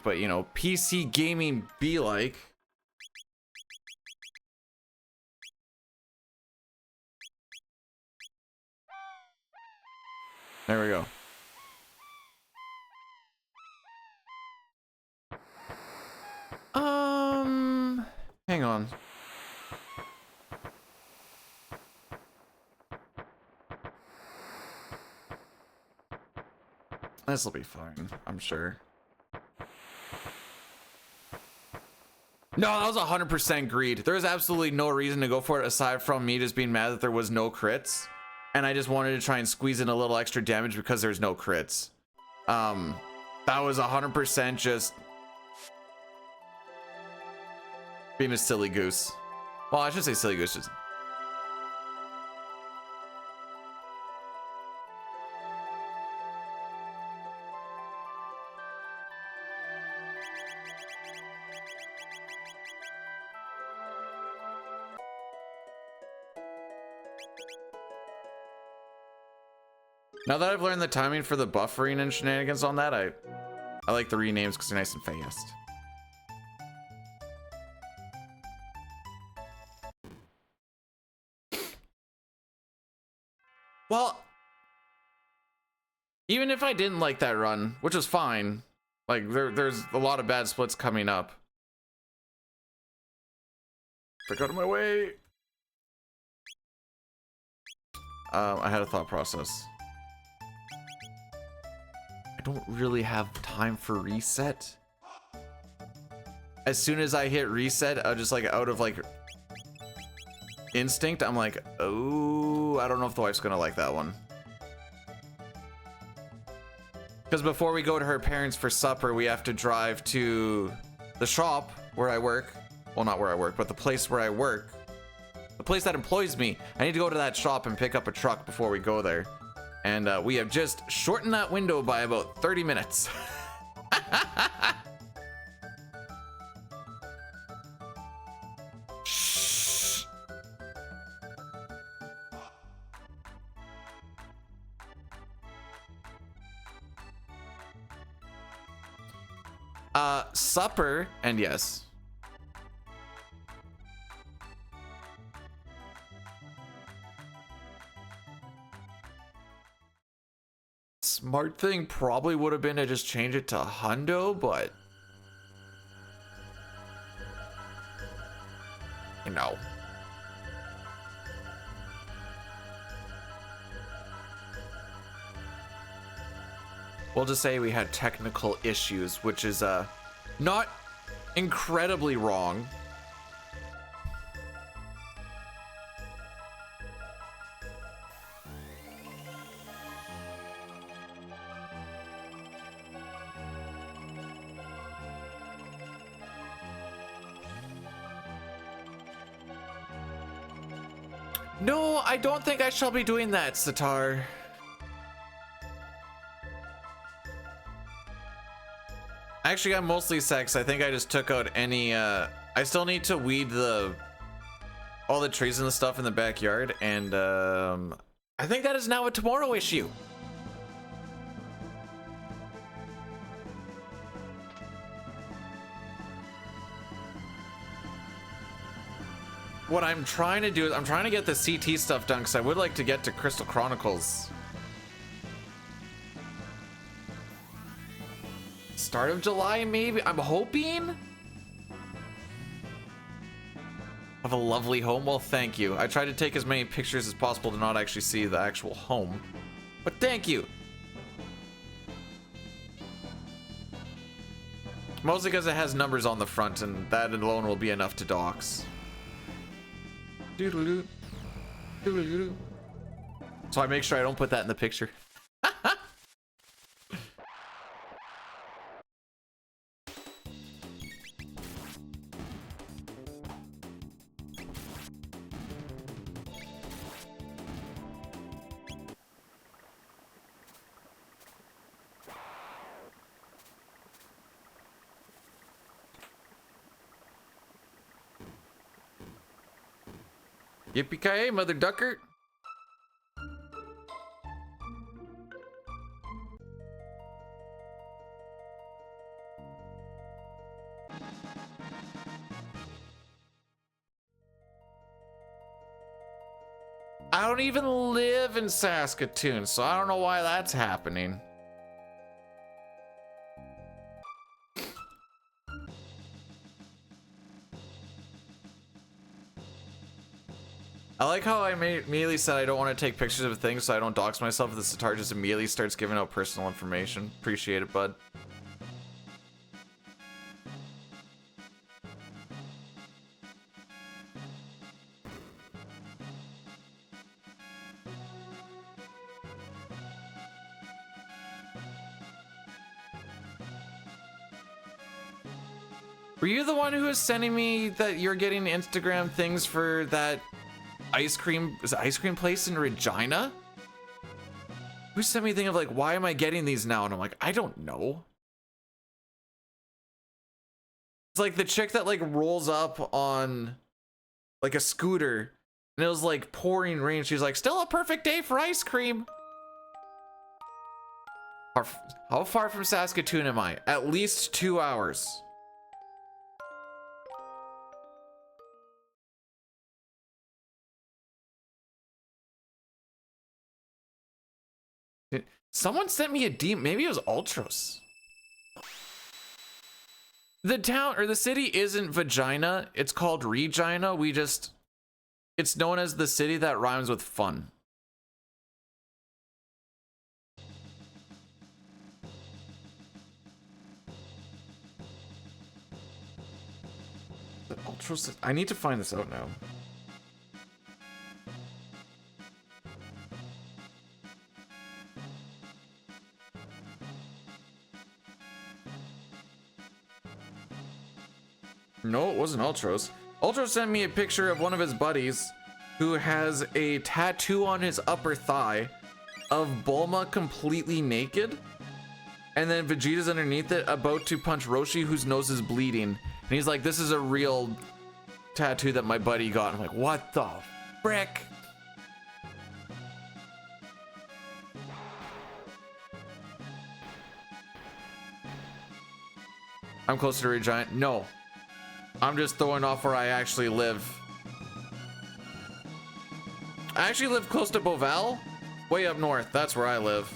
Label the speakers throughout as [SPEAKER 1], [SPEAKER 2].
[SPEAKER 1] but you know, PC gaming be like. There we go. Hang on. This'll be fine, I'm sure. No, that was 100% greed. There's absolutely no reason to go for it aside from me just being mad that there was no crits. And I just wanted to try and squeeze in a little extra damage because there's no crits. That was 100% just being a silly goose. Well, I should say silly goose. Just... Now that I've learned the timing for the buffering and shenanigans on that, I like the renames because they're nice and fast. Well, even if I didn't like that run, which was fine, like there's a lot of bad splits coming up. Get out of my way. I had a thought process. I don't really have time for reset. As soon as I hit reset, just like out of like instinct, I'm like, oh, I don't know if the wife's gonna like that one. Because before we go to her parents for supper, we have to drive to the shop where I work. Well, not where I work, but the place where I work. The place that employs me. I need to go to that shop and pick up a truck before we go there. And we have just shortened that window by about 30 minutes. Shh. Supper, and yes. Smart thing probably would have been to just change it to hundo, but you know. We'll just say we had technical issues, which is not incredibly wrong. No, I don't think I shall be doing that, Sitar. Actually, I'm mostly sex. I think I just took out any, I still need to weed all the trees and the stuff in the backyard, and, I think that is now a tomorrow issue. What I'm trying to do is I'm trying to get the CT stuff done because I would like to get to Crystal Chronicles. Start of July, maybe? I'm hoping? Have a lovely home? Well, thank you. I tried to take as many pictures as possible to not actually see the actual home. But thank you. Mostly because it has numbers on the front, and that alone will be enough to dox. Doodle-doo. Doodle-doo. So I make sure I don't put that in the picture. Yippee-ki-yay, mother ducker. I don't even live in Saskatoon, so I don't know why that's happening. I like how I immediately said I don't want to take pictures of things so I don't dox myself. The Sitar just immediately starts giving out personal information. Appreciate it, bud. Were you the one who was sending me that you're getting Instagram things for that ice cream, is it ice cream place in Regina? Who sent me a thing of like, why am I getting these now? And I'm like, I don't know. It's like the chick that like rolls up on like a scooter and it was like pouring rain. She's like, still a perfect day for ice cream. How far from Saskatoon am I? At least 2 hours. Someone sent me a deep, maybe it was Ultros. The town or the city isn't Vagina, it's called Regina. It's known as the city that rhymes with fun. The Ultros, I need to find this out now. No, it wasn't Ultros. Ultros sent me a picture of one of his buddies who has a tattoo on his upper thigh of Bulma completely naked. And then Vegeta's underneath it about to punch Roshi, whose nose is bleeding. And he's like, this is a real tattoo that my buddy got. I'm like, what the frick? I'm closer to Regina. No. I'm just throwing off where I actually live. I actually live close to Beauval, way up north. That's where I live.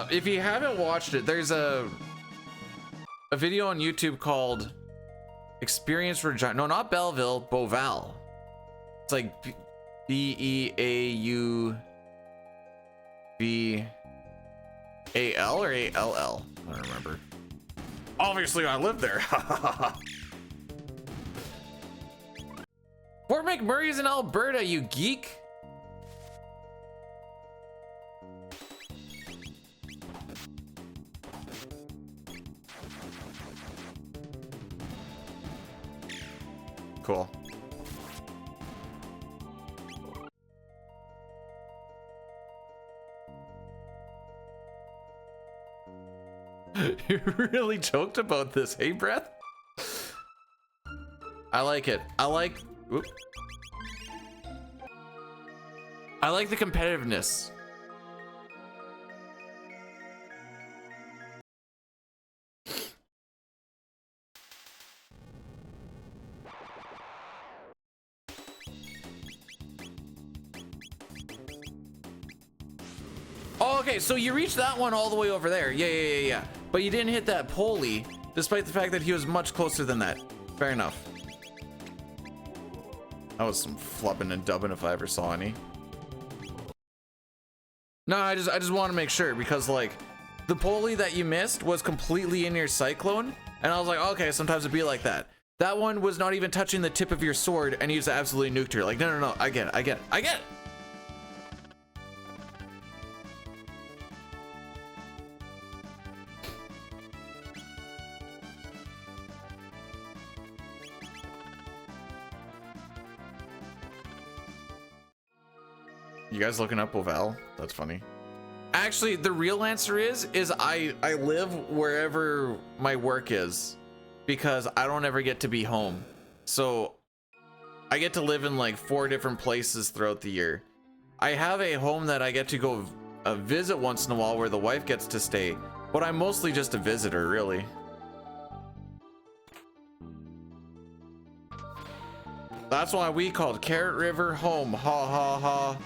[SPEAKER 1] If you haven't watched it, there's a video on YouTube called Experience Regina. No, not Belleville, Beauval. It's like Beauval or ALL. I don't remember. Obviously, I live there. Fort McMurray's in Alberta, you geek. Cool. You really joked about this, hey Breath? I like it. I like the competitiveness. Oh, okay, so you reached that one all the way over there. Yeah. But you didn't hit that pulley, despite the fact that he was much closer than that. Fair enough. That was some flubbing and dubbing if I ever saw any. No, I just want to make sure because like the pulley that you missed was completely in your cyclone, and I was like, okay, sometimes it'd be like that. That one was not even touching the tip of your sword, and you just absolutely nuked her. Like, no, I get it. You guys looking up Beauval? That's funny. Actually, the real answer is I live wherever my work is because I don't ever get to be home. So I get to live in like 4 different places throughout the year. I have a home that I get to go visit once in a while where the wife gets to stay, but I'm mostly just a visitor, really. That's why we called Carrot River home. Ha ha ha.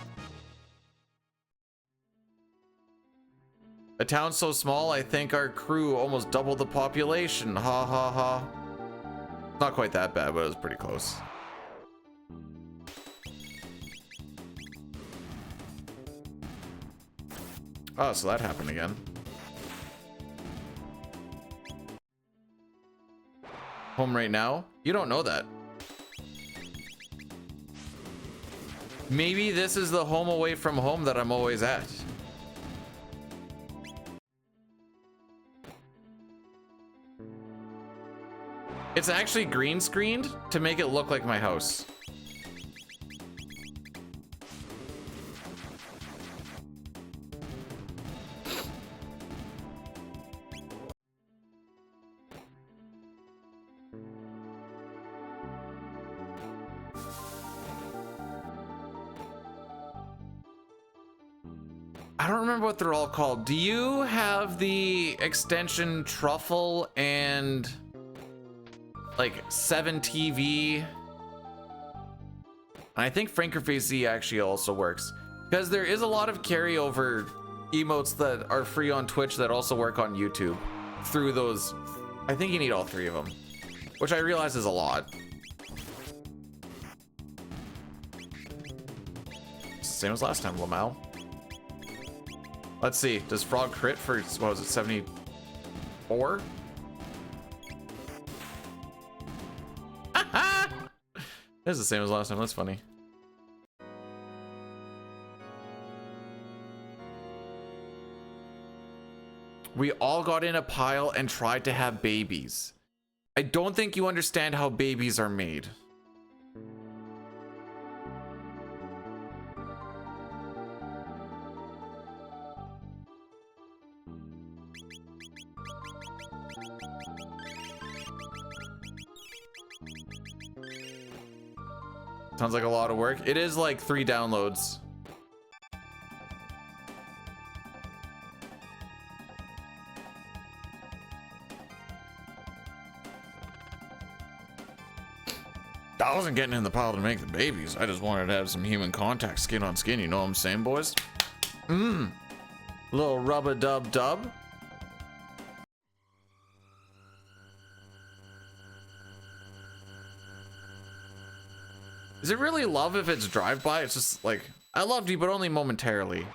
[SPEAKER 1] A town so small, I think our crew almost doubled the population. Ha ha ha. Not quite that bad, but it was pretty close. Oh, so that happened again. Home right now? You don't know that. Maybe this is the home away from home that I'm always at. It's actually green screened to make it look like my house. I don't remember what they're all called. Do you have the extension Truffle and like 7TV? And I think Frankerface Z actually also works, because there is a lot of carryover emotes that are free on Twitch that also work on YouTube through those. I think you need all three of them, which I realize is a lot. Same as last time, Lamau. Let's see, does Frog crit for, what was it, 74? It's the same as last time, that's funny. We all got in a pile and tried to have babies. I don't think you understand how babies are made. Sounds like a lot of work. It is like 3 downloads. I wasn't getting in the pile to make the babies. I just wanted to have some human contact, skin on skin. You know what I'm saying, boys? Little rub-a-dub-dub. Is it really love if it's drive-by? It's just like, I loved you, but only momentarily.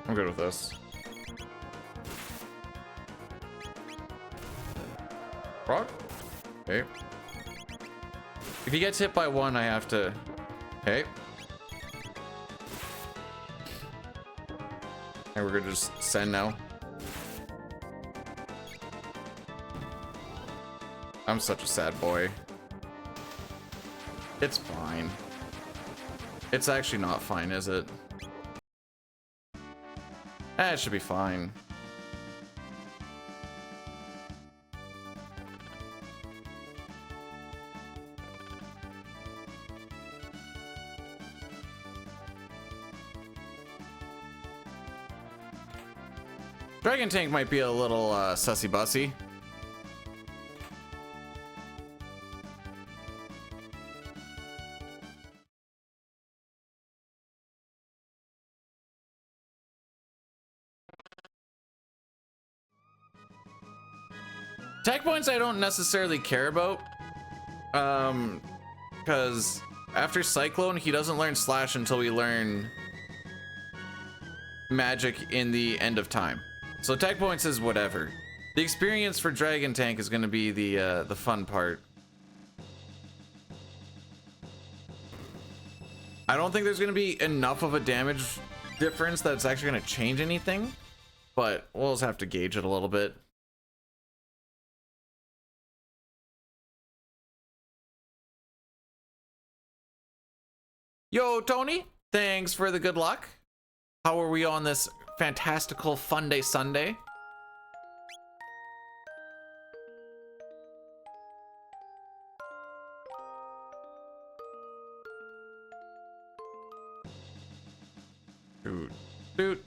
[SPEAKER 1] I'm good with this. Frog? Okay. If he gets hit by one, I have to... Okay. And we're gonna just send now. I'm such a sad boy. It's fine. It's actually not fine, is it? It should be fine. Dragon Tank might be a little sussy bussy. Tech points I don't necessarily care about, because after Cyclone he doesn't learn Slash until we learn Magic in the End of Time. So tech points is whatever. The experience for Dragon Tank is going to be the fun part. I don't think there's going to be enough of a damage difference that it's actually going to change anything, but we'll just have to gauge it a little bit. Yo, Tony? Thanks for the good luck. How are we on this fantastical fun day Sunday? Dude. Dude.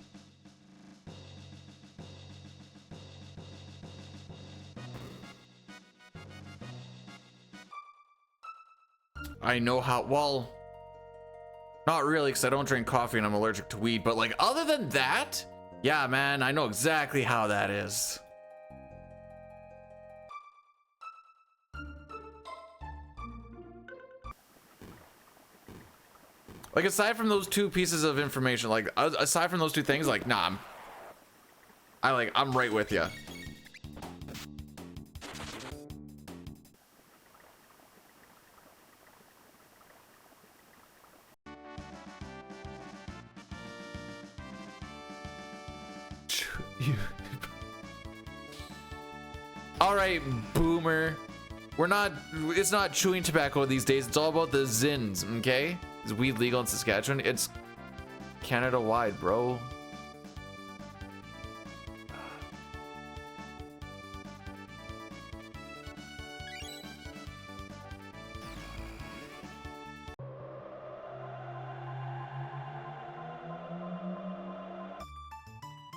[SPEAKER 1] I know how, well, not really, because I don't drink coffee and I'm allergic to weed, but like other than that, yeah, man, I know exactly how that is. Like aside from those two pieces of information, like aside from those two things, like nah, I'm right with you. All right, boomer. It's not chewing tobacco these days. It's all about the zins, okay? Is weed legal in Saskatchewan? It's Canada wide, bro.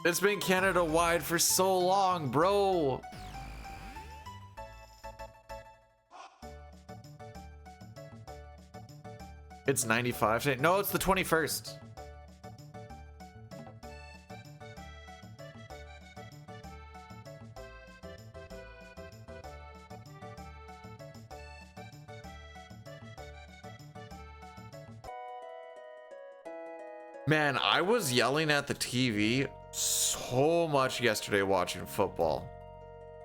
[SPEAKER 1] It's been Canada wide for so long, bro. It's 95 today. No, it's the 21st. Man, I was yelling at the TV so much yesterday watching football.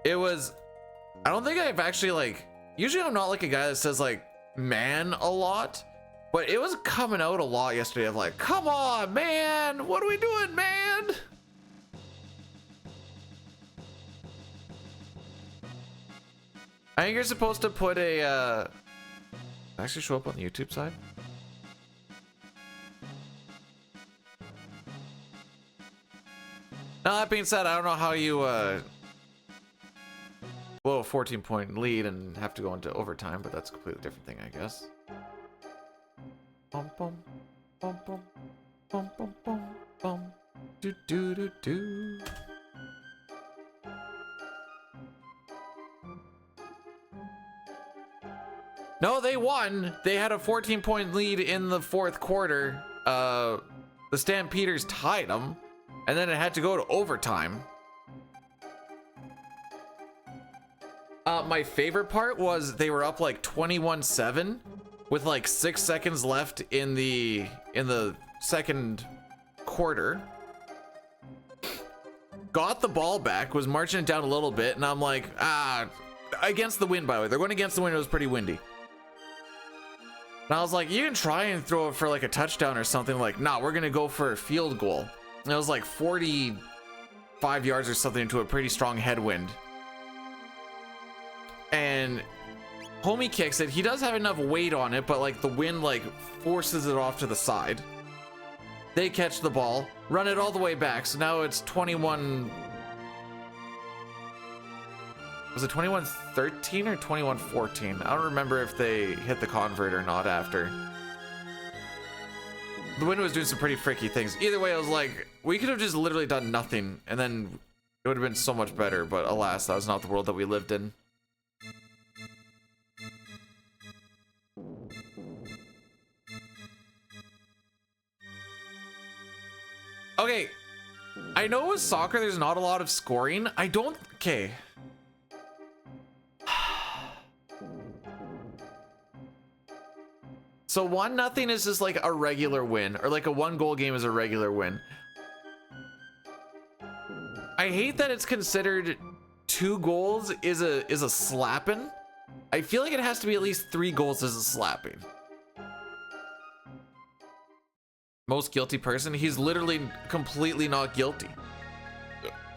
[SPEAKER 1] It was, I don't think I've actually like, usually I'm not like a guy that says like man a lot, but it was coming out a lot yesterday of like, come on, man, what are we doing, man? I think you're supposed to put a, actually show up on the YouTube side. Now that being said, I don't know how you blow a 14-point lead and have to go into overtime, but that's a completely different thing, I guess. Bum bum bum bum bum bum bum bum do do do do. No, they won. They had a 14-point lead in the fourth quarter. The Stampeders tied them. And then it had to go to overtime. My favorite part was they were up like 21-7 with like 6 seconds left in the second quarter. Got the ball back, was marching it down a little bit, and I'm like, against the wind, by the way. They're going against the wind. It was pretty windy. And I was like, you can try and throw it for like a touchdown or something. Like, nah, we're going to go for a field goal. And it was like 45 yards or something into a pretty strong headwind. And homie kicks it. He does have enough weight on it, but like the wind like forces it off to the side. They catch the ball, run it all the way back. So now it's 21. Was it 21-13 or 21-14? I don't remember if they hit the convert or not after. The wind was doing some pretty freaky things. Either way, I was like, we could have just literally done nothing, and then it would have been so much better, but alas, that was not the world that we lived in. Okay, I know with soccer there's not a lot of scoring. Okay. So 1-0 is just like a regular win, or like a 1-goal game is a regular win. I hate that it's considered 2 goals is a slapping. I feel like it has to be at least 3 goals as a slapping. Most guilty person, he's literally completely not guilty.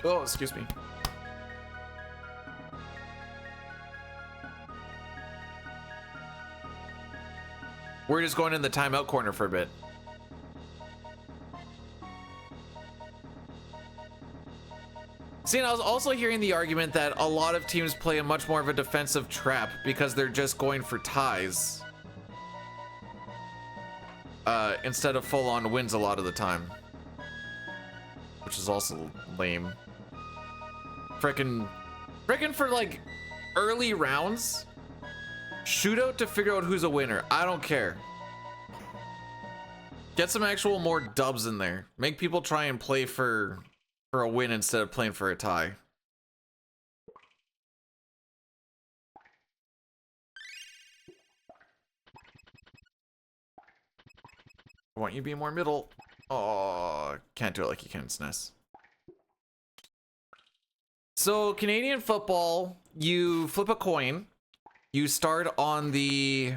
[SPEAKER 1] Oh, excuse me. We're just going in the timeout corner for a bit. See, and I was also hearing the argument that a lot of teams play a much more of a defensive trap because they're just going for ties. Instead of full-on wins a lot of the time. Which is also lame. Frickin' for like early rounds, shootout to figure out who's a winner. I don't care. Get some actual more dubs in there. Make people try and play for a win instead of playing for a tie. I want you to be more middle. Oh, can't do it like you can in SNES. So Canadian football, you flip a coin. You start on the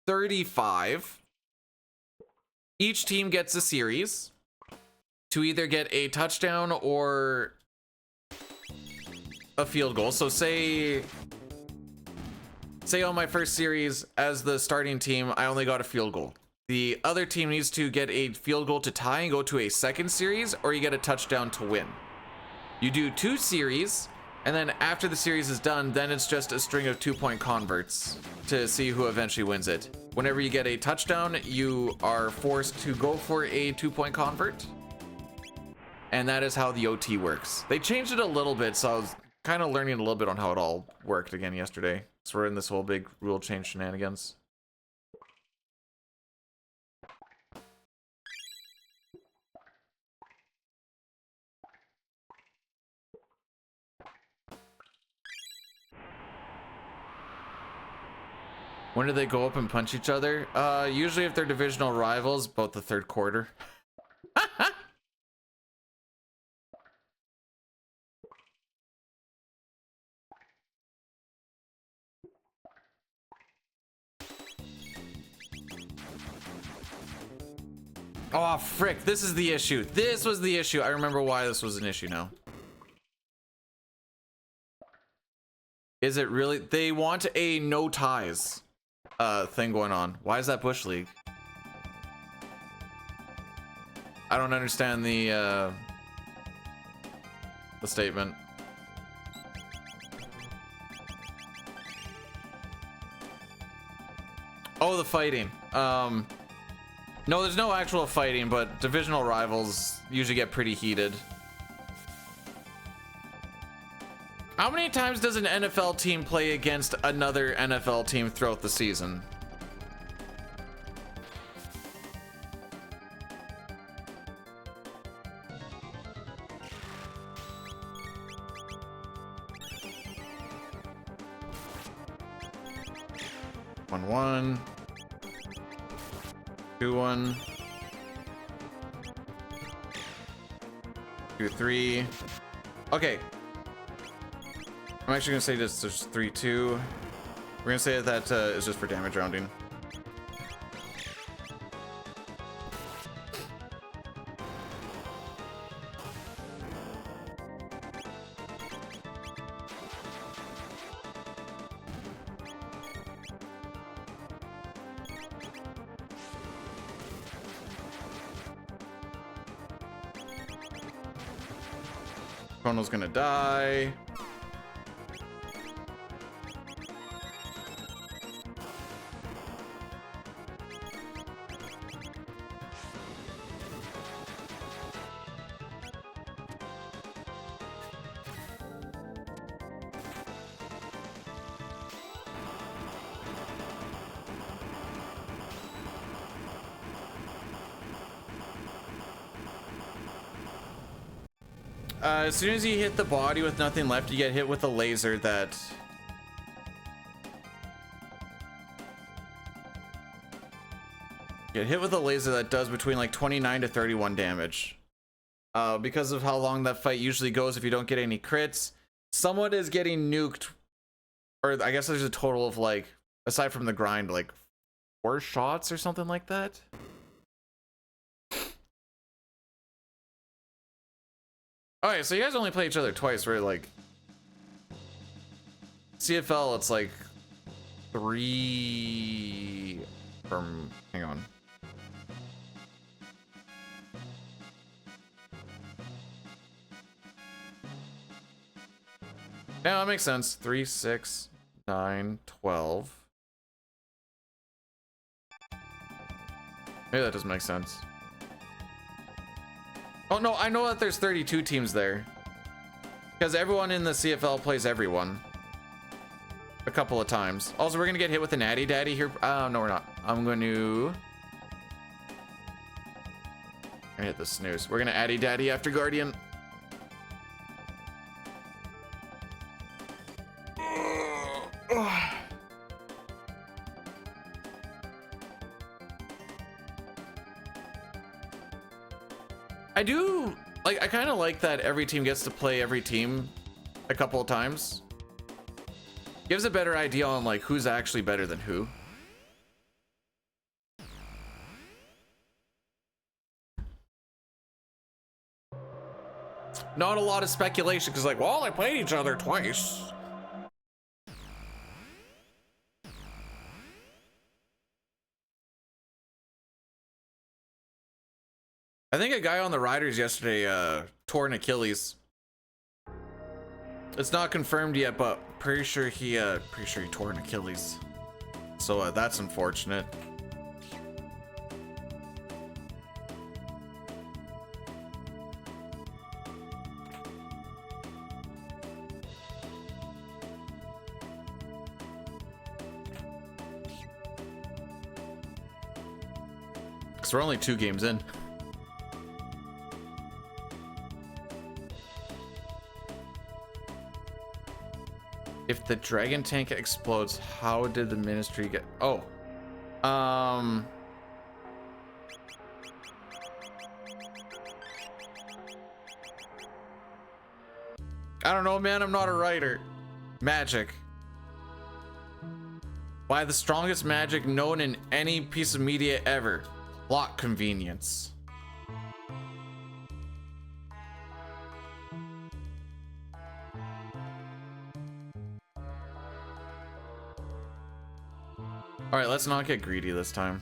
[SPEAKER 1] 35. Each team gets a series to either get a touchdown or a field goal. So say on my first series as the starting team, I only got a field goal. The other team needs to get a field goal to tie and go to a second series, or you get a touchdown to win. You do 2 series, and then after the series is done, then it's just a string of 2-point converts to see who eventually wins it. Whenever you get a touchdown, you are forced to go for a 2-point convert. And that is how the OT works. They changed it a little bit, so I was kind of learning a little bit on how it all worked again yesterday. So we're in this whole big rule change shenanigans. When do they go up and punch each other? Usually if they're divisional rivals, about the 3rd quarter. Oh, frick. This is the issue. This was the issue. I remember why this was an issue now. Is it really? They want a no ties thing going on. Why is that Bush League? I don't understand the statement. Oh, the fighting. No, there's no actual fighting, but divisional rivals usually get pretty heated. How many times does an NFL team play against another NFL team throughout the season? One. 2-1. 2-3. Okay. I'm actually gonna say this is 3-2. We're gonna say that is just for damage rounding. Chrono's gonna die. As soon as you hit the body with nothing left, you get hit with a laser that... Get hit with a laser that does between like 29 to 31 damage. Because of how long that fight usually goes if you don't get any crits, someone is getting nuked. Or I guess there's a total of like, aside from the grind, like 4 shots or something like that. Okay, so you guys only play each other twice, right? Like CFL, it's like 3 from, hang on. Yeah, that makes sense. 3, 6, 9, 12. Maybe that doesn't make sense. Oh no, I know that there's 32 teams there. Because everyone in the CFL plays everyone. A couple of times. Also, we're gonna get hit with an Addy Daddy here. No, we're not. I'm going to hit the snooze. We're gonna Addy Daddy after Guardian. I do like. I kind of like that every team gets to play every team a couple of times. Gives a better idea on like who's actually better than who. Not a lot of speculation because like, well, they played each other twice. I think a guy on the Riders yesterday tore an Achilles. It's not confirmed yet, but pretty sure he tore an Achilles. So that's unfortunate. Because we're only 2 games in. If the dragon tank explodes, how did the ministry get... Oh. I don't know, man. I'm not a writer. Magic. By the strongest magic known in any piece of media ever. Plot convenience. All right, let's not get greedy this time.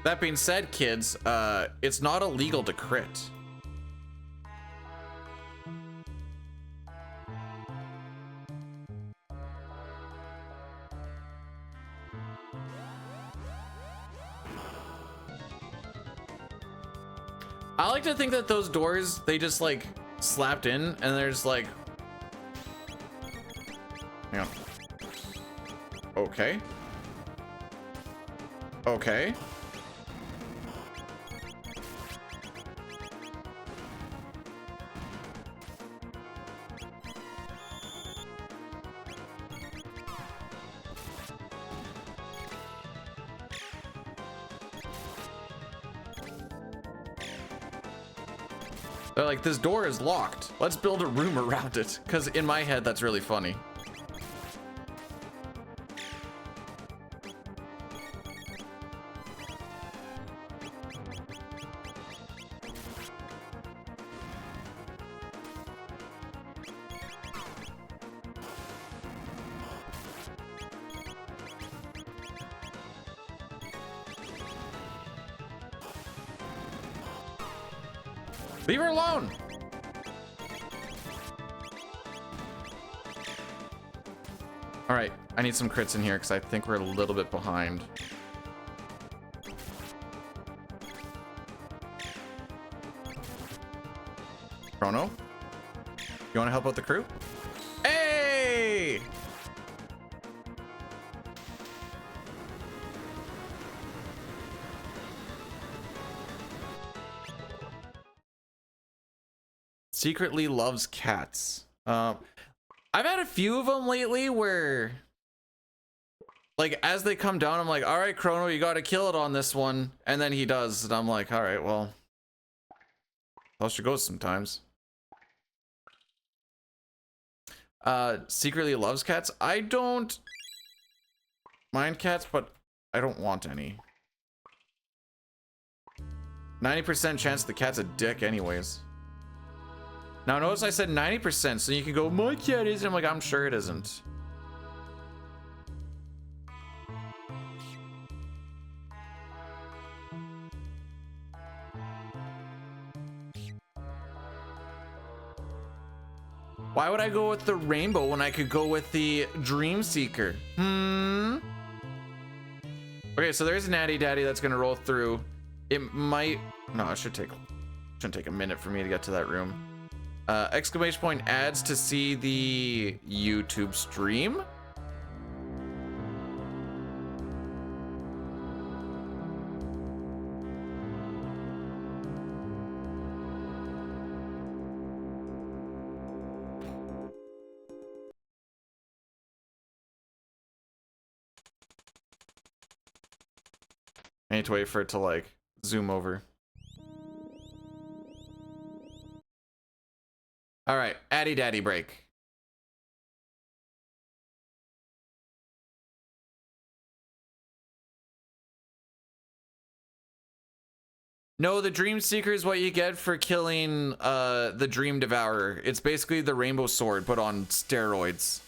[SPEAKER 1] That being said, kids, it's not illegal to crit. I like to think that those doors, they just like slapped in and there's like... Hang on. Okay. Okay. They're like, this door is locked. Let's build a room around it. Because in my head, that's really funny. Leave her alone. All right, I need some crits in here because I think we're a little bit behind. Chrono, you want to help out the crew? Hey! Secretly loves cats. I've had a few of them lately where, like, as they come down, I'm like, all right, Chrono, you got to kill it on this one. And then he does. And I'm like, all right, well, how she goes sometimes. Secretly loves cats. I don't mind cats, but I don't want any. 90% chance the cat's a dick anyways. Now notice I said 90%, so you can go, my cat isn't. I'm like, I'm sure it isn't. Why would I go with the rainbow when I could go with the dream seeker? Okay, so there's Natty Daddy that's gonna roll through. It might, no, it shouldn't take a minute for me to get to that room. Exclamation point adds to see the YouTube stream. I need to wait for it to like zoom over. All right, Addy Daddy break. No, the Dream Seeker is what you get for killing the Dream Devourer. It's basically the Rainbow Sword, but on steroids.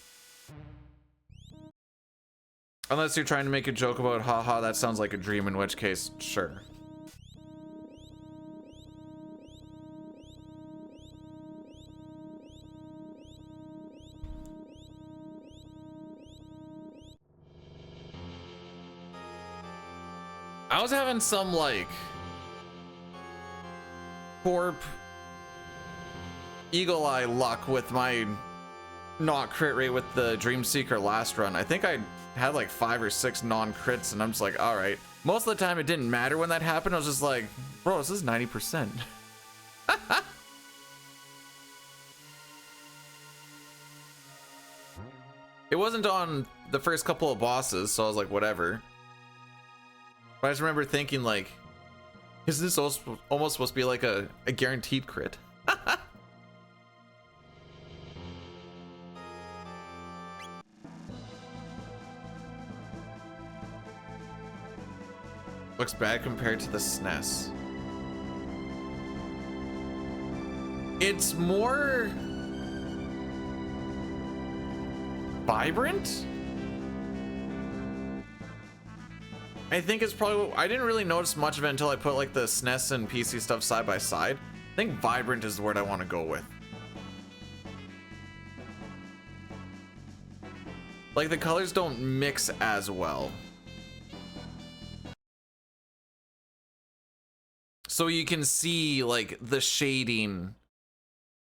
[SPEAKER 1] Unless you're trying to make a joke about, haha, that sounds like a dream, in which case, sure. I was having some, like, corp eagle eye luck with my not crit rate with the Dream Seeker last run. I think I had like 5 or 6 non-crits, and I'm just like, all right. Most of the time it didn't matter when that happened. I was just like, bro, this is 90%. It wasn't on the first couple of bosses, so I was like, whatever. But I just remember thinking, like, is this almost supposed to be like a guaranteed crit? Looks bad compared to the SNES. It's more vibrant? I think it's probably, I didn't really notice much of it until I put like the SNES and PC stuff side by side. I think vibrant is the word I want to go with. Like the colors don't mix as well. So you can see like the shading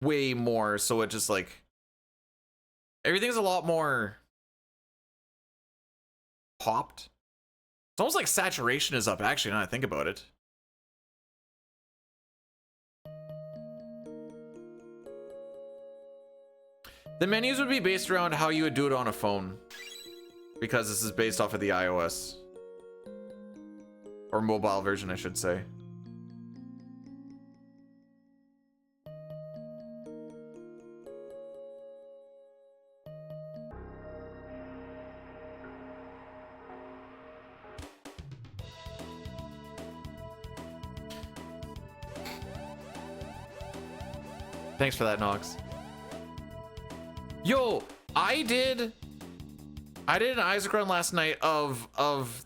[SPEAKER 1] way more, so it just like everything's a lot more popped. It's almost like saturation is up, actually, now I think about it. The menus would be based around how you would do it on a phone, because this is based off of the iOS or mobile version, I should say. Thanks for that, Nox. Yo, I did an Isaac run last night of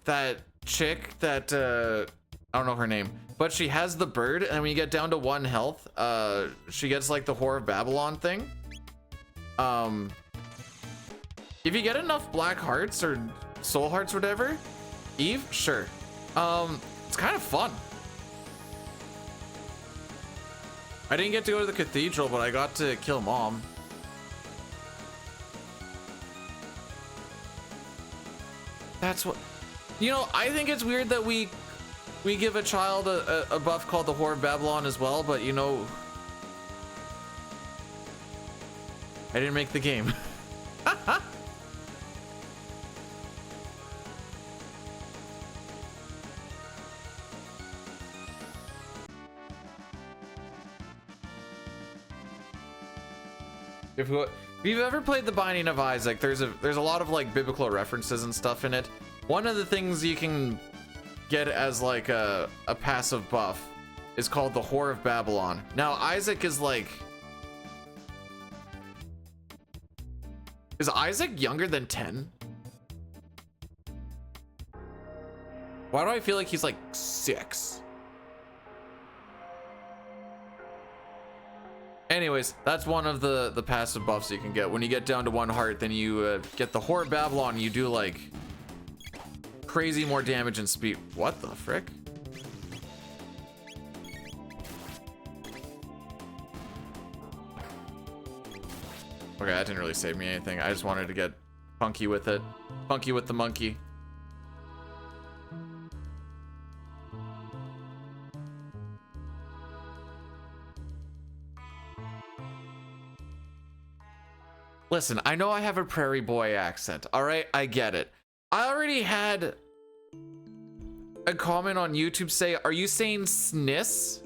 [SPEAKER 1] that chick that I don't know her name, but she has the bird, and when you get down to 1 health, she gets like the Whore of Babylon thing. If you get enough black hearts or soul hearts or whatever, Eve, sure. It's kind of fun. I didn't get to go to the cathedral, but I got to kill Mom. That's what, you know, I think it's weird that we give a child a buff called the Whore of Babylon as well, but you know, I didn't make the game. If you've ever played The Binding of Isaac, there's a lot of like biblical references and stuff in it. One of the things you can get as like a passive buff is called the Whore of Babylon. Now Isaac is like, is Isaac younger than 10? Why do I feel like he's like 6? Anyways, that's one of the passive buffs you can get. When you get down to 1 heart, then you get the Horde Babylon, and you do like crazy more damage and speed. What the frick? Okay, that didn't really save me anything. I just wanted to get funky with it. Funky with the monkey. Listen, I know I have a prairie boy accent. All right, I get it. I already had a comment on YouTube say, "Are you saying sniss?"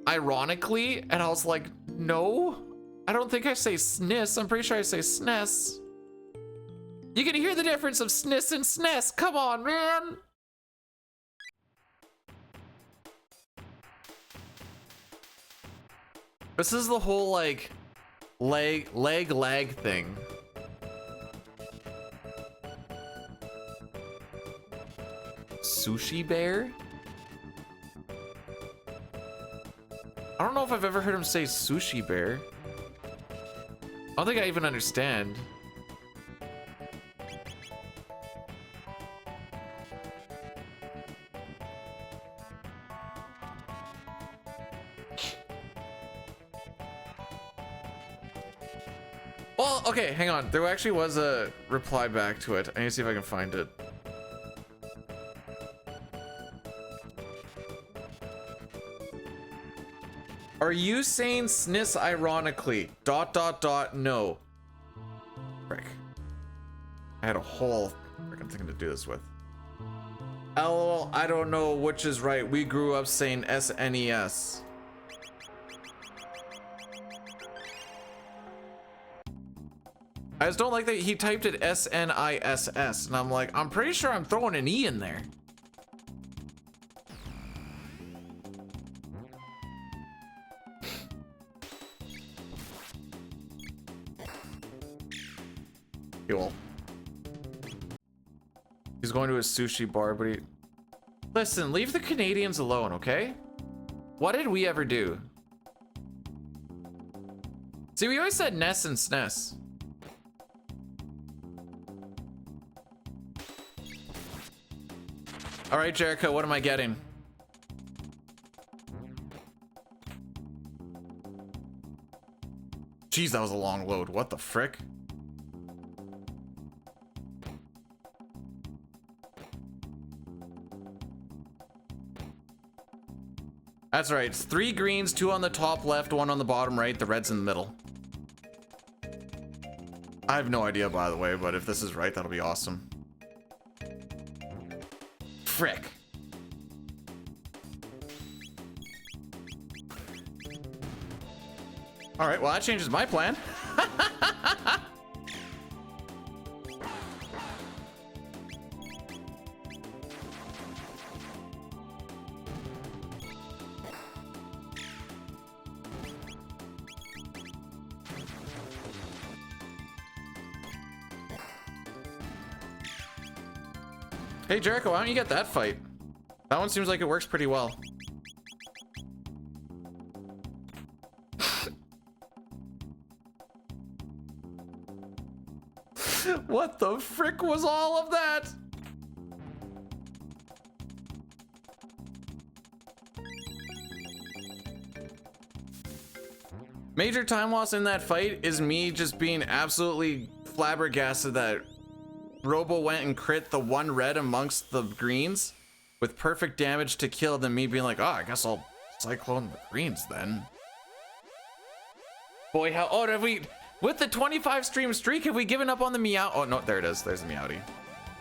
[SPEAKER 1] Ironically, and I was like, no, I don't think I say sniss. I'm pretty sure I say snes. You can hear the difference of sniss and snes. Come on, man. This is the whole like lag thing. Sushi bear? I don't know if I've ever heard him say sushi bear. I don't think I even understand. Well, okay, hang on. There actually was a reply back to it. I need to see if I can find it. Are you saying sniss ironically? ... No. Frick. I had a whole freaking thing to do this with. LOL, I don't know which is right. We grew up saying SNES. I just don't like that he typed it SNISS, and I'm like, I'm pretty sure I'm throwing an E in there. Cool. He's going to a sushi bar, but he... Listen, leave the Canadians alone, okay? What did we ever do? See, we always said Ness and SNES. All right, Jericho, what am I getting? Jeez, that was a long load. What the frick? That's right. It's 3 greens, 2 on the top left, 1 on the bottom right. The red's in the middle. I have no idea, by the way, but if this is right, that'll be awesome. Frick. All right, well, that changes my plan. Hey, Jericho, why don't you get that fight? That one seems like it works pretty well. What the frick was all of that? Major time loss in that fight is me just being absolutely flabbergasted that Robo went and crit the 1 red amongst the greens with perfect damage to kill, than me being like, oh, I guess I'll cyclone the greens then. Boy, how, oh, have we, with the 25 stream streak, have we given up on the meow? Oh, no, there it is. There's the meowty.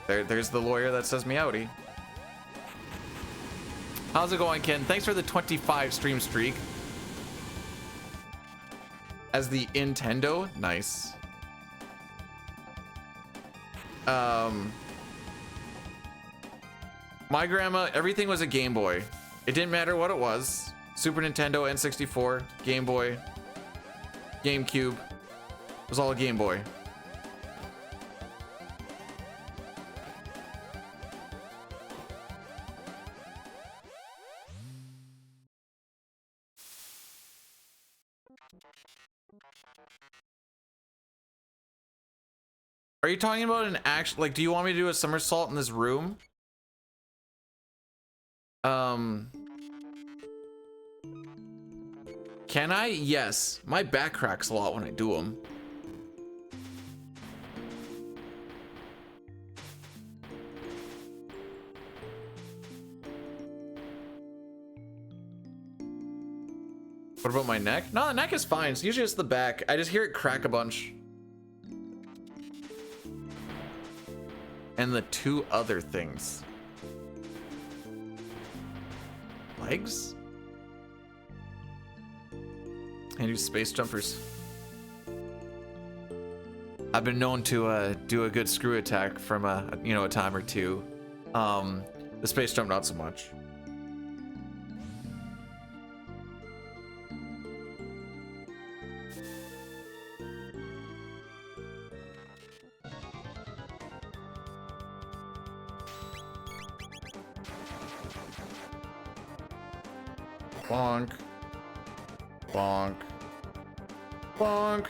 [SPEAKER 1] There's the lawyer that says meowty. How's it going, Ken? Thanks for the 25 stream streak. As the Nintendo, nice. My grandma, everything was a Game Boy. It didn't matter what it was. Super Nintendo, N64, Game Boy, GameCube. It was all a Game Boy. Are you talking about an action? Like, do you want me to do a somersault in this room? Can I? Yes. My back cracks a lot when I do them. What about my neck? No, the neck is fine. It's usually just the back. I just hear it crack a bunch. And the two other things. Legs? I do space jumpers. I've been known to do a good screw attack from a time or two. The space jump not so much. Bonk. Bonk. Bonk.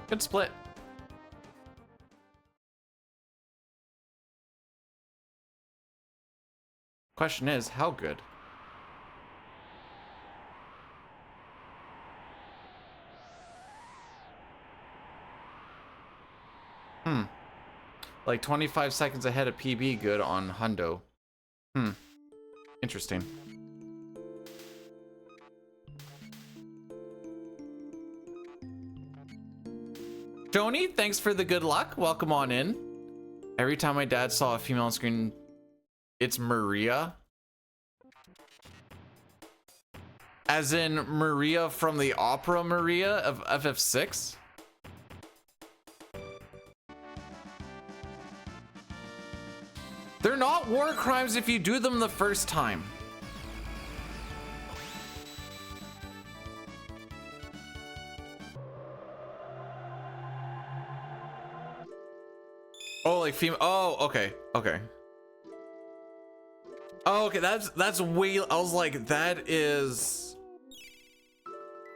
[SPEAKER 1] Good split. Question is, how good? Like 25 seconds ahead of PB good on Hundo. Interesting. Joni, thanks for the good luck. Welcome on in. Every time my dad saw a female on screen, it's Maria. As in Maria from the opera Maria of FF6? They're not war crimes if you do them the first time. Oh, like female. Oh, okay. Okay. Oh, okay. That's way. I was like, that is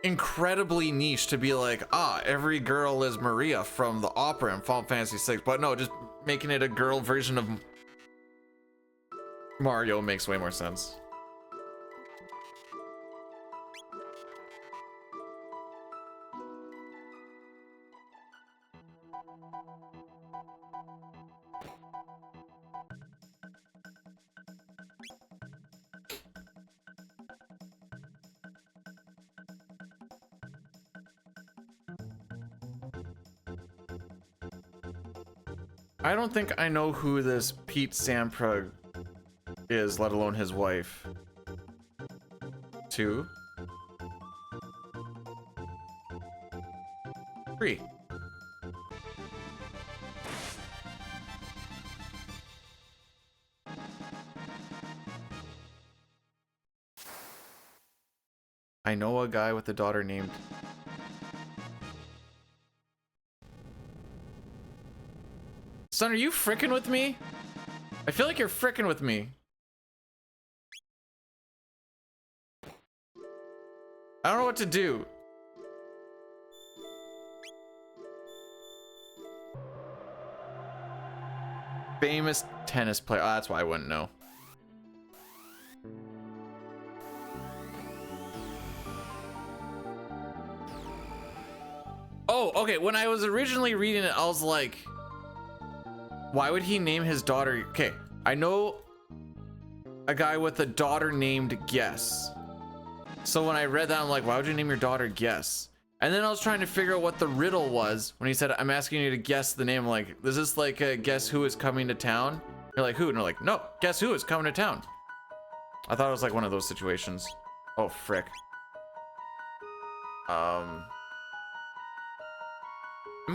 [SPEAKER 1] incredibly niche to be like, every girl is Maria from the opera in Final Fantasy VI. But no, just making it a girl version of Mario makes way more sense. I don't think I know who this Pete Sampras is, let alone his wife. 2, 3. I know a guy with a daughter named... Son, are you frickin' with me? I feel like you're frickin' with me. I don't know what to do. Famous tennis player. Oh, that's why I wouldn't know. Oh, okay. When I was originally reading it, I was like, why would he name his daughter? Okay, I know a guy with a daughter named Guess. So when I read that, I'm like, why would you name your daughter Guess? And then I was trying to figure out what the riddle was when he said, I'm asking you to guess the name. I'm like, is this like a guess who is coming to town? You're like, who? And they're like, no, guess who is coming to town? I thought it was like one of those situations. Oh, frick. Am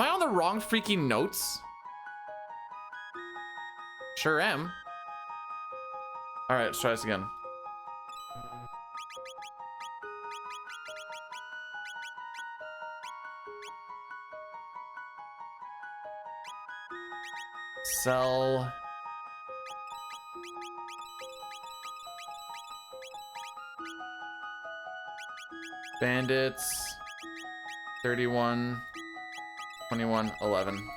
[SPEAKER 1] I on the wrong freaking notes? Sure am. All right, let's try this again. Sell. Bandits. 31. 21. 11.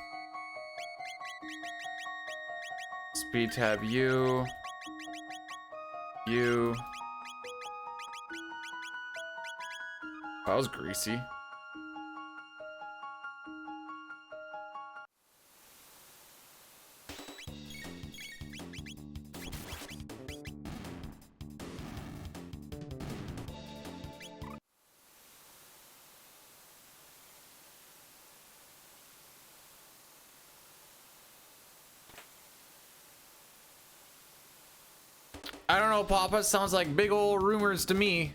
[SPEAKER 1] Speed tab you. You. That was greasy. I don't know, Papa. Sounds like big old rumors to me.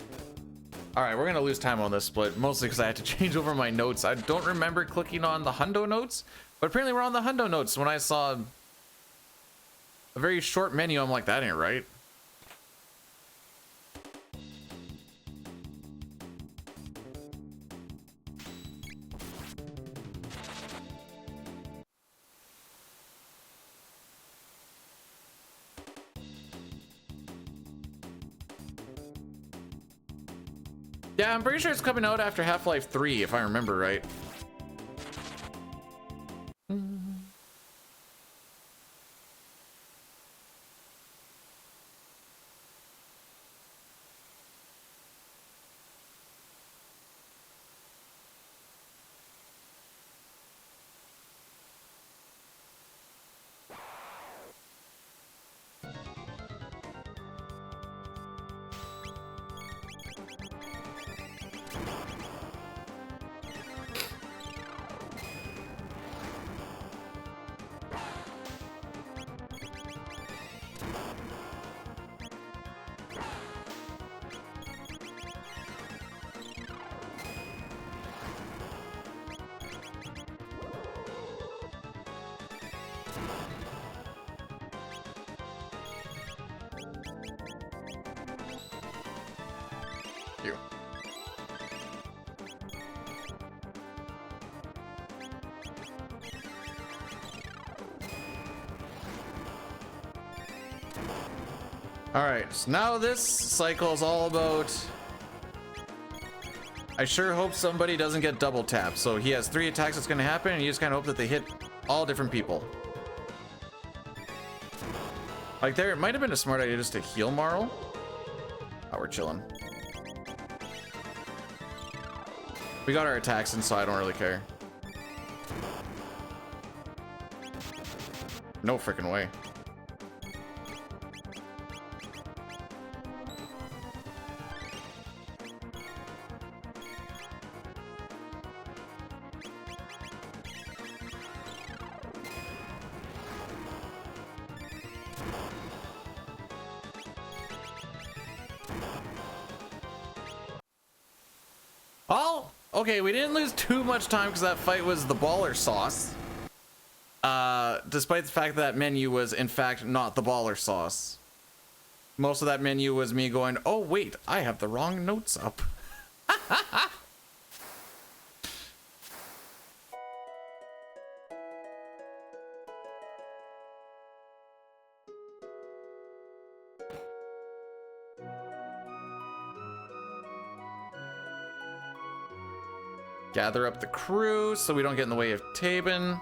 [SPEAKER 1] All right, we're gonna lose time on this split, mostly because I had to change over my notes. I don't remember clicking on the hundo notes, but apparently we're on the hundo notes. When I saw a very short menu, I'm like, that ain't right. Yeah, I'm pretty sure it's coming out after Half-Life 3, if I remember right. Alright, so now this cycle is all about... I sure hope somebody doesn't get double tapped. So he has 3 attacks that's going to happen, and you just kind of hope that they hit all different people. Like there, it might have been a smart idea just to heal Marl. Oh, we're chilling. We got our attacks in, so I don't really care. No freaking way. Oh, okay, we didn't lose too much time because that fight was the baller sauce. Despite the fact that menu was in fact not the baller sauce. Most of that menu was me going, oh wait, I have the wrong notes up. Gather up the crew so we don't get in the way of Tabin.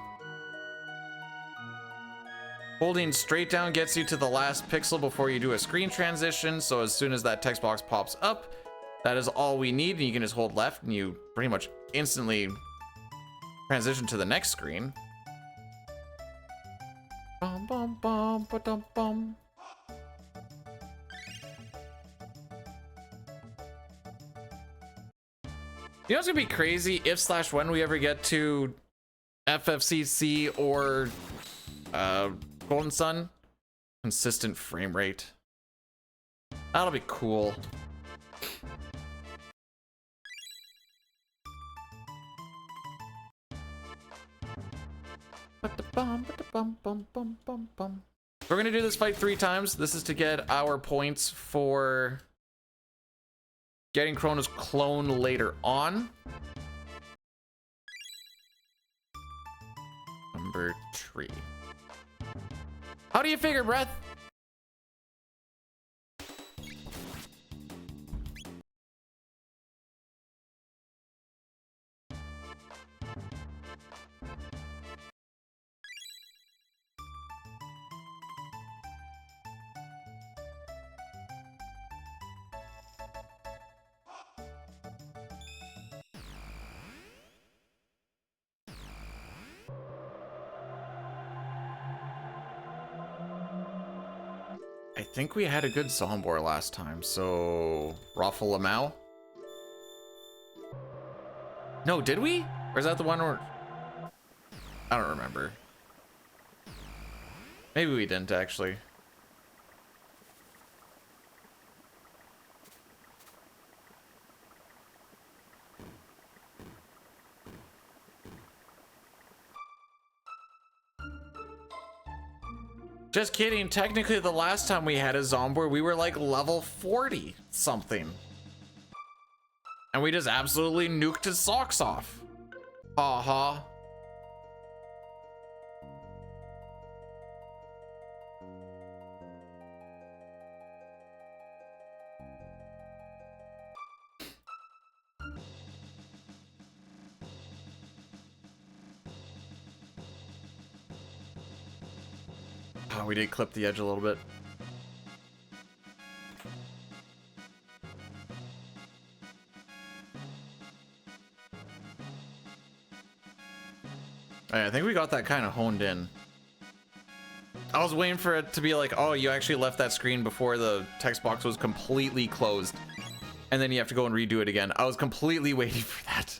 [SPEAKER 1] Holding straight down gets you to the last pixel before you do a screen transition. So as soon as that text box pops up, that is all we need. And you can just hold left and you pretty much instantly transition to the next screen. Bum, bum, bum, ba-dum, bum. You know what's gonna be crazy if / when we ever get to FFCC or Golden Sun? Consistent frame rate. That'll be cool. Bum, bum, bum, bum, bum, bum. We're gonna do this fight 3 times. This is to get our points for getting Chrono's clone later on. Number 3. How do you figure, Breath? I think we had a good Zombor last time, so Raffle Lamau. No, did we? Or is that the one where I don't remember. Maybe we didn't actually. Just kidding. Technically, the last time we had a Zombor, we were like level 40 something. And we just absolutely nuked his socks off. Ha ha. Oh, we did clip the edge a little bit. I think we got that kind of honed in. I was waiting for it to be like, oh, you actually left that screen before the text box was completely closed. And then you have to go and redo it again. I was completely waiting for that.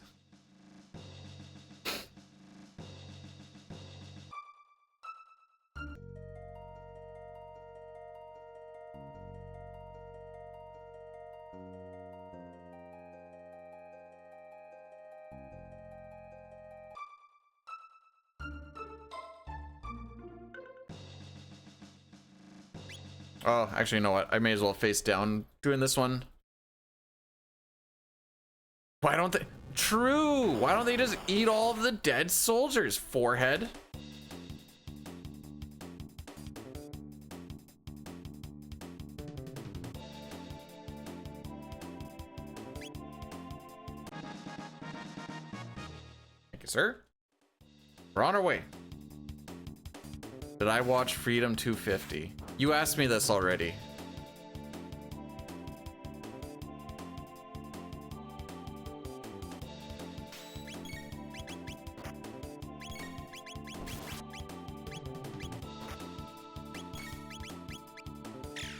[SPEAKER 1] Oh, actually, you know what? I may as well face down doing this one. Why don't they? True! Why don't they just eat all of the dead soldiers? Forehead. Thank you, sir. We're on our way. Did I watch Freedom 250? You asked me this already.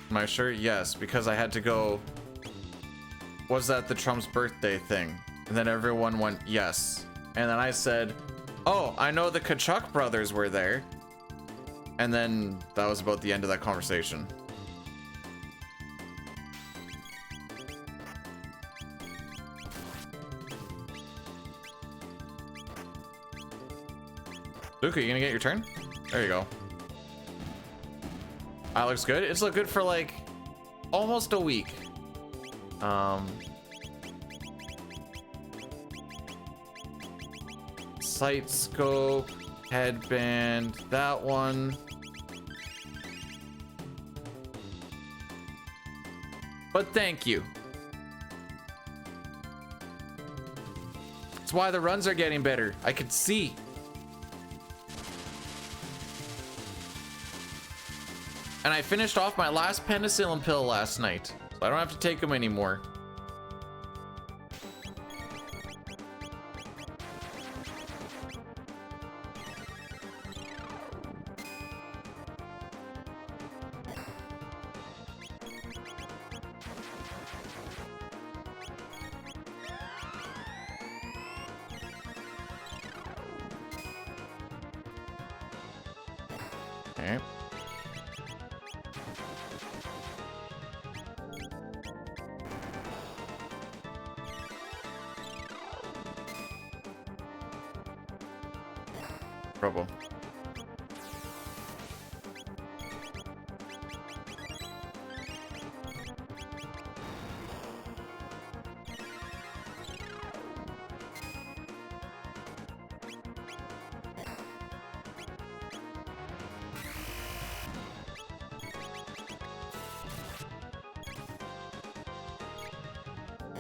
[SPEAKER 1] My shirt? Yes, because I had to go. Was that the Trump's birthday thing? And then everyone went, yes. And then I said, oh, I know the Kachuk brothers were there. And then that was about the end of that conversation. Luca, you gonna get your turn? There you go. That looks good. It's looked good for like almost a week. Sight scope, headband, that one. But thank you. That's why the runs are getting better. I could see. And I finished off my last penicillin pill last night, so I don't have to take them anymore. Okay. Trouble.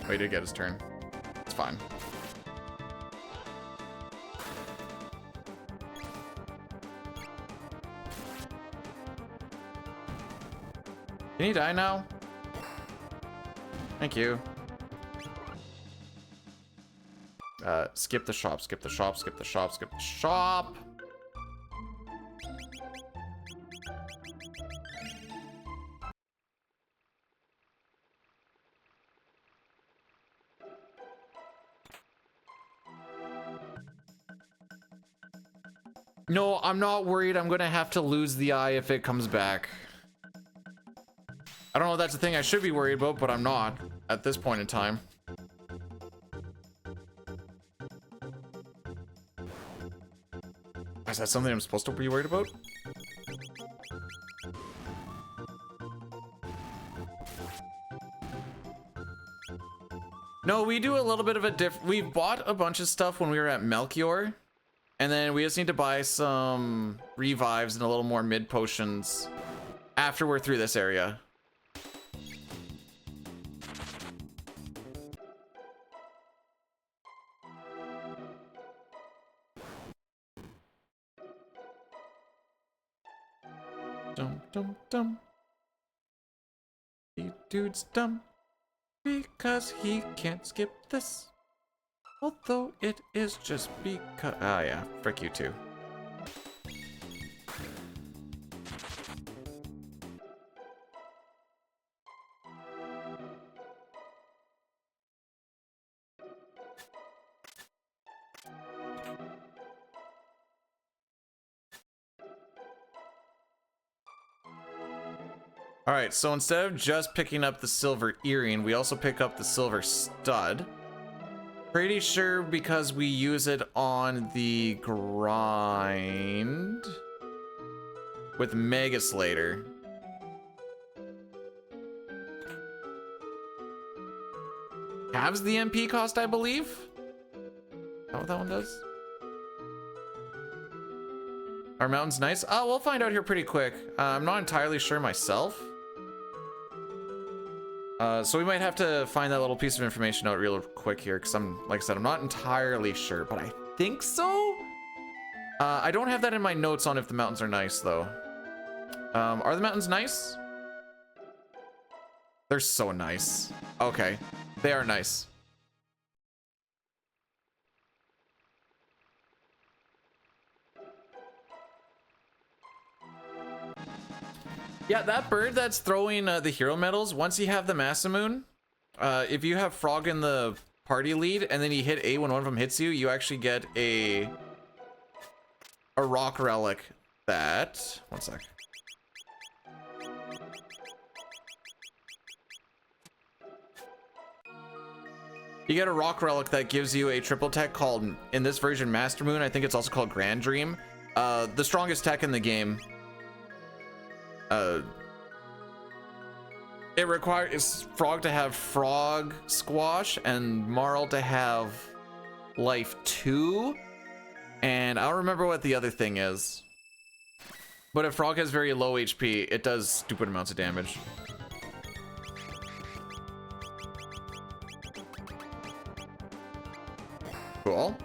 [SPEAKER 1] Oh, he did get his turn. It's fine. Can he die now? Thank you. Skip the shop, skip the shop, skip the shop, skip the shop. No, I'm not worried I'm gonna have to lose the eye if it comes back. I don't know if that's the thing I should be worried about, but I'm not at this point in time. Is that something I'm supposed to be worried about? No, we do a little bit of a we bought a bunch of stuff when we were at Melchior, and then we just need to buy some revives and a little more mid potions after we're through this area. Dum dum dum. The dude's dumb because he can't skip this. Although it is just because. Ah, yeah. Frick you too. Alright, so instead of just picking up the silver earring, we also pick up the silver stud. Pretty sure because we use it on the grind with Magus later. Halves the MP cost, I believe? Is that what that one does? Are mountains nice? Oh, we'll find out here pretty quick. I'm not entirely sure myself. So we might have to find that little piece of information out real quick here, because like I said, I'm not entirely sure, but I think so? I don't have that in my notes on if the mountains are nice, though. Are the mountains nice? They're so nice. Okay, they are nice. Yeah, that bird that's throwing the hero medals, once you have the Masamune, if you have Frog in the party lead and then you hit A when one of them hits you, you actually get a rock relic that... One sec. You get a rock relic that gives you a triple tech called, in this version, Master Moon. I think it's also called Grand Dream. The strongest tech in the game. It requires Frog to have Frog Squash and Marl to have Life 2. And I don't remember what the other thing is. But if Frog has very low HP, it does stupid amounts of damage. Cool.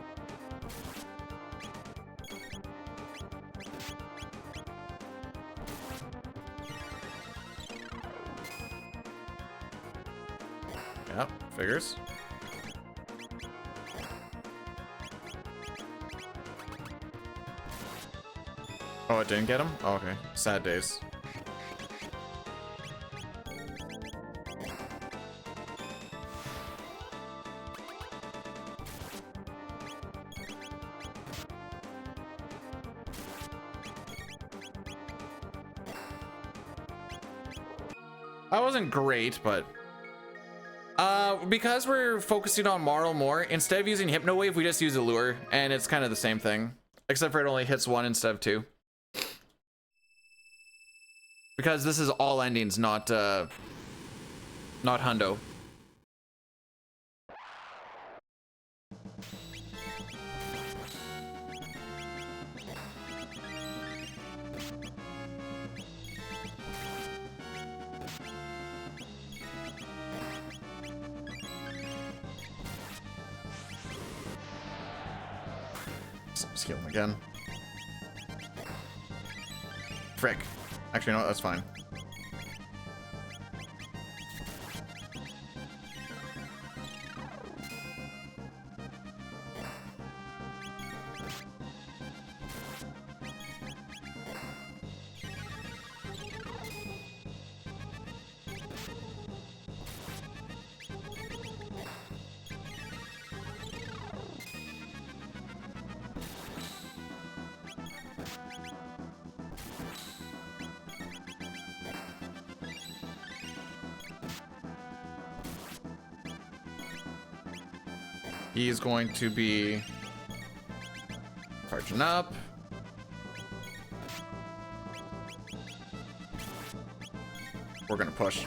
[SPEAKER 1] Yep, figures. Oh, it didn't get him? Oh, okay. Sad days. That wasn't great, but... because we're focusing on Marl more, instead of using Hypno Wave, we just use Allure, and it's kind of the same thing. Except for it only hits one instead of two. Because this is all endings, not hundo. Just heal him again. Frick. Actually, no, that's fine. He's going to be charging up. We're gonna push.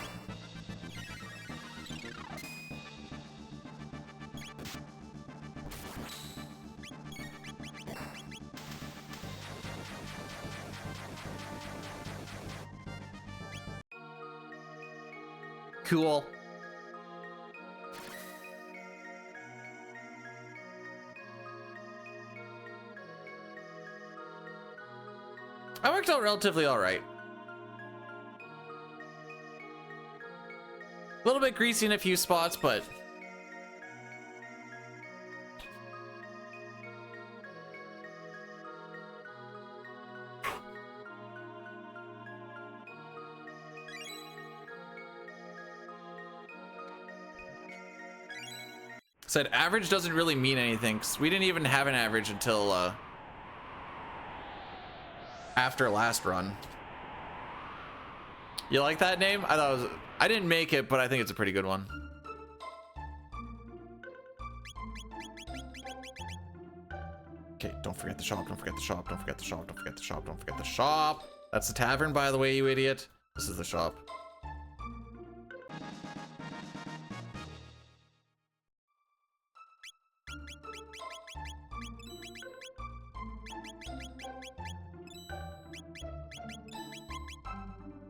[SPEAKER 1] Cool. I worked out relatively all right. A little bit greasy in a few spots, but said average doesn't really mean anything, 'cause we didn't even have an average until after last run. You like that name? I thought it was, I didn't make it, but I think it's a pretty good one. Okay, don't forget the shop, don't forget the shop, don't forget the shop, don't forget the shop, don't forget the shop. That's the tavern, by the way, you idiot. This is the shop.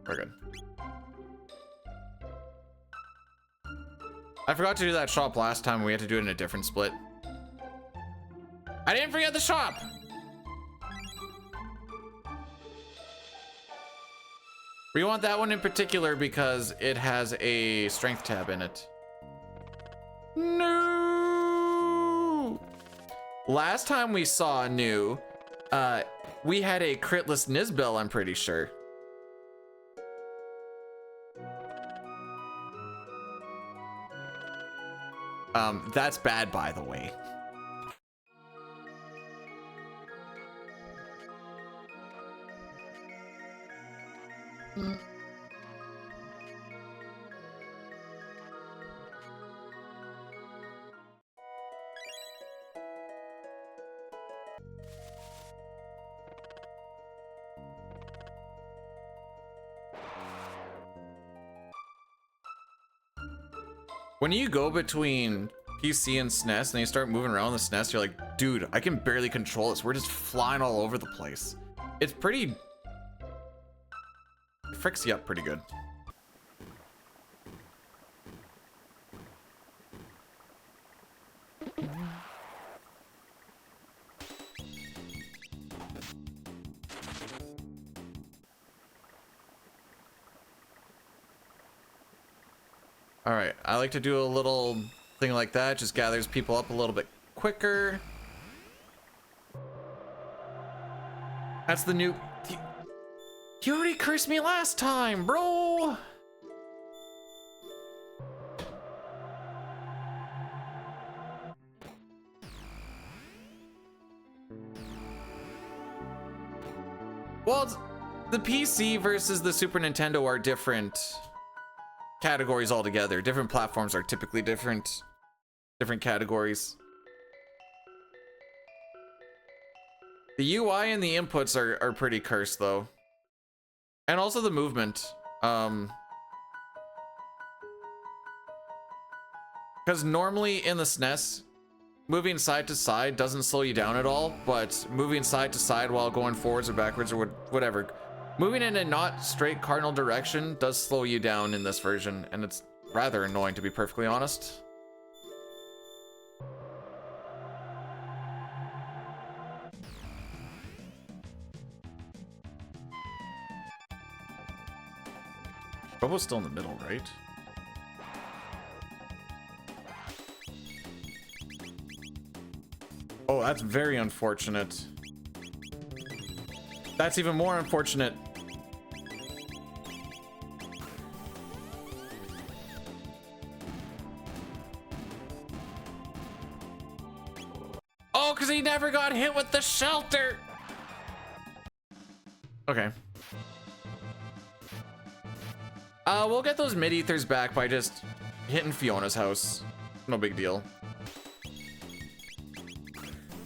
[SPEAKER 1] We're good. I forgot to do that shop last time. We had to do it in a different split. I didn't forget the shop. We want that one in particular because it has a strength tab in it. No. Last time we saw new, we had a critless Nizbel, I'm pretty sure. That's bad, by the way. When you go between PC and SNES and you start moving around the SNES, you're like, dude, I can barely control this. We're just flying all over the place. It's pretty... It fricks you up pretty good. All right, I like to do a little thing like that, just gathers people up a little bit quicker. That's the new... You already cursed me last time, bro! Well, the PC versus the Super Nintendo are different categories altogether. Different platforms are typically different categories. The UI and the inputs are pretty cursed though. And also the movement. Because normally in the SNES, moving side to side doesn't slow you down at all, but moving side to side while going forwards or backwards or whatever, moving in a not straight cardinal direction does slow you down in this version, and it's rather annoying, to be perfectly honest. Robo's still in the middle, right? Oh, that's very unfortunate. That's even more unfortunate. Oh, because he never got hit with the shelter. Okay. We'll get those mid-ethers back by just hitting Fiona's house. No big deal.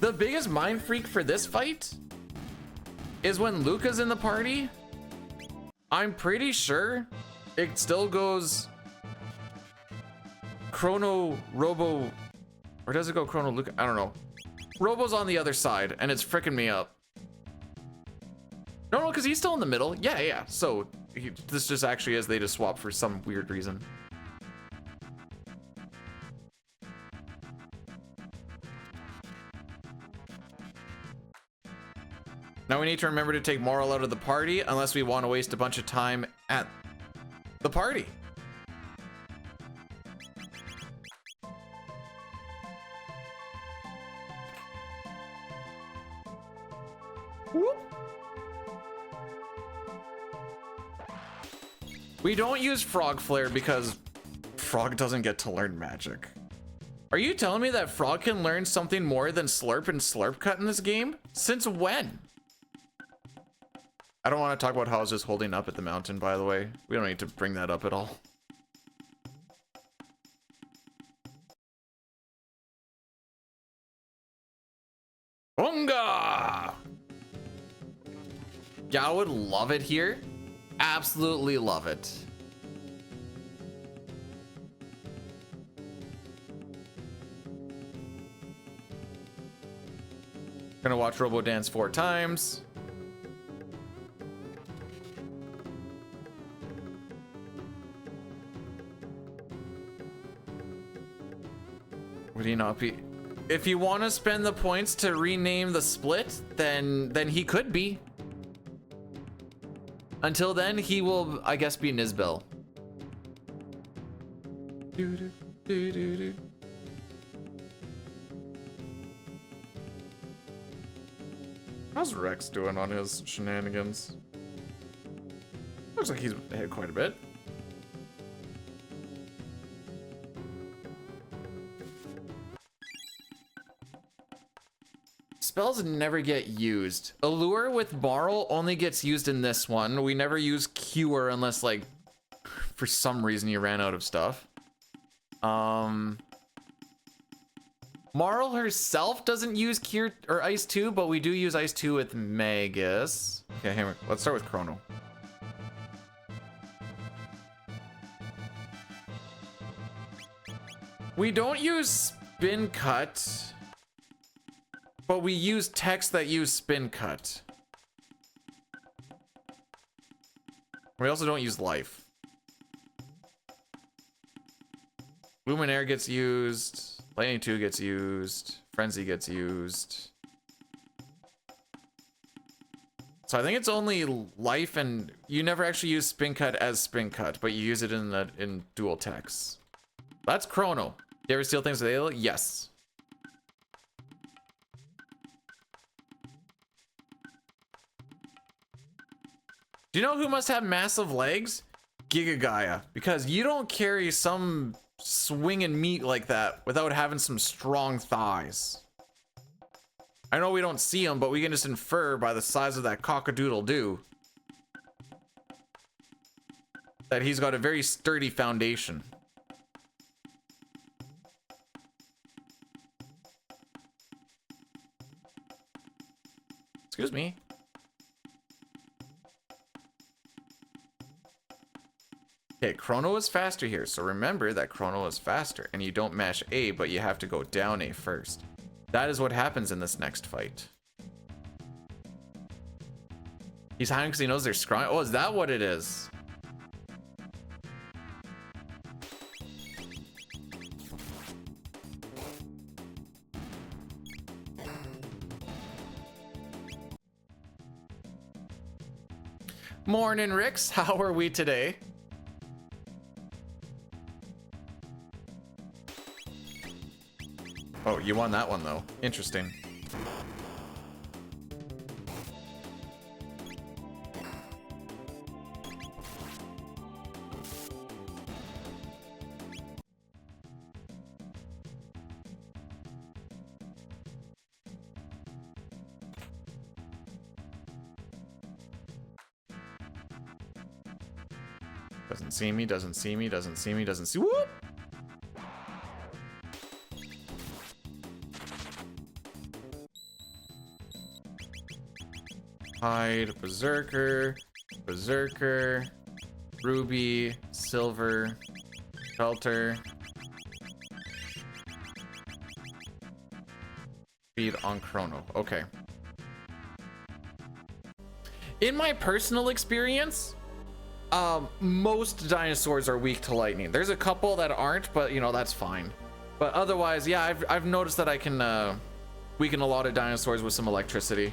[SPEAKER 1] The biggest mind freak for this fight is when Luca's in the party. I'm pretty sure it still goes Chrono, Robo, or does it go Chrono, Luca? I don't know. Robo's on the other side and it's freaking me up. No, because he's still in the middle. Yeah. So this just actually is, they just swap for some weird reason. Now we need to remember to take Moral out of the party unless we want to waste a bunch of time at the party. Whoop. We don't use Frog Flare because Frog doesn't get to learn magic. Are you telling me that Frog can learn something more than Slurp and Slurp Cut in this game? Since when? I don't want to talk about how I was just holding up at the mountain, by the way. We don't need to bring that up at all. Unga! Yeah, I would love it here. Absolutely love it. Gonna watch Robo dance 4 times. Would he not be? If you want to spend the points to rename the split, then he could be. Until then, he will, I guess, be Nizbel. How's Rex doing on his shenanigans? Looks like he's ahead quite a bit. Spells never get used. Allure with Marl only gets used in this one. We never use Cure unless, like, for some reason you ran out of stuff. Marl herself doesn't use Cure or Ice 2, but we do use Ice 2 with Magus. Okay, hey, let's start with Chrono. We don't use Spin Cut, but we use texts that use Spin Cut. We also don't use Life. Luminaire gets used. Lightning 2 gets used. Frenzy gets used. So I think it's only Life, and you never actually use Spin Cut as Spin Cut, but you use it in dual texts. That's Chrono. You ever steal things with Ayla? Yes. Do you know who must have massive legs? Giga Gaia. Because you don't carry some swinging meat like that without having some strong thighs. I know we don't see them, but we can just infer by the size of that cockadoodle-doo that he's got a very sturdy foundation. Excuse me. Okay, Chrono is faster here, so remember that Chrono is faster, and you don't mash A, but you have to go down A first. That is what happens in this next fight. He's hiding because he knows they're scrying. Oh, is that what it is? Morning, Rix. How are we today? Oh, you won that one though. Interesting. Doesn't see me, doesn't see me, doesn't see me, doesn't see. Whoop! Hide, Berserker, Berserker, Ruby, Silver, Shelter. Feed on Chrono. Okay. In my personal experience, most dinosaurs are weak to lightning. There's a couple that aren't, but you know, that's fine. But otherwise, yeah, I've noticed that I can weaken a lot of dinosaurs with some electricity.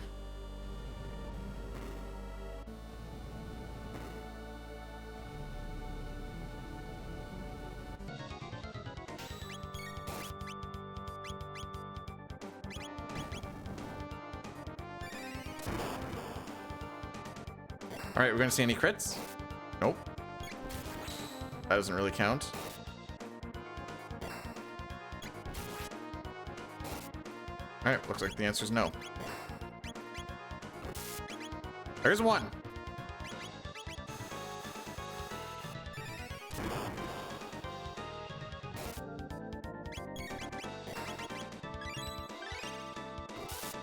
[SPEAKER 1] All right, we're gonna see any crits? Nope. That doesn't really count. All right, looks like the answer is no. There's one.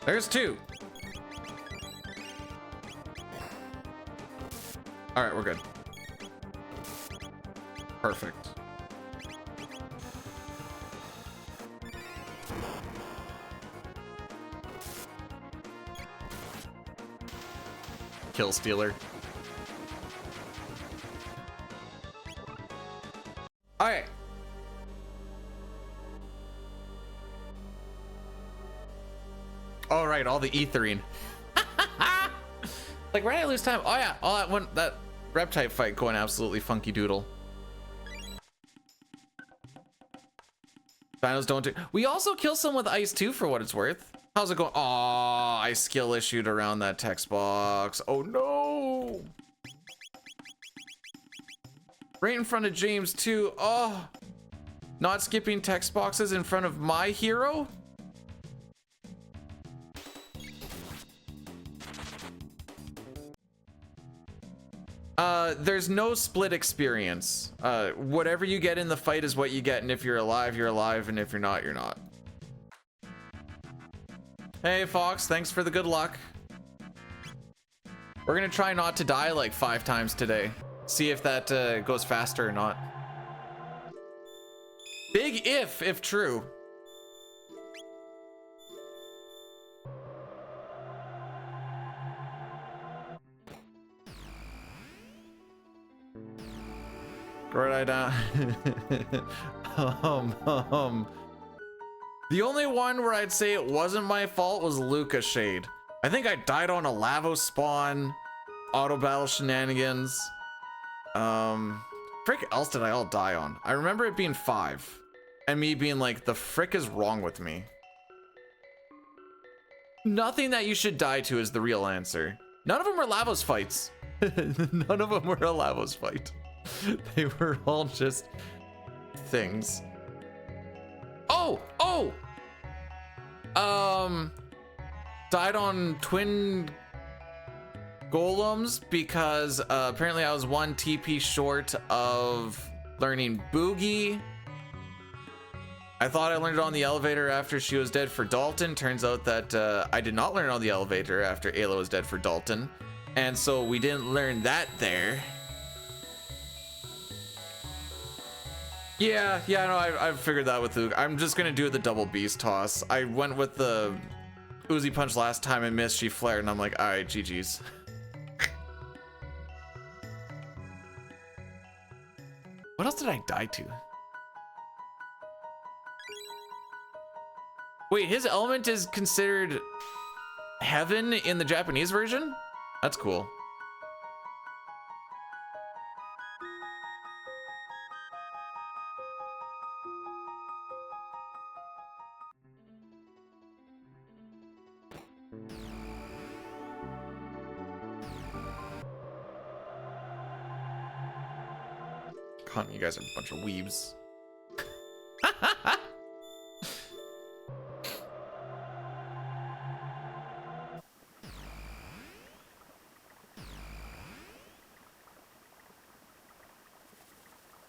[SPEAKER 1] There's two. All right, we're good. Perfect. Kill stealer. All right. All right, all the ethering. Like, where did I lose time? Oh yeah, all that one, that rep type fight going absolutely funky doodle. Dinos don't do. We also kill some with ice too, for what it's worth. How's it going? Oh, I skill issued around that text box. Oh no! Right in front of James too. Oh, not skipping text boxes in front of my hero. There's no split experience. Whatever you get in the fight is what you get, and if you're alive, you're alive, and if you're not, you're not. Hey, Fox, thanks for the good luck. We're gonna try not to die like 5 times today. See if that goes faster or not. Big if true. Right down. The only one where I'd say it wasn't my fault was Luca Shade. I think I died on a Lavo spawn, auto battle shenanigans. Frick else did I all die on? I remember it being 5, and me being like, the frick is wrong with me. Nothing that you should die to is the real answer. None of them were Lavos fights. None of them were a Lavos fight. They were all just things. Oh! Died on twin golems because apparently I was 1 TP short of learning Boogie. I thought I learned it on the elevator after she was dead for Dalton. Turns out that I did not learn it on the elevator after Ayla was dead for Dalton. And so we didn't learn that there. Yeah, no, I've figured that with Luke. I'm just gonna do the double beast toss. I went with the Uzi punch last time and missed. She flared, and I'm like, all right, GG's. What else did I die to? Wait, his element is considered heaven in the Japanese version? That's cool. cunt. You guys are a bunch of weebs.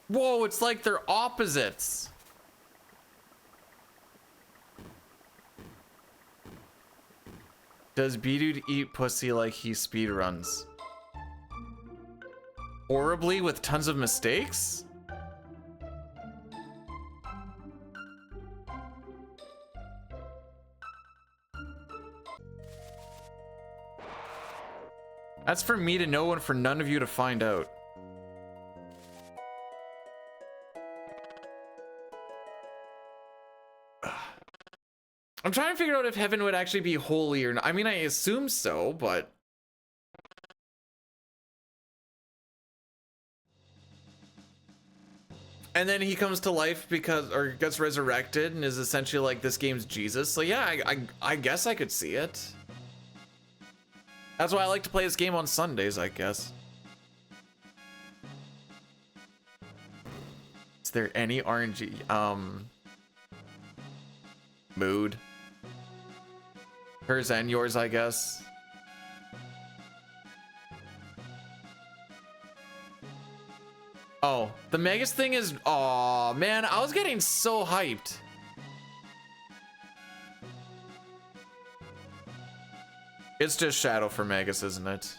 [SPEAKER 1] Whoa, it's like they're opposites. Does B-Dude eat pussy like he speedruns? Horribly with tons of mistakes? That's for me to know and for none of you to find out. I'm trying to figure out if heaven would actually be holy or not. I mean, I assume so, but... And then he comes to life because, or gets resurrected and is essentially like this game's Jesus. So yeah, I guess I could see it. That's why I like to play this game on Sundays, I guess. Is there any RNG, mood? Hers and yours, I guess. Oh, the Megas thing is, oh man, I was getting so hyped. It's just Shadow for Megas, isn't it?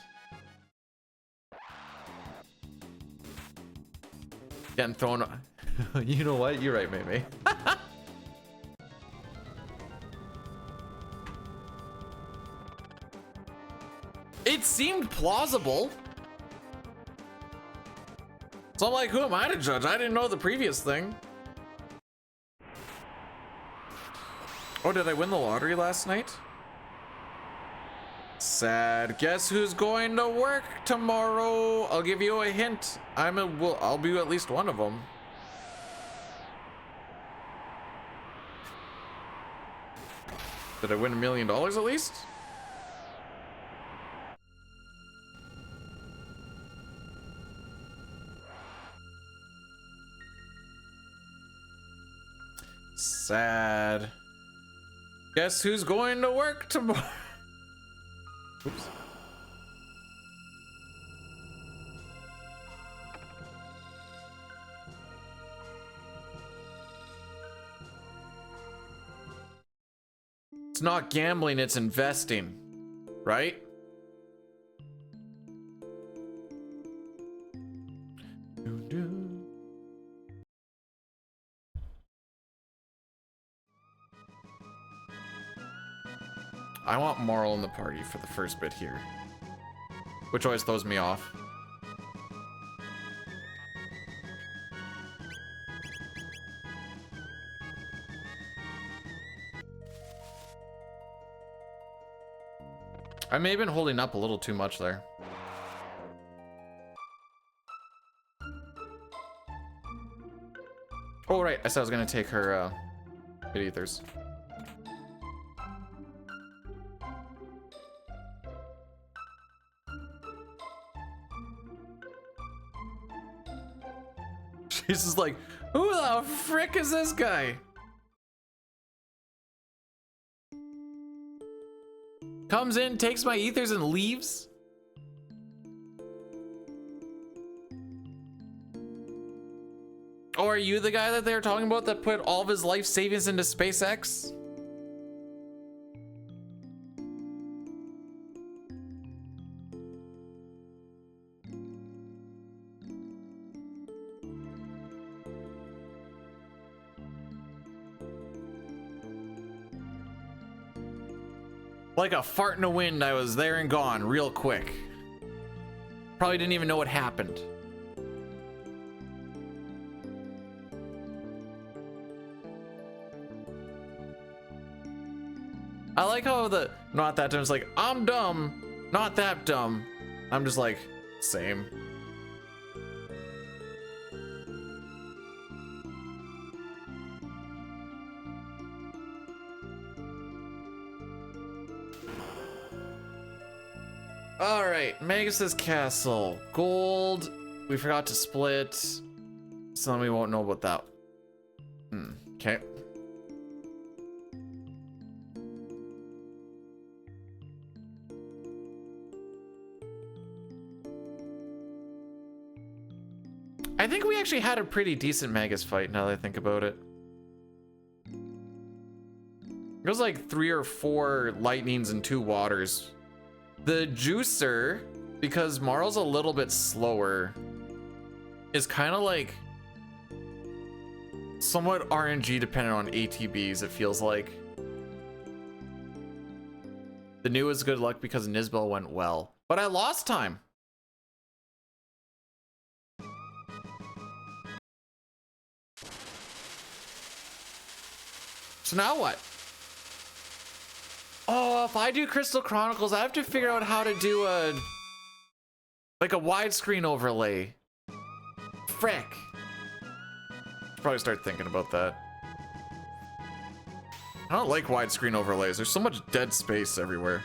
[SPEAKER 1] Getting thrown. You know what? You're right, Mei. It seemed plausible. So I'm like, who am I to judge? I didn't know the previous thing. Oh, did I win the lottery last night? Sad. Guess who's going to work tomorrow? I'll give you a hint. I'll be at least one of them. Did I win $1 million at least? Sad. Guess who's going to work tomorrow? Oops. It's not gambling, it's investing, right? I want Marl in the party for the first bit here, which always throws me off. I may have been holding up a little too much there. Oh, right. I said I was going to take her bit ethers. She's just like, who the frick is this guy? Comes in, takes my ethers, and leaves? Or are you the guy that they were talking about that put all of his life savings into SpaceX? Like a fart in the wind, I was there and gone real quick. Probably didn't even know what happened. I like how the not that dumb's like, I'm dumb, not that dumb. I'm just like, same. All right, Magus' castle. Gold, we forgot to split. So then we won't know about that. Okay. I think we actually had a pretty decent Magus fight now that I think about it. It was like 3 or 4 lightnings and 2 waters. The juicer, because Marl's a little bit slower, is kind of like somewhat RNG dependent on ATBs, it feels like. The new is good luck because Nisbel went well. But I lost time. So now what? Oh, if I do Crystal Chronicles, I have to figure out how to do a widescreen overlay. Frick. Should probably start thinking about that. I don't like widescreen overlays. There's so much dead space everywhere.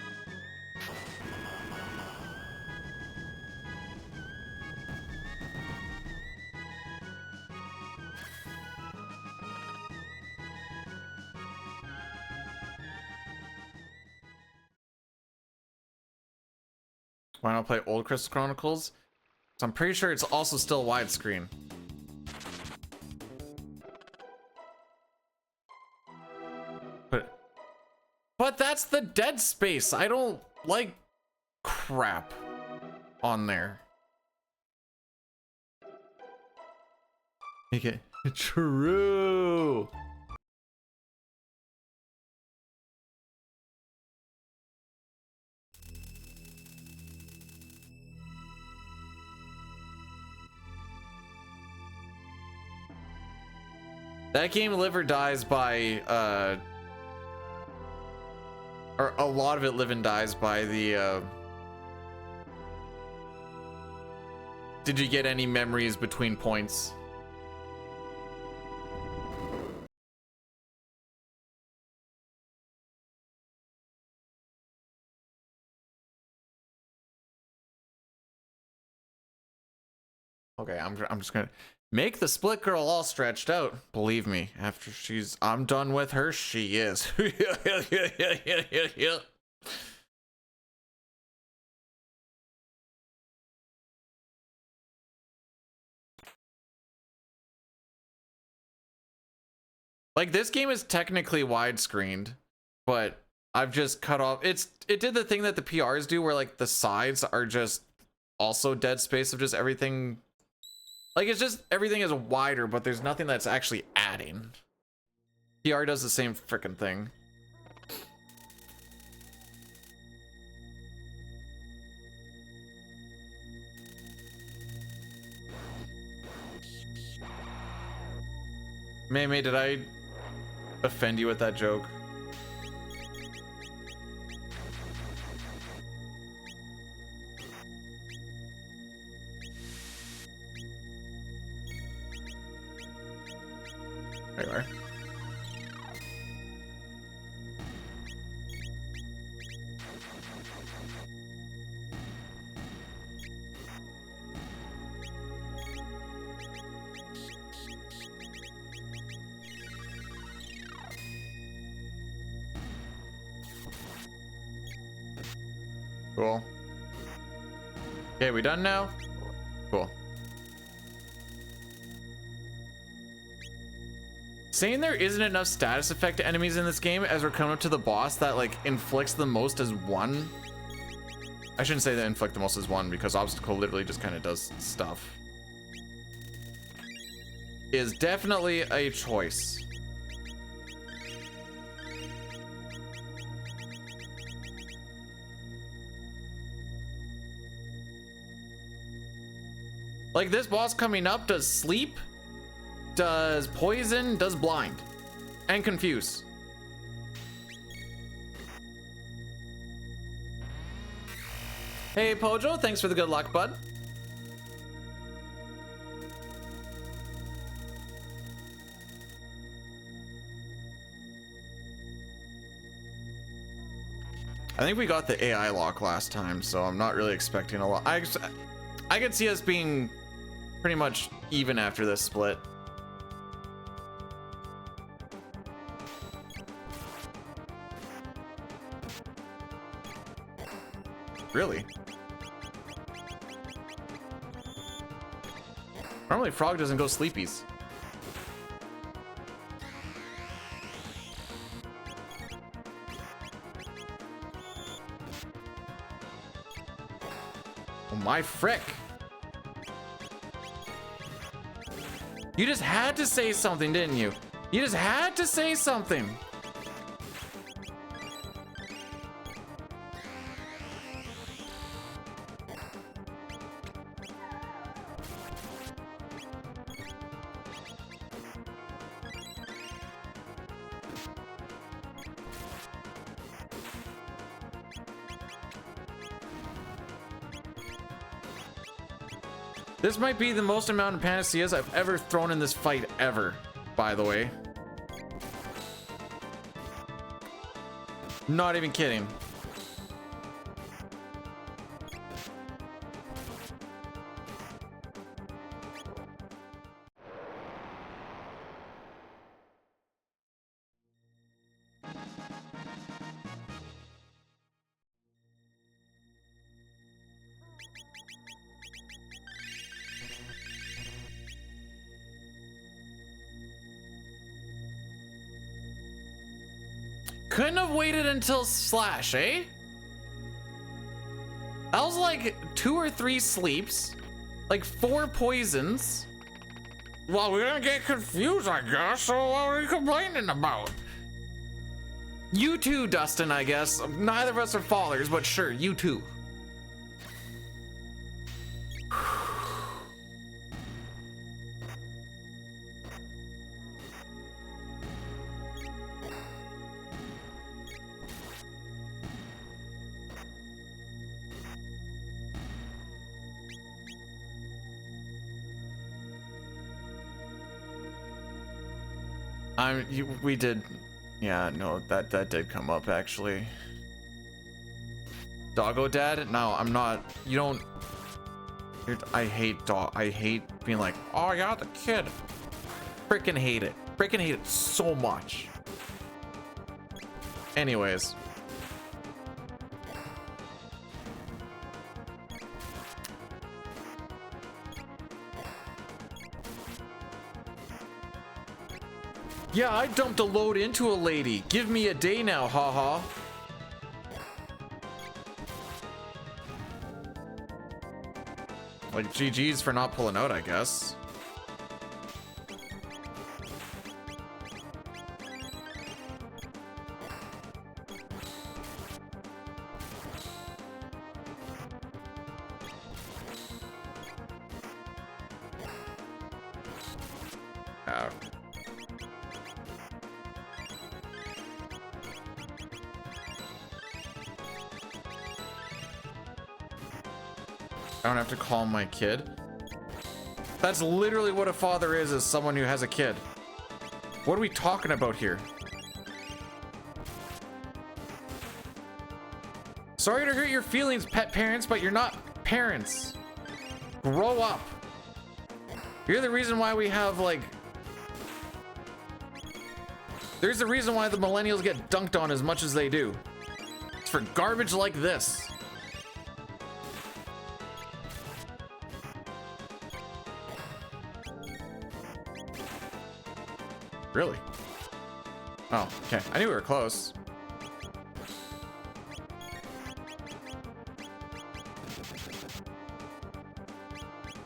[SPEAKER 1] Why not play old Crystal Chronicles? So I'm pretty sure it's also still widescreen. But that's the dead space. I don't like crap on there. Make it true. That game live or dies by or a lot of it live and dies by the did you get any memories between points? Okay, I'm just gonna make the split girl all stretched out. Believe me, after I'm done with her, she is. Like, this game is technically widescreened, but I've just cut off. It did the thing that the PRs do where like the sides are just also dead space of just everything. Like, it's just everything is wider, but there's nothing that's actually adding. PR does the same freaking thing. May, did I offend you with that joke? There you are. Cool. Okay, we done now? Cool. Saying there isn't enough status effect enemies in this game as we're coming up to the boss that like inflicts the most as one. I shouldn't say that inflict the most as one because obstacle literally just kind of does stuff. Is definitely a choice. Like, this boss coming up does sleep, does poison, does blind, and confuse. Hey Pojo, thanks for the good luck, bud. I think we got the AI lock last time, so I'm not really expecting a lot. I could see us being pretty much even after this split. Really? Normally Frog doesn't go sleepies. Oh my frick. You just had to say something, didn't you? You just had to say something. This might be the most amount of panaceas I've ever thrown in this fight ever, by the way. Not even kidding. Couldn't have waited until Slash, eh? That was like 2 or 3 sleeps, like 4 poisons. Well, we didn't get confused, I guess, so what are you complaining about? You too, Dustin, I guess. Neither of us are fathers, but sure, you too. We did, yeah, no, that did come up actually. Doggo dad? No, I'm not. You don't. I hate being like, oh yeah, the kid. Freaking hate it. Freaking hate it so much. Anyways. Yeah, I dumped a load into a lady. Give me a day now, haha. Like, GG's for not pulling out, I guess. I don't have to call my kid. That's literally what a father is someone who has a kid. What are we talking about here? Sorry to hurt your feelings, pet parents, but you're not parents. Grow up. You're the reason why we have, like... There's the reason why the millennials get dunked on as much as they do. It's for garbage like this. Really? Oh, okay. I knew we were close.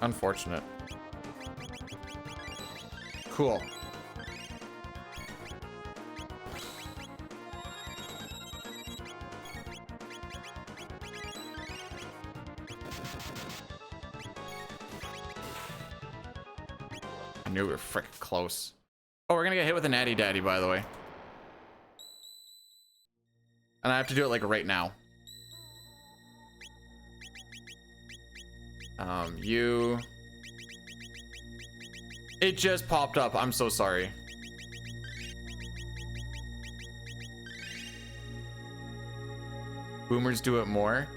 [SPEAKER 1] Unfortunate. Cool. I knew we were frickin' close. Oh, we're gonna get hit with a natty daddy, by the way. And I have to do it like right now. You... It just popped up. I'm so sorry. Boomers do it more.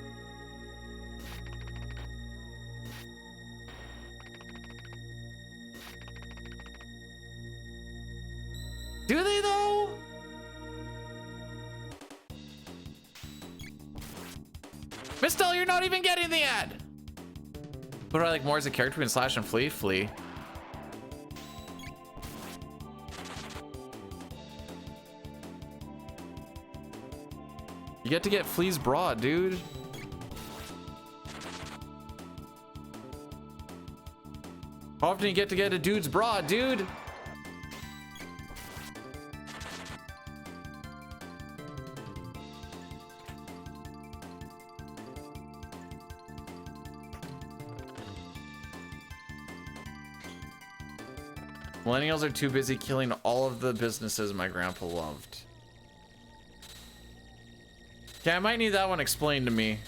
[SPEAKER 1] Mistel, you're not even getting the ad. What do I like more as a character between Slash and Flea? Flea. You get to get Flea's broad, dude. How often you get to get a dude's broad, dude? Millennials are too busy killing all of the businesses my grandpa loved. Okay, I might need that one explained to me.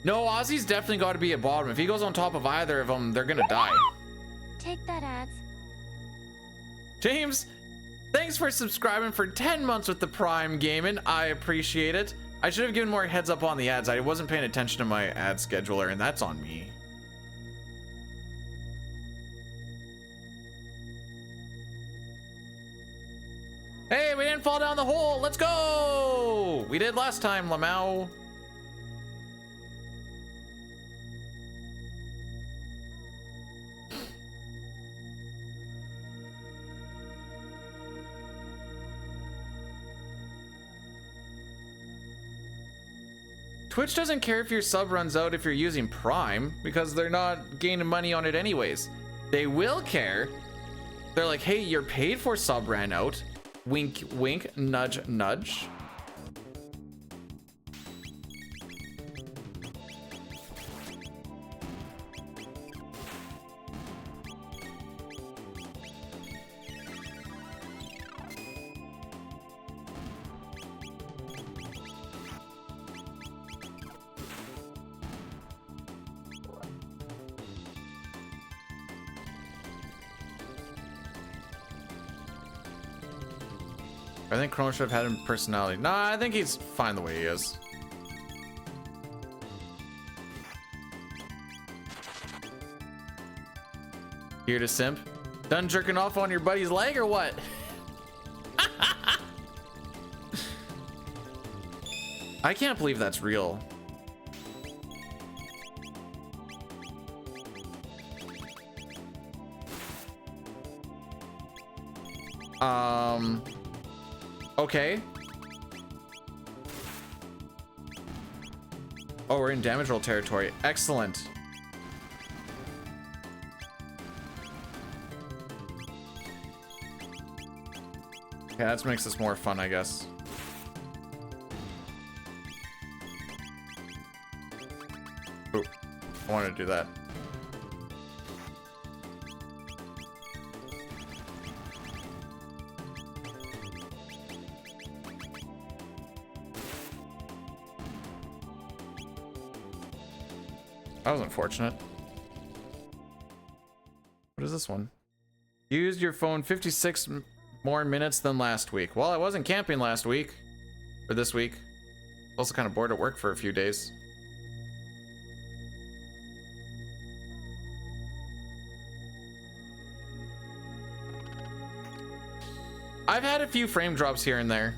[SPEAKER 1] No, Ozzy's definitely got to be at bottom. If he goes on top of either of them, they're gonna die.
[SPEAKER 2] Take that, ads.
[SPEAKER 1] James, thanks for subscribing for 10 months with the Prime Gaming. I appreciate it. I should have given more heads up on the ads. I wasn't paying attention to my ad scheduler, and that's on me. Hey, we didn't fall down the hole. Let's go. We did last time, Lamau. Twitch doesn't care if your sub runs out if you're using Prime because they're not gaining money on it anyways. They will care. They're like, hey, your paid for sub ran out. Wink, wink, nudge, nudge. I think Chrono should have had him personality. Nah, I think he's fine the way he is. Here to simp. Done jerking off on your buddy's leg or what? I can't believe that's real. Okay. Oh, we're in damage roll territory. Excellent. Okay, that makes this more fun, I guess. Ooh, I wanted to do that. That was unfortunate. What is this one? You used your phone 56 more minutes than last week. Well, I wasn't camping last week. Or this week. Also kind of bored at work for a few days. I've had a few frame drops here and there.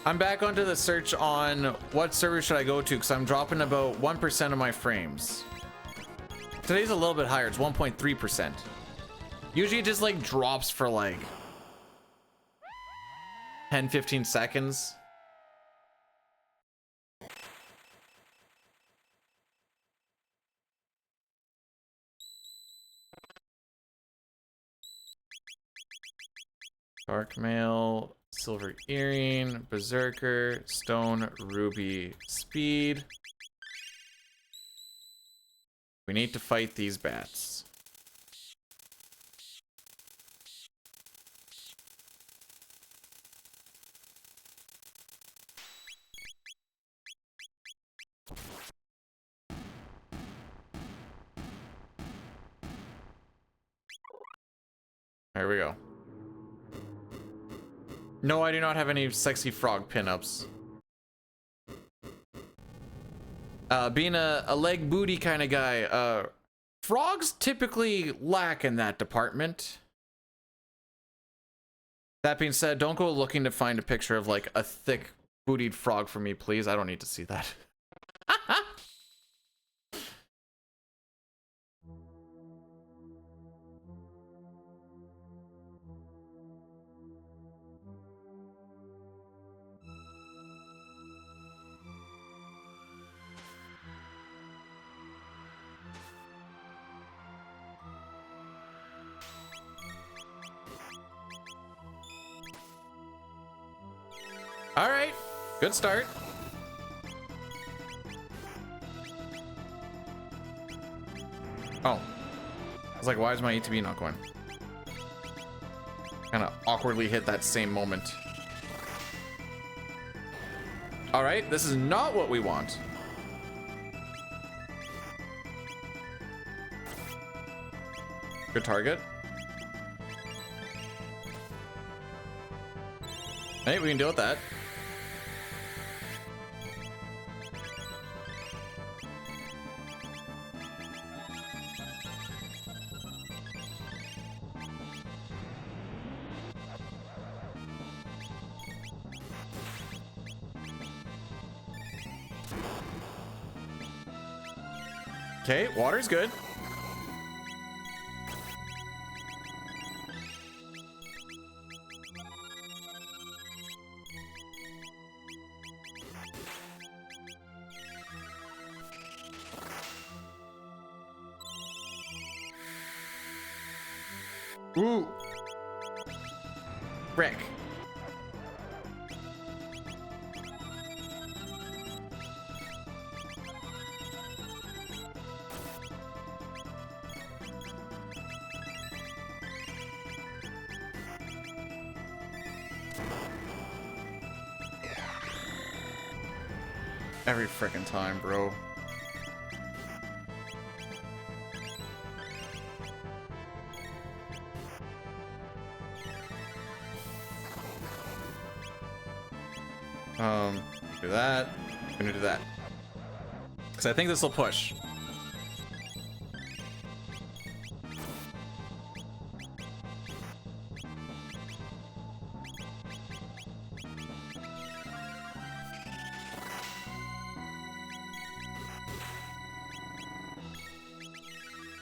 [SPEAKER 1] I'm back onto the search on what server should I go to because I'm dropping about 1% of my frames. Today's a little bit higher. It's 1.3%. Usually it just like drops for like 10-15 seconds. Dark mail. Silver earring, berserker, stone, ruby, speed. We need to fight these bats. There we go. No, I do not have any sexy frog pinups. Being a leg booty kind of guy, frogs typically lack in that department. That being said, don't go looking to find a picture of like a thick bootied frog for me, please. I don't need to see that. All right, good start. Oh, I was like, why is my ATB not going? Kind of awkwardly hit that same moment. All right, this is not what we want. Good target. Hey, we can deal with that. Okay, water's good. Ooh. Frick. Every frickin' time, bro. Do that. I'm gonna do that. Because I think this will push.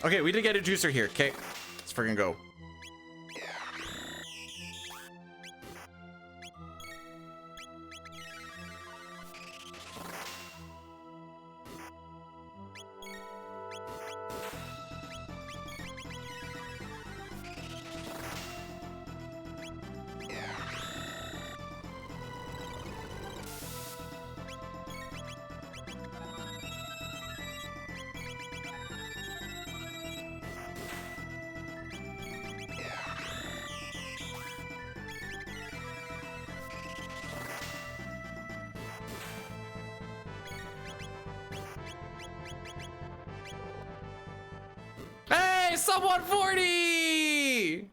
[SPEAKER 1] Okay, we did get a juicer here. Okay, let's friggin' go. Hey, sub 140!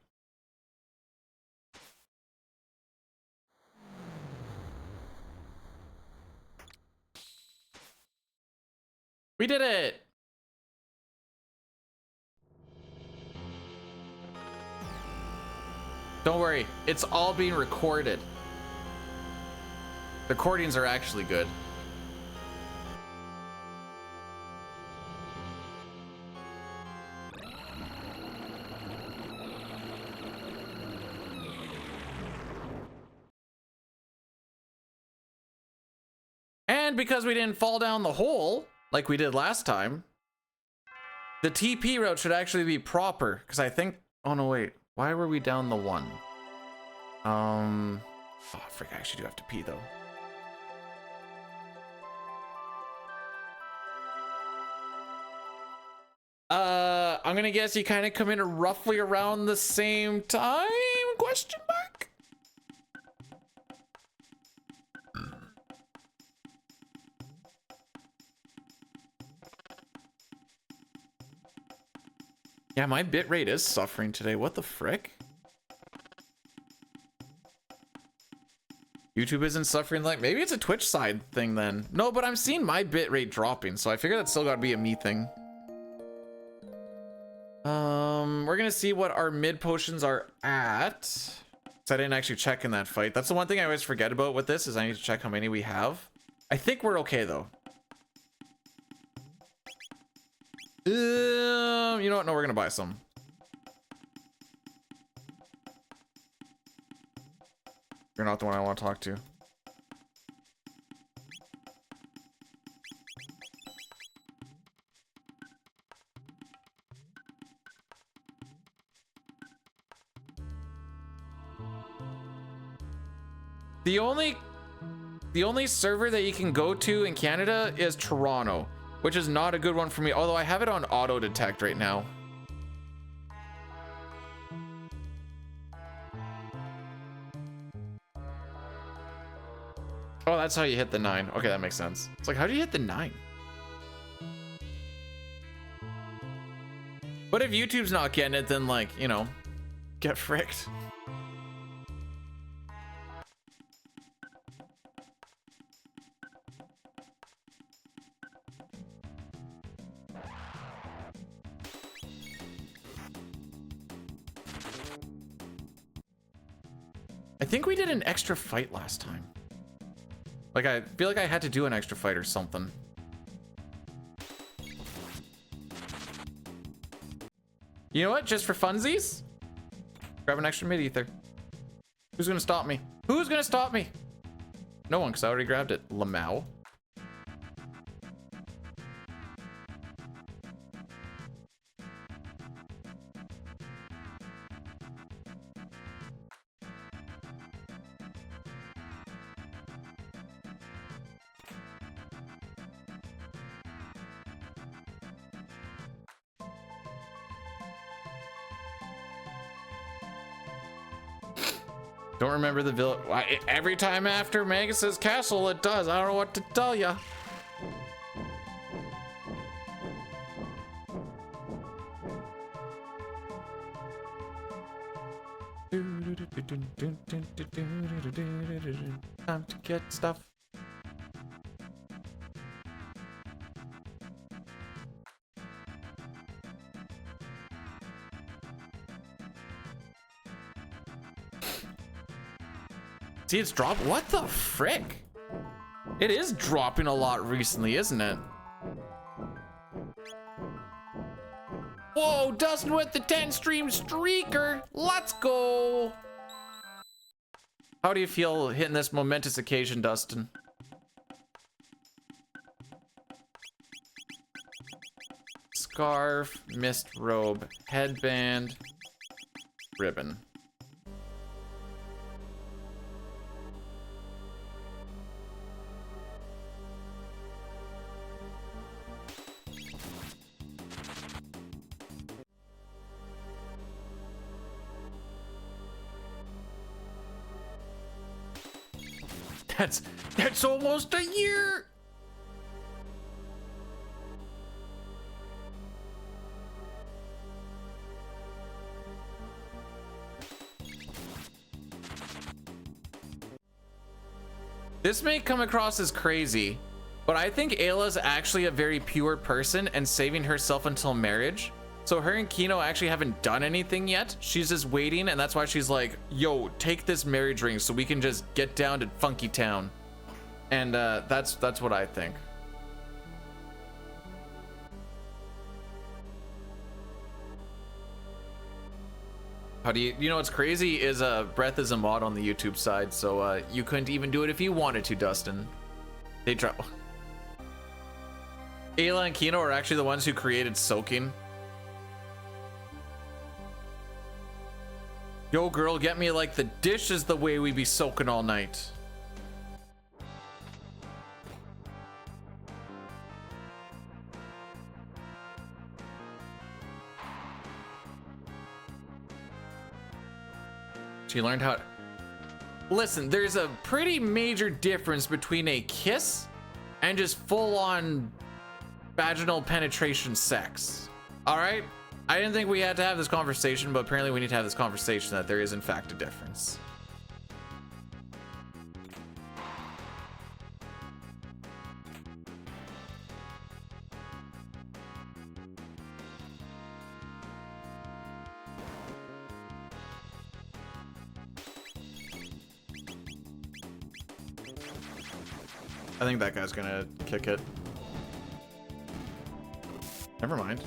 [SPEAKER 1] We did it! Don't worry, it's all being recorded. The recordings are actually good. And because we didn't fall down the hole like we did last time, the TP route should actually be proper. Because I think, oh no, wait, why were we down the one? Oh, frick, I actually do have to pee though. I'm gonna guess you kind of come in roughly around the same time? Question mark? Yeah, my bitrate is suffering today. What the frick? YouTube isn't suffering like, maybe it's a Twitch side thing then. No, but I'm seeing my bitrate dropping, so I figure that's still gotta be a me thing. We're gonna see what our mid potions are at. So I didn't actually check in that fight. That's the one thing I always forget about with this, is I need to check how many we have. I think we're okay though. You know what? No, we're gonna buy some. You're not the one I want to talk to. The only server that you can go to in Canada is Toronto, which is not a good one for me, although I have it on auto detect right now. Oh, that's how you hit the 9. Okay, that makes sense. It's like, how do you hit the 9? But if YouTube's not getting it, then like, you know, get fricked. I think we did an extra fight last time. Like, I feel like I had to do an extra fight or something. You know what? Just for funsies, grab an extra mid-ether. Who's gonna stop me? Who's gonna stop me? No one, because I already grabbed it. Lamau. Don't remember the village. Every time after Magus's castle, it does. I don't know what to tell ya. Time to get stuff. See, it's dropped. What the frick? It is dropping a lot recently, isn't it? Whoa, Dustin with the 10 stream streaker. Let's go. How do you feel hitting this momentous occasion, Dustin? Scarf, mist robe, headband, ribbon. That's almost a year. This may come across as crazy, but I think Ayla's actually a very pure person and saving herself until marriage. So her and Kino actually haven't done anything yet. She's just waiting, and that's why she's like, yo, take this marriage ring so we can just get down to Funky Town. And that's what I think. How do you know what's crazy is Breath is a mod on the YouTube side, so you couldn't even do it if you wanted to, Dustin. They try. Ayla and Kino are actually the ones who created soaking. Yo, girl, get me like the dishes the way we be soaking all night. She learned how to... Listen, there's a pretty major difference between a kiss and just full-on vaginal penetration sex. All right? I didn't think we had to have this conversation, but apparently we need to have this conversation that there is in fact a difference. I think that guy's gonna kick it. Never mind.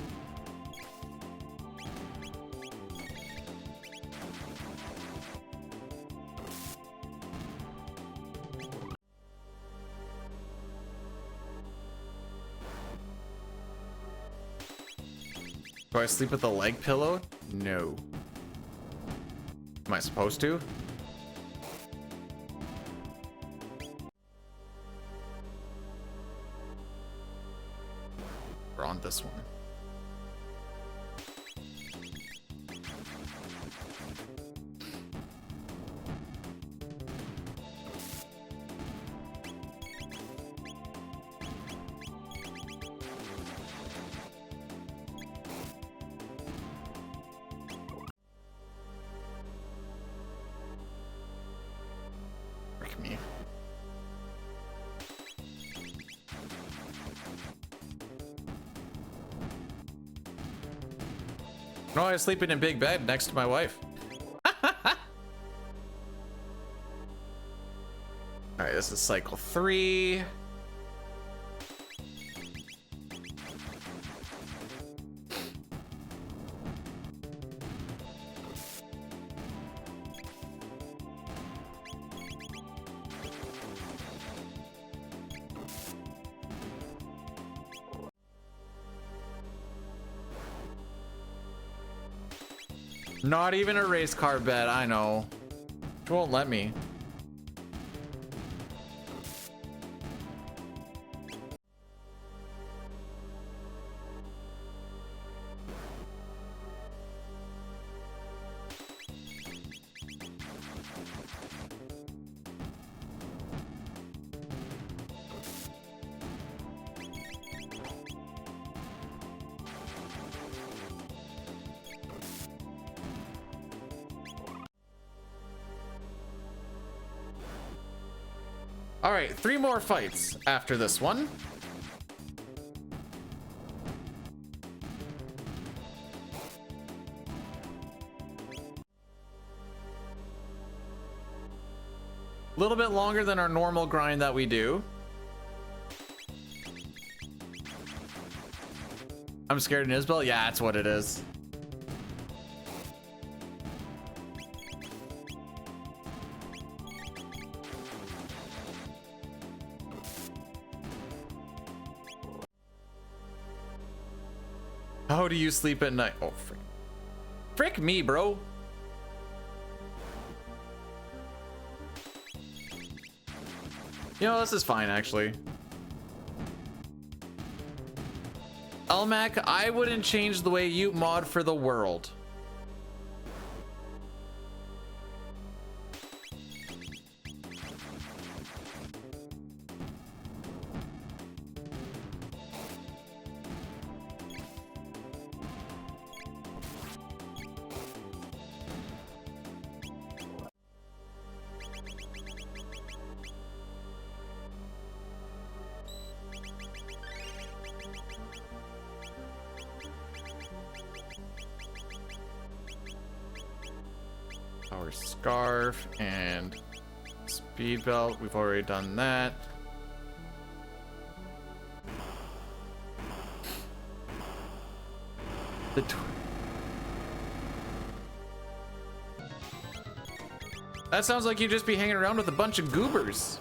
[SPEAKER 1] Do I sleep with the leg pillow? No. Am I supposed to? We're on this one. Frick me. No, I was sleeping in big bed next to my wife. All right, this is cycle 3. Not even a race car bet, I know. It won't let me. All right, 3 more fights after this one. A little bit longer than our normal grind that we do. I'm scared in Isabel? Yeah, that's what it is. How do you sleep at night? Oh, frick me, bro. You know, this is fine, actually. Elmac, I wouldn't change the way you mod for the world. Our scarf and speed belt, we've already done that. That sounds like you'd just be hanging around with a bunch of goobers.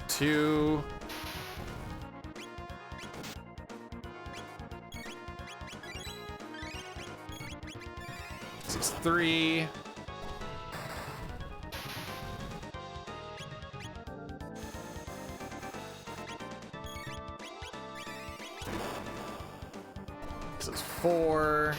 [SPEAKER 1] Two. This is 3. This is 4.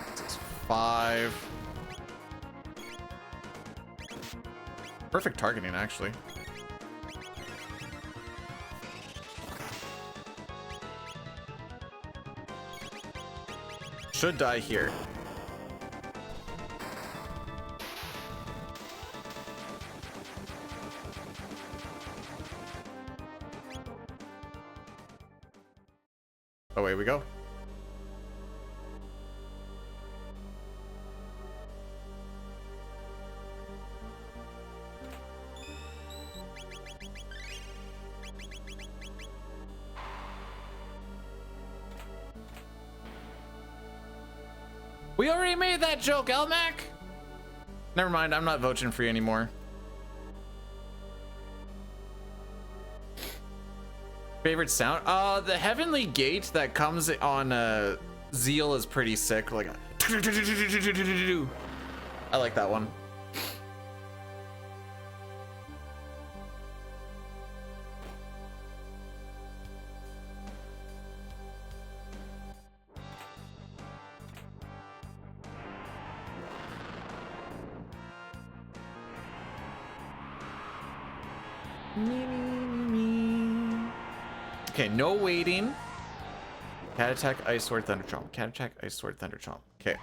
[SPEAKER 1] This is 5. Perfect targeting, actually. Should die here. Away we go. We already made that joke, Elmac! Never mind, I'm not voting for you anymore. Favorite sound? The Heavenly Gate that comes on Zeal is pretty sick. Like I like that one. Okay, no waiting. Cat attack, ice sword, thunder chomp. Cat attack, ice sword, thunder chomp. Okay.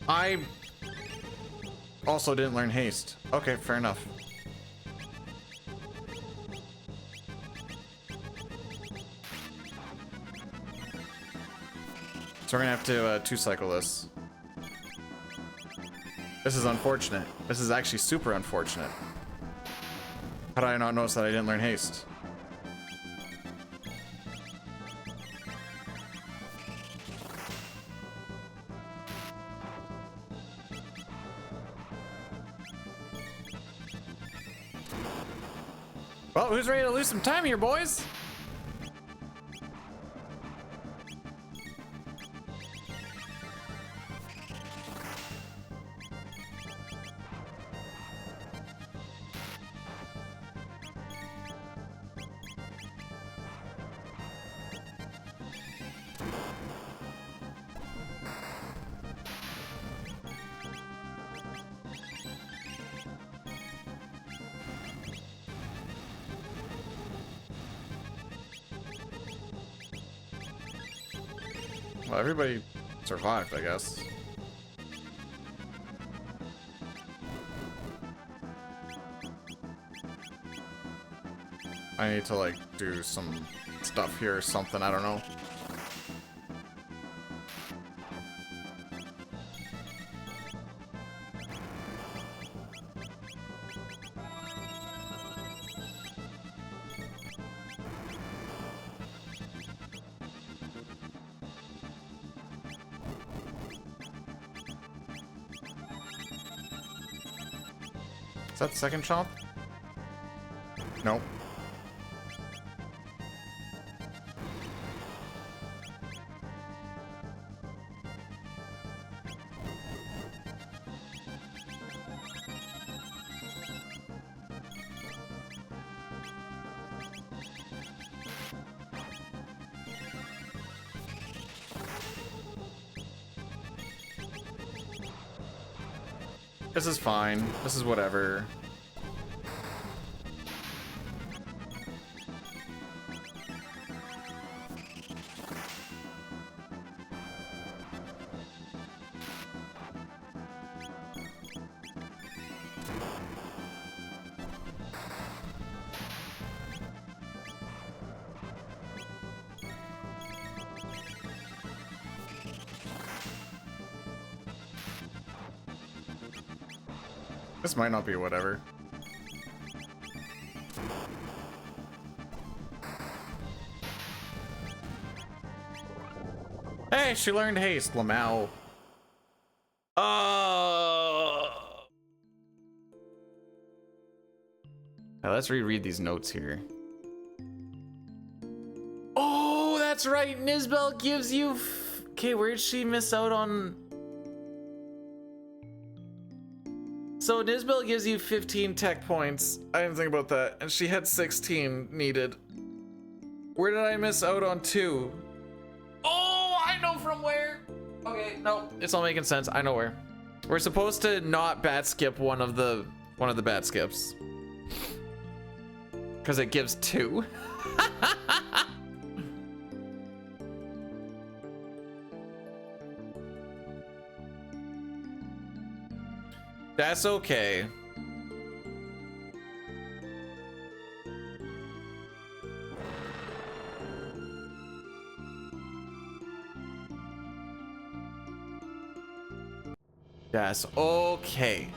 [SPEAKER 1] I also didn't learn haste. Okay, fair enough. So we're gonna have to two-cycle this. This is unfortunate. This is actually super unfortunate. How did I not notice that I didn't learn haste? Well, who's ready to lose some time here, boys? Well, everybody survived, I guess. I need to, like, do some stuff here or something, I don't know. Is that the second chomp? Nope. This is fine. This is whatever. This might not be whatever. Hey, she learned haste, Lamau. Now let's reread these notes here. Oh, that's right. Nisbel gives you. Okay, where did she miss out on? So Nisbel gives you 15 tech points. I didn't think about that. And she had 16 needed. Where did I miss out on 2? Oh, I know from where. Okay, no, it's all making sense. I know where. We're supposed to not bat skip one of the bat skips. Because it gives 2. That's okay. That's okay.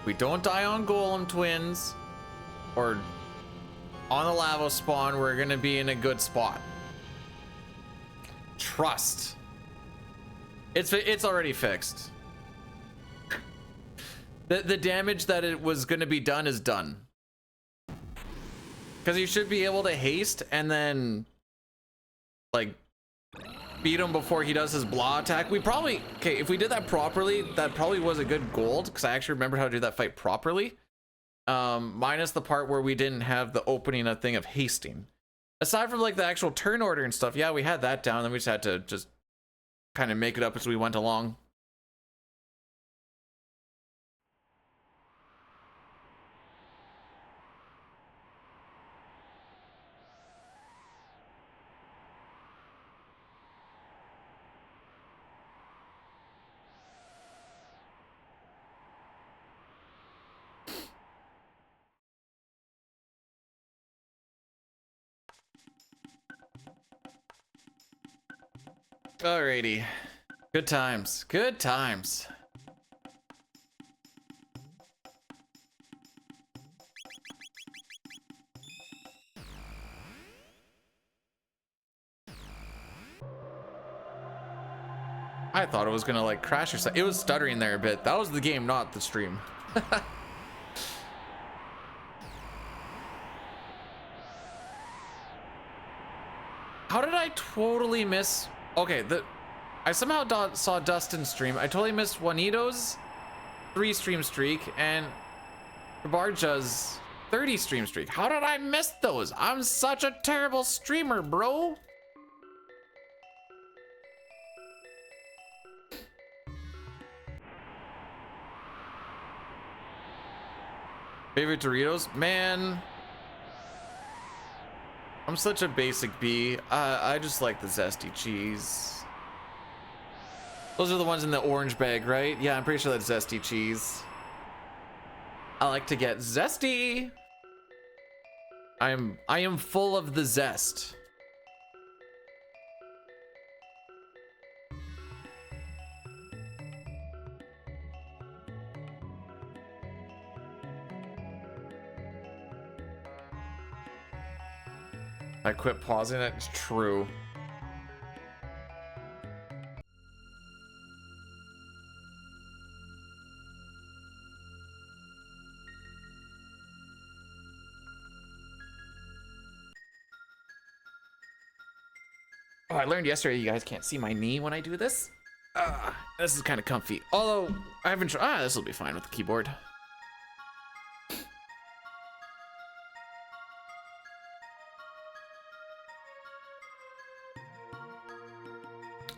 [SPEAKER 1] We don't die on Golem Twins or on the lava spawn. We're gonna be in a good spot. Trust. It's already fixed. The damage that it was gonna be done is done. Because you should be able to haste and then like beat him before he does his blah attack. We probably, okay, if we did that properly, that probably was a good gold, because I actually remember how to do that fight properly. Minus the part where we didn't have the opening a thing of hasting. Aside from like the actual turn order and stuff, yeah, we had that down, then we just had to just kind of make it up as we went along. Alrighty. Good times. Good times. I thought it was gonna like crash or something. It was stuttering there a bit. That was the game, not the stream. How did I totally miss? Okay, I somehow saw Dustin's stream. I totally missed Juanito's 3 stream streak and Barja's 30 stream streak. How did I miss those? I'm such a terrible streamer, bro. Favorite Doritos? Man, I'm such a basic bee. I just like the zesty cheese. Those are the ones in the orange bag, right? Yeah, I'm pretty sure that's zesty cheese. I like to get zesty. I am full of the zest. I quit pausing it. It's true. Oh, I learned yesterday you guys can't see my knee when I do this. This is kind of comfy. Although I haven't tried. This will be fine with the keyboard.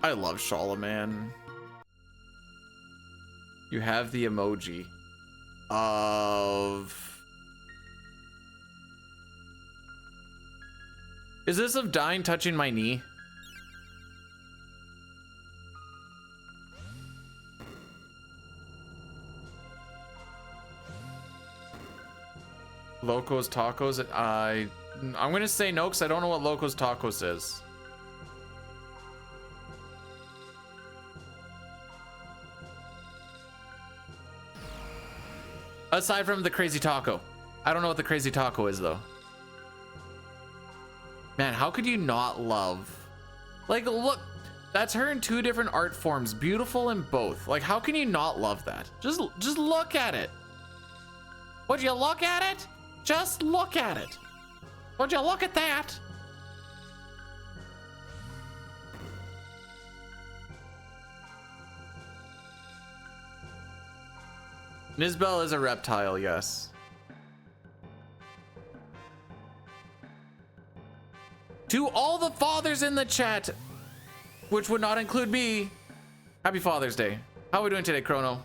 [SPEAKER 1] I love Shalaman. You have the emoji of... Is this of dying touching my knee? Locos Tacos? I'm gonna say no because I don't know what Locos Tacos is. Aside from the crazy taco. I don't know what the crazy taco is though. Man, how could you not love? Like, look, that's her in 2 different art forms, beautiful in both. Like, how can you not love that? Just look at it. Would you look at it? Just look at it. Would you look at that? Nisbel is a reptile, yes. To all the fathers in the chat, which would not include me, happy Father's Day. How are we doing today, Chrono?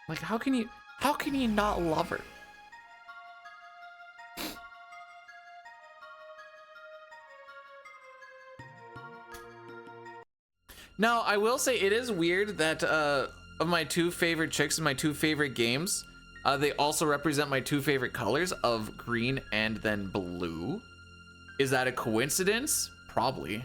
[SPEAKER 1] Like, how can you not love her? Now, I will say it is weird that of my two favorite chicks in my two favorite games, they also represent my two favorite colors of green and then blue. Is that a coincidence? Probably.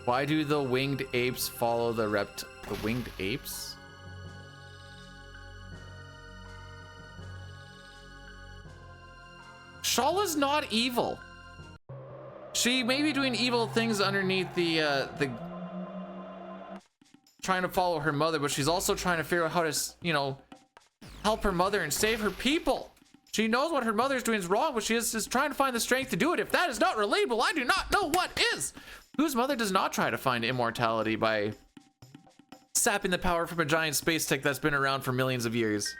[SPEAKER 1] Why do the winged apes follow the winged apes? Shala's not evil. She may be doing evil things underneath the trying to follow her mother, but she's also trying to figure out how to, you know, help her mother and save her people. She knows what her mother's doing is wrong, but she is just trying to find the strength to do it. If that is not relatable, I do not know what is. Whose mother does not try to find immortality by sapping the power from a giant space tech that's been around for millions of years?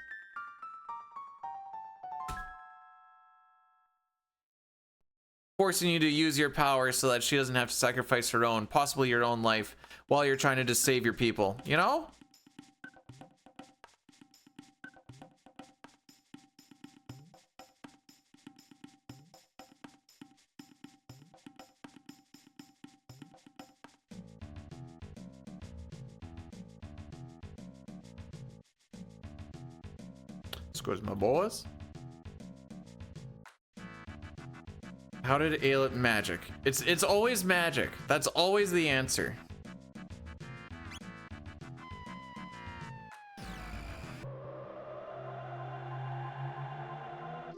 [SPEAKER 1] Forcing you to use your power so that she doesn't have to sacrifice her own, possibly your own life, while you're trying to just save your people, you know? Scores my boys. How did Ailip magic? It's always magic. That's always the answer.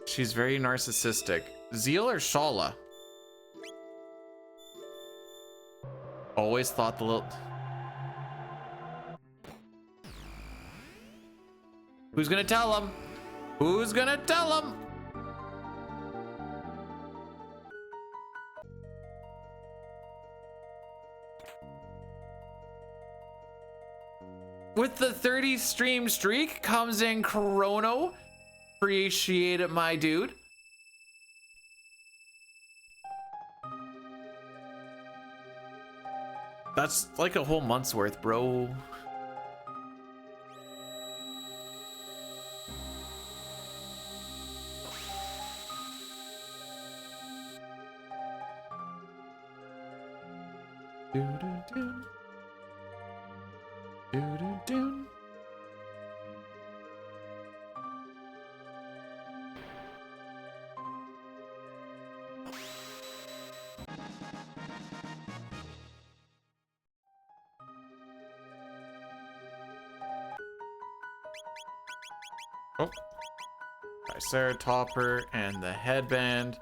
[SPEAKER 1] She's very narcissistic. Zeal or Shala? Always thought the little... Who's gonna tell him? Who's gonna tell him? With the 30 stream streak comes in Chrono. Appreciate it, my dude. That's like a whole month's worth, bro. Do-do-do. Do-do-do. Oh, Triceratopper and the headband.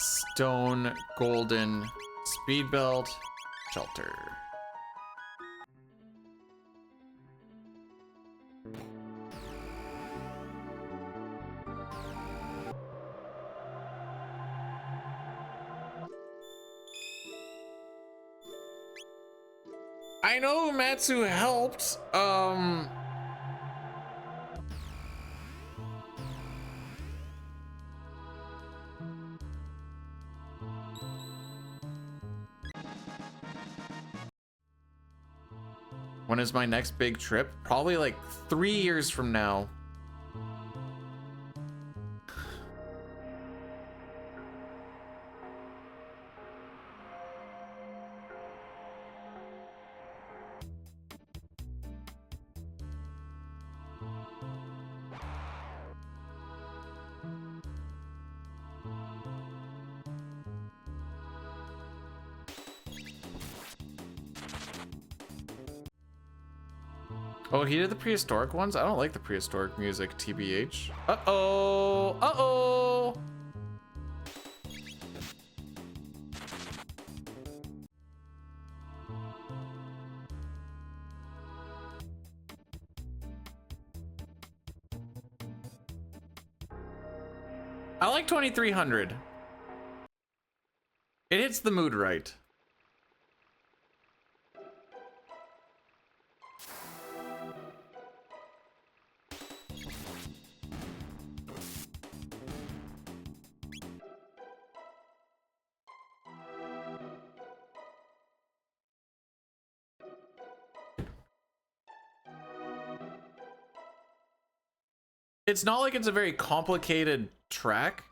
[SPEAKER 1] Stone golden speed belt shelter. I know Matsu helped. When is my next big trip? Probably like 3 years from now. Oh, he did the prehistoric ones? I don't like the prehistoric music, TBH. Uh-oh! Uh-oh! I like 2300. It hits the mood right. It's not like it's a very complicated track,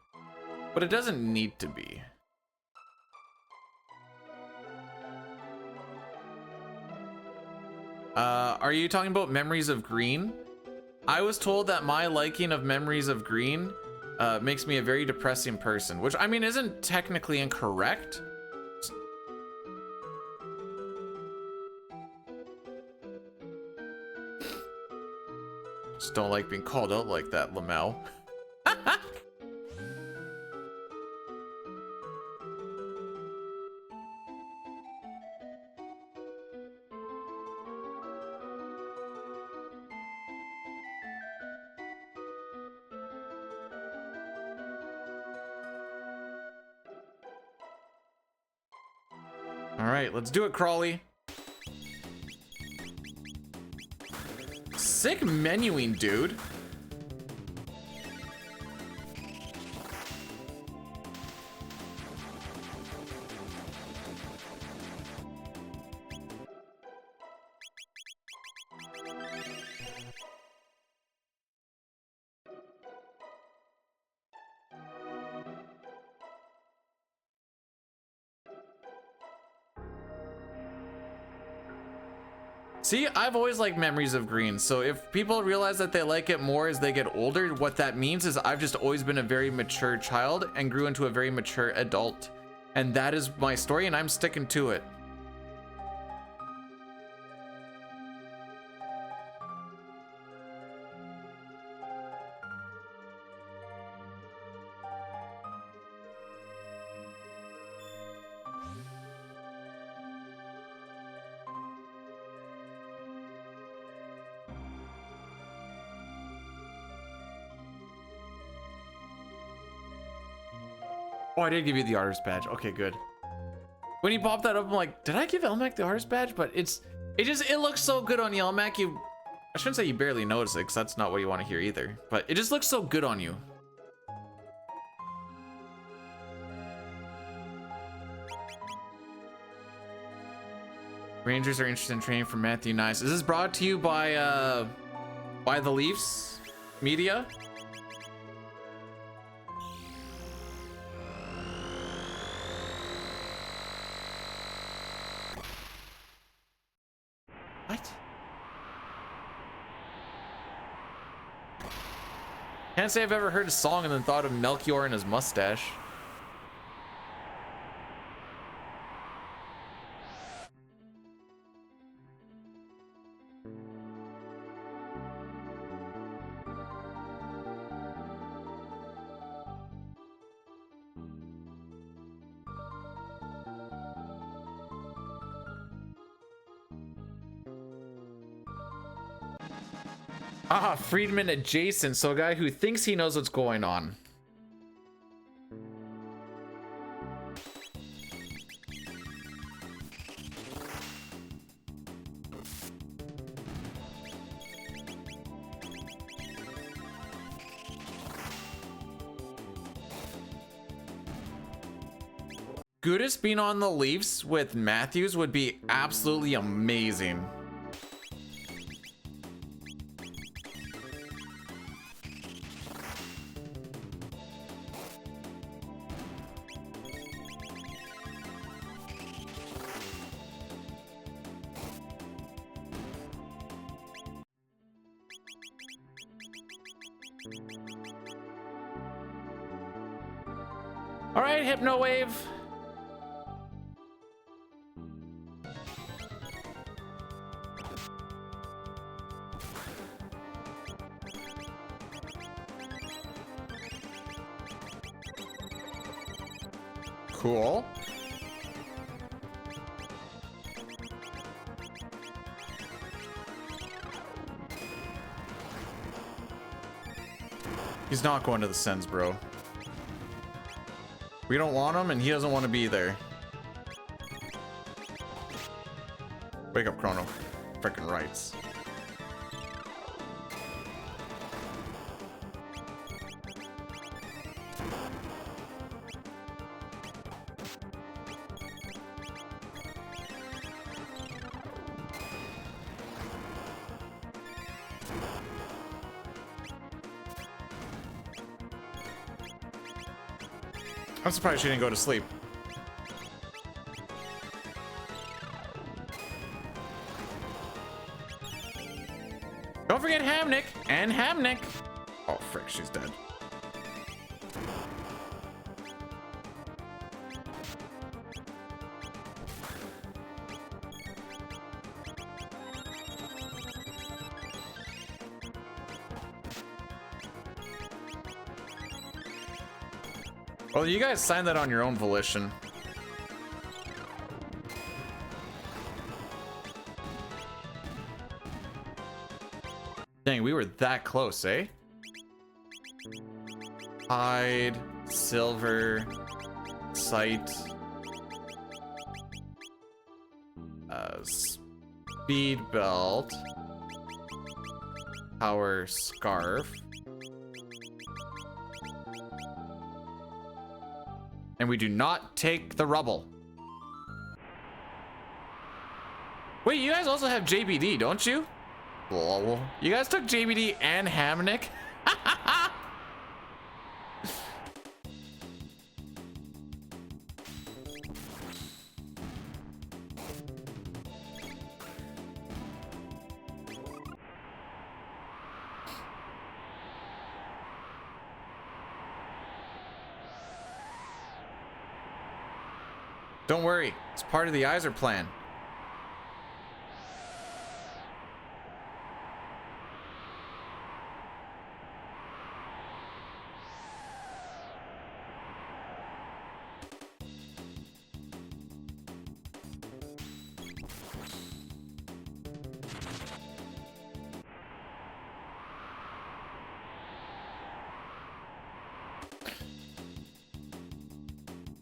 [SPEAKER 1] but it doesn't need to be. Are you talking about Memories of Green? I was told that my liking of Memories of Green makes me a very depressing person, which I mean isn't technically incorrect. Just don't like being called out like that, Lamel. All right, let's do it, Crawley. Sick menuing, dude. See, I've always liked Memories of Green, so if people realize that they like it more as they get older, what that means is I've just always been a very mature child and grew into a very mature adult. And that is my story, and I'm sticking to it. Oh, I did give you the artist badge. Okay, good. When you popped that up, I'm like, did I give Elmac the artist badge? But it looks so good on you, Elmac. I shouldn't say you barely notice it, because that's not what you want to hear either. But it just looks so good on you. Rangers are interested in training for Matthew Nice. Is this brought to you by the Leafs media? What? Can't say I've ever heard a song and then thought of Melchior and his mustache. Ah, Friedman adjacent, so a guy who thinks he knows what's going on. Goodis being on the Leafs with Matthews would be absolutely amazing. All right, Hypno Wave. Cool. He's not going to the Sens, bro. We don't want him, and he doesn't want to be there. Wake up, Chrono. Frickin' rights. I'm surprised she didn't go to sleep. Don't forget Hamnick and Hamnick. Oh, frick, she's dead. Well, you guys signed that on your own volition. Dang, we were that close, eh? Hide, silver, sight, speed belt, power scarf. And we do not take the rubble. Wait, you guys also have JBD, don't you? Lol. You guys took JBD and Hamnick? Don't worry, it's part of the Iser plan.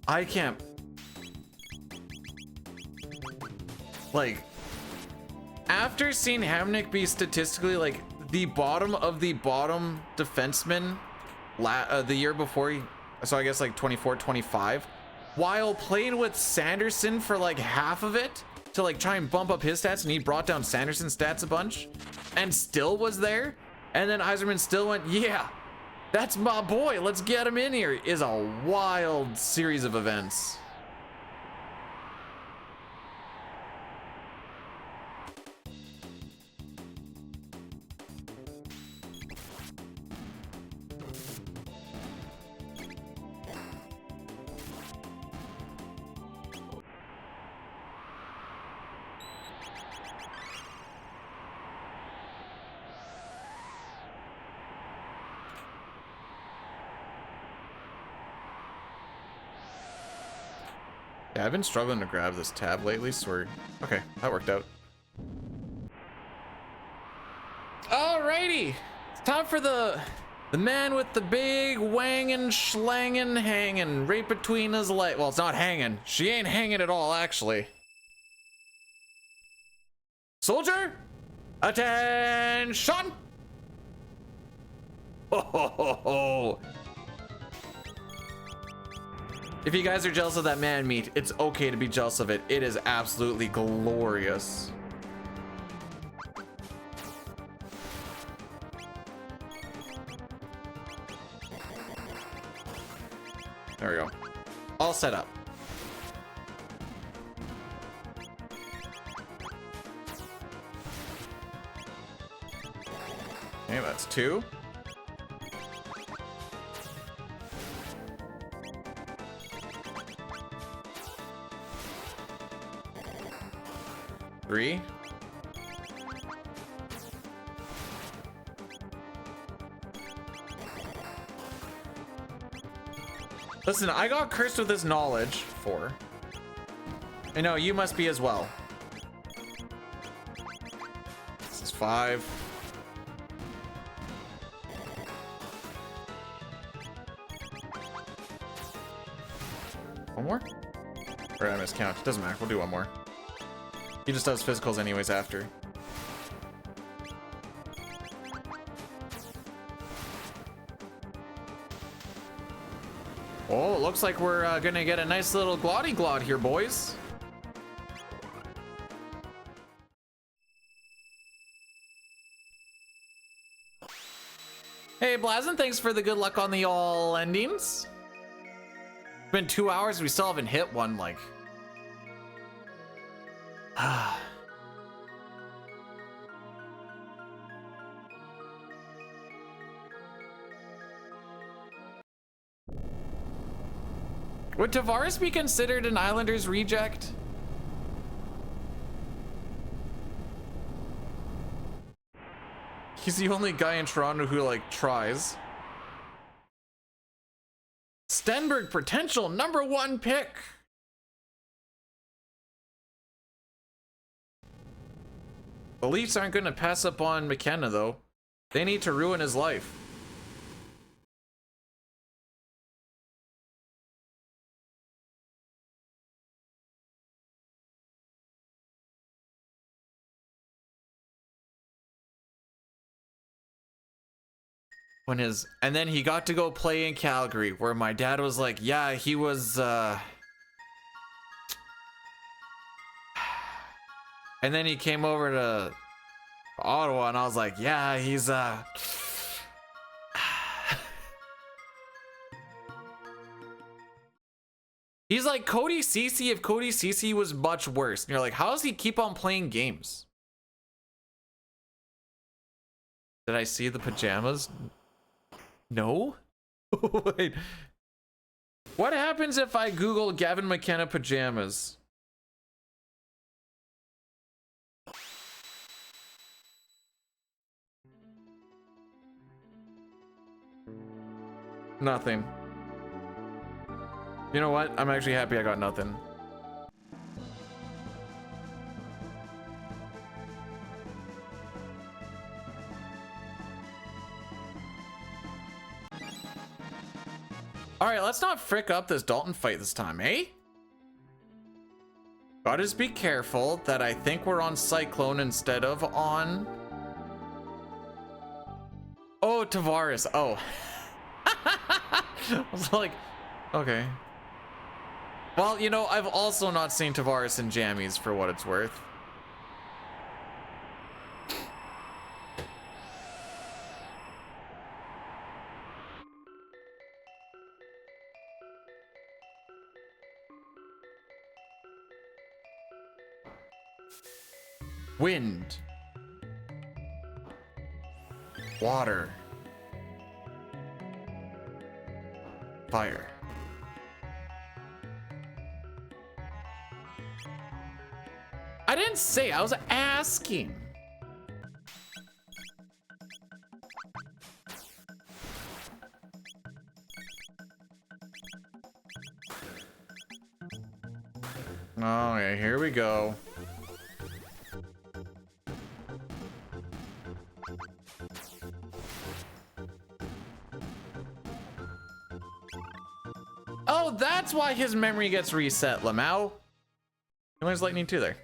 [SPEAKER 1] I can't. Like, after seeing Hamnick be statistically like the bottom of the bottom defenseman the year before, so I guess like 24, 25, while playing with Sanderson for like half of it to like try and bump up his stats, and he brought down Sanderson's stats a bunch and still was there, and then Yzerman still went, yeah, that's my boy, let's get him in here, is a wild series of events. Yeah, I've been struggling to grab this tab lately, so we're... Okay, that worked out. Alrighty! It's time for the man with the big wangin' schlangin' hanging right between his legs. Well, it's not hanging. She ain't hanging at all, actually. Soldier! Attention! Ho ho ho ho! If you guys are jealous of that man meat, it's okay to be jealous of it. It is absolutely glorious. There we go. All set up. Okay, that's 2. Three. Listen, I got cursed with this knowledge. 4. I know, you must be as well. This is 5. One more? Or I miscount. Doesn't matter. We'll do one more. He just does physicals anyways after. Oh, it looks like we're gonna get a nice little glotty glot here, boys. Hey, Blazen, thanks for the good luck on the all endings. It's been 2 hours, we still haven't hit one, like. Would Tavares be considered an Islanders reject? He's the only guy in Toronto who, like, tries. Stenberg potential #1 pick. The Leafs aren't going to pass up on McKenna, though. They need to ruin his life. And then he got to go play in Calgary, where my dad was like, yeah, he was, and then he came over to Ottawa, and I was like, yeah, he's, he's like Cody Ceci if Cody Ceci was much worse. And you're like, how does he keep on playing games? Did I see the pajamas? No? Wait. What happens if I Google Gavin McKenna pajamas? Nothing. You know what? I'm actually happy I got nothing. All right, let's not frick up this Dalton fight this time, eh? Gotta just be careful that I think we're on Cyclone instead of on... Oh, Tavares. Oh. I was like, okay. Well, you know, I've also not seen Tavares in jammies for what it's worth. Wind. Water. Fire. I didn't say, I was asking. Oh yeah, here we go. Oh, that's why his memory gets reset, Lamau. There's lightning too there.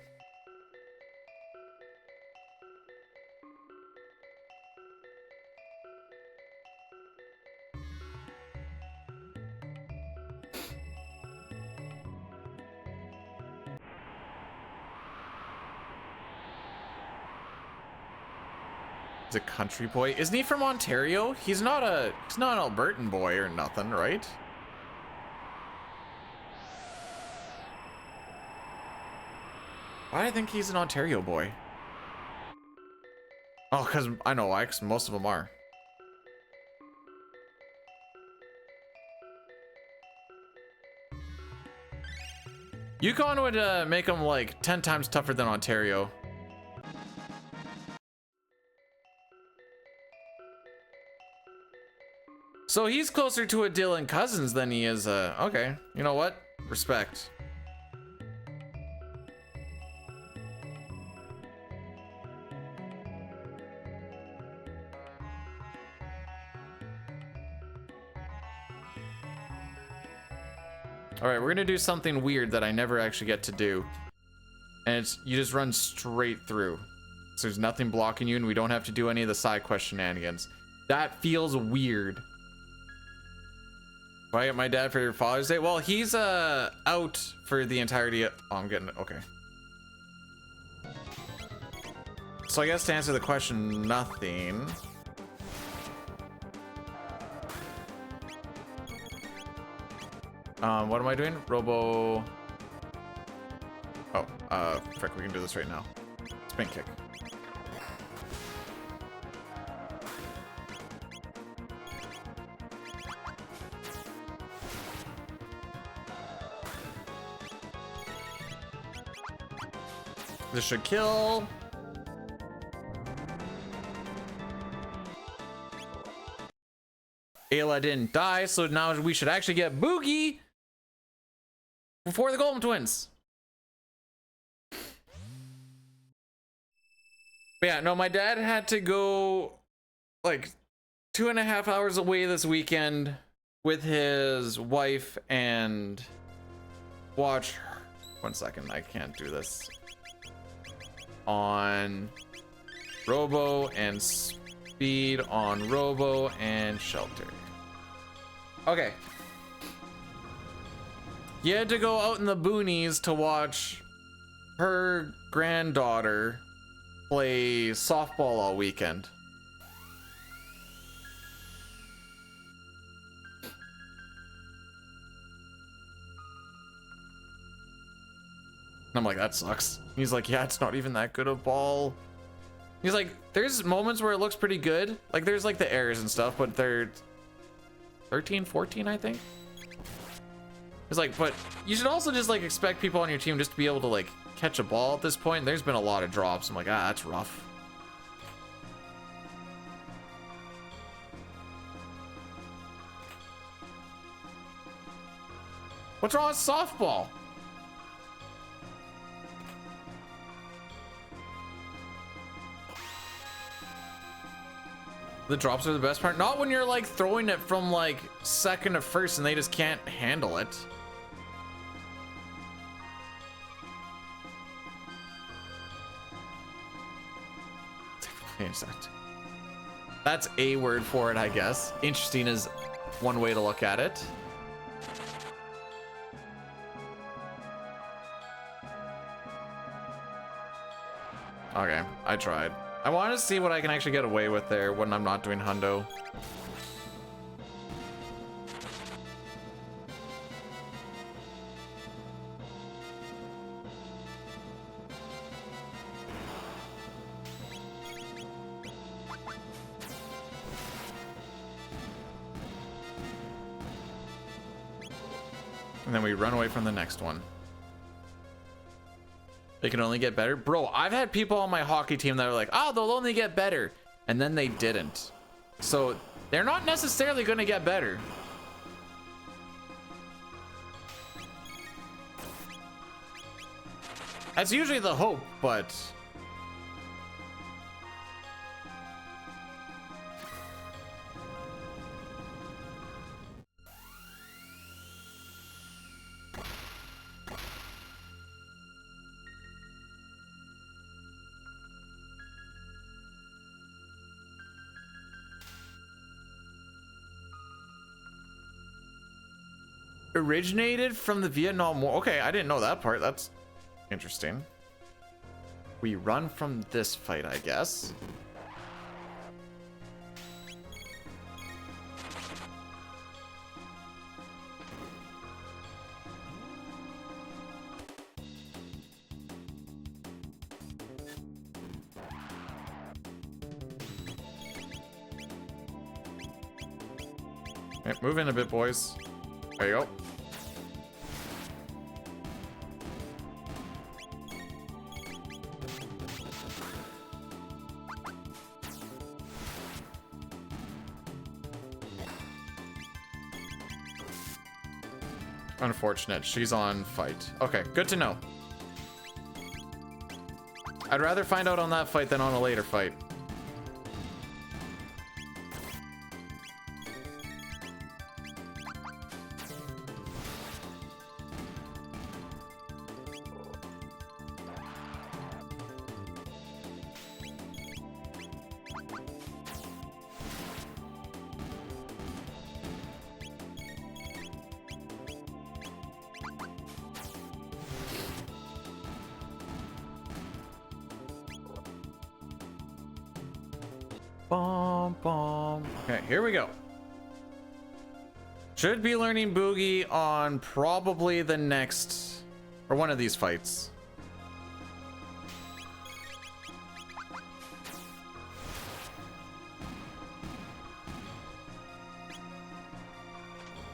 [SPEAKER 1] He's a country boy. Isn't he from Ontario? He's not an Albertan boy or nothing, right? Why do I think he's an Ontario boy? Oh, because I know why, because most of them are. Yukon would make them like 10 times tougher than Ontario. So he's closer to a Dylan Cousins than he is a... Okay, you know what? Respect. All right, we're gonna do something weird that I never actually get to do. And it's, you just run straight through. So there's nothing blocking you and we don't have to do any of the side quest shenanigans. That feels weird. Do I get my dad for Father's Day? Well, he's out for the entirety of... Oh, I'm getting it. Okay. So I guess to answer the question, nothing. What am I doing? Robo... Oh, frick, we can do this right now. Spin kick. This should kill. Ayla didn't die, so now we should actually get Boogie before the Golem Twins. But yeah, no, my dad had to go like 2.5 hours away this weekend with his wife and watch her. 1 second, I can't do this. On Robo and Speed on Robo and Shelter. Okay. He had to go out in the boonies to watch her granddaughter play softball all weekend. I'm like, that sucks. He's like, yeah, it's not even that good a ball. He's like, there's moments where it looks pretty good. Like, there's like the errors and stuff, but they're 13, 14, I think. He's like, but you should also just like expect people on your team just to be able to like catch a ball at this point. There's been a lot of drops. I'm like, ah, that's rough. What's wrong with softball? The drops are the best part. Not when you're like throwing it from like second to first and they just can't handle it. That's a word for it, I guess. Interesting is one way to look at it. Okay, I tried. I want to see what I can actually get away with there when I'm not doing hundo. And then we run away from the next one. They can only get better. Bro, I've had people on my hockey team that are like, oh, they'll only get better. And then they didn't. So they're not necessarily going to get better. That's usually the hope, but... originated from the Vietnam War. Okay, I didn't know that part. That's interesting. We run from this fight, I guess. Okay, move in a bit, boys. There you go. Unfortunate. She's on fight. Okay, good to know. I'd rather find out on that fight than on a later fight. Okay, here we go. Should be learning Boogie on probably the next or one of these fights.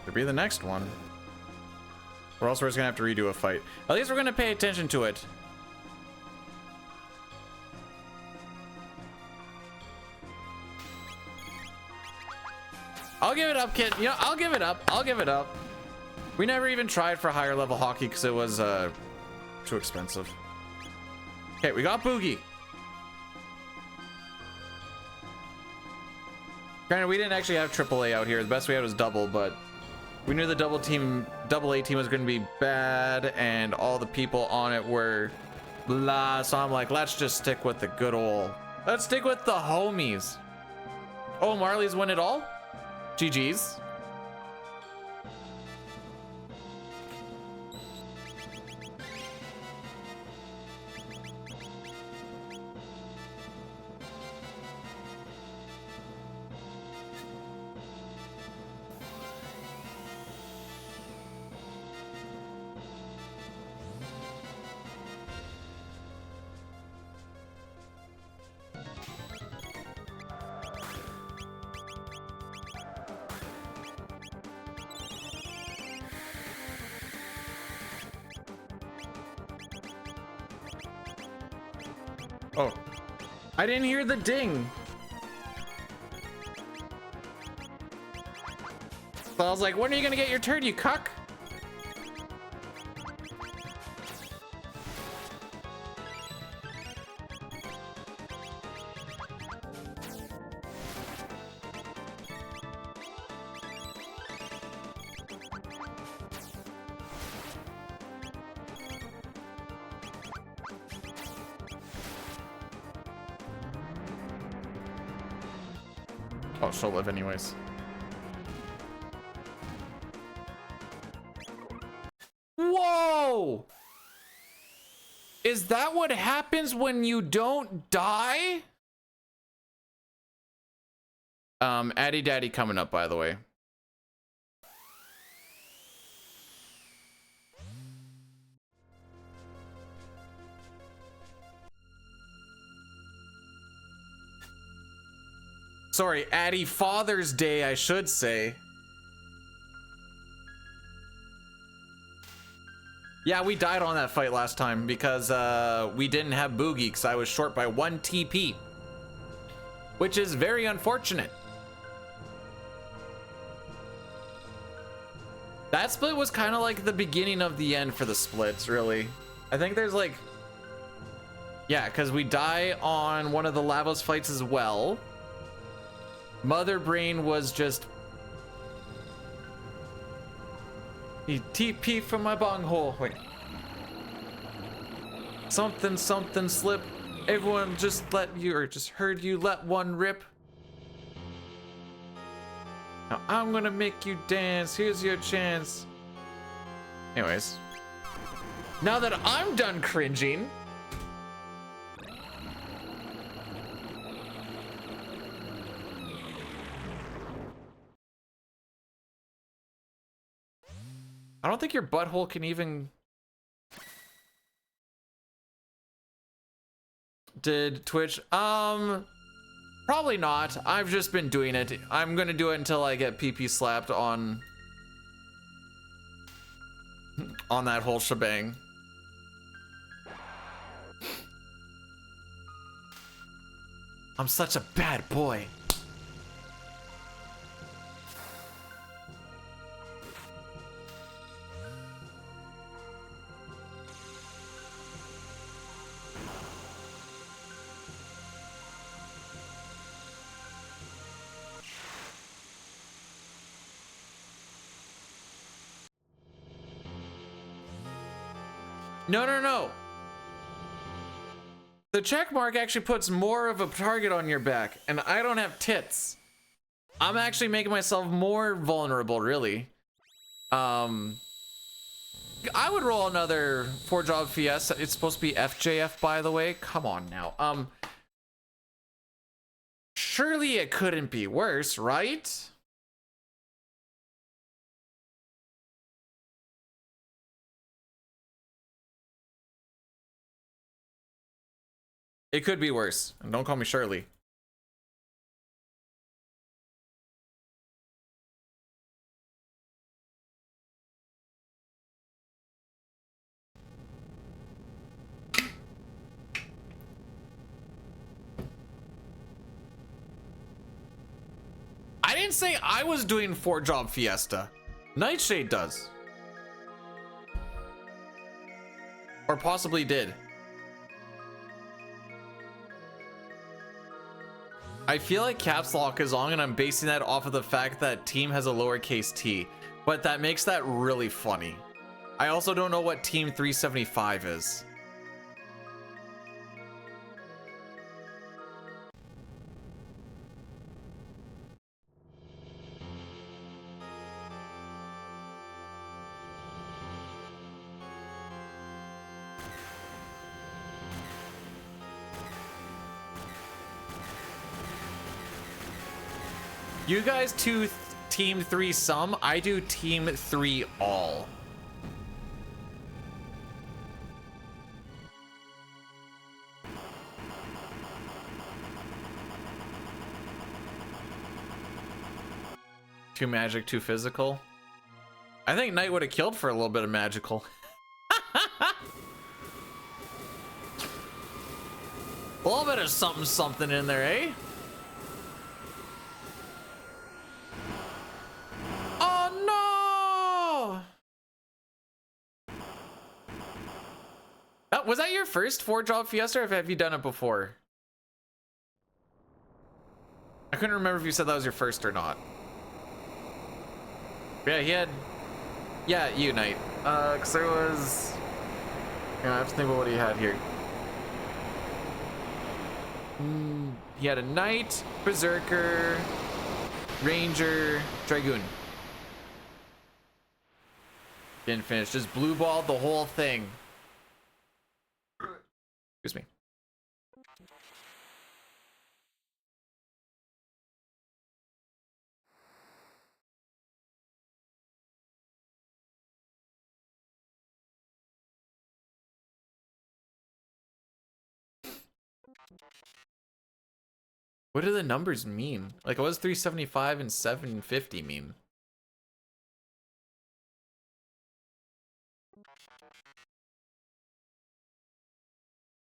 [SPEAKER 1] Could be the next one. Or else we're just gonna have to redo a fight. At least we're gonna pay attention to it. I'll give it up, kid. You know, I'll give it up. I'll give it up. We never even tried for higher level hockey because it was too expensive. Okay, we got Boogie. Granted, we didn't actually have AAA out here. The best we had was double, but we knew the double A team was going to be bad, and all the people on it were blah. So I'm like, let's just stick with the good old. Let's stick with the homies. Oh, Marley's won it all? GG's. Oh, I didn't hear the ding. So I was like, when are you gonna get your turn, you cuck? Oh, she'll live anyways. Whoa! Is that what happens when you don't die? Addy Daddy coming up, by the way. Sorry, Addy Father's Day, I should say. Yeah, we died on that fight last time because we didn't have Boogie because I was short by 1 TP. Which is very unfortunate. That split was kind of like the beginning of the end for the splits, really. I think there's like... Yeah, because we die on one of the Lavos fights as well. Mother Brain was just... He TP from my bong hole. Wait. Something slip. Everyone just let you, or just heard you let one rip. Now I'm gonna make you dance. Here's your chance. Anyways. Now that I'm done cringing... I don't think your butthole can even... Did Twitch? Probably not. I've just been doing it. I'm gonna do it until I get PP slapped on that whole shebang. I'm such a bad boy. No, no, no. The check mark actually puts more of a target on your back, and I don't have tits. I'm actually making myself more vulnerable, really. I would roll another 4-job Fiesta. It's supposed to be FJF, by the way. Come on now. Surely it couldn't be worse, right? It could be worse. And don't call me Shirley. I didn't say I was doing 4-job Fiesta. Nightshade does. Or possibly did. I feel like caps lock is long, and I'm basing that off of the fact that team has a lowercase t, but that makes that really funny. I also don't know what team 375 is. You guys do team 3 some, I do team 3 all. Too magic, too physical. I think Knight would have killed for a little bit of magical. A little bit of something something in there, eh? Was that your first 4-job Fiesta, or have you done it before? I couldn't remember if you said that was your first or not. Yeah, he had... Yeah, you, Knight. Because there was... Yeah, I have to think about what he had here. He had a Knight, Berserker, Ranger, Dragoon. Didn't finish. Just blue balled the whole thing. Excuse me. What do the numbers mean? Like, what does 375 and 750 mean?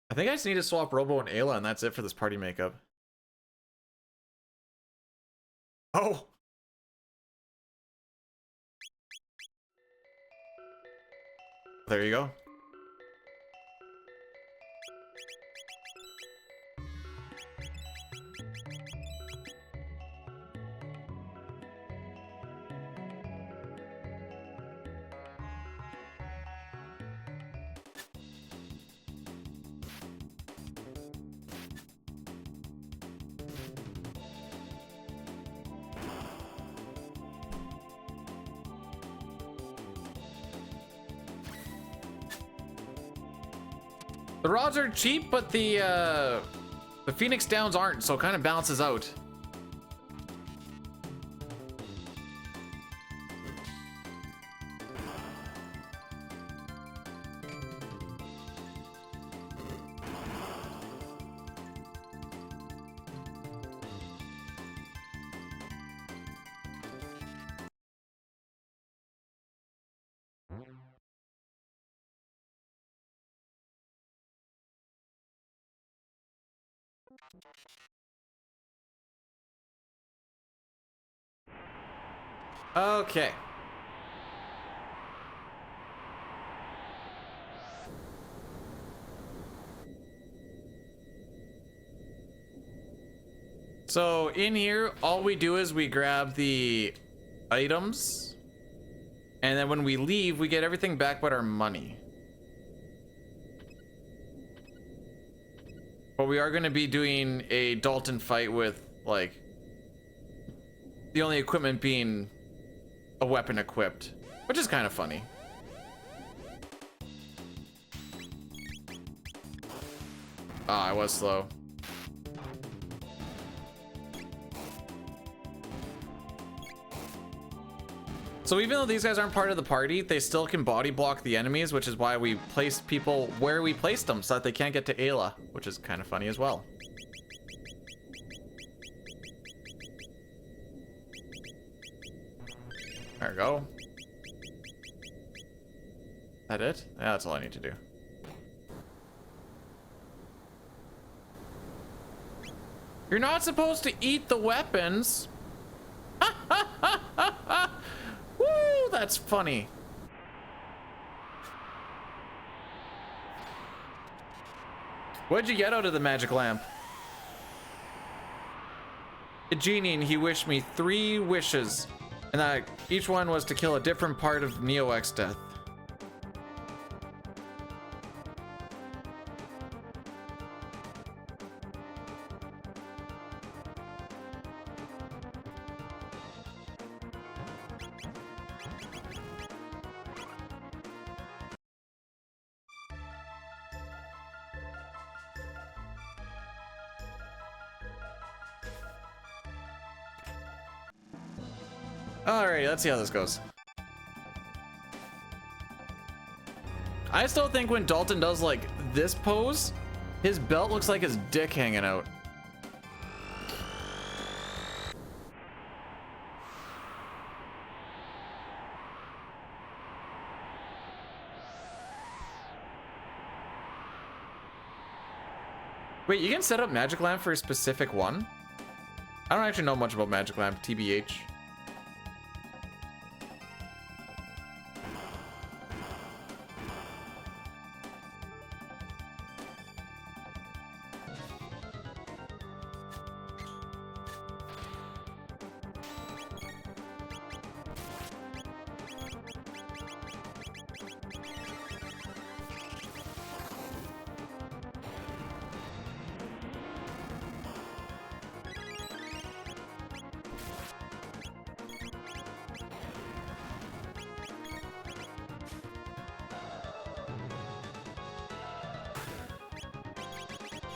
[SPEAKER 1] I think I just need to swap Robo and Ayla, and that's it for this party makeup. Oh! There you go. The rods are cheap, but the Phoenix Downs aren't, so it kind of balances out. Okay. So in here, all we do is we grab the items, and then when we leave, we get everything back but our money. But we are going to be doing a Dalton fight with, like, the only equipment being a weapon equipped, which is kind of funny. Ah, I was slow. So even though these guys aren't part of the party, they still can body block the enemies, which is why we place people where we placed them so that they can't get to Ayla, which is kind of funny as well. There we go. That it? Yeah, that's all I need to do. You're not supposed to eat the weapons. Woo, that's funny. What'd you get out of the magic lamp? A genie, and he wished me 3 wishes, and that each one was to kill a different part of Neo-X death. Alright, let's see how this goes. I still think when Dalton does like this pose, his belt looks like his dick hanging out. Wait, you can set up Magic Lamp for a specific one? I don't actually know much about Magic Lamp, TBH.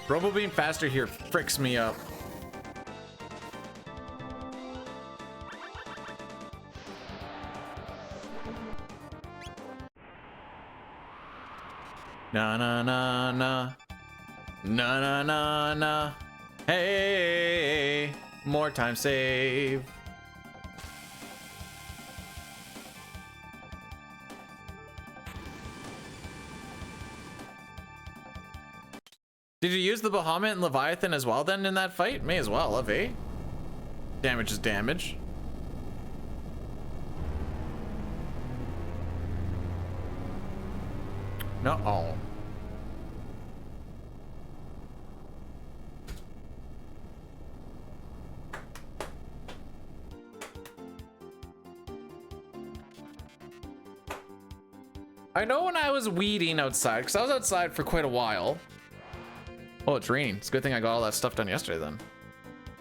[SPEAKER 1] Robo being faster here fricks me up. Na na na na. Na na na na. Hey, more time save. Did you use the Bahamut and Leviathan as well then in that fight? May as well, love eh? Damage is damage. No-oh. I know when I was weeding outside, because I was outside for quite a while. Oh, it's raining. It's a good thing I got all that stuff done yesterday then.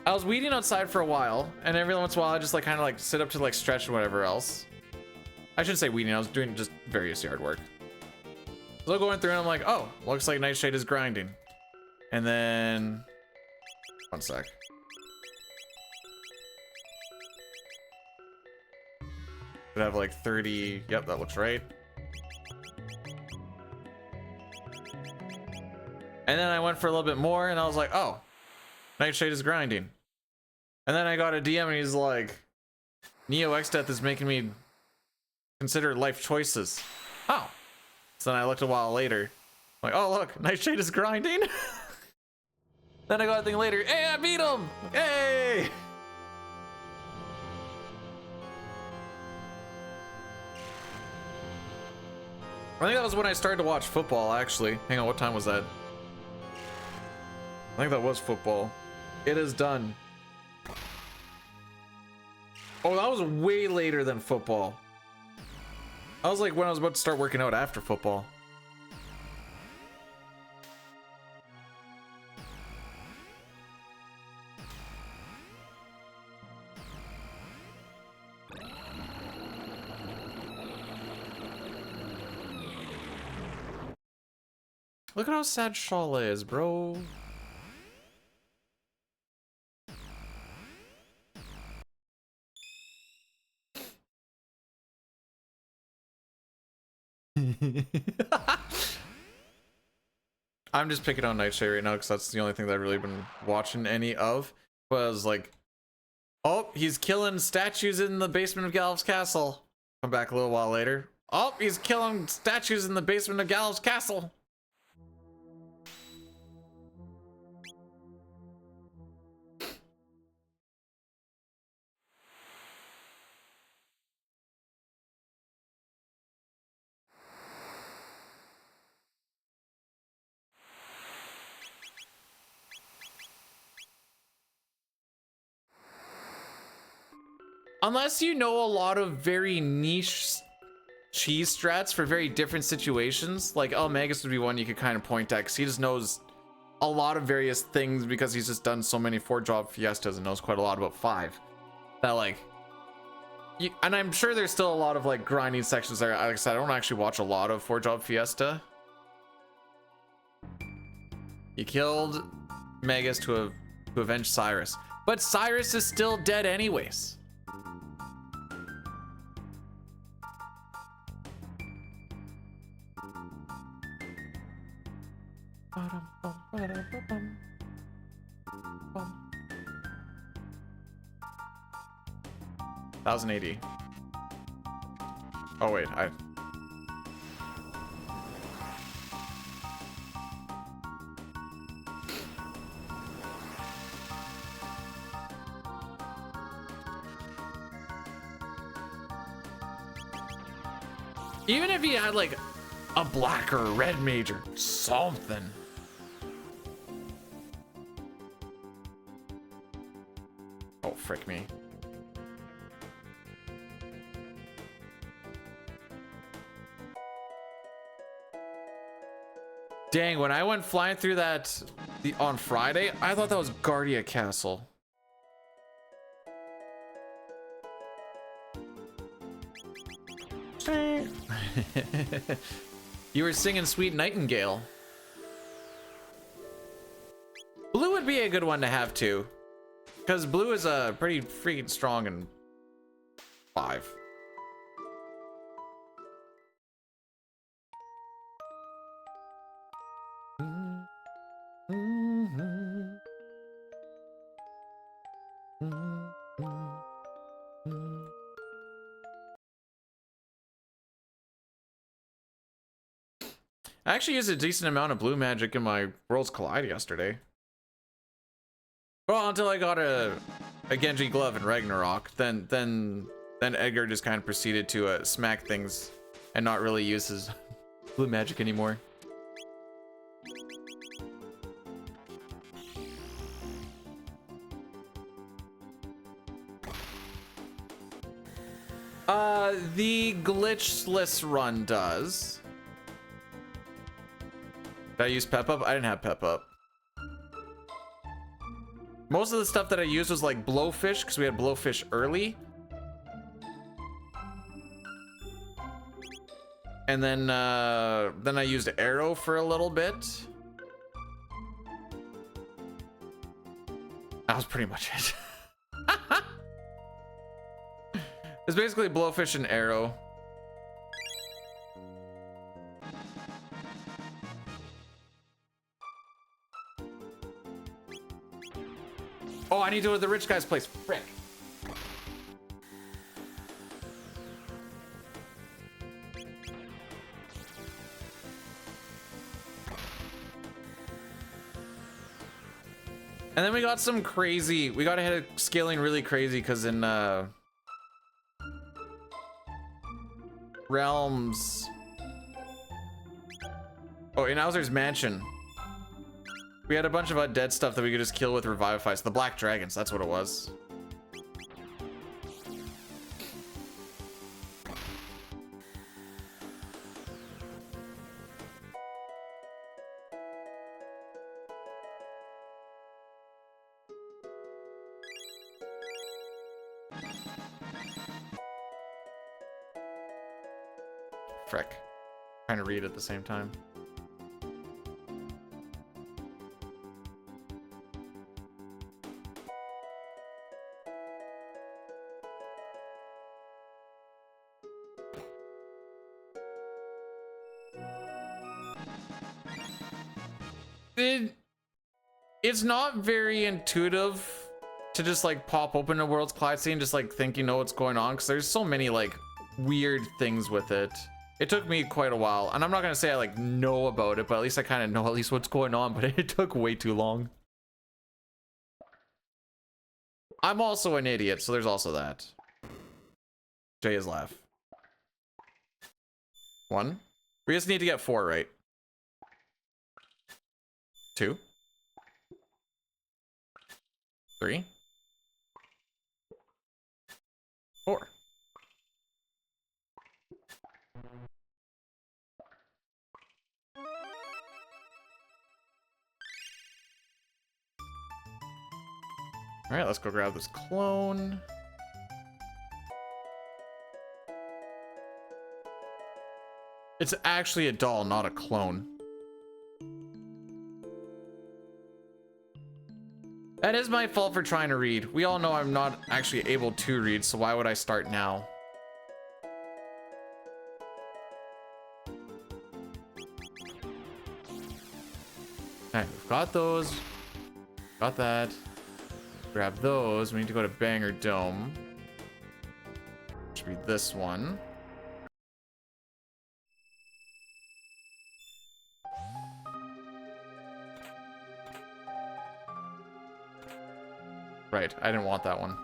[SPEAKER 1] I was weeding outside for a while, and every once in a while I just like kind of like sit up to like stretch and whatever else. I shouldn't say weeding, I was doing just various yard work. So going through and I'm like, oh, looks like Nightshade is grinding. And then, one sec. Could have like 30, yep, that looks right. And then I went for a little bit more and I was like, oh, Nightshade is grinding. And then I got a DM and he's like, Neo-X death is making me consider life choices. Oh. So then I looked a while later. I'm like, oh look, Nightshade is grinding. Then I got a thing later, hey, I beat him! Hey! I think that was when I started to watch football, actually. Hang on, what time was that? I think that was football. It is done. Oh, that was way later than football. I was like when I was about to start working out after football. Look at how sad Shala is, bro. I'm just picking on Nightshade right now because that's the only thing that I've really been watching any of. Was like, oh, he's killing statues in the basement of Gallows Castle. Come back a little while later. Oh, he's killing statues in the basement of Gallows Castle. Unless you know a lot of very niche cheese strats for very different situations, like El Magus would be one you could kind of point at because he just knows a lot of various things because he's just done so many 4-job fiestas and knows quite a lot about 5. That like, and I'm sure there's still a lot of like grinding sections there. Like I said, I don't actually watch a lot of 4-job fiesta. You killed Magus to avenge Cyrus, but Cyrus is still dead anyways. $1,080. Oh wait, even if he had like a black or a red major, something. Oh, frick me. Dang, when I went flying through that on Friday, I thought that was Guardia Castle. You were singing Sweet Nightingale. Blue would be a good one to have too, because blue is a pretty freaking strong in 5. I actually used a decent amount of blue magic in my Worlds Collide yesterday. Well, until I got a Genji glove in Ragnarok, then Edgar just kind of proceeded to smack things and not really use his blue magic anymore. The glitchless run does. Did I use pep up? I didn't have pep up. Most of the stuff that I used was like blowfish because we had blowfish early. And then I used arrow for a little bit. That was pretty much it. It's basically blowfish and arrow. Oh, I need to go to the rich guy's place. Frick. And then we got some crazy, we got ahead of scaling really crazy because in Realms. Oh, in Owser's Mansion. We had a bunch of undead stuff that we could just kill with Revivify. So the Black Dragons, that's what it was. Frick. Trying to read at the same time. It's not very intuitive to just like pop open a World's Collide scene, just like think you know what's going on, because there's so many like weird things with it. It took me quite a while, and I'm not gonna say I like know about it, but at least I kind of know at least what's going on, but it took way too long. I'm also an idiot, so there's also that. Jay is laugh. 1. We just need to get 4 right. 2. 3. 4. All right, let's go grab this clone. It's actually a doll, not a clone. That is my fault for trying to read. We all know I'm not actually able to read, so why would I start now? Alright, we've got those. Got that. Grab those. We need to go to Banger Dome. Should be this one. Right, I didn't want that one.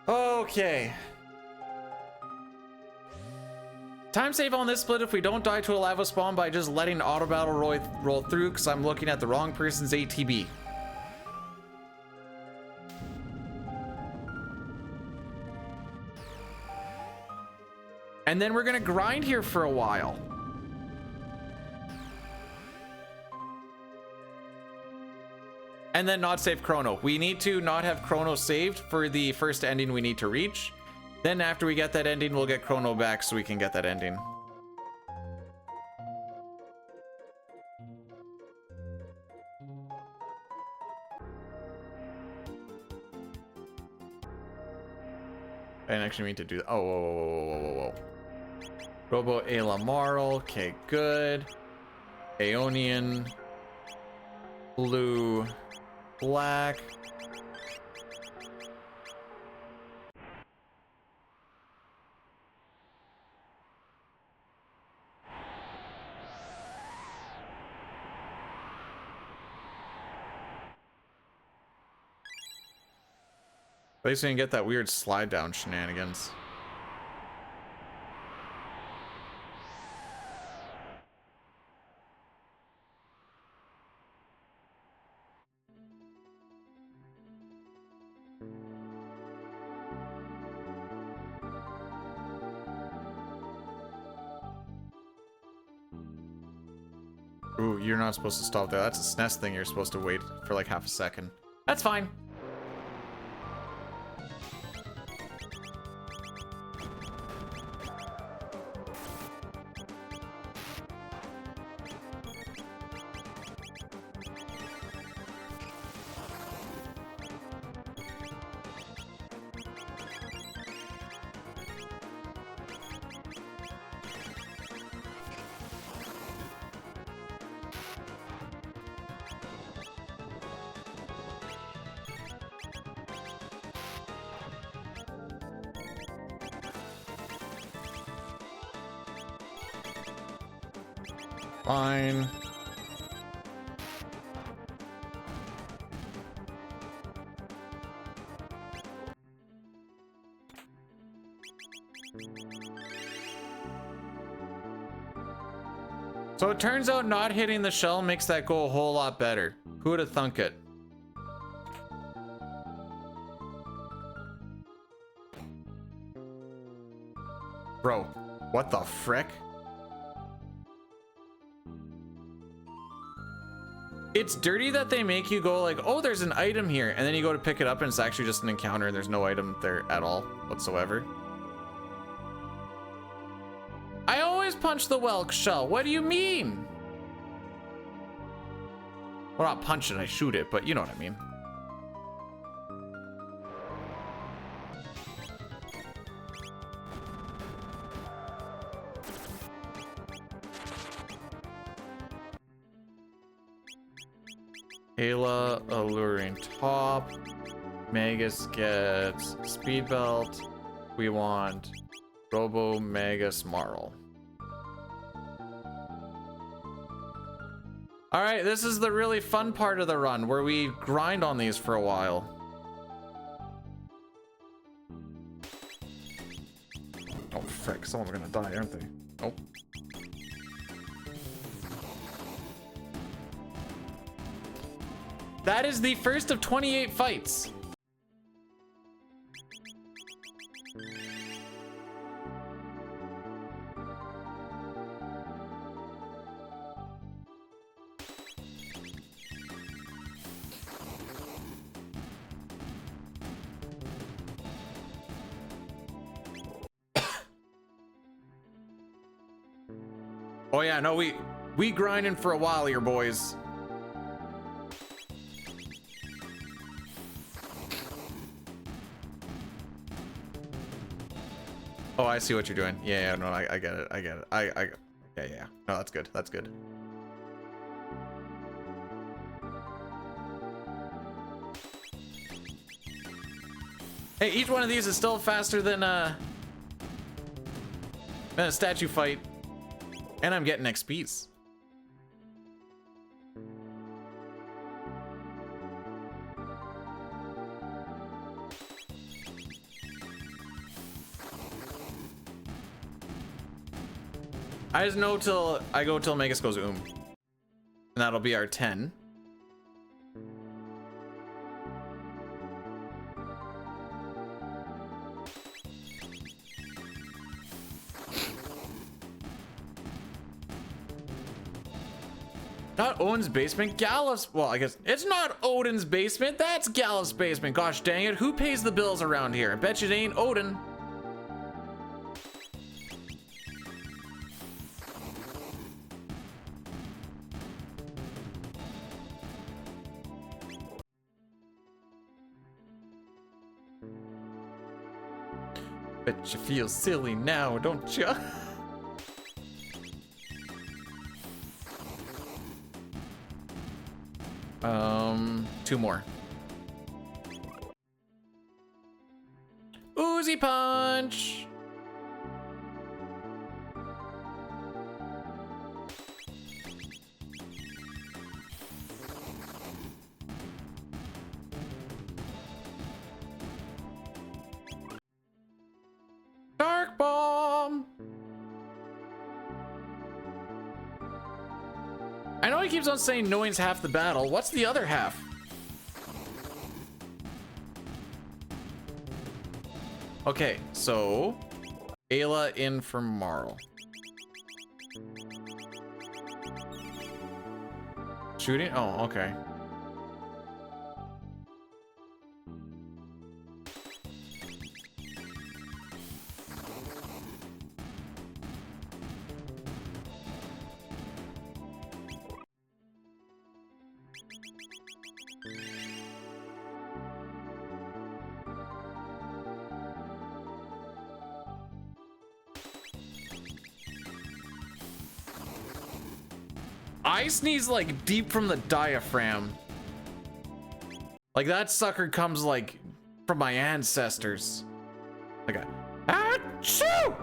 [SPEAKER 1] Okay. Time save on this split if we don't die to a lava spawn by just letting auto battle roll through, because I'm looking at the wrong person's ATB. And then we're gonna grind here for a while. And then not save Chrono. We need to not have Chrono saved for the first ending we need to reach. Then after we get that ending, we'll get Chrono back so we can get that ending. I didn't actually mean to do that. Oh, whoa, whoa, whoa, whoa, whoa, whoa. Robo Elamarl. Okay, good. Aeonian. Blue. Black. At least we didn't get that weird slide down shenanigans. Ooh, you're not supposed to stop there. That's a SNES thing. You're supposed to wait for like half a second. That's fine. Fine. So it turns out not hitting the shell makes that go a whole lot better. Who would have thunk it? Bro, what the frick? It's dirty that they make you go like, oh, there's an item here, and then you go to pick it up and it's actually just an encounter and there's no item there at all whatsoever. I always punch the whelk shell. What do you mean? Well, not punch it, I shoot it, but you know what I mean. Ayla, alluring top. Magus gets speed belt. We want Robo Magus Marl. All right, this is the really fun part of the run where we grind on these for a while. Oh, frick, someone's gonna die, aren't they? Oh. That is the first of 28 fights. Oh yeah, no, we grinding for a while here, boys. Oh, I see what you're doing. Yeah, no, I get it. I get it. Yeah. No, that's good. That's good. Hey, each one of these is still faster than a statue fight. And I'm getting XPs. I just know till Magus goes And that'll be our 10. Not Odin's basement, Gallus. Well, I guess it's not Odin's basement. That's Gallus' basement. Gosh dang it. Who pays the bills around here? I bet you it ain't Odin. Bet you feel silly now, don't you? Two more. Uzi punch. Dark bomb. I know he keeps on saying knowing's half the battle. What's the other half? Okay, so Ayla in for Marl. Shooting? Oh, okay. I sneeze like deep from the diaphragm. Like that sucker comes like from my ancestors. Like a achoo!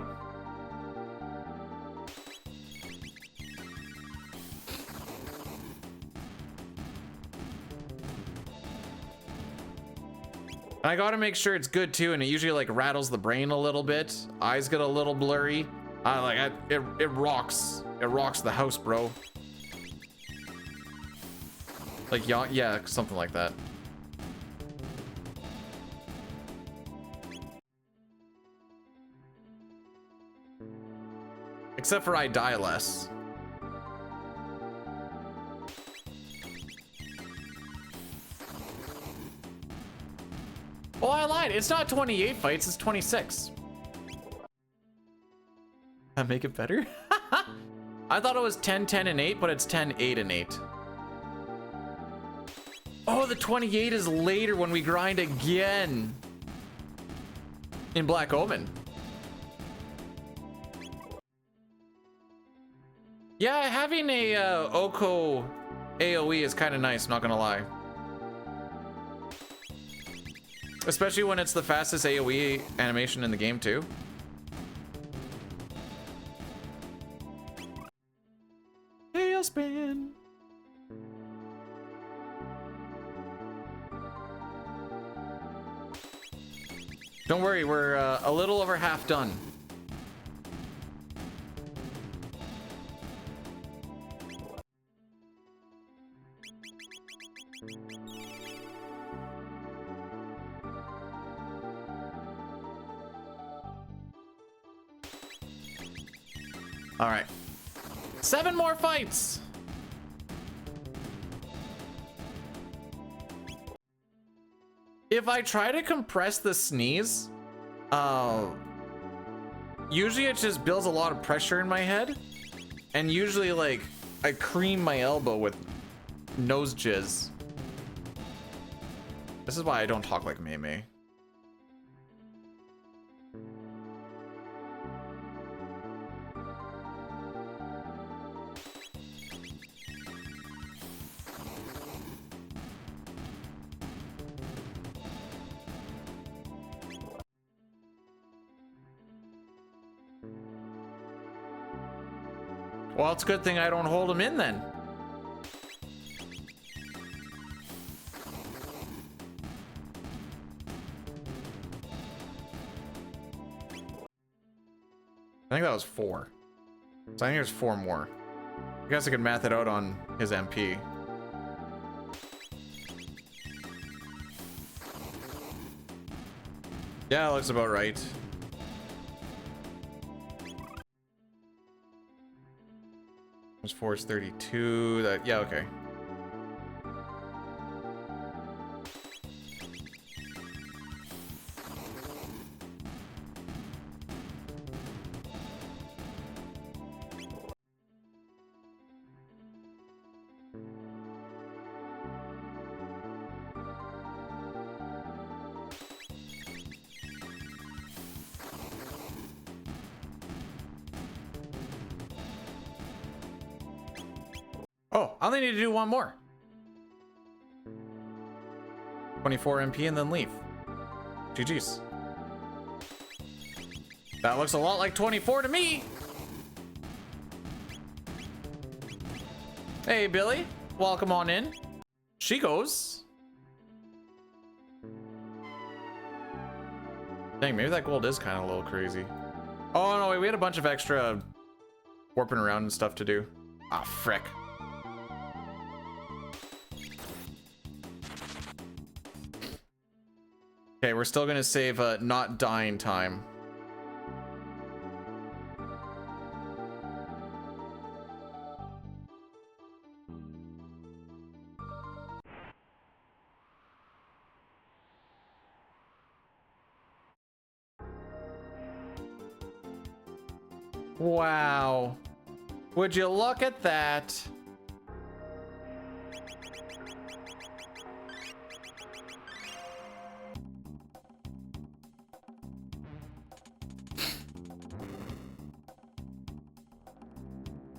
[SPEAKER 1] I gotta make sure it's good too, and it usually like rattles the brain a little bit. Eyes get a little blurry. It rocks. It rocks the house, bro. Like, yeah, something like that. Except for I die less.
[SPEAKER 3] Oh, I lied. It's not 28 fights, it's 26.
[SPEAKER 1] That make it better?
[SPEAKER 3] I thought it was 10, 10, and 8, but it's 10, 8, and 8. Oh, the 28 is later when we grind again. In Black Omen. Yeah, having a Oko AoE is kind of nice, not gonna lie. Especially when it's the fastest AoE animation in the game too. Tailspin. Don't worry, we're a little over half done. All right, 7 more fights. If I try to compress the sneeze, usually it just builds a lot of pressure in my head, and usually like I cream my elbow with nose jizz. This is why I don't talk like Mei Mei. Well, it's a good thing I don't hold him in then. I think that was 4. So I think there's 4 more. I guess I could math it out on his MP. Yeah, that looks about right. Was 4 is 32. That, yeah, okay. Oh, I only need to do 1 more. 24 MP and then leave. GG's. That looks a lot like 24 to me. Hey, Billy. Welcome on in. She goes. Dang, maybe that gold is kind of a little crazy. Oh, no, wait, we had a bunch of extra warping around and stuff to do. Ah, frick. Okay, we're still gonna save not dying time. Wow. Would you look at that?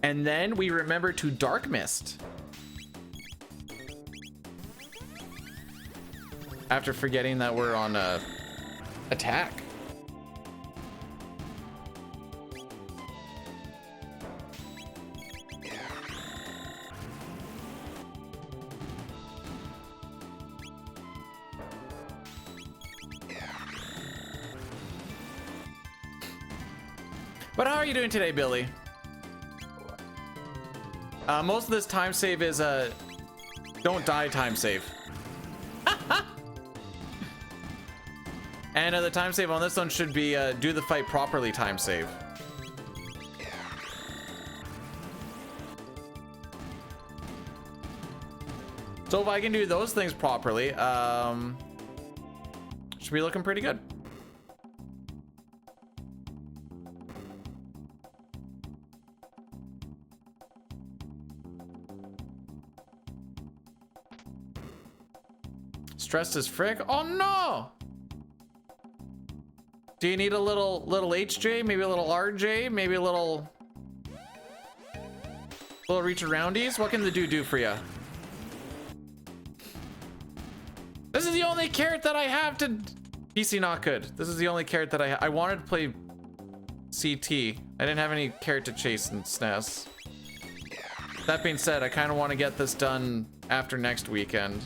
[SPEAKER 3] And then we remember to Dark Mist. After forgetting that we're on attack. But how are you doing today, Billy? Most of this time save is don't die time save. And the time save on this one should be do the fight properly time save. So if I can do those things properly, should
[SPEAKER 1] Should be looking pretty good. Stressed as frick. Oh no! Do you need a little HJ? Maybe a little RJ? Maybe a little reach aroundies? What can the dude do for you? This is the only carrot that I have to... PC not good. This is the only carrot that I wanted to play CT. I didn't have any carrot to chase in SNES. That being said, I kind of want to get this done after next weekend.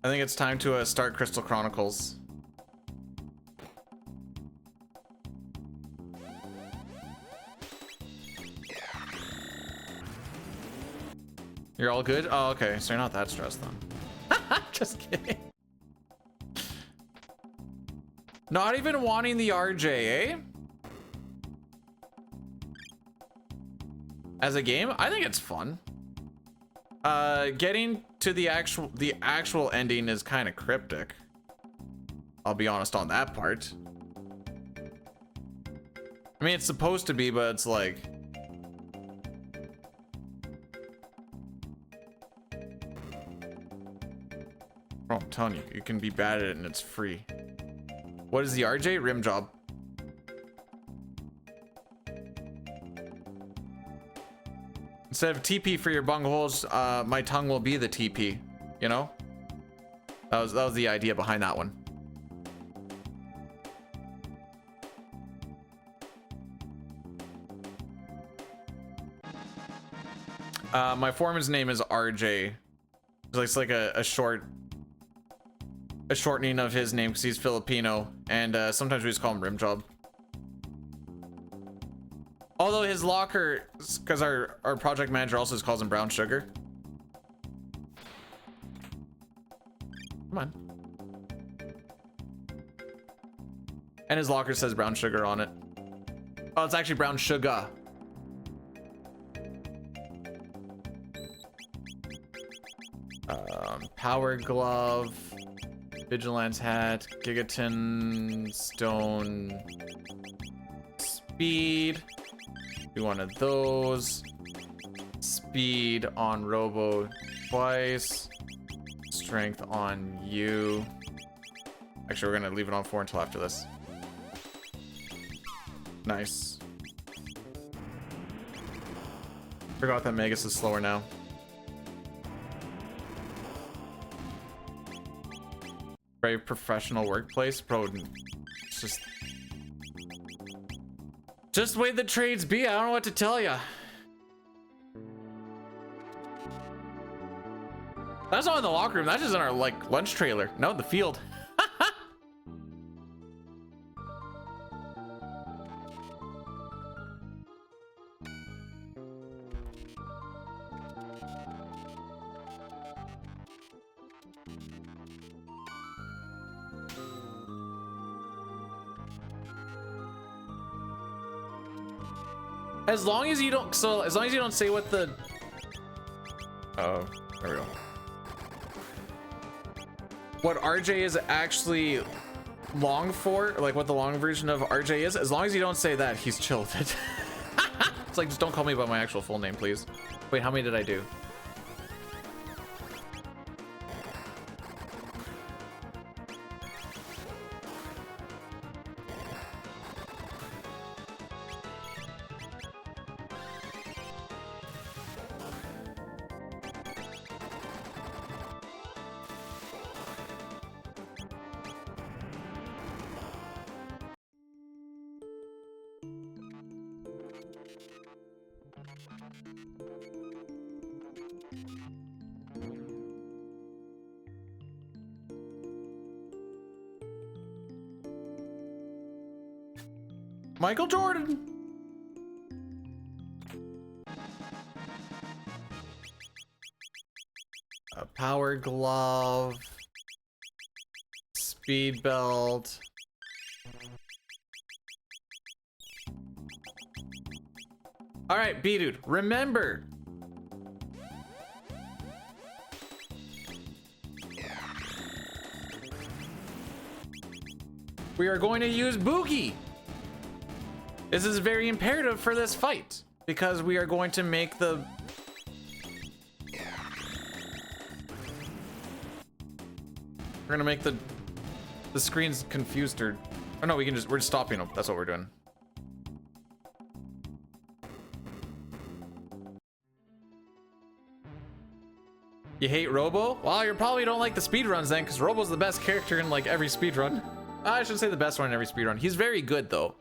[SPEAKER 1] I think it's time to start Crystal Chronicles. You're all good? Oh, okay. So you're not that stressed then. Just kidding. Not even wanting the RJ, eh? As a game, I think it's fun. Getting to the actual ending is kind of cryptic. I'll be honest on that part. I mean, it's supposed to be, but it's like... Oh, I'm telling you, you can be bad at it and it's free. What is the RJ? Rim job. Instead of TP for your bung holes, my tongue will be the TP. You know? That was the idea behind that one. My foreman's name is RJ. It's like a shortening of his name because he's Filipino, and sometimes we just call him Rim Job. Although his locker, because our project manager also just calls him Brown Sugar. Come on. And his locker says Brown Sugar on it. Oh, it's actually Brown Sugar. Power glove, vigilance hat, gigaton, stone, speed. Do one of those. Speed on Robo twice. Strength on you. Actually, we're gonna leave it on 4 until after this. Nice. Forgot that Magus is slower now. Very professional workplace, bro. It's just the way the trades be. I don't know what to tell you. That's not in the locker room. That's just in our like lunch trailer. No, in the field. As long as you don't, as long as you don't say what the, oh, there we go. What RJ is actually long for, like what the long version of RJ is, as long as you don't say that, he's chill with it. It's like, just don't call me by my actual full name, please. Wait, how many did I do? Michael Jordan. A power glove. Speed belt. All right, B-Dude, remember.
[SPEAKER 3] we are going to use Boogie. This is very imperative for this fight because we are going to make the screens confused or oh no, we're just stopping them. That's what we're doing. You hate Robo? Well, you probably don't like the speedruns then, because Robo's the best character in like every speedrun. I should say the best one in every speedrun. He's very good though.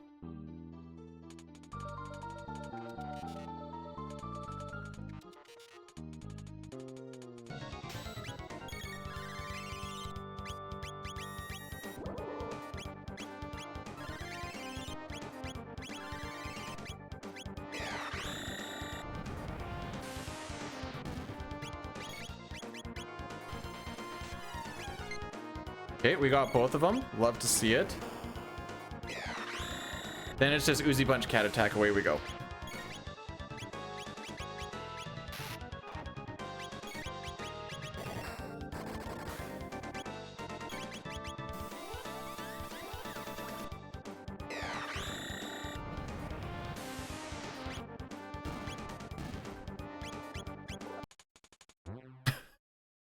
[SPEAKER 3] Okay, we got both of them. Love to see it. Then it's just Uzi Bunch Cat Attack. Away we go.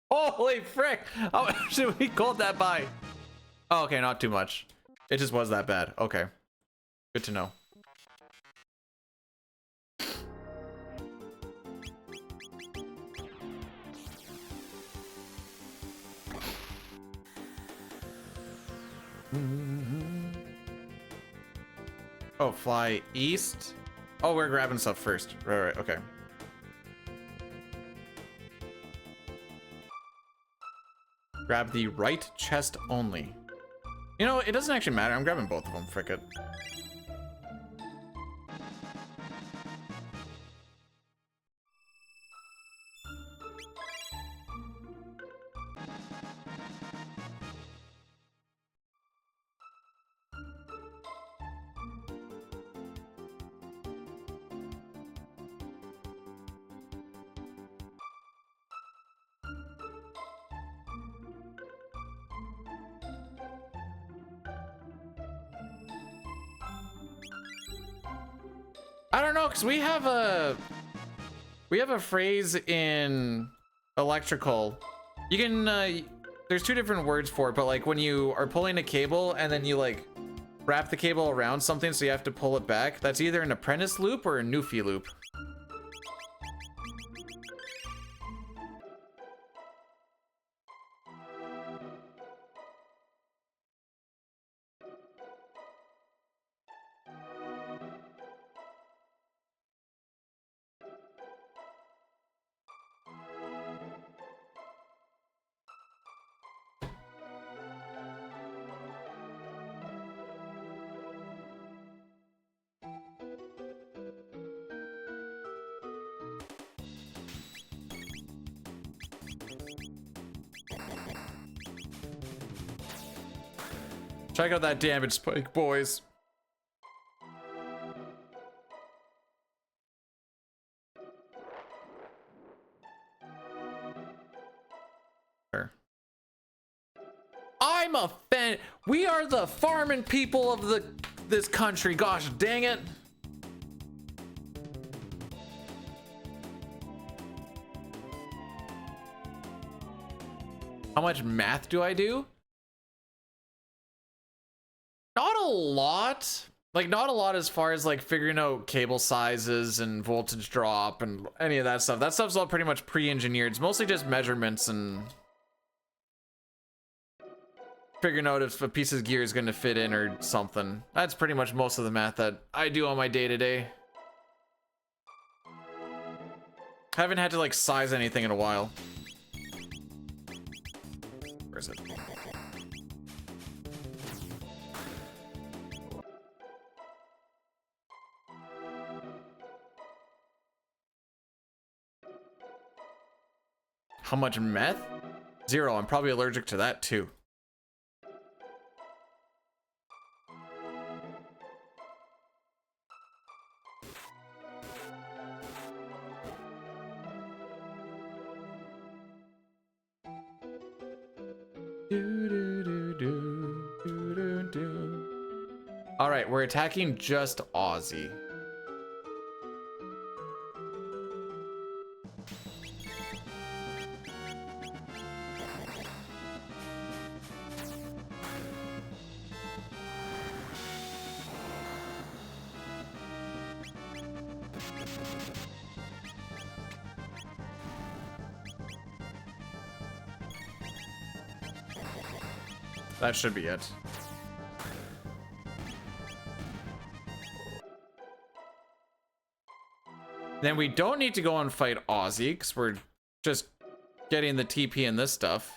[SPEAKER 3] Holy frick! How much did we called that by? Oh, okay, not too much. It just was that bad. Okay. Good to know. Oh, fly east? Oh, we're grabbing stuff first. Right, okay. Grab the right chest only. You know, it doesn't actually matter. I'm grabbing both of them. Frick it. I don't know, because we have a phrase in electrical. You can there's two different words for it, but like when you are pulling a cable and then you like wrap the cable around something so you have to pull it back, that's either an apprentice loop or a Newfie loop. Check out that damage spike, boys. I'm a fan. We are the farming people of this country. Gosh dang it. How much math do I do? Not a lot. Like, not a lot as far as like figuring out cable sizes and voltage drop and any of that stuff. That stuff's all pretty much pre-engineered. It's mostly just measurements and figuring out if a piece of gear is going to fit in or something. That's pretty much most of the math that I do on my day-to-day. Haven't had to like size anything in a while. Where is it? How much meth? 0. I'm probably allergic to that too. Do, do, do, do, do, do, do. All right, we're attacking just Aussie. That should be it. Then we don't need to go and fight Aussie because we're just getting the TP and this stuff.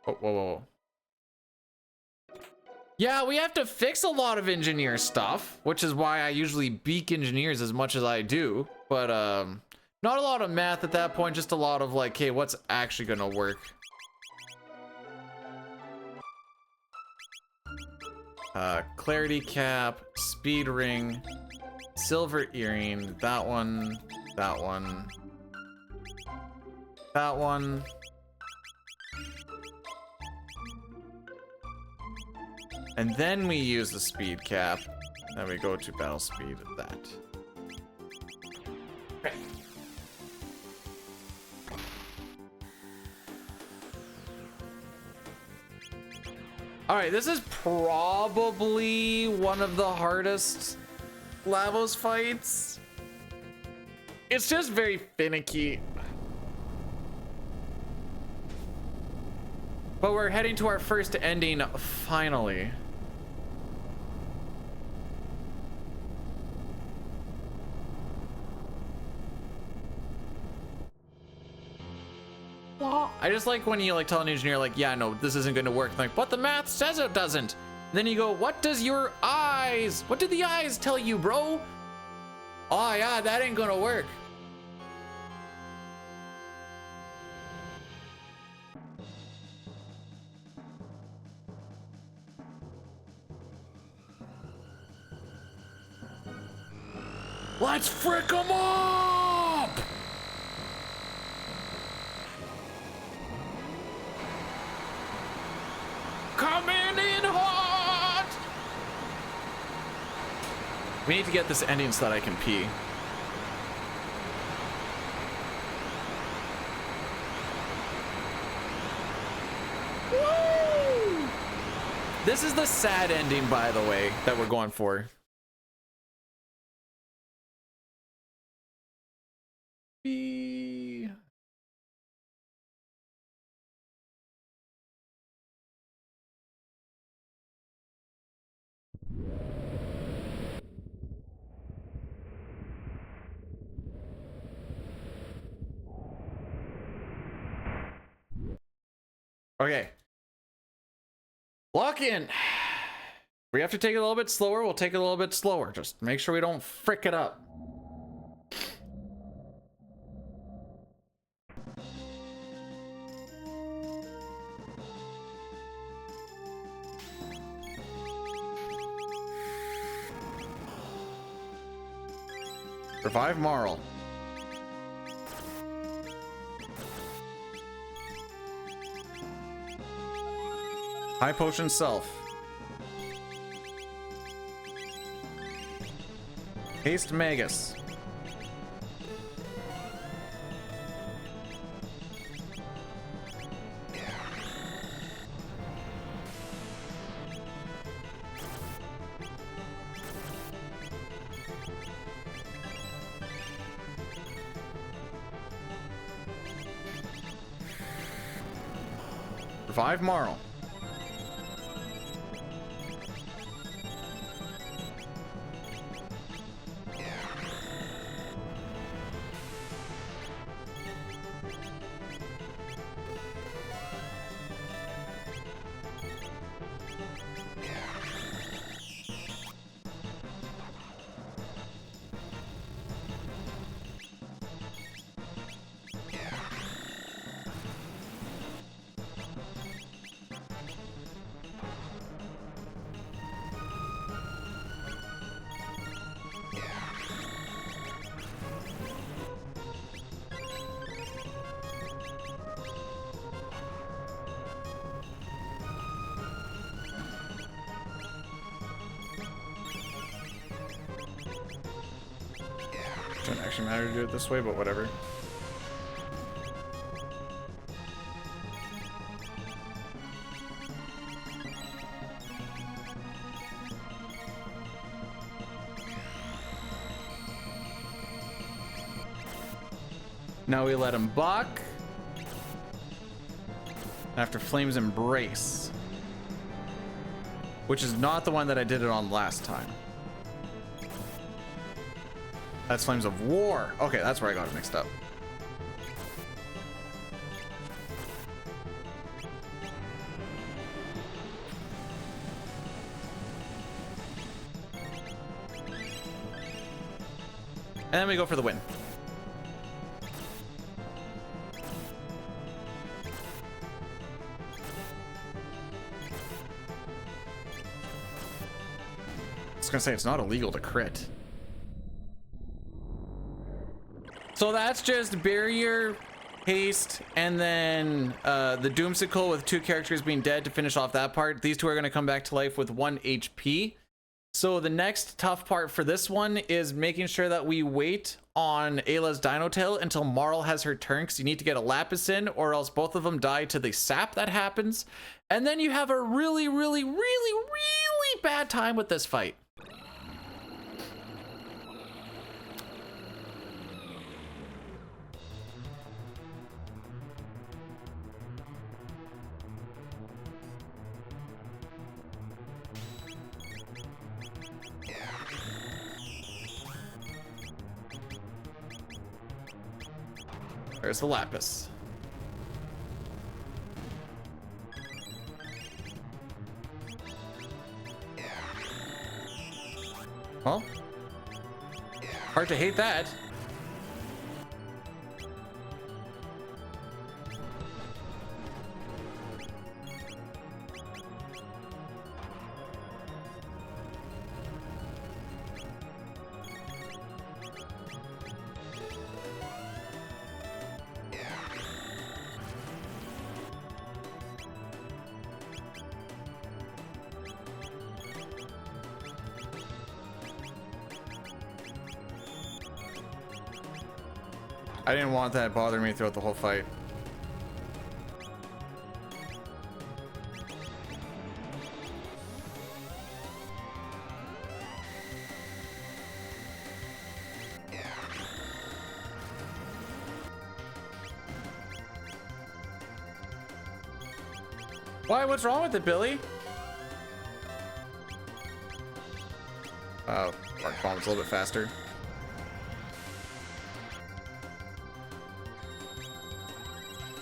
[SPEAKER 3] Oh, whoa, whoa. Yeah, we have to fix a lot of engineer stuff, which is why I usually beak engineers as much as I do. But not a lot of math at that point, just a lot of like, hey, what's actually gonna work? Clarity cap, speed ring, silver earring, that one, that one, that one. And then we use the speed cap. Then we go to battle speed at that. Okay. All right, this is probably one of the hardest Lavos fights. It's just very finicky. But we're heading to our first ending finally. I just like when you like tell an engineer like, yeah, no, this isn't gonna work. Like, but the math says it doesn't. And then you go, what did the eyes tell you, bro? Oh yeah, that ain't gonna work. Let's frick 'em up! Coming in hot! We need to get this ending so that I can pee. Woo! This is the sad ending, by the way, that we're going for. Okay. Lock in. We have to take it a little bit slower. We'll take it a little bit slower. Just make sure we don't frick it up. Revive Marl. High potion self. Haste Magus. Revive Marl. actually matter to do it this way, but whatever. Now we let him buck. After Flames Embrace. Which is not the one that I did it on last time. That's Flames of War. Okay, that's where I got it mixed up. And then we go for the win. I was gonna say it's not illegal to crit. So that's just barrier, haste, and then the Doomsicle with 2 characters being dead to finish off that part. These 2 are gonna come back to life with 1 HP. So the next tough part for this one is making sure that we wait on Ayla's Dino Tail until Marl has her turn, because you need to get a Lapis in, or else both of them die to the sap that happens. And then you have a really, really, really, really bad time with this fight. There's the Lapis. Well, hard to hate that. I didn't want that bothering me throughout the whole fight. Why? What's wrong with it, Billy? Oh, Arc Bomb's a little bit faster.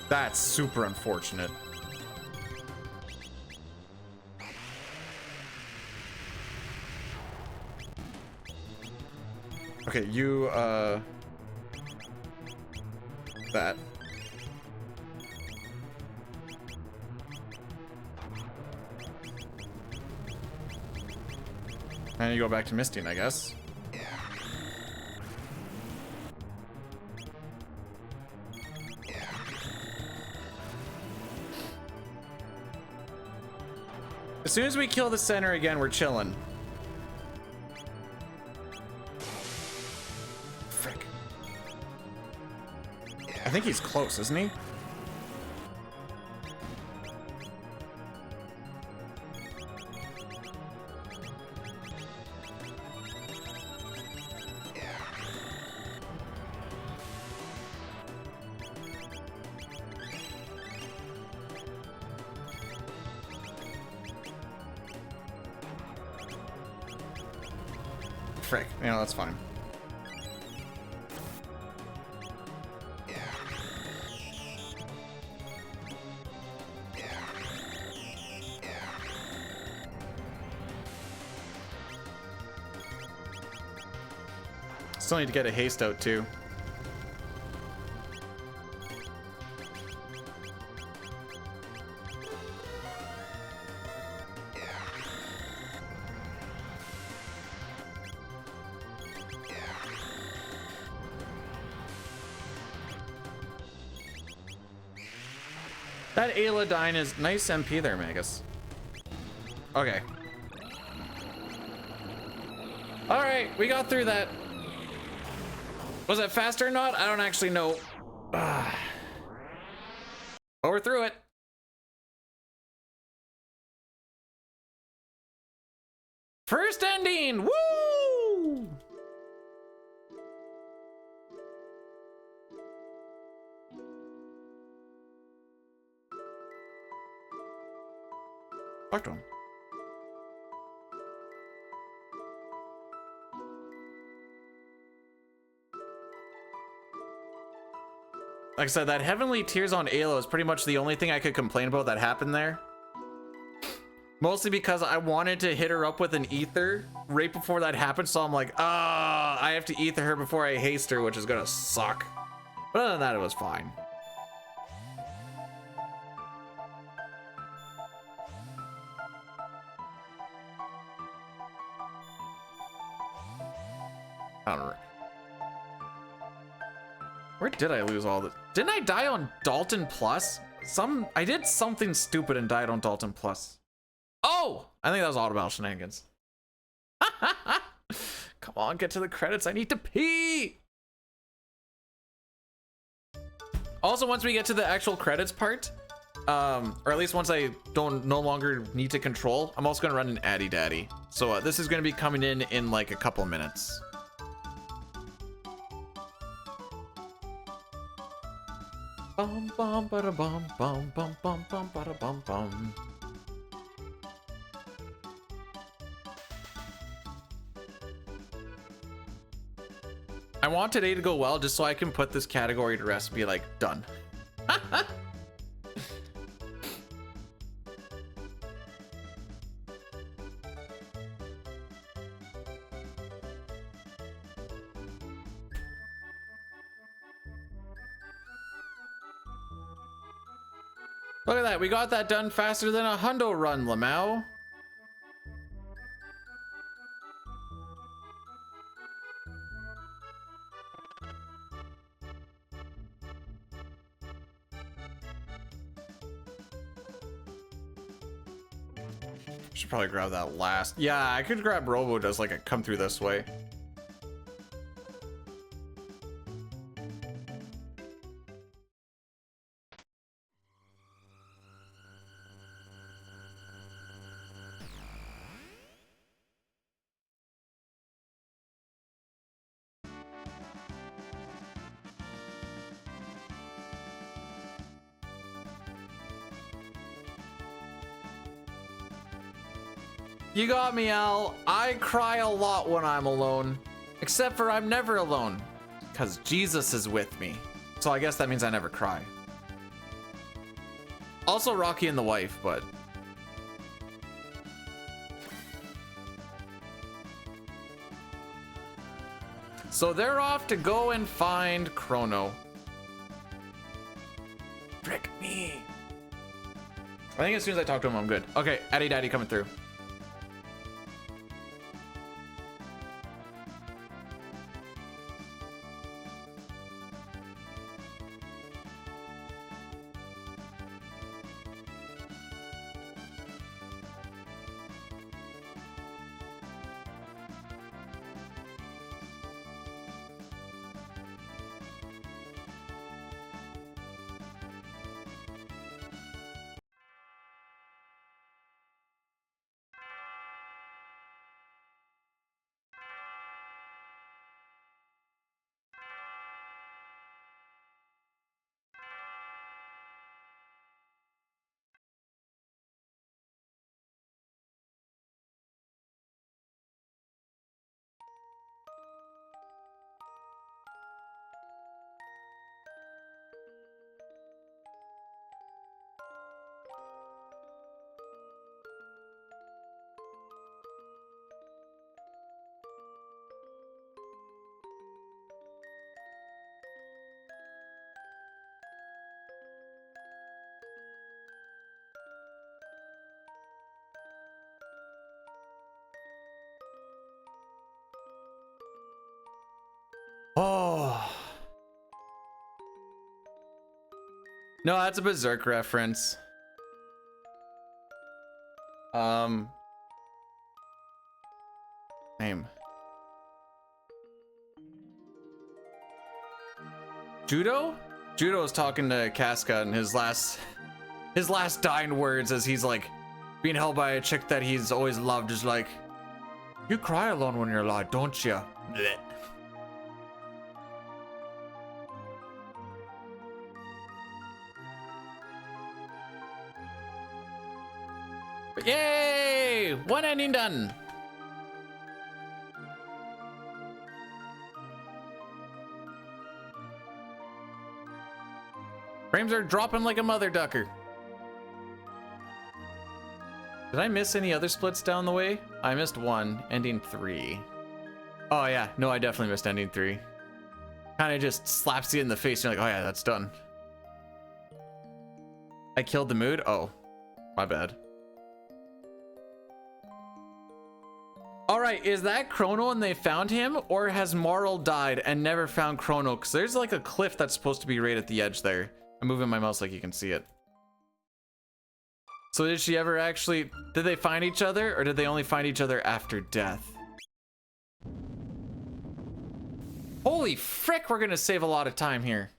[SPEAKER 3] That's super unfortunate. Okay, you, that. And you go back to Misting, I guess. As soon as we kill the center again, we're chilling. Frick. I think he's close, isn't he? Frick. You know, that's fine. Still need to get a haste out too. That Ayla dying is nice MP there, Magus. Okay. All right, we got through that. Was it faster or not? I don't actually know. But we're through it. First ending! Woo! Talk to him. Like I said, that Heavenly Tears on Alo is pretty much the only thing I could complain about that happened there. Mostly because I wanted to hit her up with an ether right before that happened, so I'm like, I have to ether her before I haste her, which is gonna suck. But other than that, it was fine. I don't know. Where did I lose all this? Didn't I die on Dalton Plus? I did something stupid and died on Dalton Plus. Oh, I think that was Autoball shenanigans. Come on, get to the credits. I need to pee. Also, once we get to the actual credits part, or at least once I no longer need to control, I'm also gonna run an Addy Daddy. So this is gonna be coming in like a couple minutes. Bum bum bada bum bum bum bum bum bada bum bum. I want today to go well just so I can put this category to rest and be like, done. Look at that, we got that done faster than a hundo run, Lamau. Should probably grab that last. Yeah, I could grab Robo just like a come through this way. You got me, Al. I cry a lot when I'm alone. Except for I'm never alone. Because Jesus is with me. So I guess that means I never cry. Also Rocky and the wife, but... So they're off to go and find Chrono. Frick me. I think as soon as I talk to him, I'm good. Okay, Addy Daddy coming through. Oh. No, that's a Berserk reference. Name. Judo? Judo is talking to Casca in his last dying words as he's like being held by a chick that he's always loved is like, you cry alone when you're alive, don't you? Blech. But yay! One ending done. Frames are dropping like a mother ducker. Did I miss any other splits down the way? I missed one, ending 3. Oh yeah, no, I definitely missed ending 3. Kind of just slaps you in the face. You're like, oh yeah, that's done. I killed the mood? Oh, my bad. All right, is that Chrono and they found him, or has Marl died and never found Chrono? Because there's like a cliff that's supposed to be right at the edge there. I'm moving my mouse like you can see it. So did she ever actually, did they find each other, or did they only find each other after death? Holy frick, we're gonna save a lot of time here.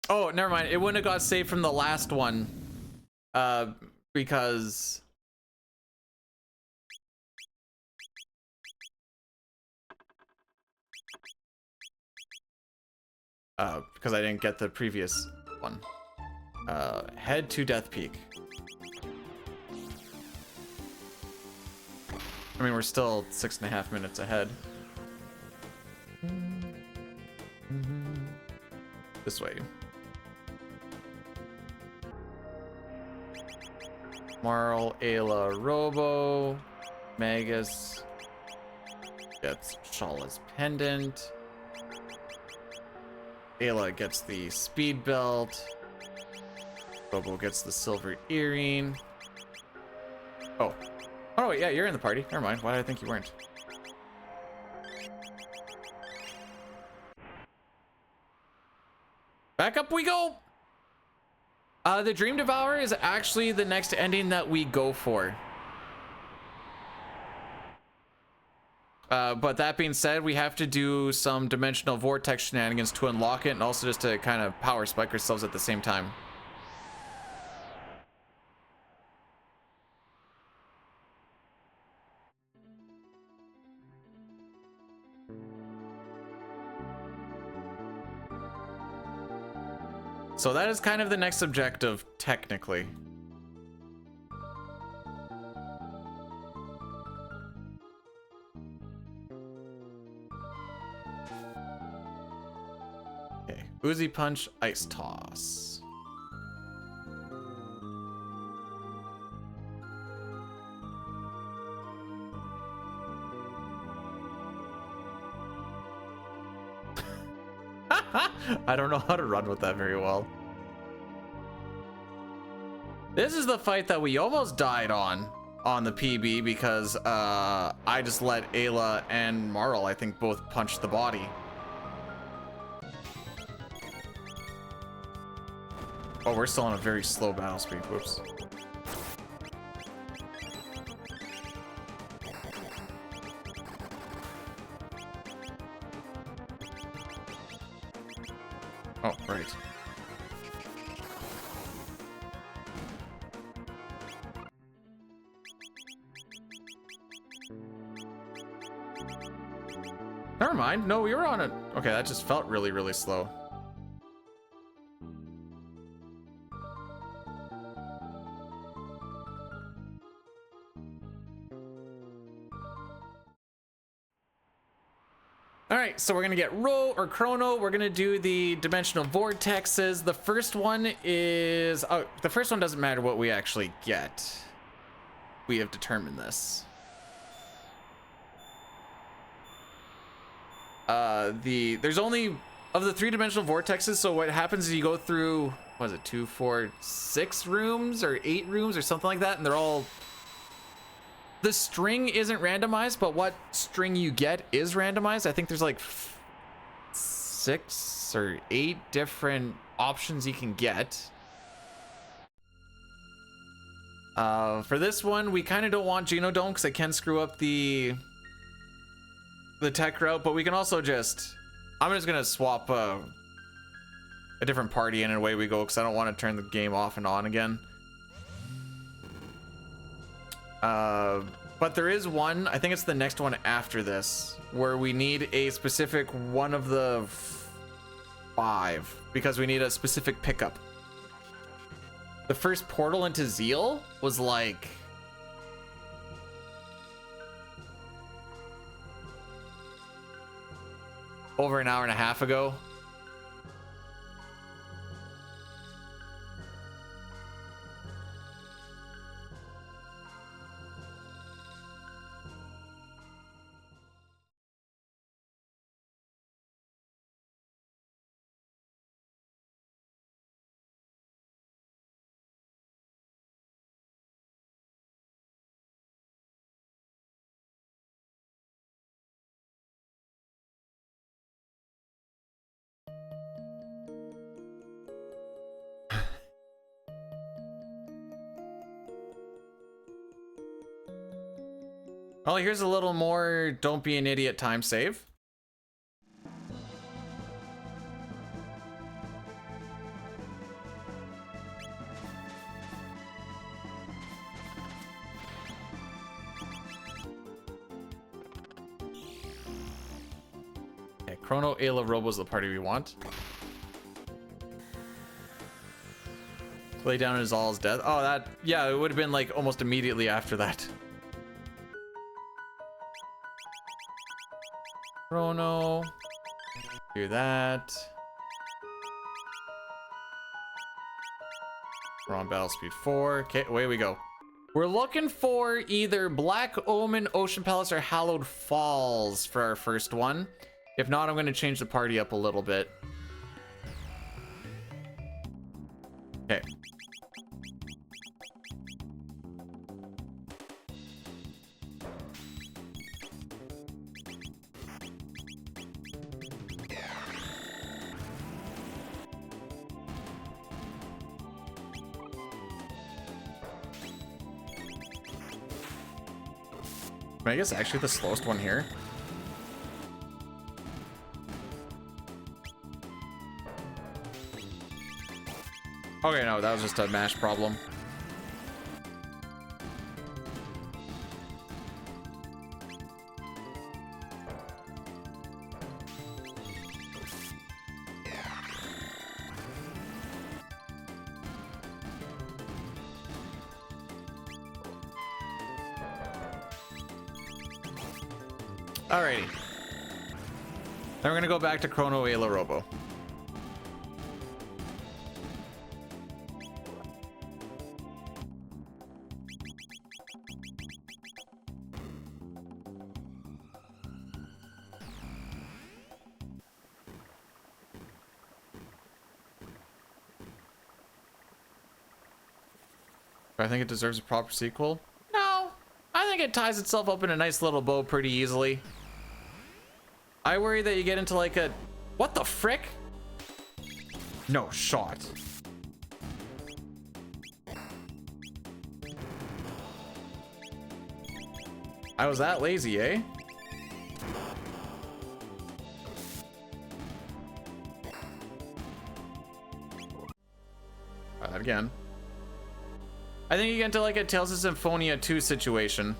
[SPEAKER 3] Oh, never mind. It wouldn't have got saved from the last one. Because I didn't get the previous one. Head to Death Peak. I mean, we're still 6.5 minutes ahead. This way. Marl, Ayla, Robo, Magus gets Shala's pendant. Ayla gets the speed belt. Robo gets the silver earring. Oh. Oh, wait, yeah, you're in the party. Never mind. Why did I think you weren't? Back up we go! The Dream Devourer is actually the next ending that we go for. But that being said, we have to do some dimensional vortex shenanigans to unlock it, and also just to kind of power spike ourselves at the same time. So that is kind of the next objective, technically. Okay, Uzi Punch, Ice Toss. I don't know how to run with that very well. This is the fight that we almost died on the PB because I just let Ayla and Marl, I think, both punch the body. Oh, we're still on a very slow battle speed. Whoops. Oh, right. Never mind. No, we were on it. Okay, that just felt really, really slow. All right, so we're gonna get Chrono. We're gonna do the dimensional vortexes. The first one is, oh, the first one doesn't matter what we actually get. We have determined this. There's only, of the 3-dimensional vortexes, so what happens is you go through, what is it, 2, 4, 6 rooms or 8 rooms or something like that, and they're all, the string isn't randomized, but what string you get is randomized. I think there's like 6 or 8 different options you can get. For this one, we kind of don't want Genodome because it can screw up the tech route, but we can also just... I'm just going to swap a different party in and away we go because I don't want to turn the game off and on again. But there is one, I think it's the next one after this, where we need a specific one of the 5 because we need a specific pickup. The first portal into Zeal was like... over an hour and a half ago. Well, here's a little more don't be an idiot time save. Okay, Chrono, Ayla, Robo's the party we want. Lay down in Zal's death. Oh, that, yeah, it would have been like almost immediately after that. Chrono. Do that. We're on battle speed 4. Okay, away we go. We're looking for either Black Omen, Ocean Palace, or Hallowed Falls for our first one. If not, I'm going to change the party up a little bit. Okay. I guess actually the slowest one here. Okay, no, that was just a mash problem. Alrighty. Then we're gonna go back to Chrono, Ayla, Robo. I think it deserves a proper sequel. No, I think it ties itself up in a nice little bow pretty easily. I worry that you get into like a... What the frick? No shot. I was that lazy, eh? Try that again. I think you get into like a Tales of Symphonia 2 situation.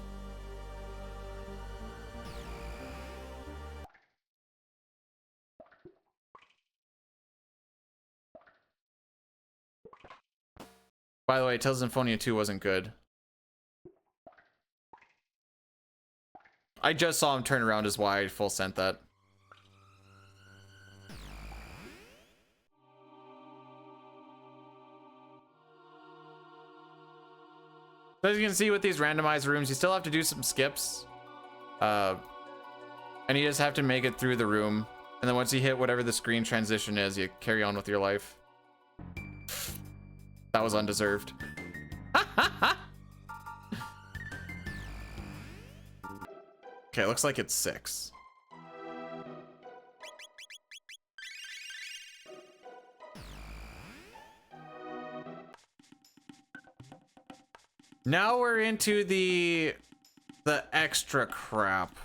[SPEAKER 3] By the way, Tales of Symphonia 2 wasn't good. I just saw him turn around is why I full sent that. So as you can see with these randomized rooms, you still have to do some skips. And you just have to make it through the room. And then once you hit whatever the screen transition is, you carry on with your life. That was undeserved. Okay, looks like it's 6. Now we're into the extra crap.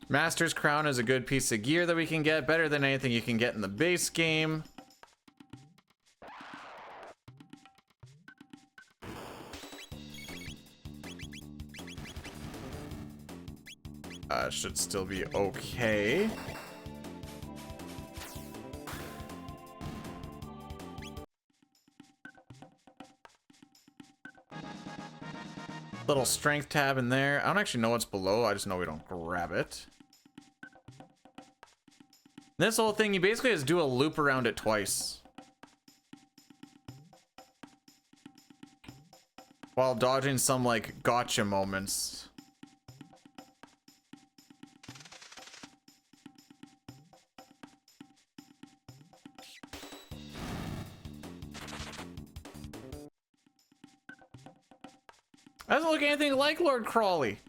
[SPEAKER 3] Master's Crown is a good piece of gear that we can get, better than anything you can get in the base game. Should still be okay. Little strength tab in there. I don't actually know what's below. I just know we don't grab it. This whole thing, you basically just do a loop around it twice, while dodging some like gotcha moments. Doesn't look anything like Lord Crawley.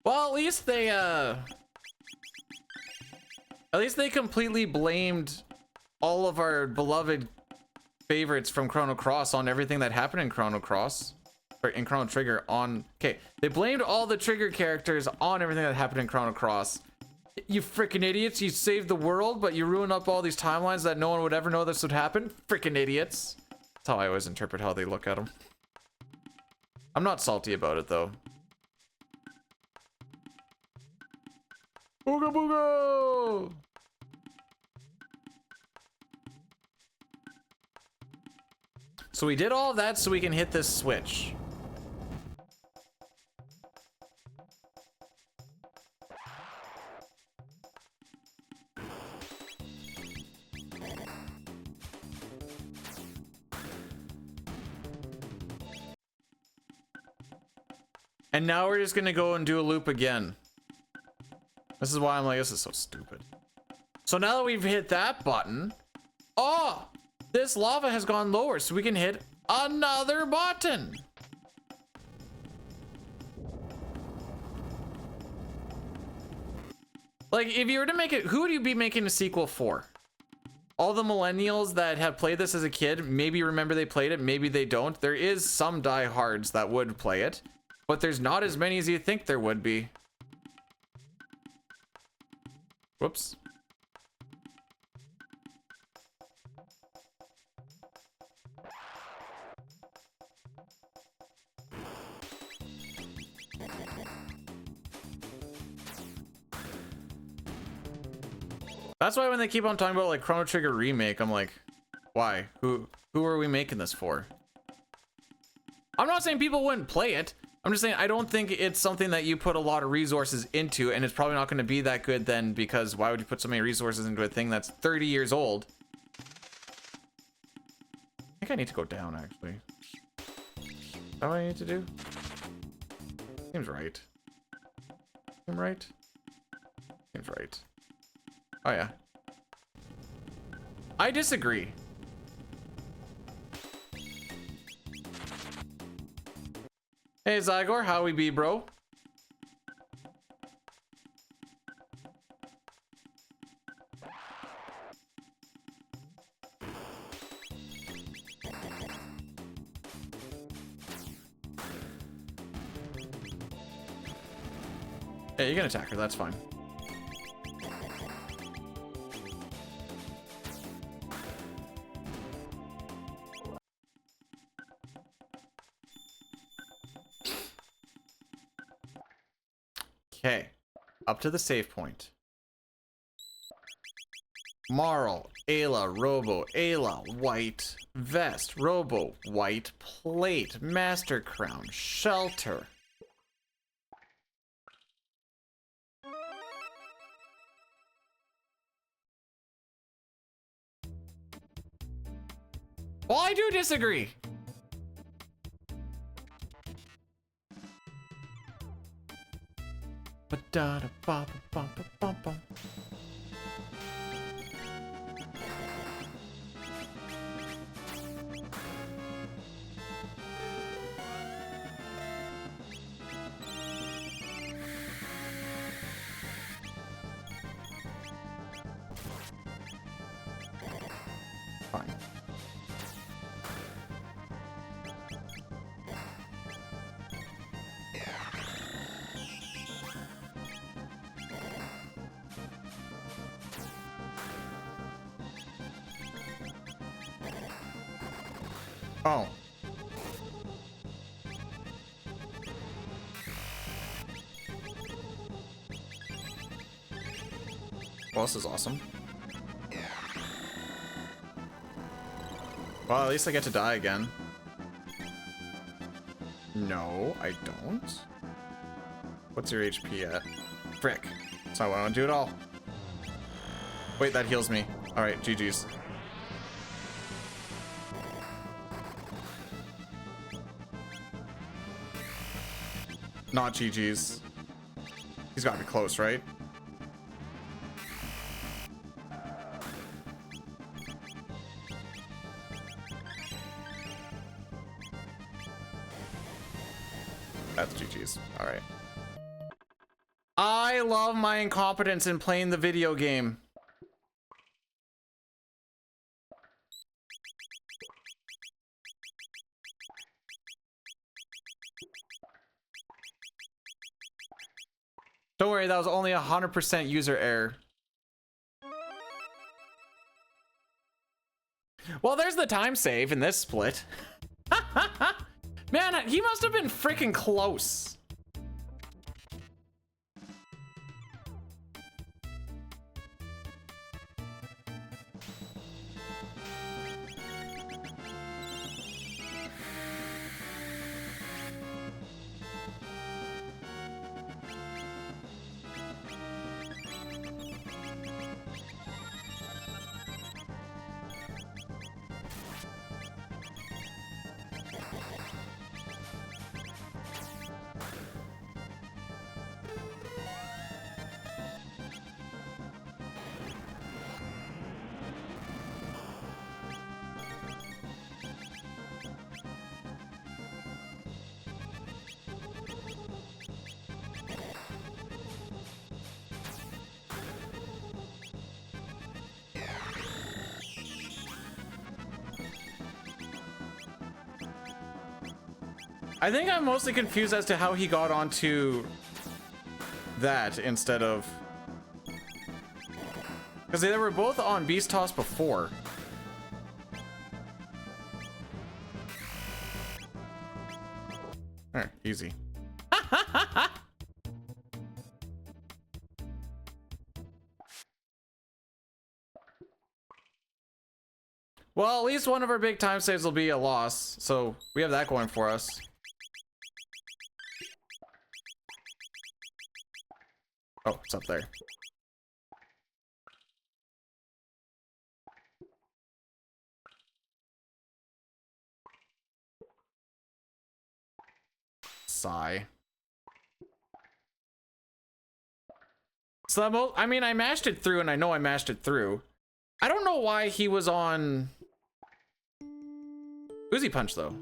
[SPEAKER 3] Well, at least they completely blamed all of our beloved favorites from Chrono Cross on everything that happened in Chrono Cross. Or in Chrono Trigger on... Okay, they blamed all the Trigger characters on everything that happened in Chrono Cross. You freaking idiots, you saved the world, but you ruined up all these timelines that no one would ever know this would happen? Freaking idiots. That's how I always interpret how they look at them. I'm not salty about it, though. Booga booga! So we did all of that so we can hit this switch. And now we're just gonna go and do a loop again. This is why I'm like, this is so stupid. So now that we've hit that button, oh, this lava has gone lower, so we can hit another button. Like, if you were to make it, who would you be making a sequel for? All the millennials that have played this as a kid, maybe remember they played it, maybe they don't. There is some diehards that would play it, but there's not as many as you think there would be. Whoops. That's why when they keep on talking about like Chrono Trigger remake, I'm like, why? Who are we making this for? I'm not saying people wouldn't play it. I'm just saying I don't think it's something that you put a lot of resources into, and it's probably not going to be that good then, because why would you put so many resources into a thing that's 30 years old? I think I need to go down, actually. Is that what I need to do? Seems right. Seems right? Seems right. Oh, yeah. I disagree. Hey, Zygor, how we be, bro? Yeah, you can attack her, that's fine. Okay, up to the save point. Marl, Ayla, Robo, Ayla, white, vest, Robo, white, plate, master crown, shelter. Well, I do disagree. Oh. Well, this is awesome. Well, at least I get to die again. No, I don't. What's your HP at? Frick. That's not what I want to do at all. Wait, that heals me. Alright, GG's. Not GG's. He's gotta be close, right? That's GG's. Alright. I love my incompetence in playing the video game. Don't worry, that was only 100% user error. Well, there's the time save in this split. Man, he must have been freaking close. I think I'm mostly confused as to how he got onto that instead of... Because they were both on Beast Toss before. Alright, easy. Well, at least one of our big time saves will be a loss, so we have that going for us. Oh, it's up there. Sigh. So I mean, I mashed it through, and I know I mashed it through. I don't know why he was on Uzi Punch though,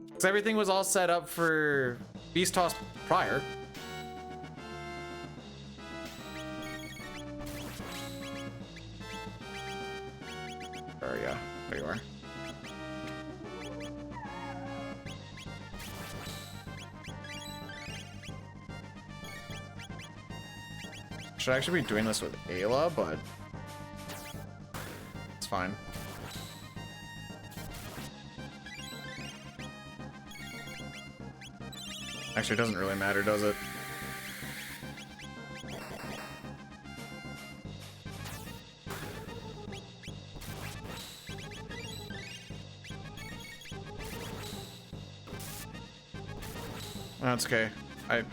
[SPEAKER 3] because everything was all set up for Beast Toss prior. Oh yeah, there you are. Should actually be doing this with Ayla, but it's fine. Actually, it doesn't really matter, does it? That's okay. I'm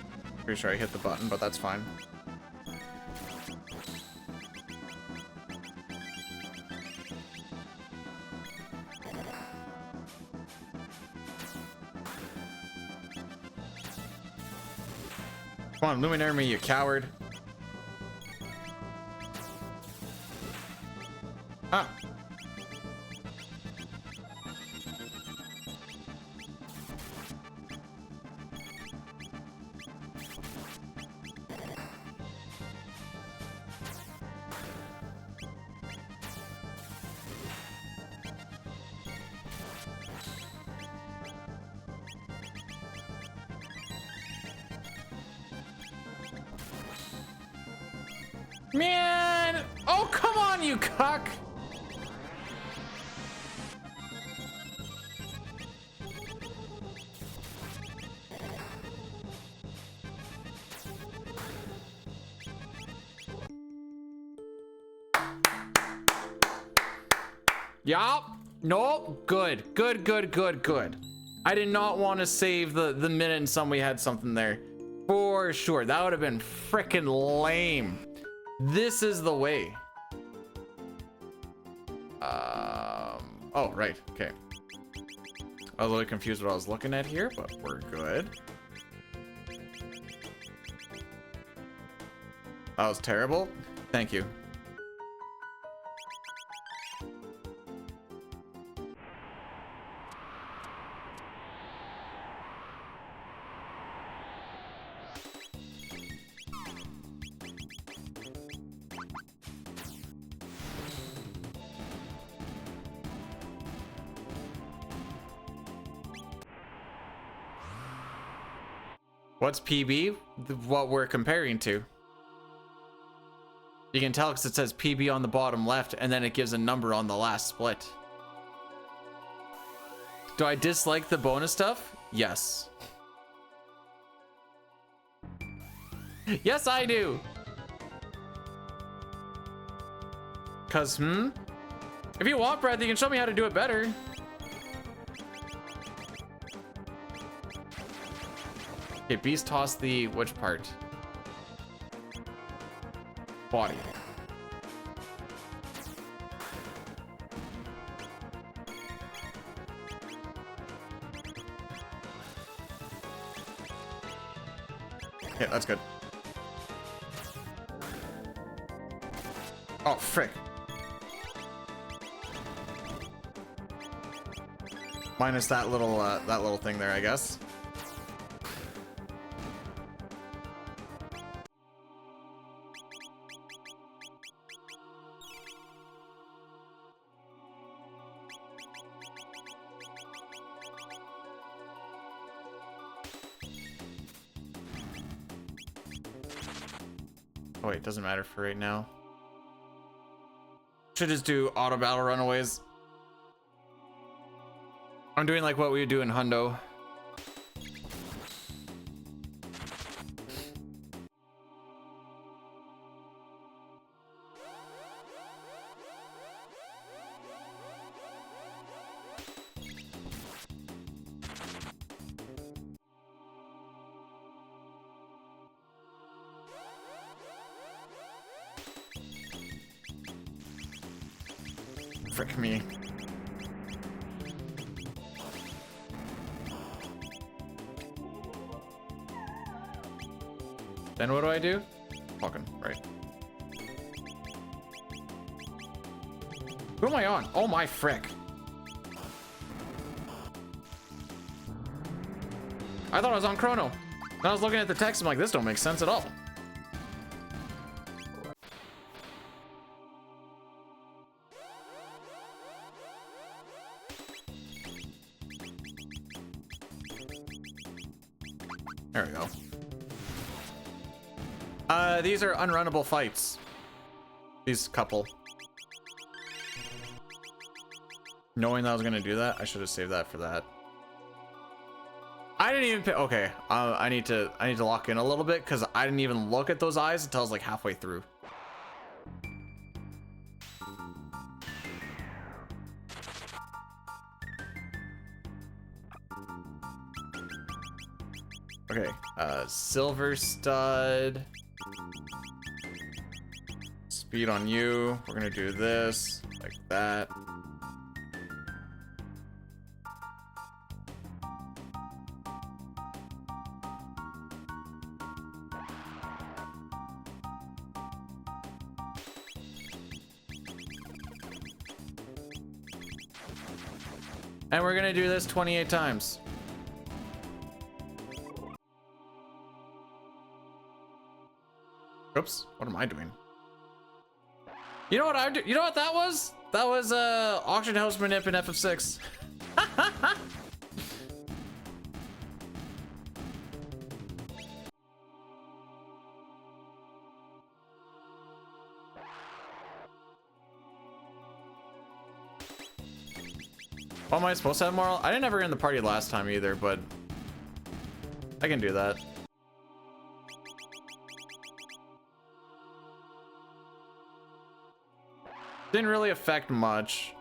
[SPEAKER 3] pretty sure I hit the button, but that's fine. Come on, Luminary me, you coward. Ah. Man! Oh, come on, you cuck! Yup. No. Good. Good, good, good, good. I did not want to save the minute and some we had something there. For sure. That would have been freaking lame. This is the way. Oh, right. Okay. I was a little confused what I was looking at here, but we're good. That was terrible. Thank you. What's PB? What we're comparing to. You can tell because it says PB on the bottom left and then it gives a number on the last split. Do I dislike the bonus stuff? Yes. Yes, I do. Cause, if you want, Brad, you can show me how to do it better. Okay, beast toss the which part? Body. Okay, that's good. Oh, frick. Minus that little thing there, I guess. Oh wait, doesn't matter for right now. Should just do auto battle runaways. I'm doing like what we would do in Hundo. Frick me. Then what do I do? Fucking right. Who am I on? Oh my frick. I thought I was on Chrono. And I was looking at the text, I'm like, this don't make sense at all. There we go. These are unrunnable fights. These couple. Knowing that I was gonna do that, I should have saved that for that. I didn't even pick. Okay, I need to lock in a little bit because I didn't even look at those eyes until I was like halfway through. Okay, silver stud. Speed on you. We're gonna do this like that. And we're gonna do this 28 times. Oops, what am I doing? You know what I do? You know what that was? That was auction house manip in FF6. Oh, am I supposed to have moral? I didn't ever in the party last time either, but I can do that. Didn't really affect much.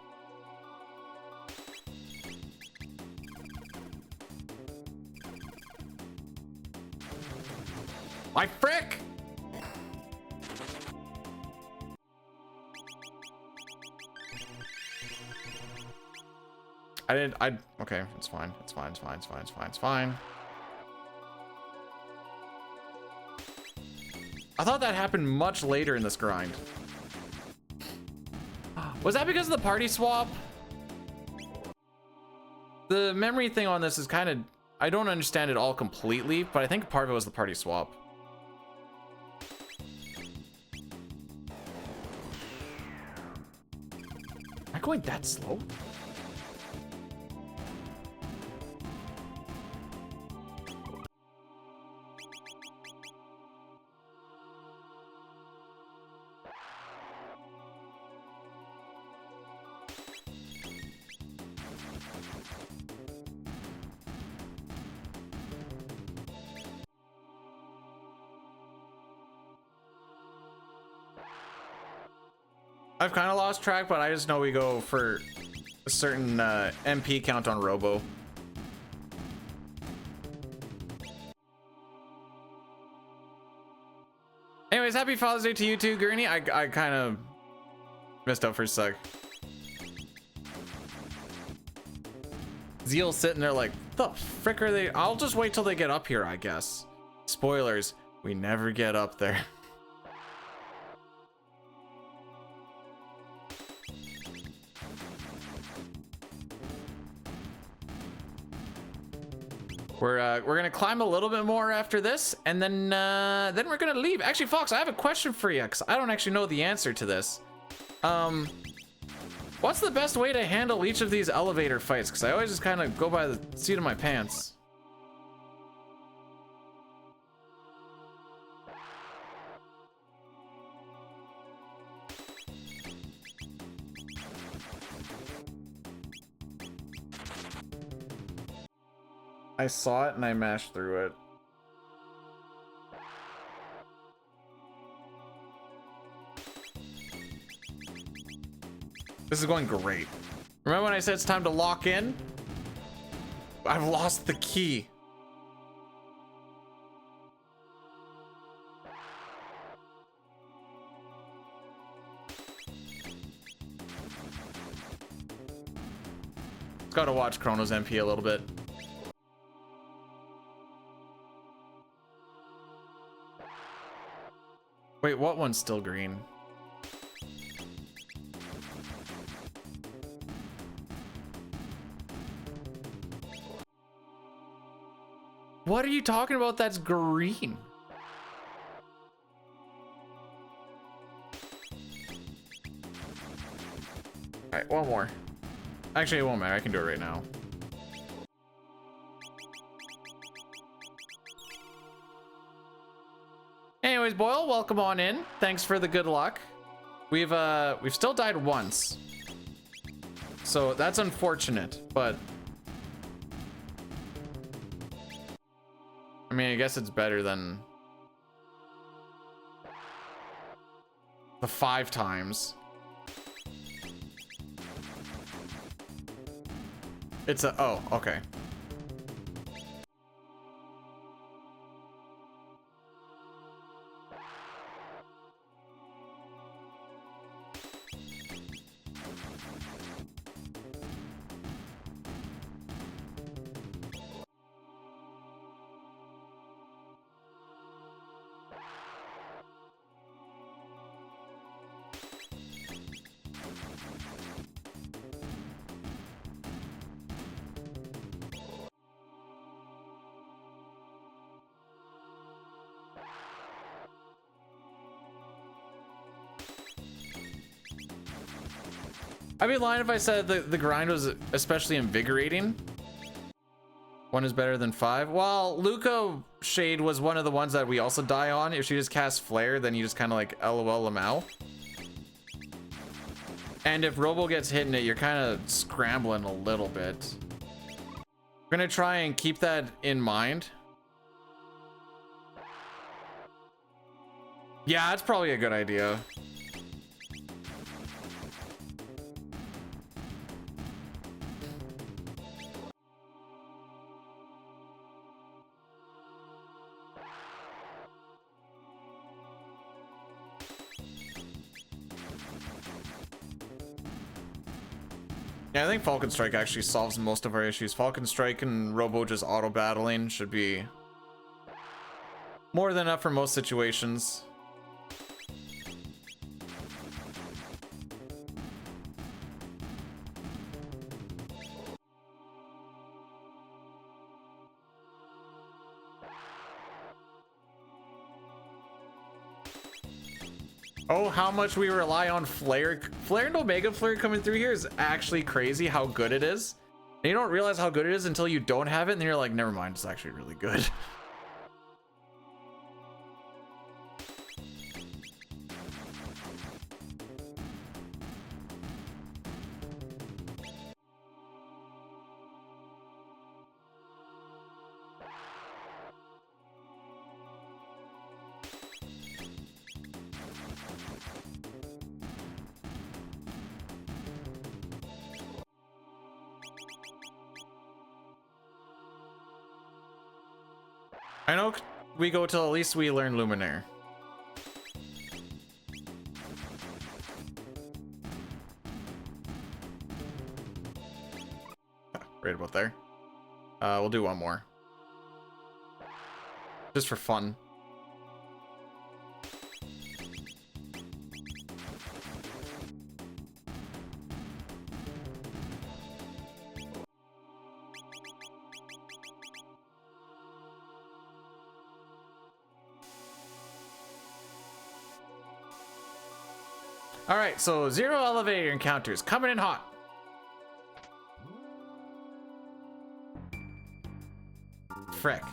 [SPEAKER 3] My frick! Okay, it's fine. It's fine, it's fine, it's fine, it's fine, it's fine. I thought that happened much later in this grind. Was that because of the party swap? The memory thing on this is kind of, I don't understand it all completely, but I think part of it was the party swap. Am I going that slow? I've kind of lost track, but I just know we go for a certain MP count on Robo. Anyways, happy Father's Day to you too, Gurney. I kind of messed up for a sec. Zeal's sitting there like, the frick are they? I'll just wait till they get up here, I guess. Spoilers, we never get up there. We're gonna climb a little bit more after this, and then we're gonna leave. Actually, Fox, I have a question for you, because I don't actually know the answer to this. What's the best way to handle each of these elevator fights? Because I always just kind of go by the seat of my pants. I saw it and I mashed through it. This is going great. Remember when I said it's time to lock in? I've lost the key. Just gotta watch Chrono's MP a little bit. Wait, what one's still green? What are you talking about that's green? All right, one more. Actually, it won't matter. I can do it right now. Anyways, Boyle, welcome on in. Thanks for the good luck. We've still died once. So that's unfortunate, but I mean, I guess it's better than the 5 times. It's a, oh, okay. I'd be lying if I said the grind was especially invigorating. 1 is better than 5. Well, Luca Shade was one of the ones that we also die on. If she just casts Flare, then you just kind of like LOL Lamau. And if Robo gets hit in it, you're kind of scrambling a little bit. We're gonna try and keep that in mind. Yeah, that's probably a good idea. Yeah, I think Falcon Strike actually solves most of our issues. Falcon Strike and Robo just auto battling should be more than enough for most situations. Oh, how much we rely on Flare. Flare and Omega Flare coming through here is actually crazy how good it is. And you don't realize how good it is until you don't have it, and then you're like, never mind, it's actually really good. I know we go till at least we learn Luminaire. Right about there. We'll do one more. Just for fun. All right, so 0 elevator encounters coming in hot. Frick.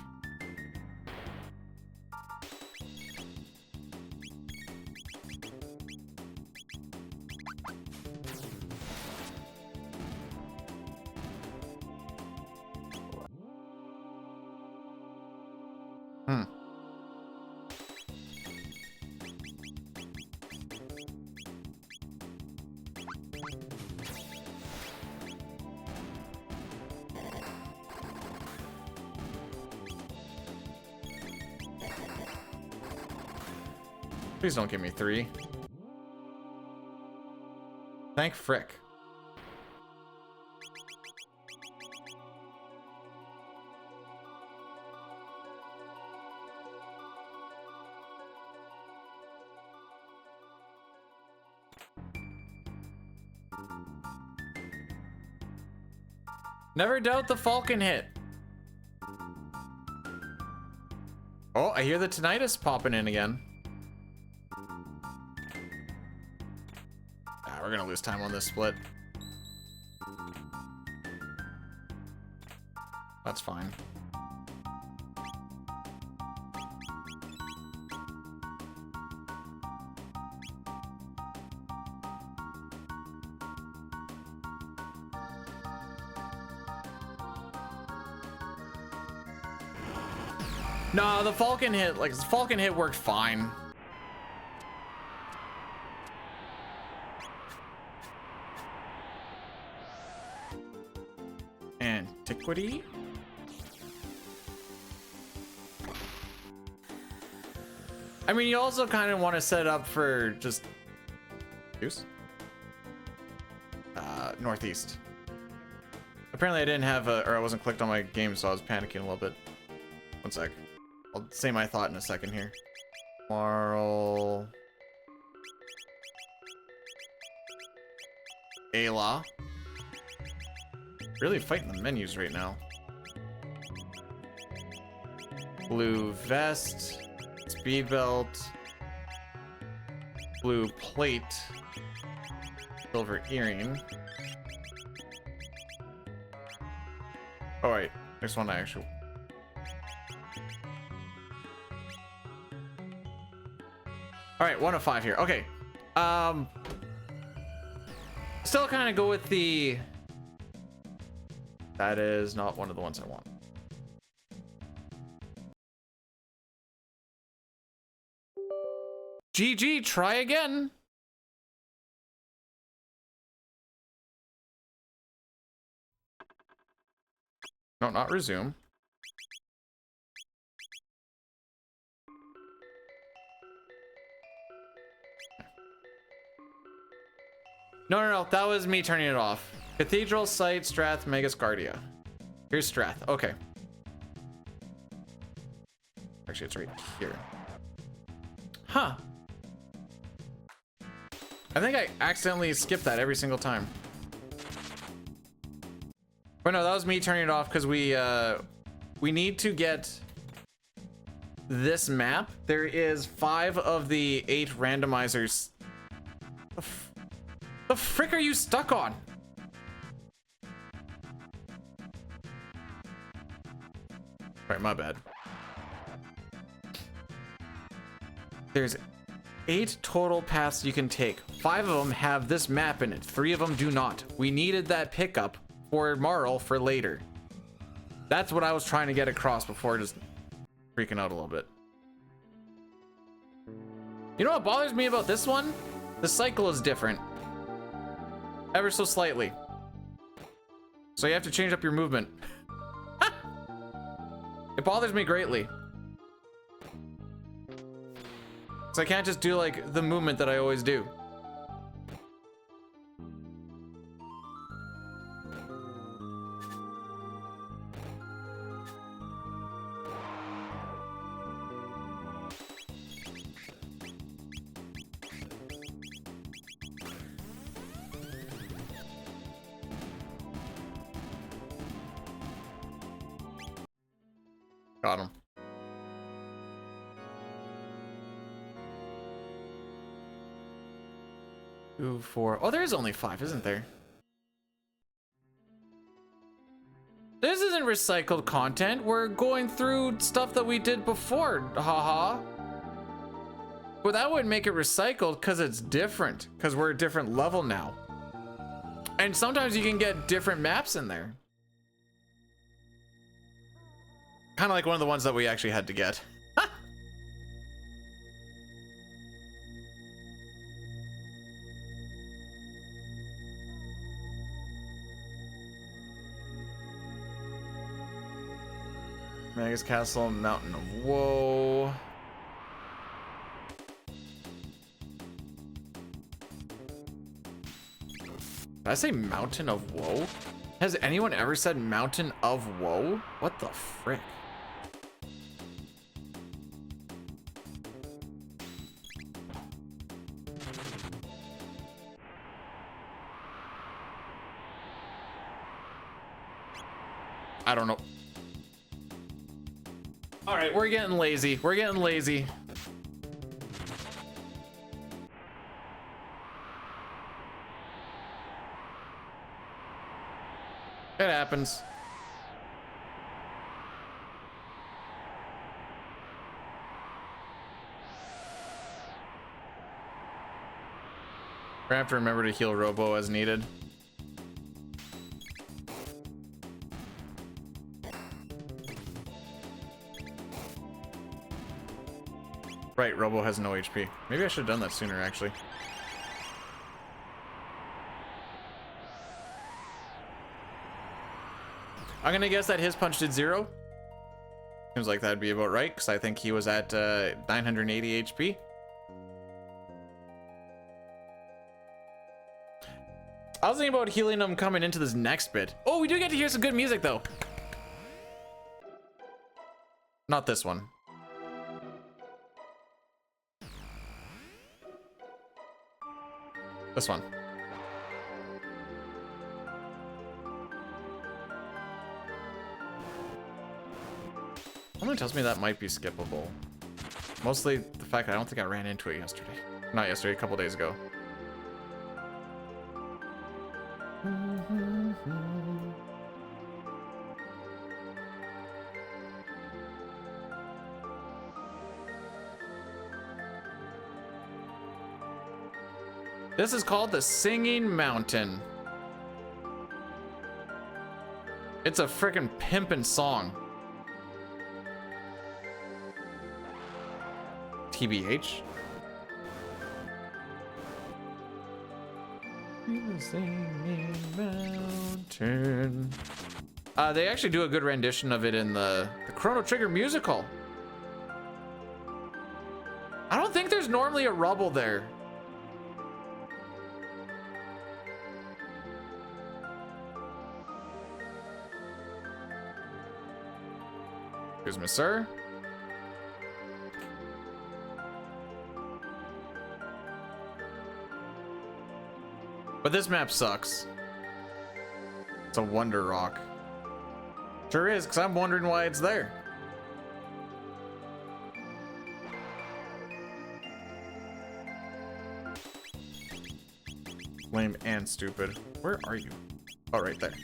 [SPEAKER 3] Please don't give me 3. Thank frick. Never doubt the Falcon hit. Oh, I hear the tinnitus popping in again. We're gonna lose time on this split. That's fine. No, the Falcon hit, like, the Falcon hit worked fine. Antiquity? I mean, you also kind of want to set up for just juice. Northeast. Apparently I didn't have a, or I wasn't clicked on my game, so I was panicking a little bit. One sec. I'll say my thought in a second here. Marl. Ayla. Really fighting the menus right now. Blue vest. Speed belt. Blue plate. Silver earring. Oh wait, there's one I actually... Alright, 1 of 5 here. Okay. Still kind of go with the... That is not one of the ones I want. GG, try again. No, not resume. No, that was me turning it off. Cathedral, Site, Strath, Megascardia. Here's Strath. Okay. Actually, it's right here. Huh. I think I accidentally skipped that every single time. But no, that was me turning it off because we need to get this map. There is 5 of the 8 randomizers. The frick are you stuck on? Right, my bad. There's 8 total paths you can take. 5 of them have this map in it. 3 of them do not. We needed that pickup for Marl for later. That's what I was trying to get across before just freaking out a little bit. You know what bothers me about this one? The cycle is different. Ever so slightly. So you have to change up your movement. It bothers me greatly. So I can't just do like the movement that I always do. Got him. Two, 4. Oh, there is only 5, isn't there? This isn't recycled content. We're going through stuff that we did before. Haha. But that wouldn't make it recycled because it's different. Because we're a different level now. And sometimes you can get different maps in there. Kind of like one of the ones that we actually had to get. Magus Castle, Mountain of Woe. Did I say Mountain of Woe? Has anyone ever said Mountain of Woe? What the frick? I don't know. All right, we're getting lazy. We're getting lazy. It happens. We're gonna have to remember to heal Robo as needed. Right, Robo has no HP. Maybe I should have done that sooner, actually. I'm gonna guess that his punch did 0. Seems like that'd be about right, because I think he was at 980 HP. I was thinking about healing him coming into this next bit. Oh, we do get to hear some good music, though. Not this one. This one. Someone tells me that might be skippable. Mostly the fact that I don't think I ran into it yesterday. Not yesterday, a couple days ago. This is called the Singing Mountain. It's a frickin' pimpin' song. TBH. The Singing Mountain. They actually do a good rendition of it in the Chrono Trigger musical. I don't think there's normally a rubble there. Excuse me, sir. But this map sucks. It's a wonder rock. Sure is, because I'm wondering why it's there. Lame and stupid. Where are you? Oh, right there.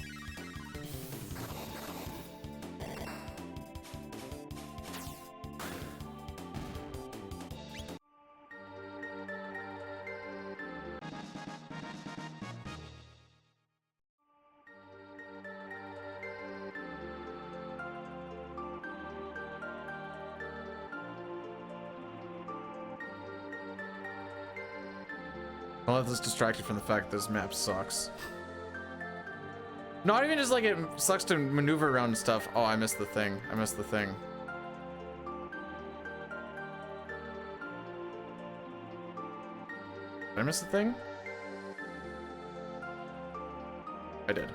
[SPEAKER 3] Don't let this distract you from the fact that this map sucks. Not even just like it sucks to maneuver around and stuff. Oh, I missed the thing. I missed the thing. Did I miss the thing? I did.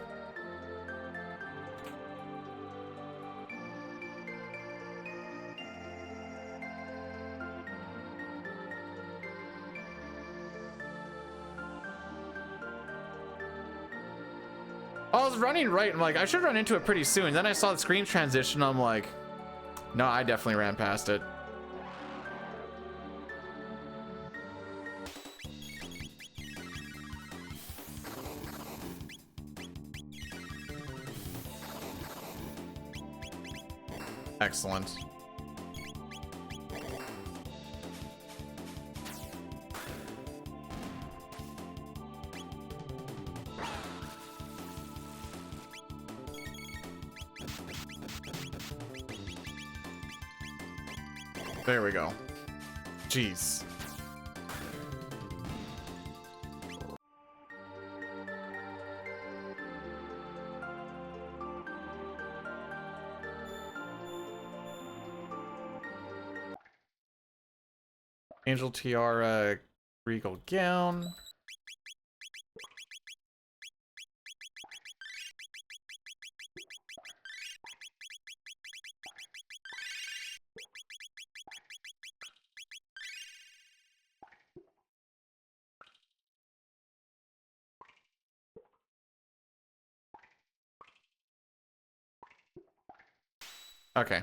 [SPEAKER 3] I was running right. I'm like, I should run into it pretty soon. Then I saw the screen transition. I'm like, no, I definitely ran past it. Excellent. There we go. Jeez. Angel tiara, regal gown. Okay.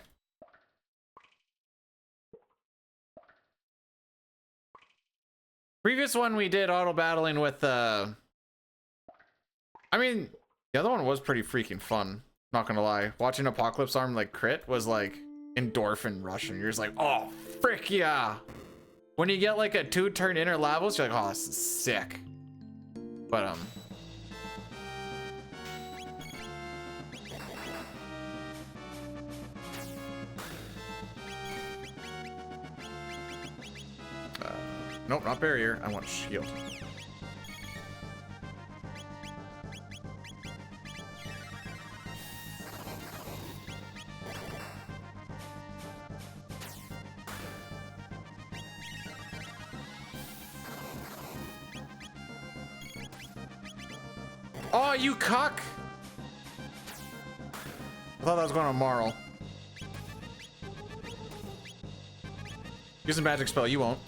[SPEAKER 3] Previous one we did auto battling with I mean, the other one was pretty freaking fun. Not gonna lie. Watching Apocalypse Arm like crit was like endorphin rush, and you're just like, oh frick yeah. When you get like a 2-turn inner Lavos, you're like, oh, this is sick. But nope, not barrier. I want a shield. Oh, you cuck! I thought that was going on Marl. Use a magic spell, you won't.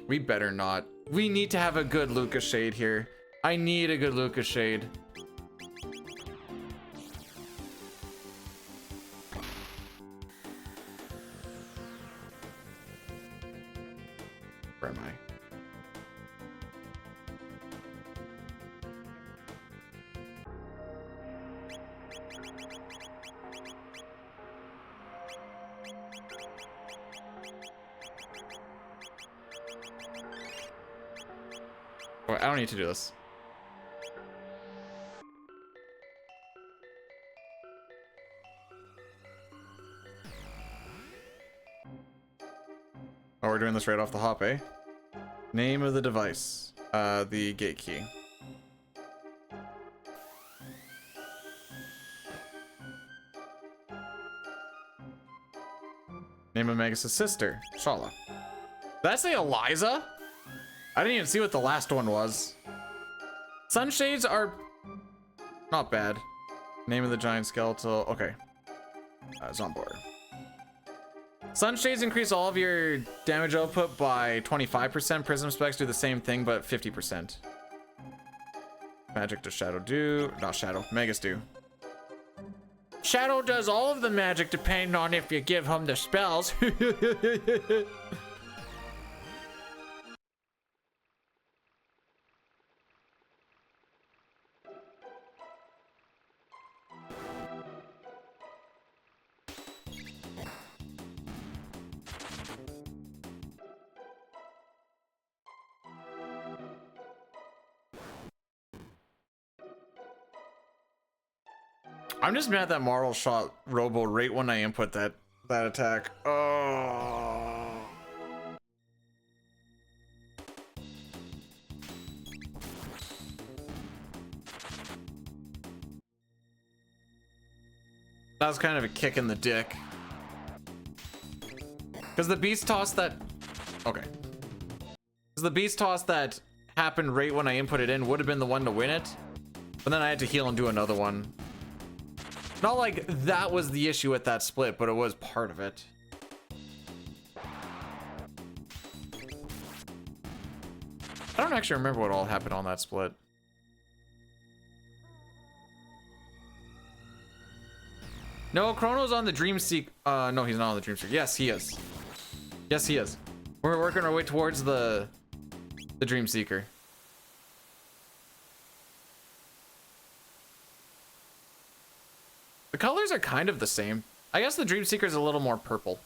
[SPEAKER 3] We better not. We need to have a good Lucas Shade here. I need a good Lucas Shade. Where am I? Oh, I don't need to do this. Oh, we're doing this right off the hop, eh? Name of the device. The gate key. Name of Magus' sister, Shala. Did I say Eliza? I didn't even see what the last one was. Sunshades are not bad. Name of the giant skeletal. Okay. Zombor. Sunshades increase all of your damage output by 25%. Prism specs do the same thing, but 50%. Magic does Shadow do. Not Shadow. Magus do. Shadow does all of the magic depending on if you give him the spells. I'm just mad that Marl shot Robo right when I input that attack. Oh. That was kind of a kick in the dick. Because the beast toss that... Okay. Because the beast toss that happened right when I input it in would have been the one to win it. But then I had to heal and do another one. Not like that was the issue with that split, but it was part of it. I don't actually remember what all happened on that split. No, Chrono's on the Dream Seek. No, he's not on the Dream Seeker. Yes, he is. Yes, he is. We're working our way towards the Dream Seeker. The colors are kind of the same. I guess the Dream Seeker is a little more purple.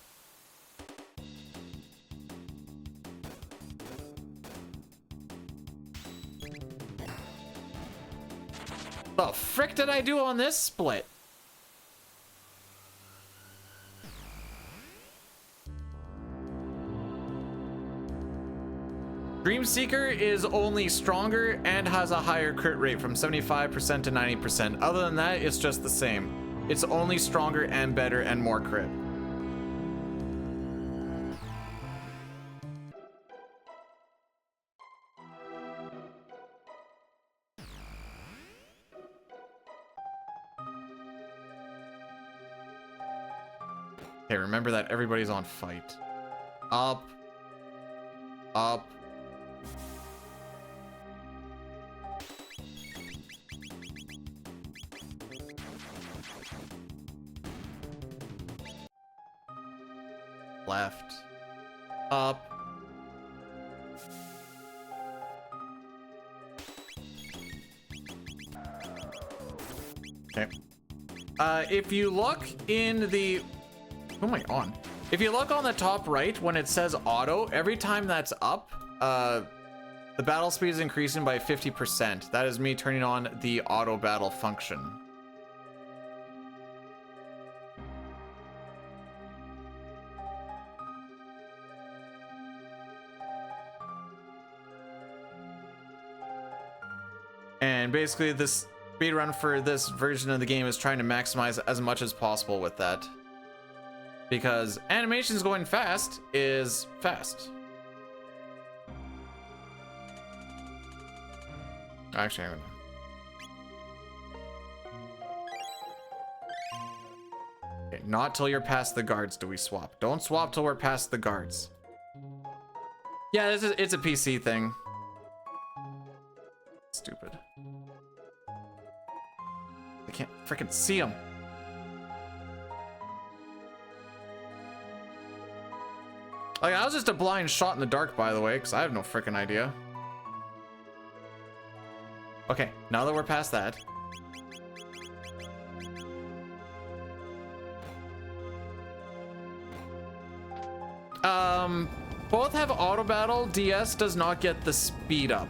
[SPEAKER 3] The frick did I do on this split? Dream Seeker is only stronger and has a higher crit rate from 75% to 90%. Other than that, it's just the same. It's only stronger and better and more crit. Okay, remember that everybody's on fight. Up. Up. Left. Up. Okay. If you look in the... Who am I on? If you look on the top right, when it says auto, every time that's up, the battle speed is increasing by 50%. That is me turning on the auto battle function. And basically this speedrun for this version of the game is trying to maximize as much as possible with that. Because animations going fast is fast. Actually, I'm gonna... Okay, not till you're past the guards do we swap. Don't swap till we're past the guards. Yeah, it's a PC thing. Stupid. I can't freaking see him. Like, I was just a blind shot in the dark, by the way, because I have no freaking idea. Okay, now that we're past that. Both have auto battle. DS does not get the speed up.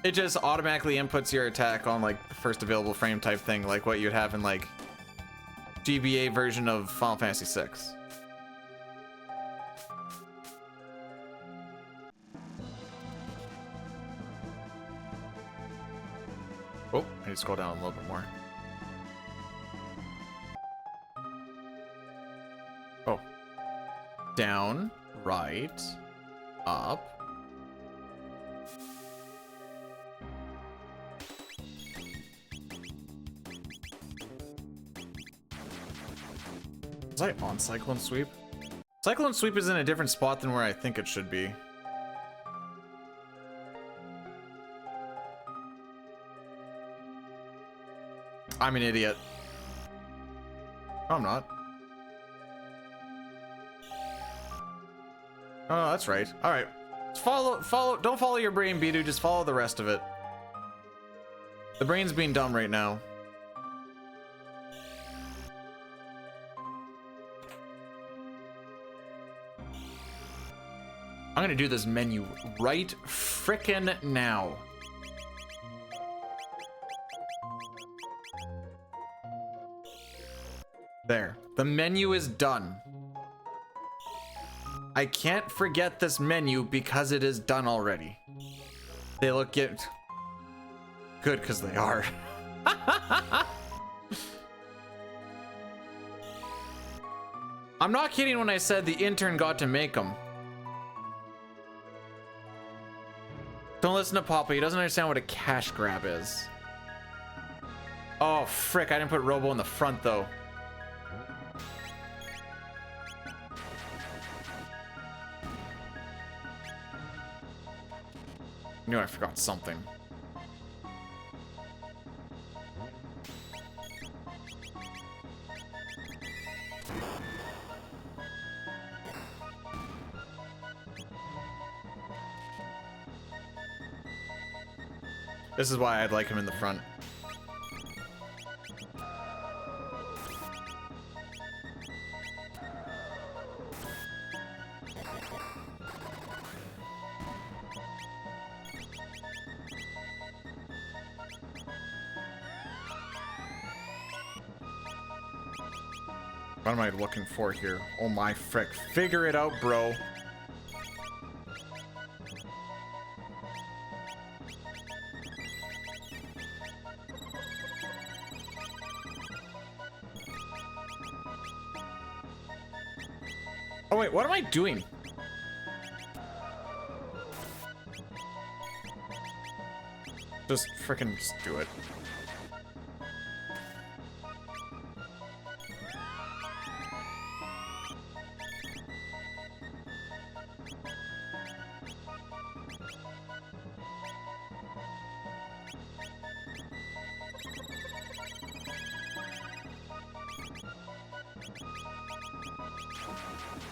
[SPEAKER 3] It just automatically inputs your attack on like the first available frame type thing, like what you'd have in like GBA version of Final Fantasy VI. Oh, I need to scroll down a little bit more. down, right, up. Was I on Cyclone Sweep? Cyclone Sweep is in a different spot than where I think it should be. I'm an idiot. No, I'm not. Oh, that's right. All right. Just don't follow your brain, Bidu. Just follow the rest of it. The brain's being dumb right now. I'm gonna do this menu right frickin' now. There. The menu is done. I can't forget this menu because it is done already. They look good, because they are. I'm not kidding when I said the intern got to make them. Don't listen to Papa. He doesn't understand what a cash grab is. Oh, frick. I didn't put Robo in the front, though. I knew I forgot something. This is why I'd like him in the front. What am I looking for here? Oh my frick. Figure it out, bro. Oh wait, what am I doing? Just frickin' just do it.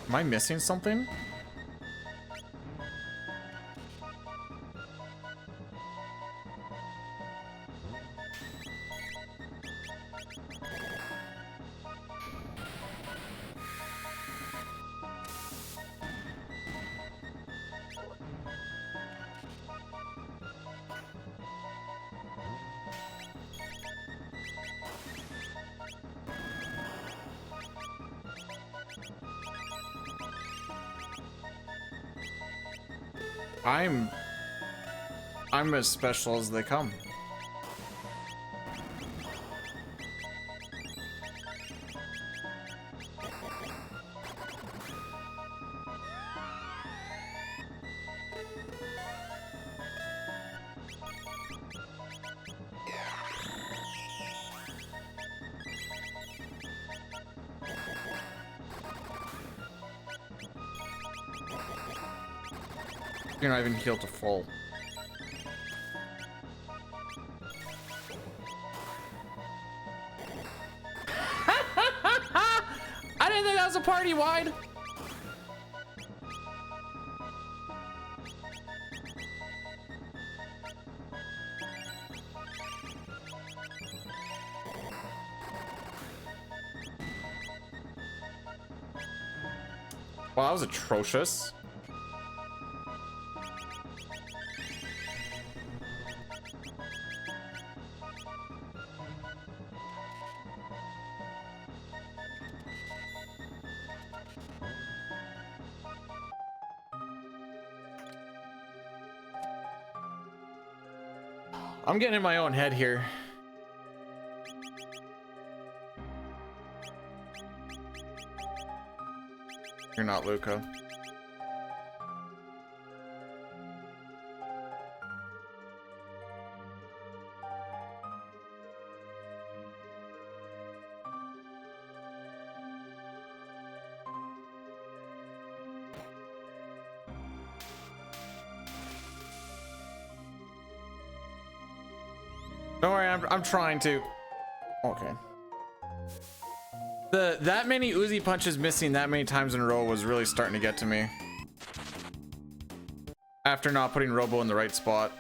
[SPEAKER 3] Am I missing something? I'm as special as they come. You're not even healed to full. I didn't think that was a party wide. Wow, that was atrocious. I'm getting in my own head here. You're not Luca. Don't worry, I'm trying to. Okay. That many Uzi punches missing that many times in a row was really starting to get to me. After not putting Robo in the right spot.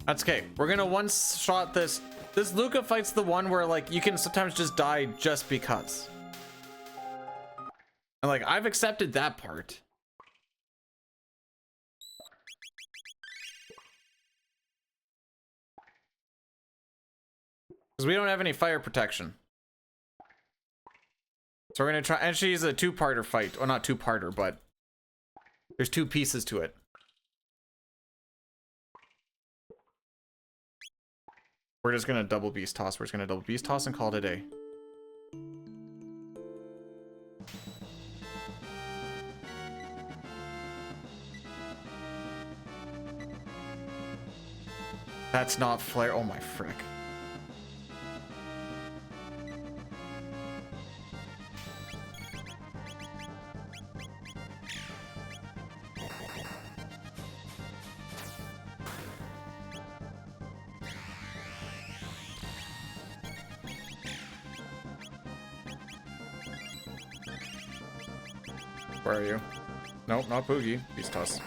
[SPEAKER 3] That's okay. We're gonna one-shot this. This Luca fight's the one where like you can sometimes just die just because. And like I've accepted that part. Because we don't have any fire protection. So we're gonna try, and she's a two-parter fight. Well, not two-parter, but there's two pieces to it. We're just gonna double beast toss. We're just gonna double beast toss and call it a day. That's not flare. Oh my frick. Where are you? Nope, not Boogie. Beast toss.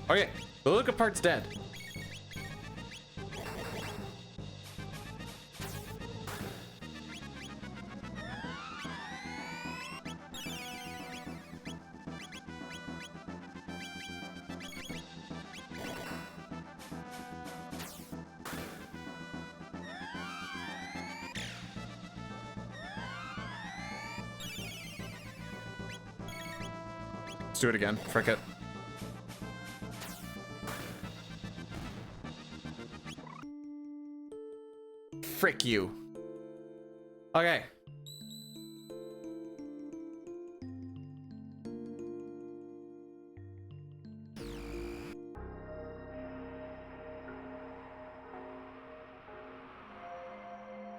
[SPEAKER 3] Okay, the Luca part's dead. Let's do it again. Frick it. Frick you. Okay.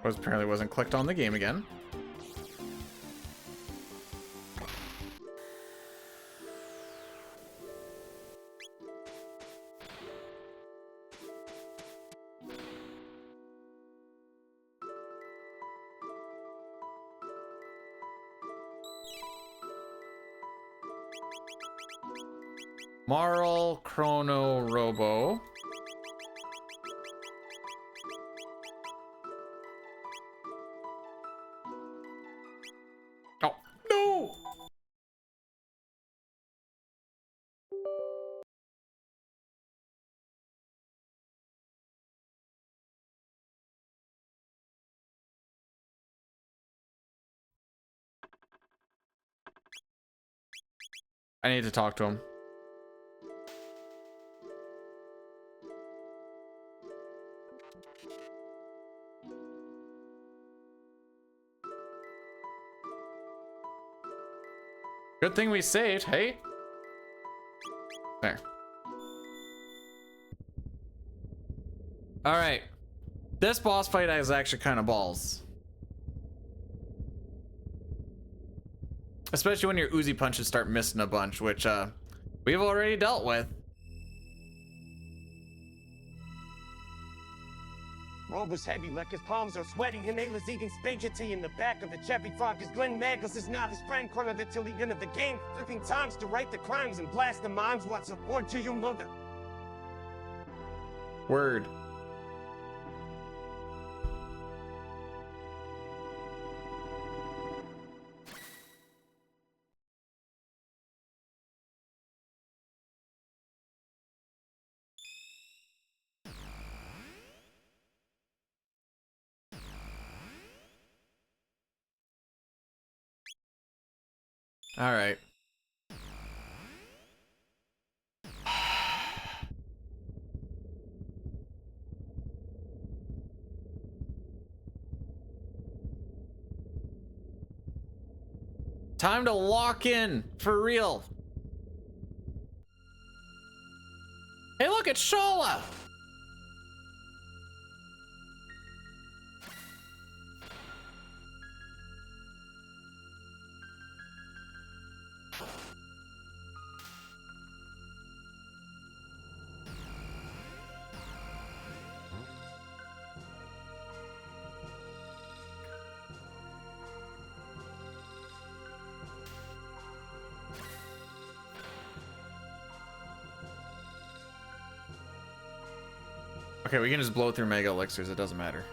[SPEAKER 3] Apparently wasn't clicked on the game again. Marl, Chrono, Robo. Oh, no! I need to talk to him. Good thing we saved, hey? There. Alright. This boss fight is actually kind of balls. Especially when your Uzi punches start missing a bunch, which we've already dealt with.
[SPEAKER 4] Robo's heavy like his palms are sweating, and Ayla's eating spaghetti in the back of the Chevy truck. As Glenn Magnus is not his friend, Chrono till the end of the game, flipping times to right the crimes and blast the minds. What's a word to your mother?
[SPEAKER 3] Word. All right. Time to lock in for real. Hey, look, it's Shola. Okay, we can just blow through mega elixirs. It doesn't matter.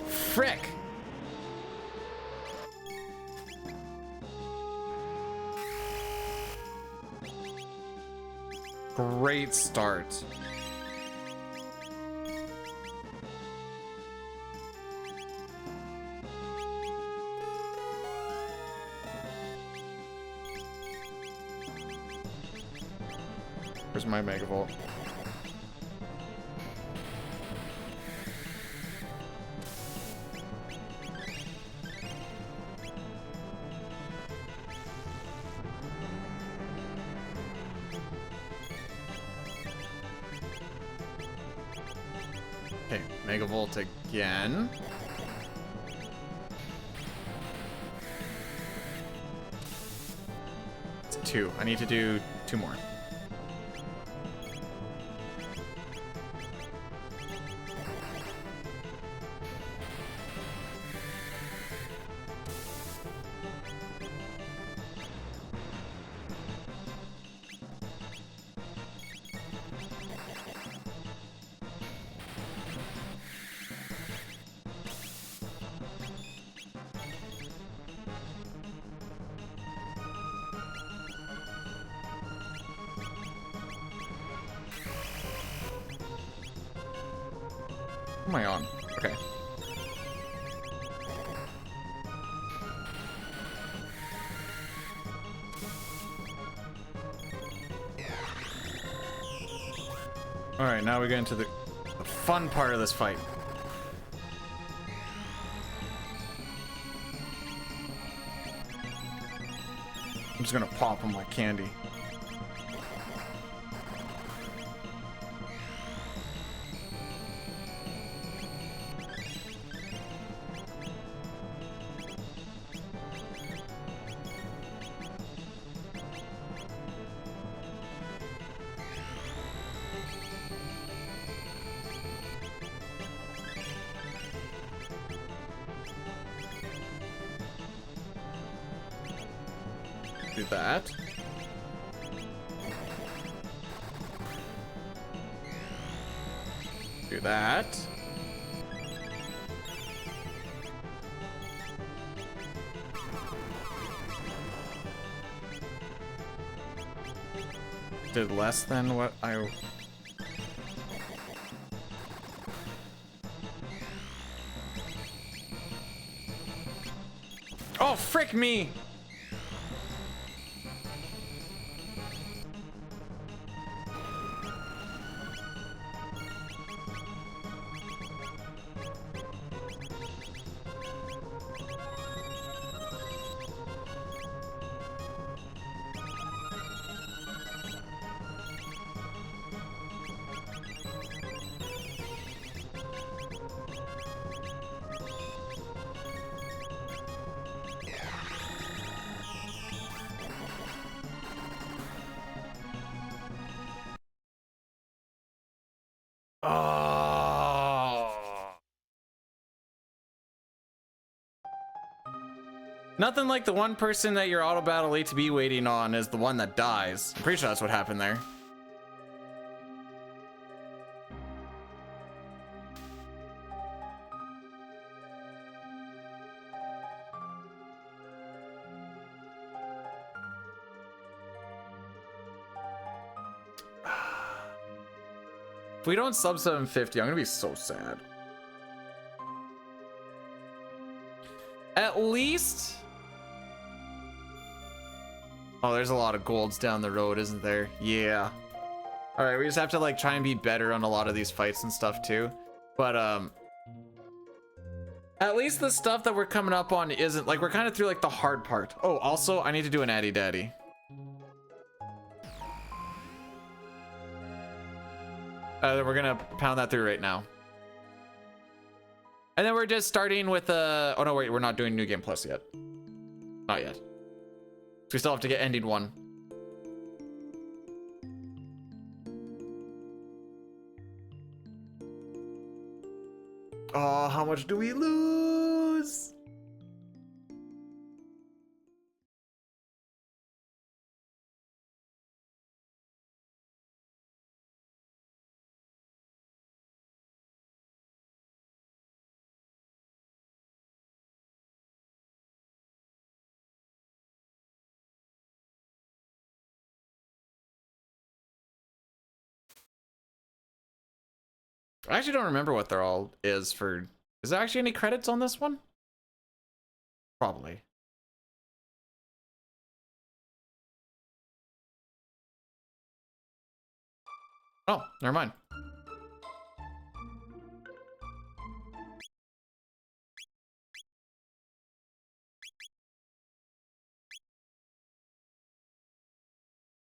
[SPEAKER 3] Frick! Great start. Where's my Megavolt? Okay, Megavolt again. It's 2. I need to do 2 more. Who am I on? Okay. Alright, now we get into the fun part of this fight. I'm just gonna pop him like candy. Do that. Do that. Did less than what I... Oh, frick me! Oh. Nothing like the one person that your auto battle ATB waiting on is the one that dies. I'm pretty sure that's what happened there. If we don't sub 750, I'm gonna be so sad. At least... Oh, there's a lot of golds down the road, isn't there? Yeah. All right, we just have to like try and be better on a lot of these fights and stuff too. But at least the stuff that we're coming up on isn't like, we're kind of through like the hard part. Oh, also I need to do an Addy Daddy. We're gonna pound that through right now. And then we're just starting with oh no, wait, we're not doing New Game Plus yet. Not yet. So we still have to get ending 1. Oh, how much do we lose? I actually don't remember what they're all is for. Is there actually any credits on this one? Probably. Oh, never mind.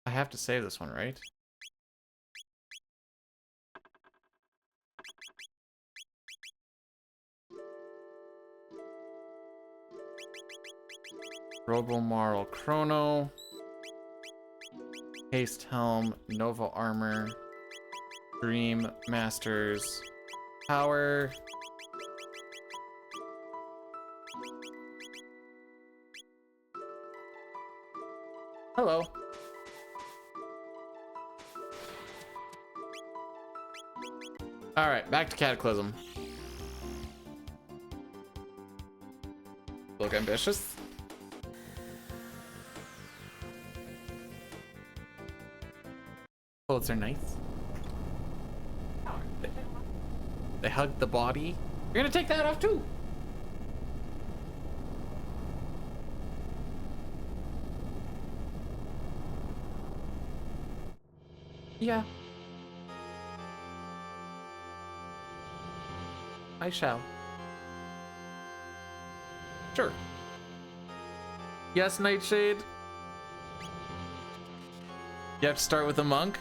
[SPEAKER 3] I have to save this one, right? Robomarl Chrono, Haste Helm, Nova Armor, Dream Masters, Power. Hello. All right, back to Cataclysm. Look ambitious. Bullets are nice. They hug the body. You're gonna take that off too. Yeah. I shall. Sure. Yes, Nightshade. You have to start with a monk.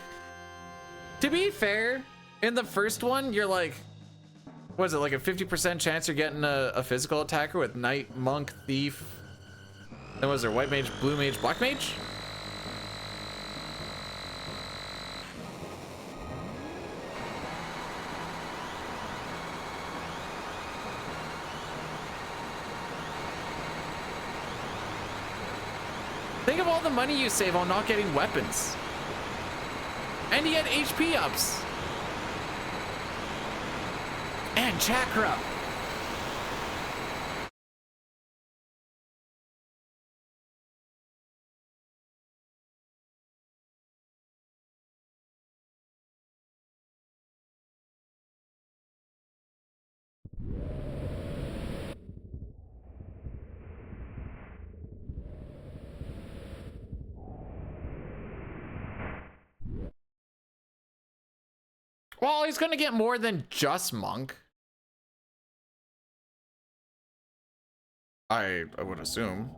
[SPEAKER 3] To be fair, in the first one, you're like, what is it, like a 50% chance you're getting a physical attacker with Knight, Monk, Thief. Then was there White Mage, Blue Mage, Black Mage? Think of all the money you save on not getting weapons. And you get HP ups. And chakra. Well, he's gonna get more than just Monk. I would assume.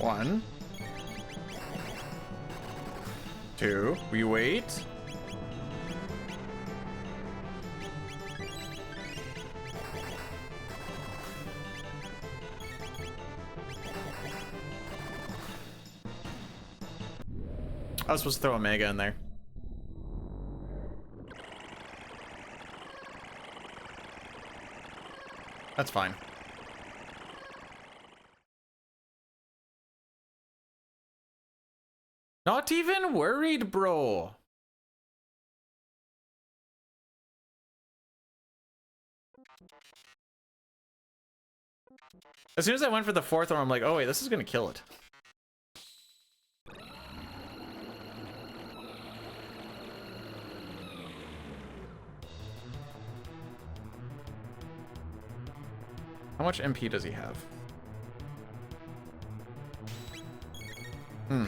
[SPEAKER 3] 1, 2. We wait. I was supposed to throw a mega in there. That's fine. Not even worried, bro. As soon as I went for the 4th one, I'm like, oh wait, this is gonna kill it. How much MP does he have? Hmm.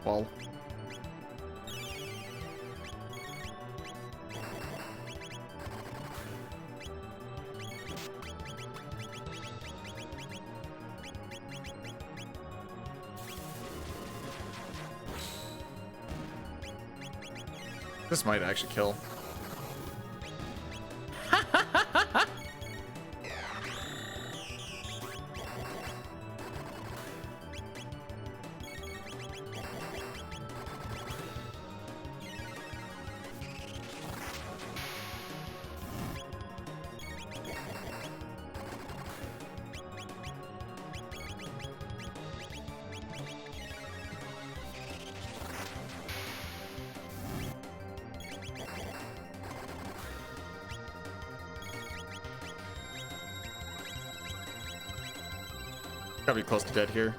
[SPEAKER 3] Well. This might actually kill. Gotta be close to dead here.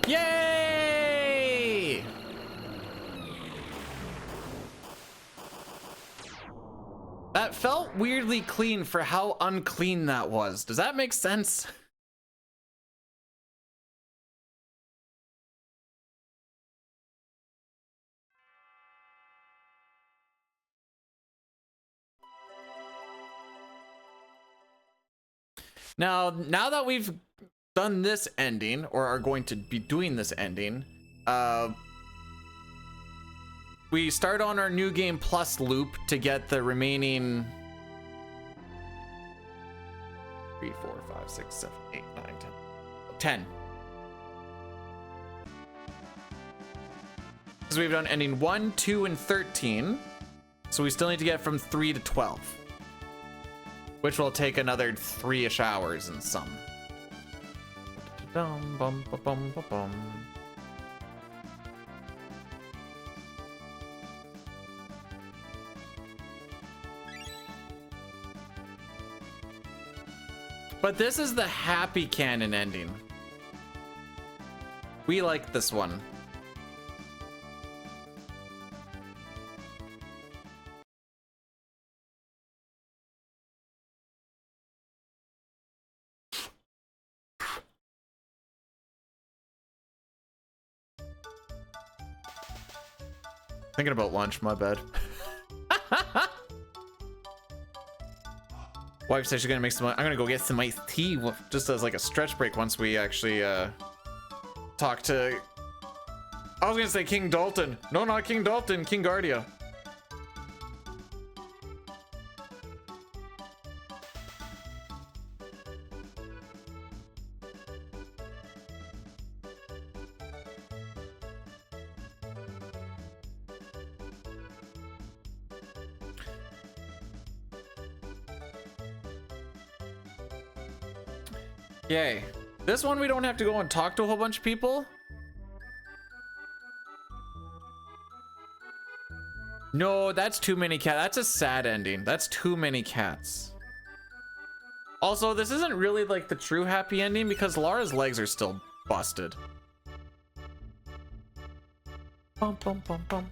[SPEAKER 3] Yay! That felt weirdly clean for how unclean that was. Does that make sense? Now that we've done this ending, or are going to be doing this ending, we start on our new game plus loop to get the remaining 3, 4, 5, 6, 7, 8, 9, 10. Because we've done ending 1, 2, and 13. So we still need to get from 3 to 12. Which will take another 3-ish hours and some. Dum, bum, ba, bum, ba, bum. But this is the happy canon ending. We like this one. Thinking about lunch, my bad. Wife says she's gonna make some. I'm gonna go get some iced tea just as like a stretch break once we actually talk to. I was gonna say King Dalton. No, not King Dalton. King Guardia. Yay. This one we don't have to go and talk to a whole bunch of people. No, that's too many cats. That's a sad ending. That's too many cats. Also, this isn't really like the true happy ending because Lara's legs are still busted. Bum, bum, bum, bum.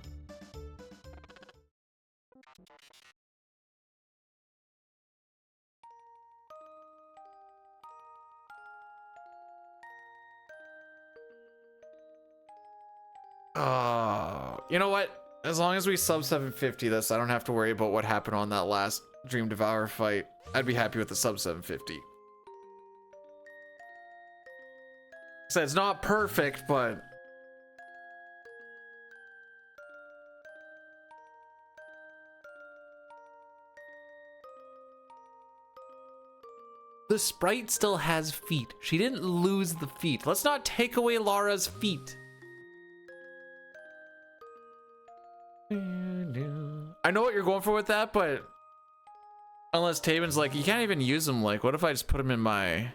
[SPEAKER 3] You know what? As long as we sub 750 this, I don't have to worry about what happened on that last Dream Devour fight. I'd be happy with the sub 750. So it's not perfect, but the sprite still has feet. She didn't lose the feet. Let's not take away Lara's feet. I know what you're going for with that, but unless Taben's like, you can't even use them. Like, what if I just put them in my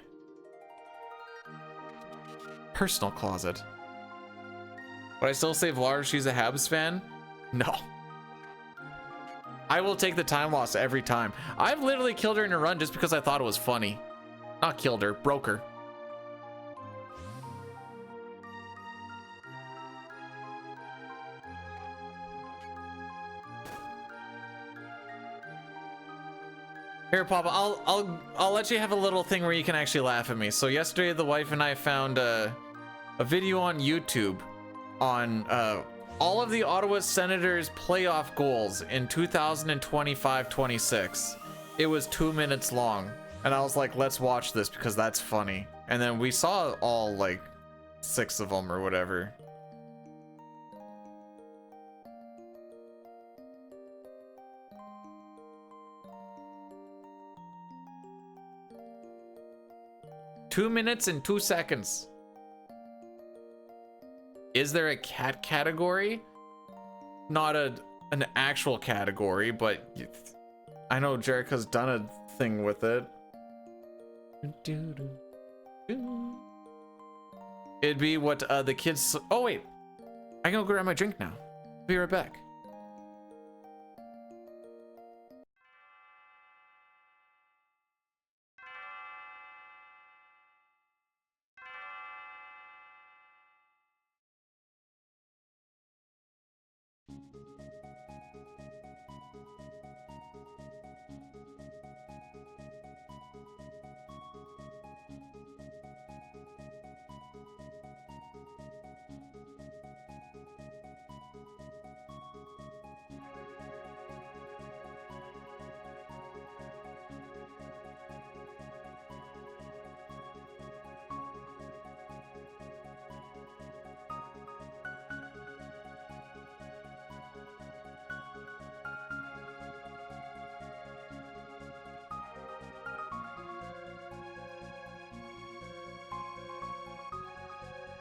[SPEAKER 3] personal closet? Would I still save Lara if she's a Habs fan? No. I will take the time loss every time. I've literally killed her in a run just because I thought it was funny. Not killed her, broke her. Here, Papa, I'll let you have a little thing where you can actually laugh at me. So yesterday, the wife and I found a video on YouTube on all of the Ottawa Senators playoff goals in 2025-26. It was 2 minutes long, and I was like, let's watch this because that's funny. And then we saw all like 6 of them or whatever. Two minutes and 2 seconds. Is there a cat category? Not an actual category, but I know Jericho's done a thing with it. It'd be what the kids. Oh wait, I can go grab my drink now. Be right back.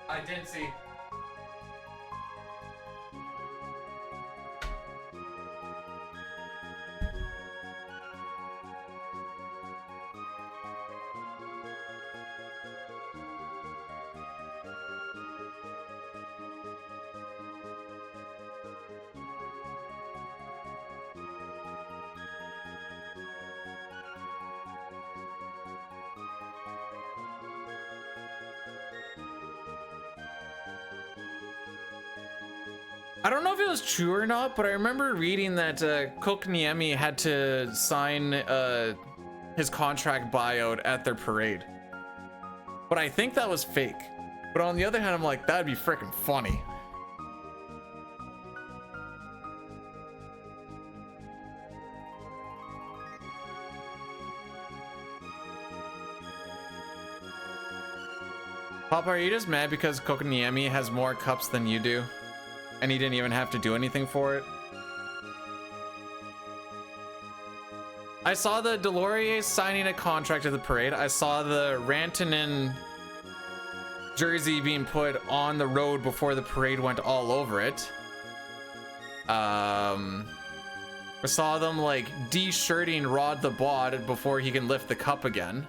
[SPEAKER 3] I didn't see. I don't know if it was true or not, but I remember reading that Kokniemi had to sign his contract buyout at their parade. But I think that was fake. But on the other hand, I'm like, that'd be freaking funny. Papa, are you just mad because Kokniemi has more cups than you do? And he didn't even have to do anything for it? I saw the Delorier signing a contract at the parade. I saw the Rantanen jersey being put on the road before the parade went all over it. I saw them like de-shirting Rod the Bod before he can lift the cup again.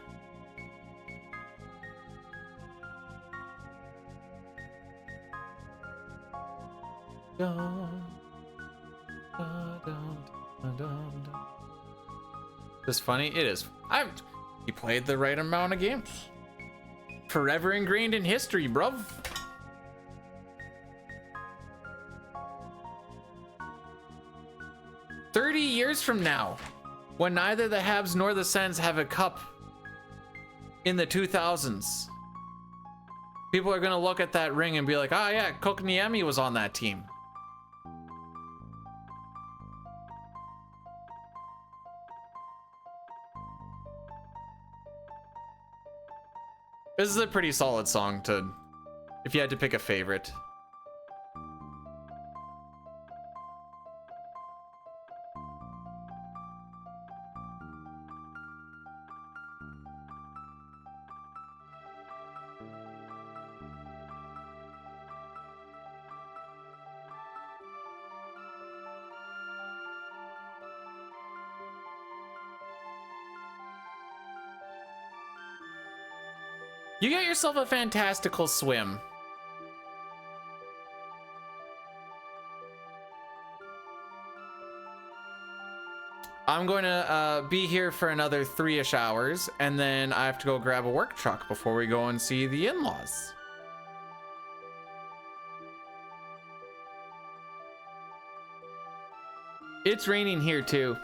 [SPEAKER 3] Just funny? It is. He played the right amount of games. Forever ingrained in history, bruv. "30 years from now, when neither the Habs nor the Sens have a cup in the 2000s, People are gonna look at that ring and be like, "Ah, yeah, Kokniemi was on that team." This is a pretty solid song to, if you had to pick a favorite. You get yourself a fantastical swim. I'm going to be here for another 3-ish hours, and then I have to go grab a work truck before we go and see the in-laws. It's raining here too.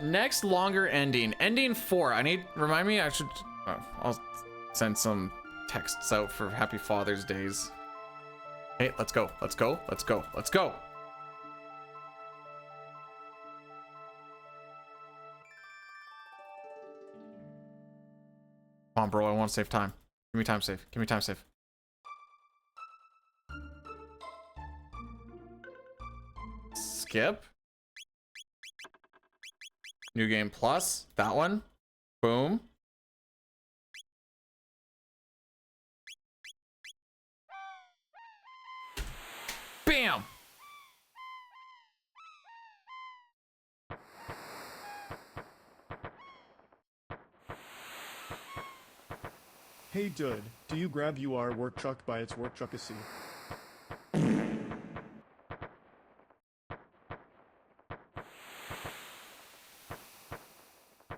[SPEAKER 3] Next longer ending. Ending 4. I need, remind me, I should, I'll send some texts out for Happy Father's Days. Hey, let's go, let's go, let's go, let's go. Come on, bro, I want to save time. Give me time save, give me time save. Skip. New game plus, that one. Boom. Bam!
[SPEAKER 5] Hey Dud, do you grab UR work truck by its work truck AC?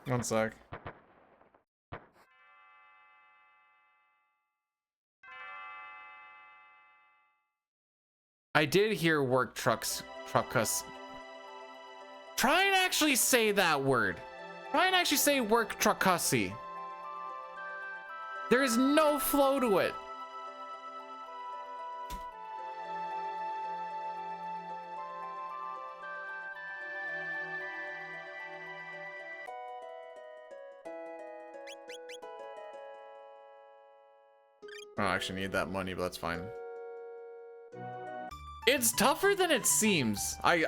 [SPEAKER 3] One sec. I did hear work truckus. Try and actually say that word. Try and actually say work truckussy. There is no flow to it. I don't actually need that money, but that's fine. It's tougher than it seems. I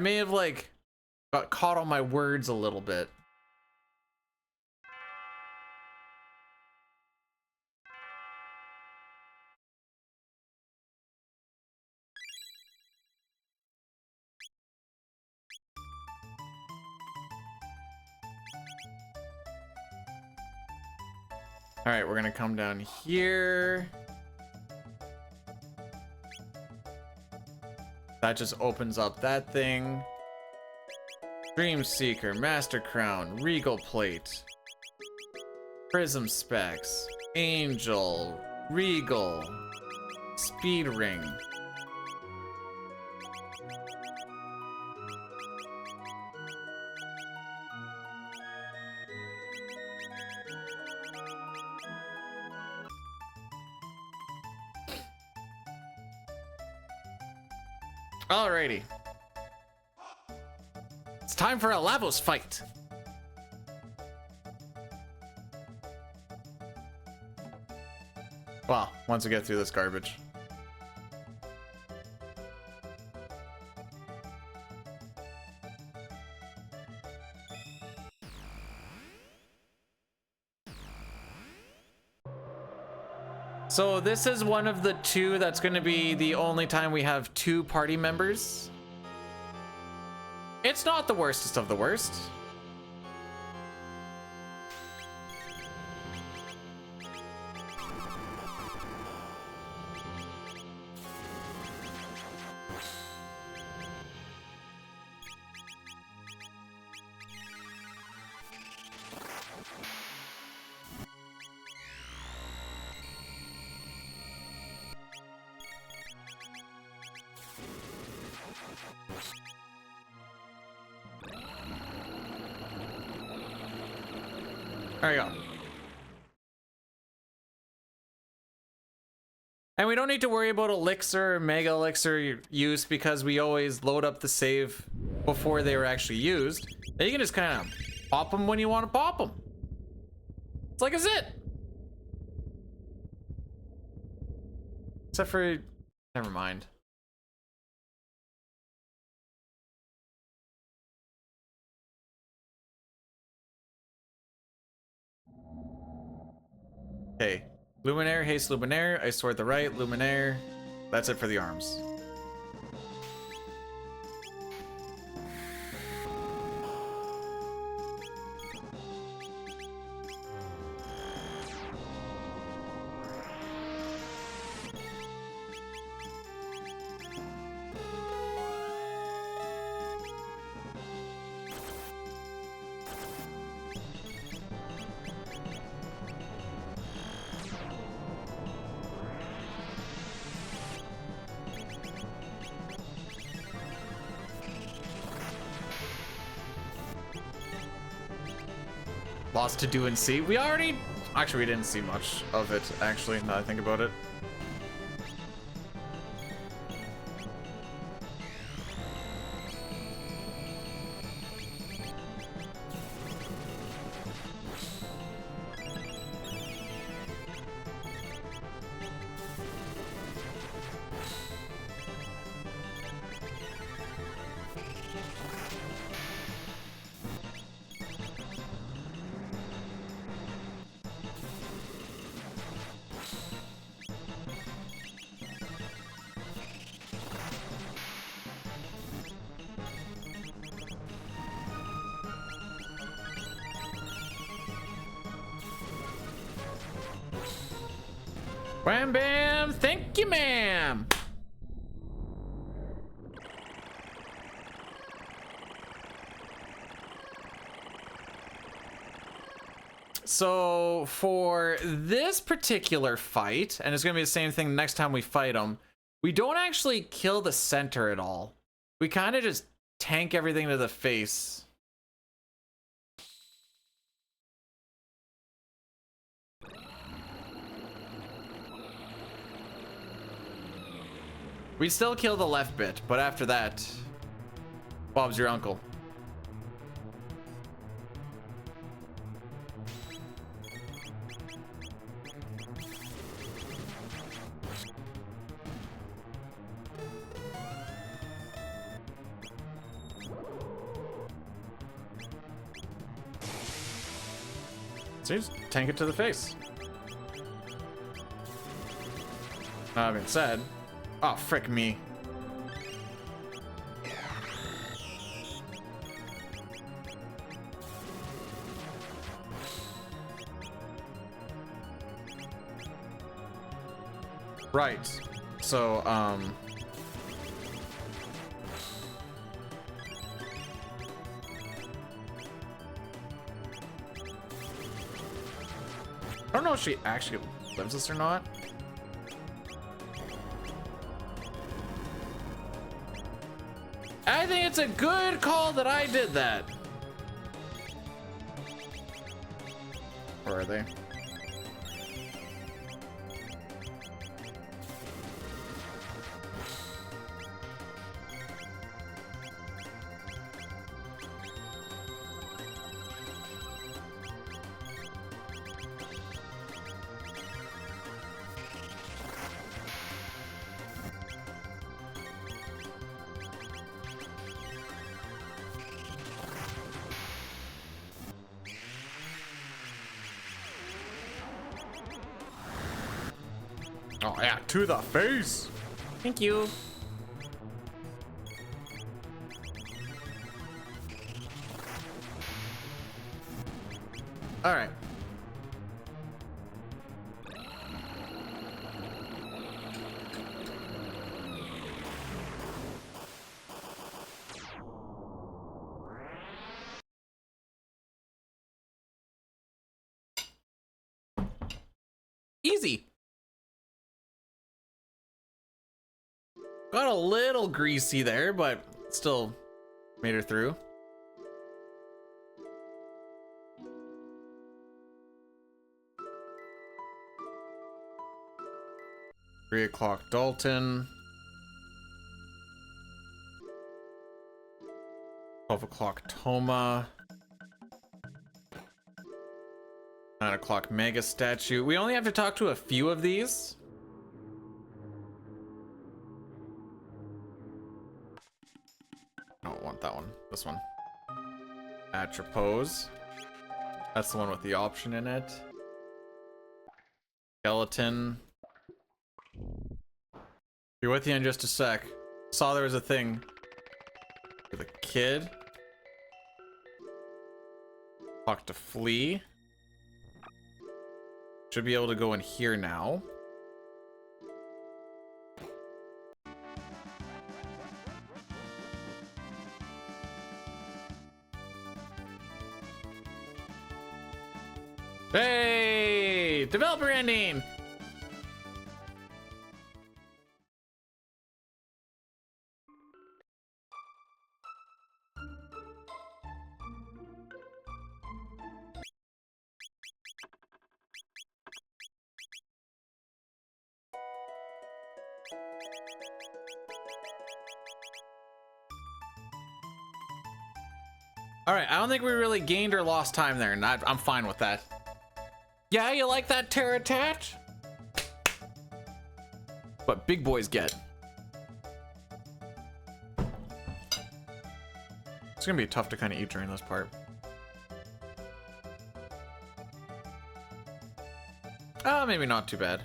[SPEAKER 3] may have like got caught on my words a little bit. All right, we're gonna come down here. That just opens up that thing. Dream Seeker, Master Crown, Regal Plate, Prism Specs, Angel, Regal, Speed Ring. Alrighty. It's time for a Lavos fight. Well, once we get through this garbage. So this is one of the two that's going to be the only time we have 2 party members. It's not the worstest of the worst. There we go. And we don't need to worry about elixir or mega elixir use because we always load up the save before they were actually used. And you can just kind of pop them when you want to pop them. It's like a zit. Except for, never mind. Okay, Luminaire, haste Luminaire, I sword the right, Luminaire. That's it for the arms. Lots to do and see. We already... Actually, we didn't see much of it, actually, now that I think about it. Wham bam, thank you, ma'am. So for this particular fight, and it's gonna be the same thing next time we fight them, we don't actually kill the center at all. We kind of just tank everything to the face. We still kill the left bit, but after that, Bob's your uncle. So you just tank it to the face. That being said, oh, frick me. Right. So, I don't know if she actually lives this or not. I think it's a good call that I did that. Where are they? Oh yeah, to the face. Thank you. All right. Easy. Got a little greasy there, but still made her through. Three o'clock Dalton. 12 o'clock Toma. 9 o'clock Mega Statue. We only have to talk to a few of these. I don't want that one. This one. Atropose. That's the one with the option in it. Skeleton. Be with you in just a sec. Saw there was a thing for the kid. Talk to Flea. Should be able to go in here now. Hey! Developer ending! All right, I don't think we really gained or lost time there, and I'm fine with that. Yeah, you like that Terratat? What big boys get. It's gonna be tough to kind of eat during this part. Maybe not too bad.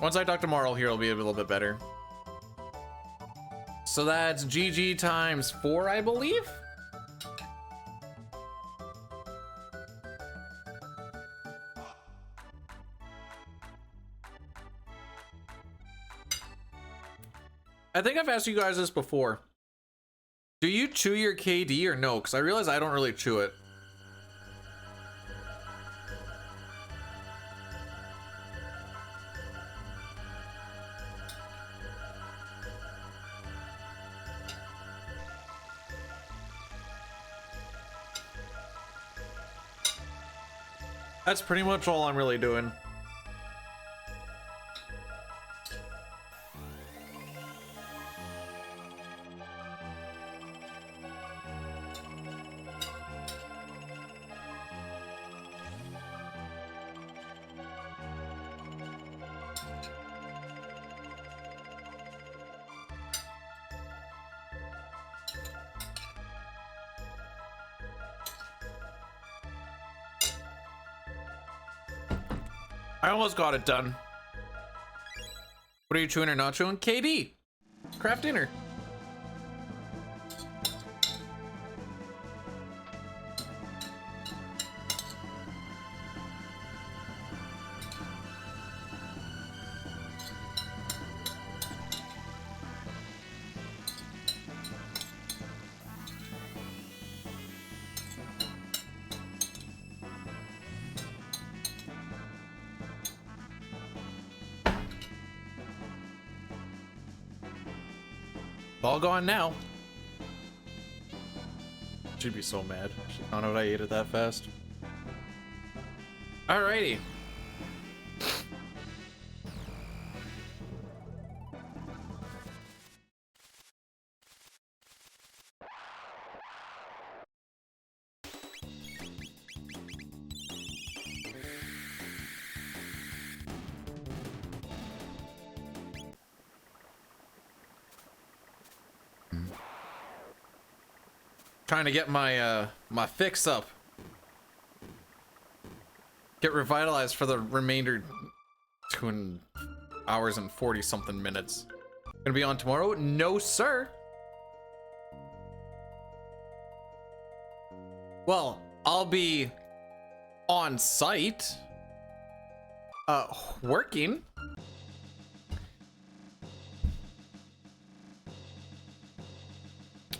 [SPEAKER 3] Once I talk to Marl here, it'll be a little bit better. So that's GG times 4, I believe? I think I've asked you guys this before. Do you chew your KD or no? Because I realize I don't really chew it. That's pretty much all I'm really doing. I almost got it done. What are you chewing or not chewing? KD. Craft dinner. All gone now. She'd be so mad. She found out I ate it that fast. Alrighty. Trying to get my my fix up. Get revitalized for the remainder 2 hours and 40 something minutes. Gonna be on tomorrow? No, sir. Well, I'll be on site. Working.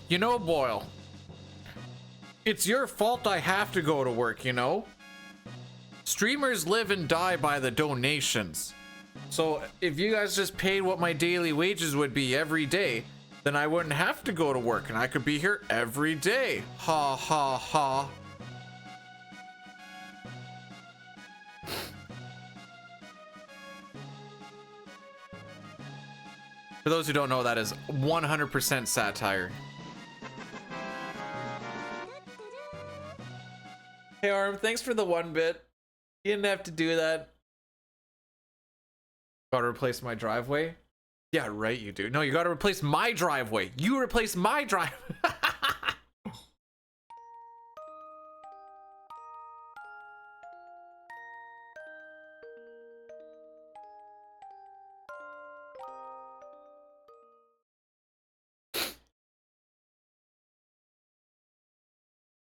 [SPEAKER 3] You know, Boyle. It's your fault I have to go to work, you know? Streamers live and die by the donations. So if you guys just paid what my daily wages would be every day, then I wouldn't have to go to work and I could be here every day. Ha ha ha. For those who don't know, that is 100% satire. Hey Arm, thanks for the 1 bit. You didn't have to do that. Gotta replace my driveway? Yeah, right, you do. No, you gotta replace my driveway. You replace my drive.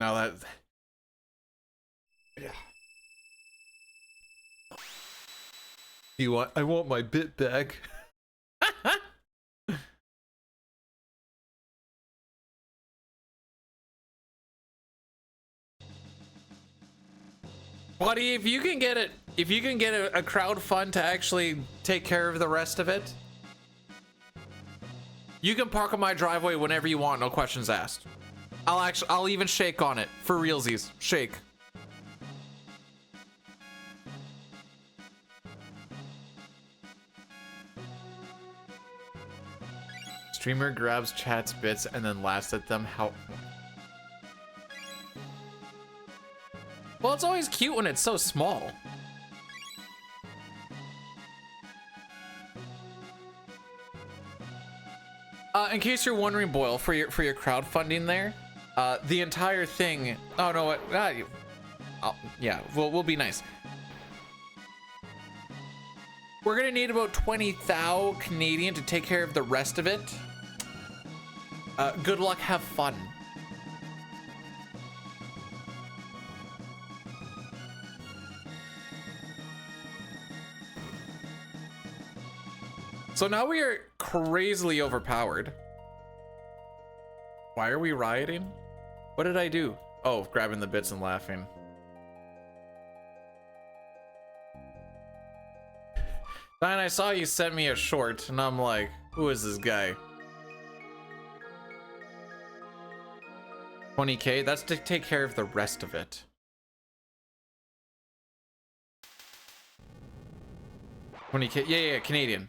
[SPEAKER 3] Now that. Yeah. You want? I want my bit back. Buddy, if you can get it, if you can get a crowd fund to actually take care of the rest of it, you can park on my driveway whenever you want, no questions asked. I'll even shake on it for realsies. Shake. Streamer grabs chat's bits and then laughs at them. How? Well, it's always cute when it's so small. In case you're wondering, Boyle, for your crowdfunding there, the entire thing. Oh no, what? Yeah, we'll be nice. We're gonna need about 20,000 Canadian to take care of the rest of it. Good luck, have fun. So now we are crazily overpowered. Why are we rioting? What did I do? Oh, grabbing the bits and laughing. Diane, I saw you sent me a short, and I'm like, who is this guy? 20K? That's to take care of the rest of it. $20K? Yeah, Canadian.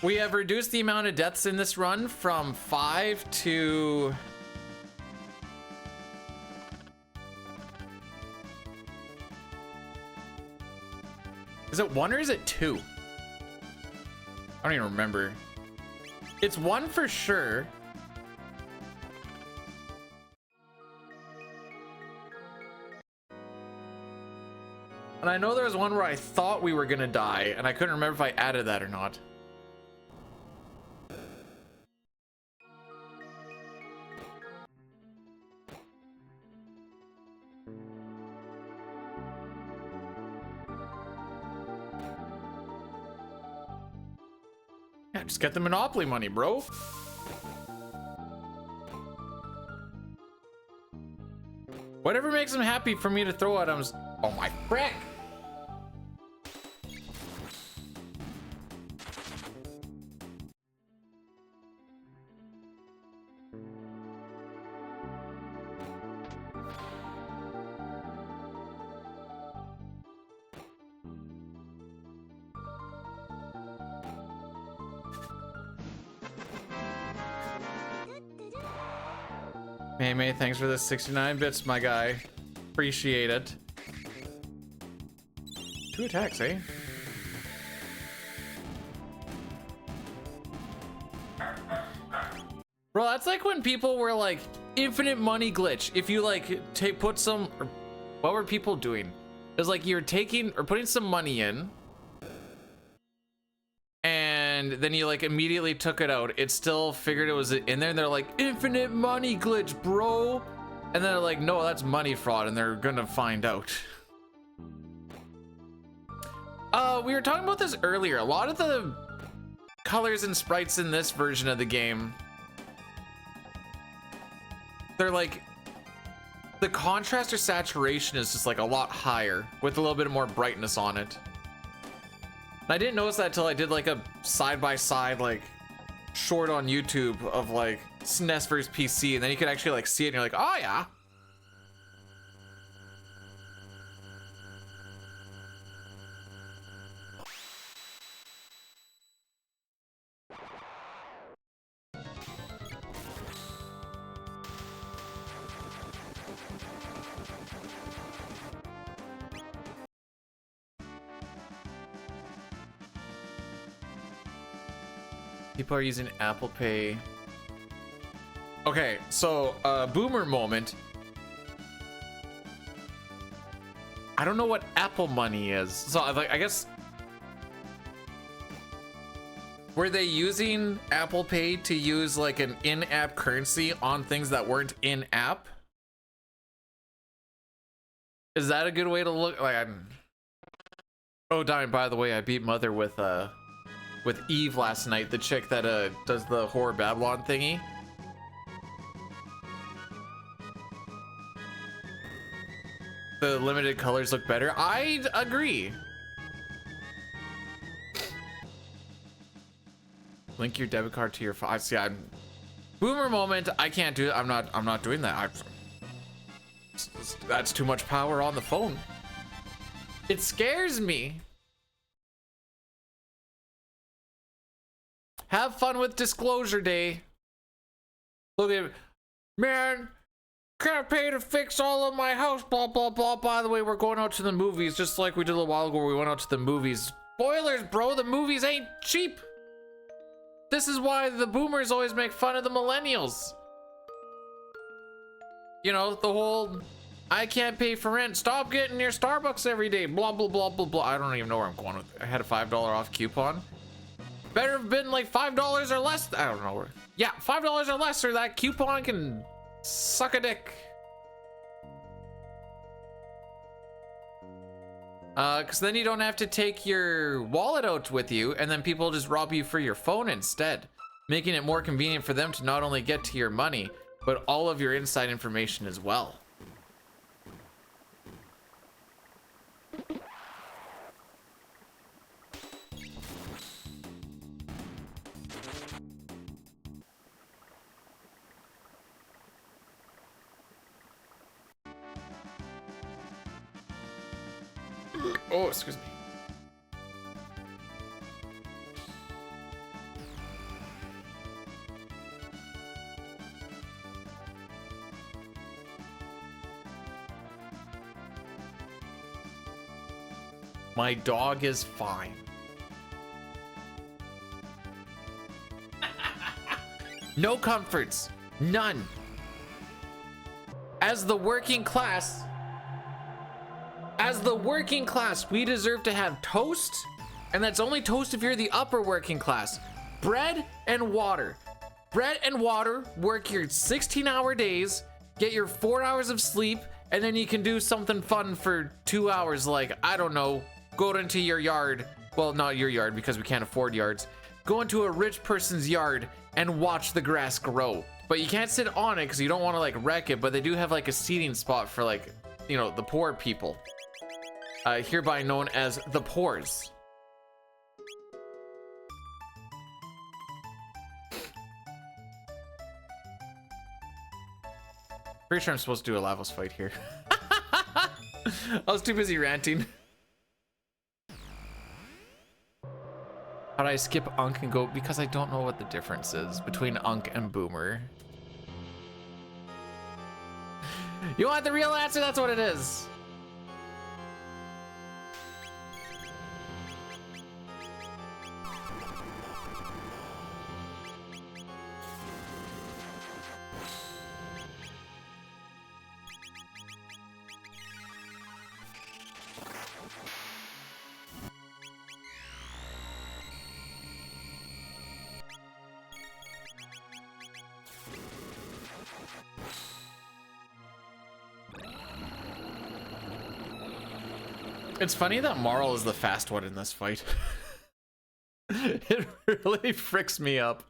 [SPEAKER 3] We have reduced the amount of deaths in this run from 5 to... Is it 1 or is it 2? I don't even remember. It's 1 for sure. And I know there was one where I thought we were gonna die, and I couldn't remember if I added that or not. Yeah, just get the Monopoly money, bro. Whatever makes them happy for me to throw at them. Oh my frick! May, thanks for the 69 bits, my guy. Appreciate it. 2 attacks, eh? Bro, that's like when people were like, infinite money glitch. If you like put some, or what were people doing? It was like you're taking or putting some money in, and then you like immediately took it out. It still figured it was in there, and they're like, infinite money glitch, bro. And then they're like, no, that's money fraud, and they're gonna find out. We were talking about this earlier. A lot of the colors and sprites in this version of the game, they're like, the contrast or saturation is just like a lot higher with a little bit more brightness on it. And I didn't notice that until I did like a side-by-side like short on YouTube of like SNES versus PC, and then you could actually like see it and you're like, oh yeah. People are using Apple Pay. Okay, so boomer moment. I don't know what Apple Money is. So like, I guess, were they using Apple Pay to use like an in-app currency on things that weren't in-app? Is that a good way to look? Like, oh, Diane, by the way, I beat Mother with Eve last night, the chick that does the horror Babylon thingy. The limited colors look better. I agree. Link your debit card to your phone. I see. I'm boomer moment. I can't do it. I'm not doing that. That's too much power on the phone. It scares me. Have fun with disclosure day. Look at, man, can't pay to fix all of my house, blah, blah, blah. By the way, we're going out to the movies, just like we did a little while ago where we went out to the movies. Spoilers, bro, the movies ain't cheap. This is why the boomers always make fun of the millennials. You know, the whole, I can't pay for rent, stop getting your Starbucks every day, blah, blah, blah, blah, blah. I don't even know where I'm going with it. I had a $5 off coupon. Better have been like $5 or less. I don't know where. Yeah, $5 or less, or that coupon can suck a dick. Because then you don't have to take your wallet out with you, and then people just rob you for your phone instead, making it more convenient for them to not only get to your money, but all of your inside information as well. Oh, excuse me. My dog is fine. No comforts, none. As the working class, we deserve to have toast, and that's only toast if you're the upper working class. Bread and water. Bread and water, work your 16-hour days, get your 4 hours of sleep, and then you can do something fun for 2 hours, like, I don't know, go into your yard. Well, not your yard because we can't afford yards. Go into a rich person's yard and watch the grass grow. But you can't sit on it because you don't want to like wreck it, but they do have like a seating spot for like, you know, the poor people. Hereby known as the pores. Pretty sure I'm supposed to do a Lavos fight here. I was too busy ranting. How do I skip Unk and go? Because I don't know what the difference is between Unk and Boomer. You want the real answer? That's what it is. It's funny that Marl is the fast one in this fight. It really fricks me up.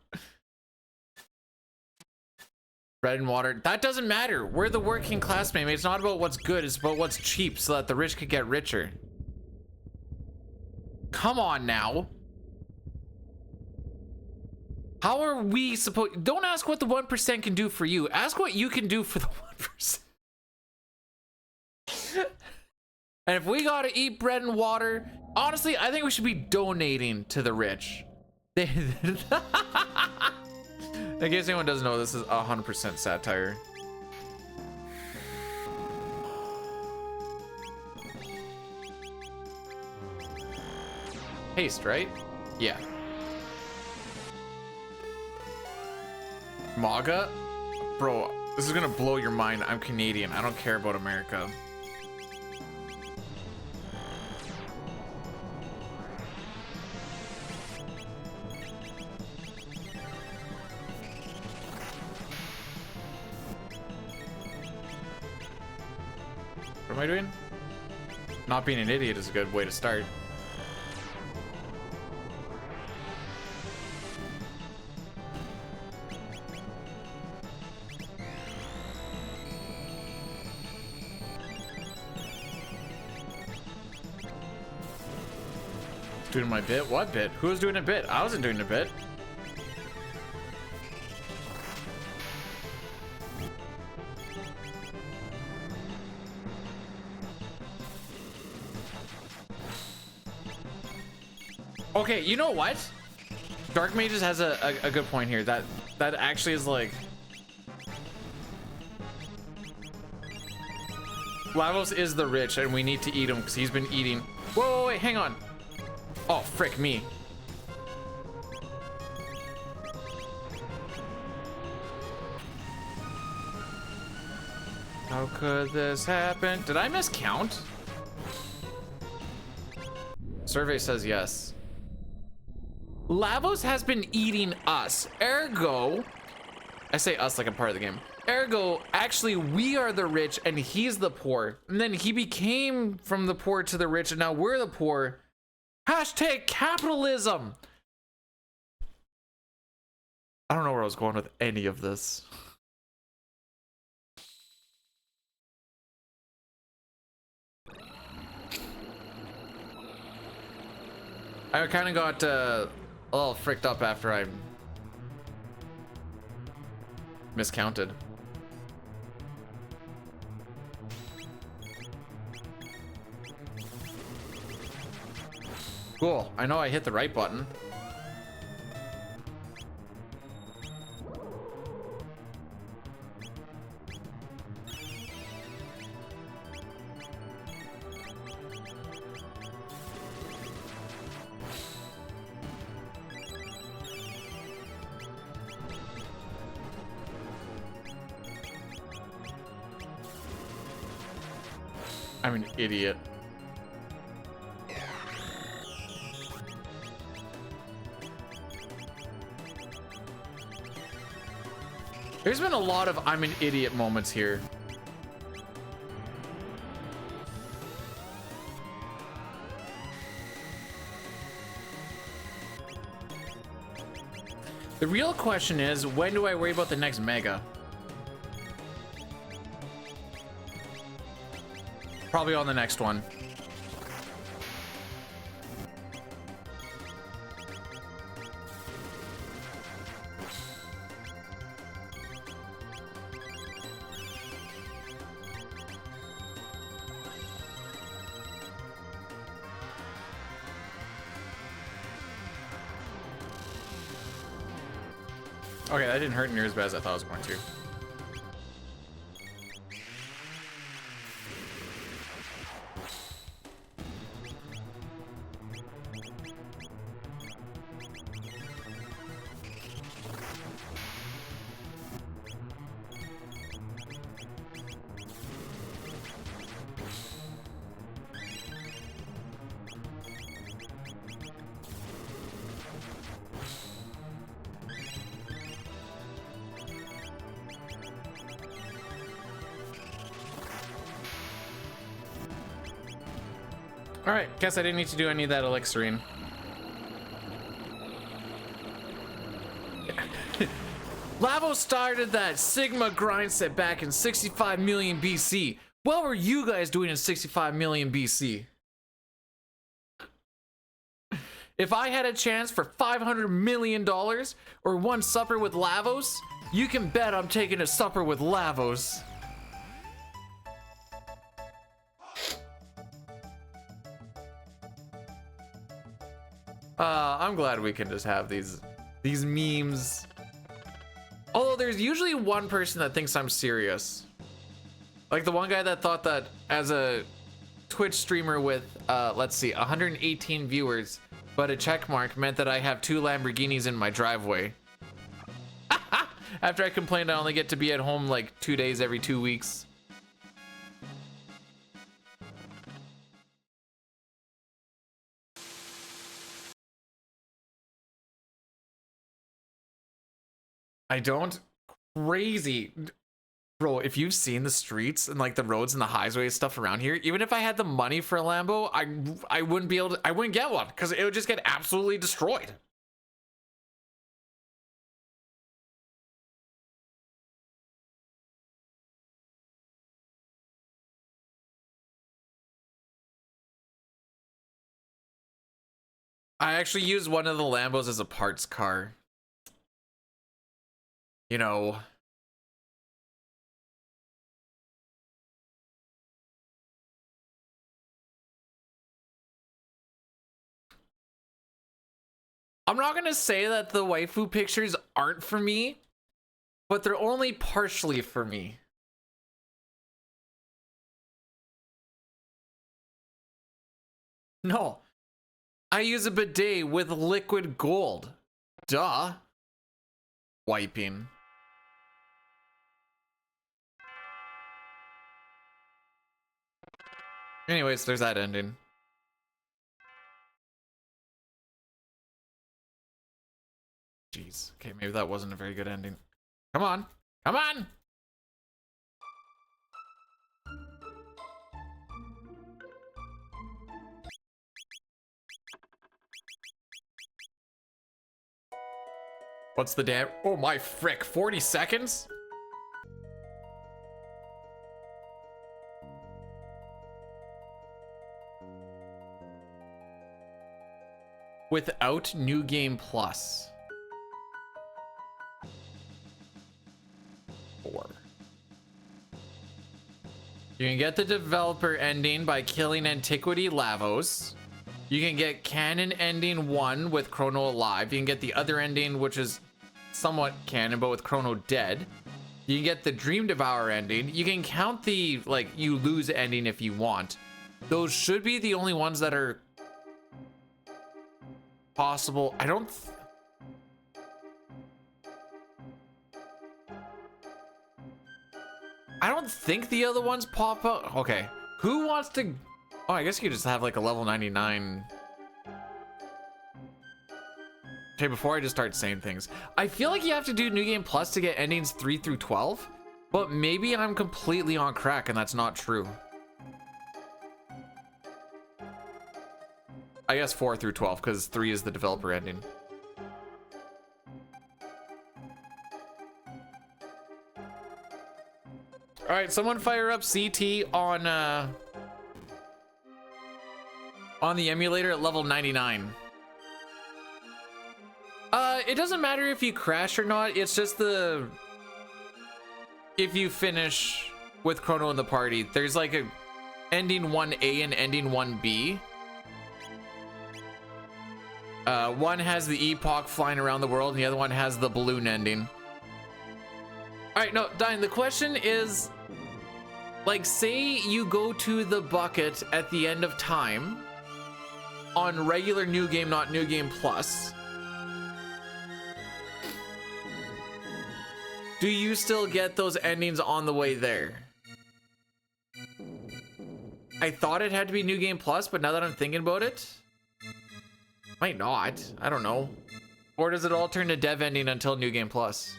[SPEAKER 3] Bread and water. That doesn't matter. We're the working class, maybe. It's not about what's good, it's about what's cheap so that the rich could get richer. Come on now. How are we supposed... Don't ask what the 1% can do for you. Ask what you can do for the 1%. And if we gotta eat bread and water, honestly, I think we should be donating to the rich. In case anyone doesn't know, this is 100% satire. Haste, right? Yeah. MAGA? Bro, this is gonna blow your mind. I'm Canadian. I don't care about America. What am I doing? Not being an idiot is a good way to start. Doing my bit? What bit? Who was doing a bit? I wasn't doing a bit. Okay, you know what? Dark Mages has a good point here. That actually is like... Lavos is the rich and we need to eat him because he's been eating... Whoa, wait, hang on. Oh, frick me. How could this happen? Did I miscount? Survey says yes. Lavos has been eating us. Ergo, I say us like I'm part of the game. Ergo, actually, we are the rich and he's the poor. And then he became from the poor to the rich and now we're the poor. Hashtag capitalism. I don't know where I was going with any of this. I kind of got a little fricked up after I miscounted. Cool. I know I hit the right button. I'm an idiot. There's been a lot of I'm an idiot moments here. The real question is, when do I worry about the next mega? Probably on the next one. Okay, that didn't hurt near as bad as I thought it was going to. All right, guess I didn't need to do any of that elixirine. Lavo started that Sigma grind set back in 65 million BC. What were you guys doing in 65 million BC? If I had a chance for $500 million or one supper with Lavos, you can bet I'm taking a supper with Lavos. I'm glad we can just have these memes. Although there's usually one person that thinks I'm serious. Like the one guy that thought that as a Twitch streamer with, let's see, 118 viewers, but a check mark meant that I have 2 Lamborghinis in my driveway. After I complained I only get to be at home like 2 days every 2 weeks. I don't. Crazy. Bro, if you've seen the streets and like the roads and the highways stuff around here, even if I had the money for a Lambo, I wouldn't be able to, I wouldn't get one because it would just get absolutely destroyed. I actually use one of the Lambos as a parts car. You know. I'm not gonna say that the waifu pictures aren't for me, but they're only partially for me. No. I use a bidet with liquid gold. Duh. Wiping. Anyways, there's that ending. Jeez. Okay, maybe that wasn't a very good ending. Come on. Come on! What's the damn? Oh my frick, 40 seconds? Without New Game Plus. 4. You can get the developer ending by killing Antiquity Lavos. You can get canon ending 1 with Chrono alive. You can get the other ending, which is somewhat canon, but with Chrono dead. You can get the Dream Devour ending. You can count the, like, you lose ending if you want. Those should be the only ones that are possible. I don't think the other ones pop up. Okay, who wants to? Oh, I guess you could just have like a level 99. Okay, before I just start saying things, I feel like you have to do New Game Plus to get endings 3 through 12, but maybe I'm completely on crack and that's not true. I guess 4 through 12 because 3 is the developer ending. All right, someone fire up CT on the emulator at level 99. It doesn't matter if you crash or not. It's just if you finish with Chrono in the party, there's like a ending 1A and ending 1B. One has the epoch flying around the world, and the other one has the balloon ending. All right, no, Dine, the question is, like, say you go to the bucket at the end of time on regular New Game, not New Game Plus. Do you still get those endings on the way there? I thought it had to be New Game Plus, but now that I'm thinking about it, might not. I don't know. Or does it all turn to dev ending until New Game Plus?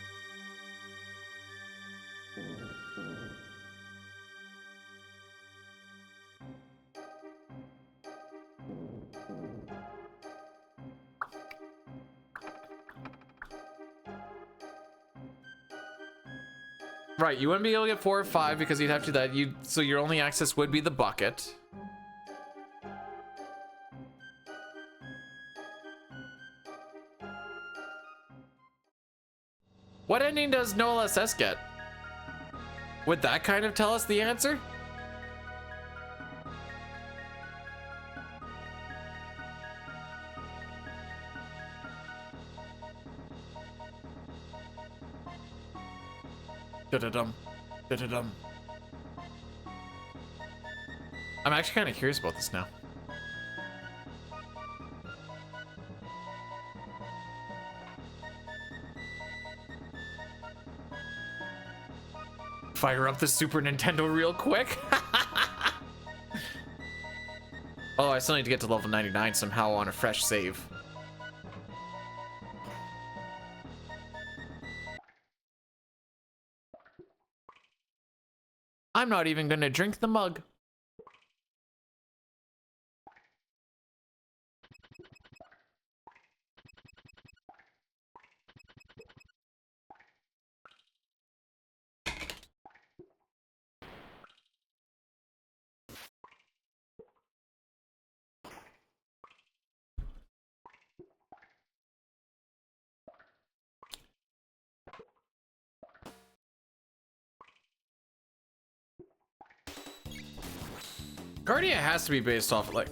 [SPEAKER 3] Right, you wouldn't be able to get 4 or 5 because you'd have to do that. So your only access would be the bucket. What ending does no LSS get? Would that kind of tell us the answer? Da-da-dum. Da-da-dum. I'm actually kind of curious about this now. Fire up the Super Nintendo real quick. Oh, I still need to get to level 99 somehow on a fresh save. I'm not even gonna drink the mug. Guardia has to be based off of, like,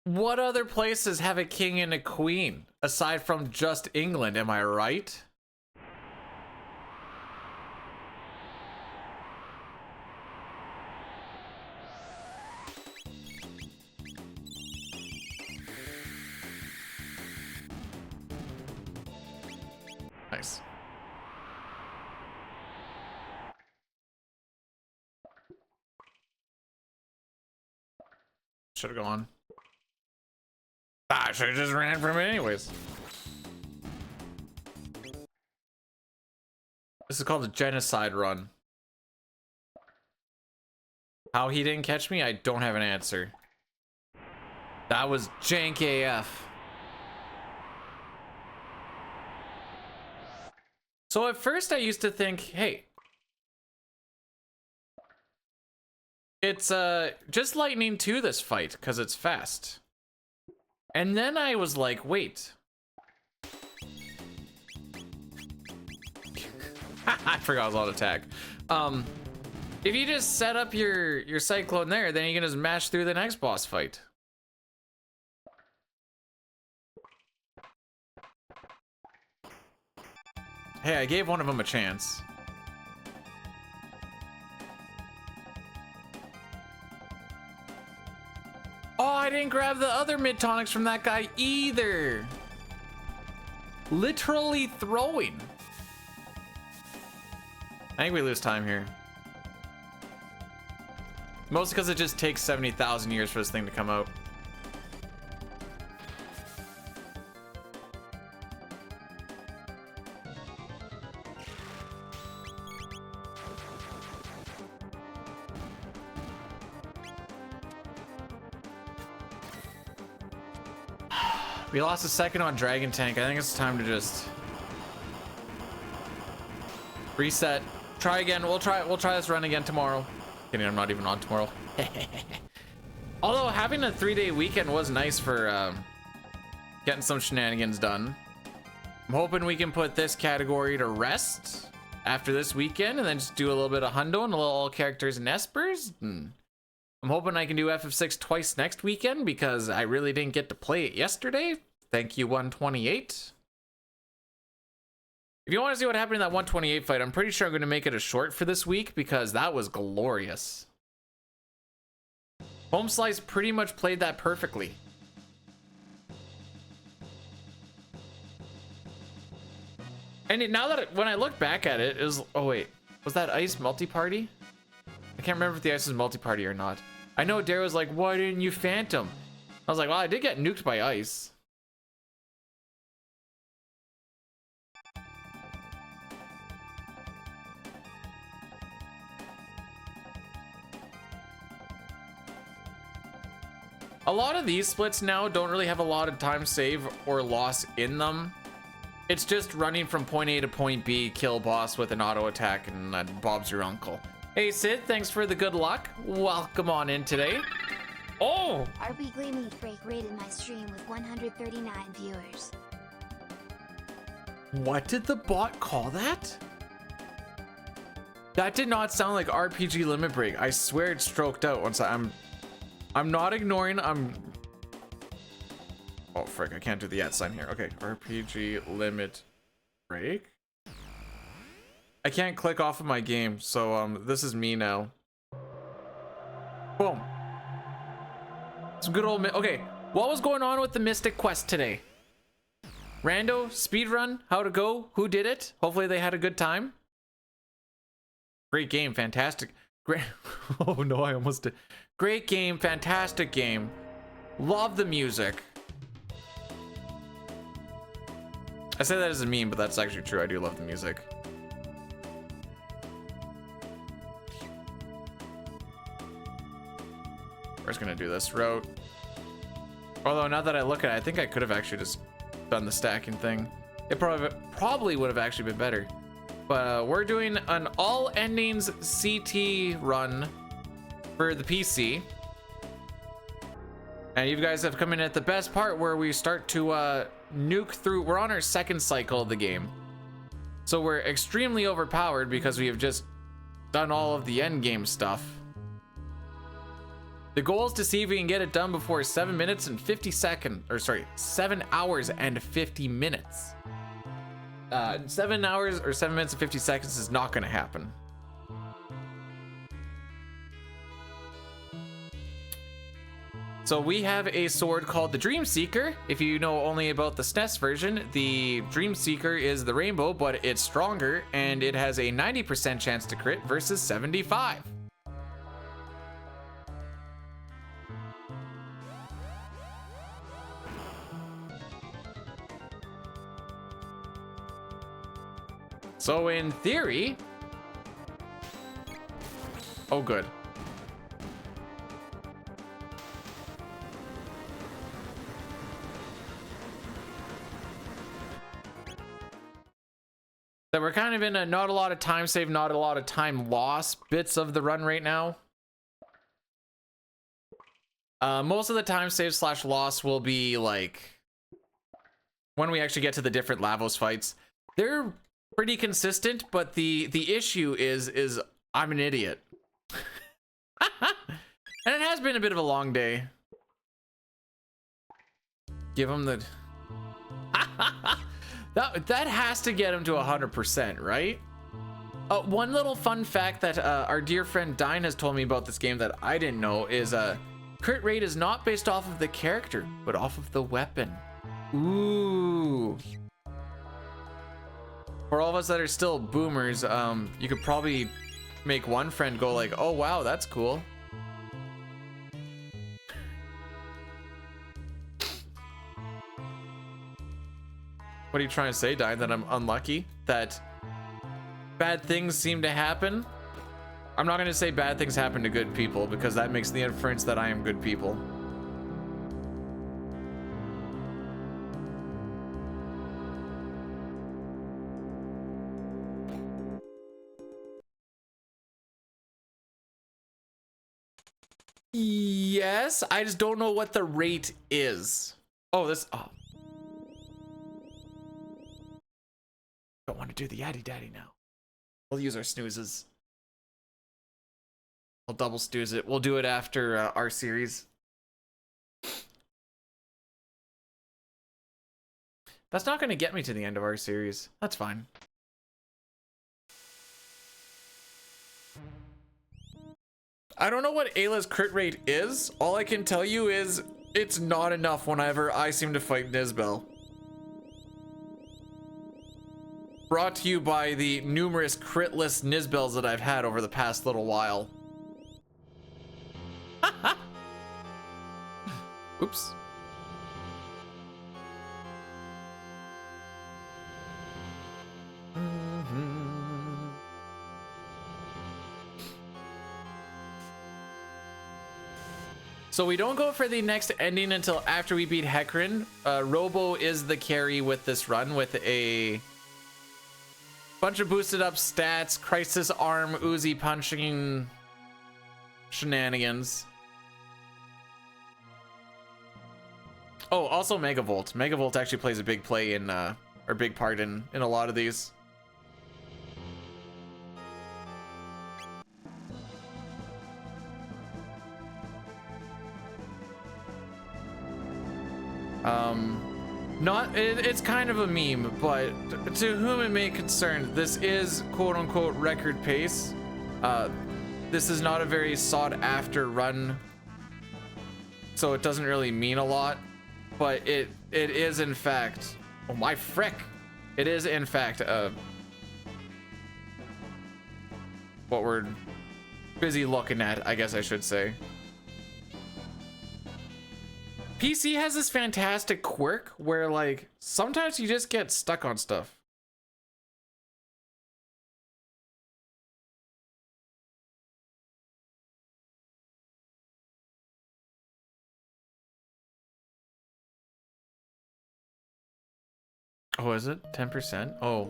[SPEAKER 3] what other places have a king and a queen aside from just England, am I right? Nice. Should have gone. I should have just ran from it anyways. This is called a genocide run. How he didn't catch me, I don't have an answer. That was jank AF. So at first I used to think, hey, it's just lightning to this fight because it's fast. And then I was like, wait. I forgot I was on attack. If you just set up your cyclone there, then you can just mash through the next boss fight. Hey, I gave one of them a chance. Oh, I didn't grab the other mid tonics from that guy either. Literally throwing. I think we lose time here. Mostly because it just takes 70,000 years for this thing to come out. We lost a second on Dragon Tank. I think it's time to just reset. Try again. We'll try this run again tomorrow. Kidding, I'm not even on tomorrow. Although having a 3-day weekend was nice for getting some shenanigans done. I'm hoping we can put this category to rest after this weekend and then just do a little bit of hundo and a little all characters and espers. I'm hoping I can do FF6 twice next weekend because I really didn't get to play it yesterday. Thank you, 128. If you want to see what happened in that 128 fight, I'm pretty sure I'm going to make it a short for this week because that was glorious. Home Slice pretty much played that perfectly. And now that when I look back at it, it was, oh wait, was that Ice multi-party? I can't remember if the Ice was multi-party or not. I know Dare was like, why didn't you Phantom? I was like, well, I did get nuked by Ice. A lot of these splits now don't really have a lot of time save or loss in them. It's just running from point A to point B, kill boss with an auto attack, and Bob's your uncle. Hey Sid, thanks for the good luck. Welcome on in today. Oh!
[SPEAKER 2] RP Gleaming Freak rated my stream with 139 viewers.
[SPEAKER 3] What did the bot call that? That did not sound like RPG Limit Break. I swear it stroked out once I'm not ignoring, oh frick, I can't do the @ sign here. Okay, RPG Limit Break. I can't click off of my game, so this is me now. Boom. Some good old okay, what was going on with the Mystic Quest today? Rando, speedrun, how to go, who did it? Hopefully they had a good time. Great game, fantastic. Great. Oh no, I almost did. Great game, fantastic game. Love the music. I say that as a meme, but that's actually true. I do love the music. We're just gonna do this route. Although now that I look at it, I think I could have actually just done the stacking thing. It probably would have actually been better. But we're doing an all endings CT run for the PC. And you guys have come in at the best part where we start to nuke through. We're on our second cycle of the game. So we're extremely overpowered because we have just done all of the end game stuff. The goal is to see if we can get it done before 7 minutes and 50 seconds, or sorry, 7 hours and 50 minutes. 7 hours or 7 minutes and 50 seconds is not gonna happen. So we have a sword called the Dream Seeker. If you know only about the SNES version, the Dream Seeker is the rainbow, but it's stronger and it has a 90% chance to crit versus 75. So in theory, oh good. That we're kind of in a not a lot of time save, not a lot of time loss bits of the run right now. Most of the time save slash loss will be like when we actually get to the different Lavos fights. They're pretty consistent, but the issue is I'm an idiot. And it has been a bit of a long day. Give him the that has to get him to 100%, right? One little fun fact that our dear friend Dine has told me about this game that I didn't know is crit rate is not based off of the character, but off of the weapon. Ooh. For all of us that are still boomers, you could probably make one friend go like, oh wow, that's cool. What are you trying to say, Dine? That I'm unlucky? That bad things seem to happen? I'm not gonna say bad things happen to good people because that makes the inference that I am good people. Yes, I just don't know what the rate is. Oh, this, oh. Don't want to do the yaddy daddy now. We'll use our snoozes. I'll double snooze it. We'll do it after our series. That's not going to get me to the end of our series. That's fine. I don't know what Ayla's crit rate is. All I can tell you is it's not enough whenever I seem to fight Nizbel. Brought to you by the numerous critless Nizbels that I've had over the past little while. Oops. So we don't go for the next ending until after we beat Hecarim. Robo is the carry with this run with a bunch of boosted up stats, crisis arm, Uzi punching shenanigans. Oh, also Megavolt. Megavolt actually plays a big play in, or big part in a lot of these. It's kind of a meme, but to whom it may concern, this is quote unquote record pace. This is not a very sought after run, so it doesn't really mean a lot, but it is in fact, oh my frick, it is in fact what we're busy looking at, I guess I should say. PC has this fantastic quirk where like sometimes you just get stuck on stuff. Oh, is it 10%? Oh,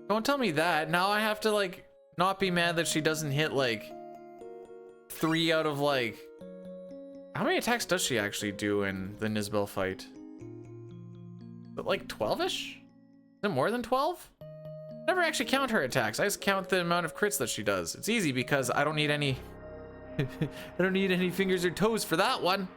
[SPEAKER 3] don't tell me that. Now I have to like not be mad that she doesn't hit like 3 out of like, how many attacks does she actually do in the Nizbel fight? But like 12-ish? Is it more than 12? Never actually count her attacks. I just count the amount of crits that she does. It's easy because I don't need any I don't need any fingers or toes for that one.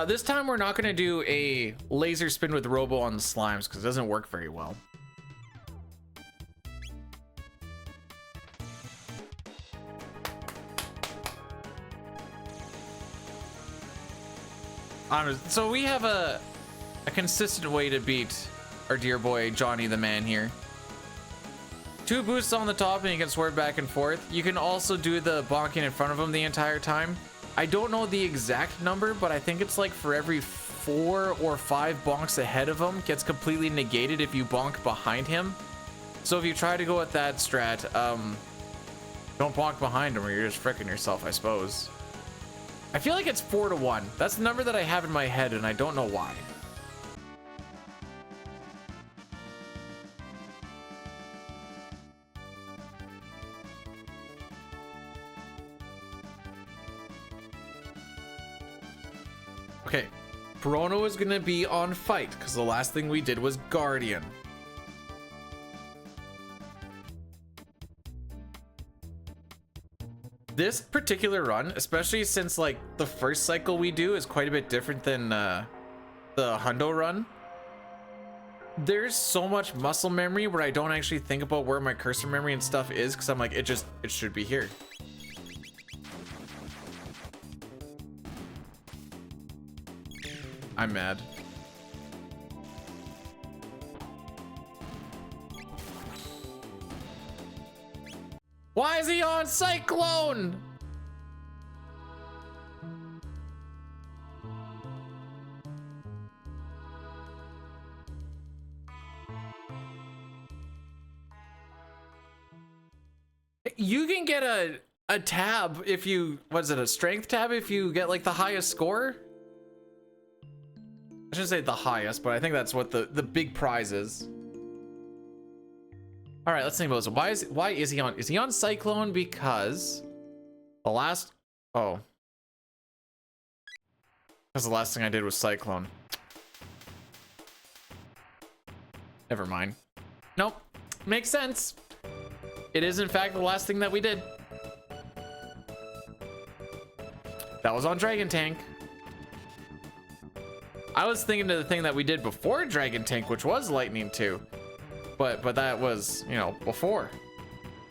[SPEAKER 3] This time we're not going to do a laser spin with Robo on the slimes because it doesn't work very well. So we have a consistent way to beat our dear boy Johnny the Man here. 2 boosts on the top and you can swerve back and forth. You can also do the bonking in front of him the entire time. I don't know the exact number, but I think it's like for every 4 or 5 bonks ahead of him gets completely negated if you bonk behind him. So if you try to go with that strat, don't bonk behind him or you're just fricking yourself, I suppose. I feel like it's 4 to 1. That's the number that I have in my head and I don't know why. Okay, Chrono is gonna be on fight because the last thing we did was Guardian. This particular run, especially since like the first cycle we do is quite a bit different than the Hundo run. There's so much muscle memory where I don't actually think about where my cursor memory and stuff is because I'm like, it should be here. I'm mad. Why is he on Cyclone? You can get a tab if you, what's it, a strength tab if you get like the highest score? I shouldn't say the highest, but I think that's what the big prize is. All right, let's think about this. Why is he on Cyclone? Because the last, oh, that's the last thing I did was Cyclone. Never mind. Nope, makes sense. It is in fact the last thing that we did. That was on Dragon Tank. I was thinking of the thing that we did before Dragon Tank, which was Lightning 2. But that was, you know, before.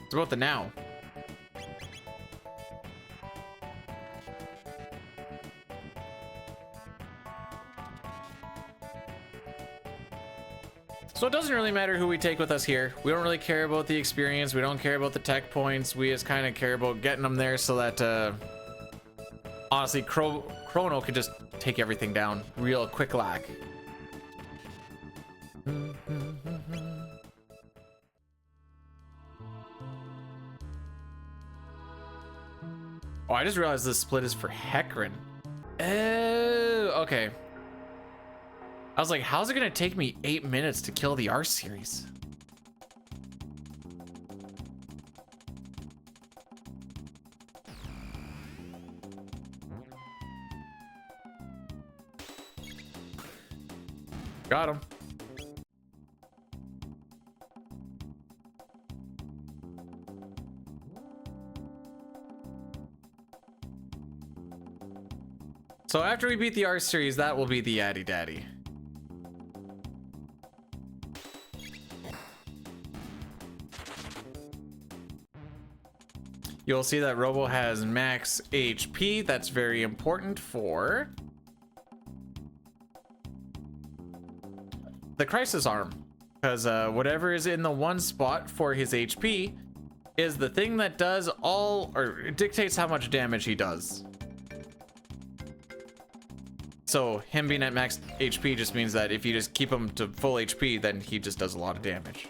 [SPEAKER 3] It's about the now. So it doesn't really matter who we take with us here. We don't really care about the experience. We don't care about the tech points. We just kind of care about getting them there so that Honestly, Chrono could just take everything down real quick lag. Oh, I just realized this split is for Hecarim. Oh, okay. I was like, how's it gonna take me 8 minutes to kill the R series? Got him. So after we beat the R series, that will be the Addy Daddy. You'll see that Robo has max HP. That's very important for the Crisis Arm, because whatever is in the one spot for his HP is the thing that does all, or it dictates how much damage he does. So him being at max HP just means that if you just keep him to full HP, then he just does a lot of damage.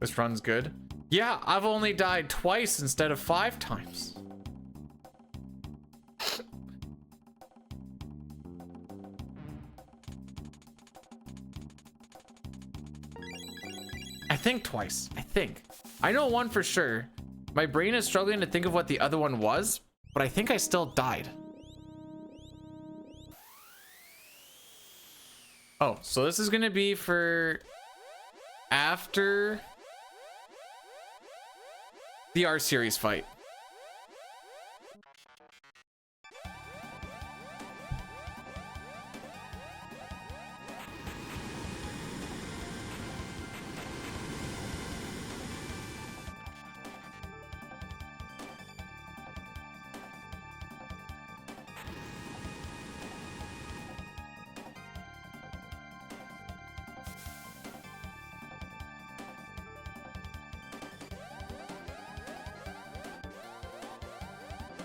[SPEAKER 3] This run's good. Yeah, I've only died twice instead of 5 times. I think twice. I think. I know one for sure. My brain is struggling to think of what the other one was, but I think I still died. Oh, so this is gonna be for after the R series fight.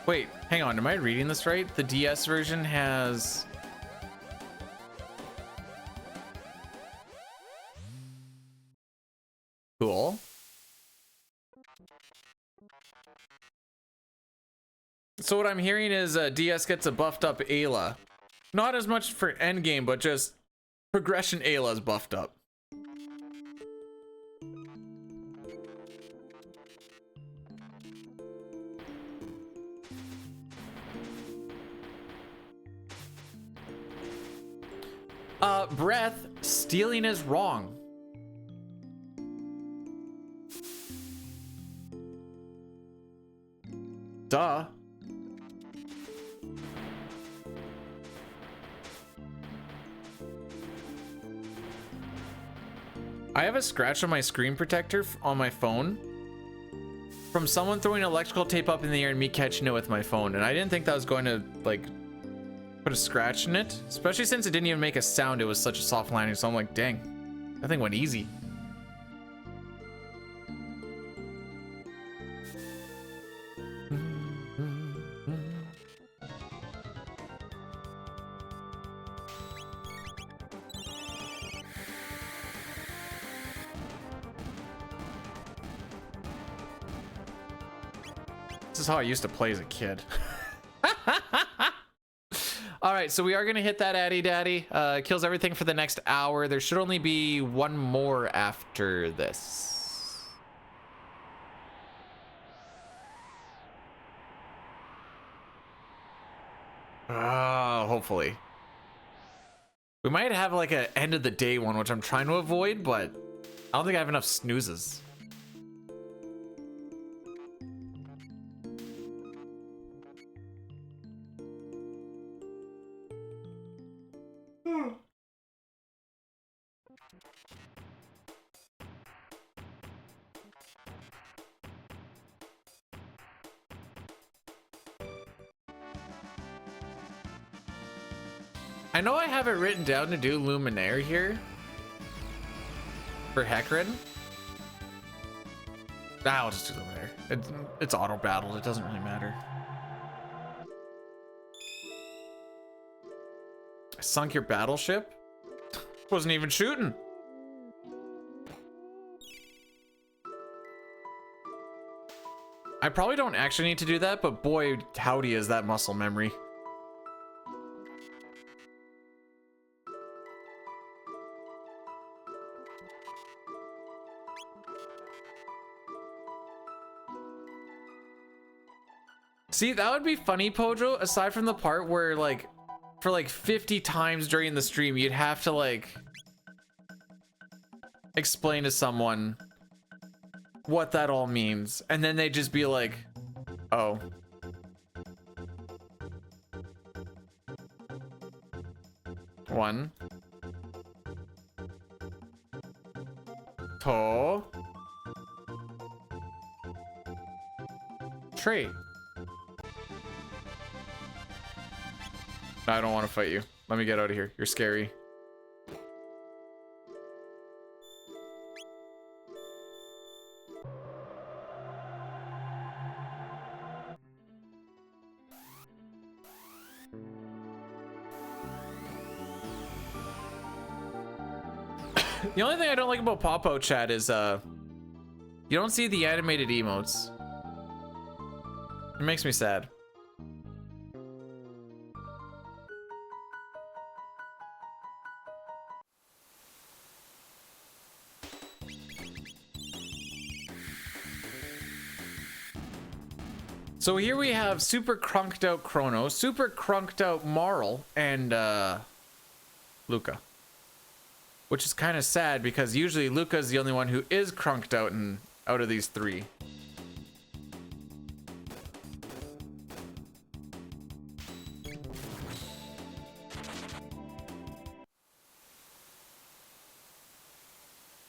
[SPEAKER 3] Wait, hang on. Am I reading this right? The DS version has... Cool. So what I'm hearing is DS gets a buffed up Ayla. Not as much for endgame, but just progression Ayla's buffed up. Breath, stealing is wrong. Duh. I have a scratch on my screen protector on my phone from someone throwing electrical tape up in the air and me catching it with my phone, and I didn't think that was going to like put a scratch in it, especially since it didn't even make a sound. It was such a soft landing, so I'm like, dang, that thing went easy. This is how I used to play as a kid. All right, so we are gonna hit that Addy Daddy. Kills everything for the next hour. There should only be one more after this. Hopefully. We might have like a end of the day one, which I'm trying to avoid, but I don't think I have enough snoozes. I know I have it written down to do Luminaire here for Hecarim. I'll just do Luminaire. It's auto battled. It doesn't really matter. I sunk your battleship? Wasn't even shooting. I probably don't actually need to do that, but boy, howdy is that muscle memory. See, that would be funny, Pojo, aside from the part where, like, for like 50 times during the stream, you'd have to, like, explain to someone what that all means. And then they'd just be like, oh. One. Two. Three. I don't want to fight you. Let me get out of here. You're scary. The only thing I don't like about Popo chat is you don't see the animated emotes. It makes me sad. So here we have super crunked out Chrono, super crunked out Marl, and Luca. Which is kind of sad because usually Luca's the only one who is crunked out and out of these three.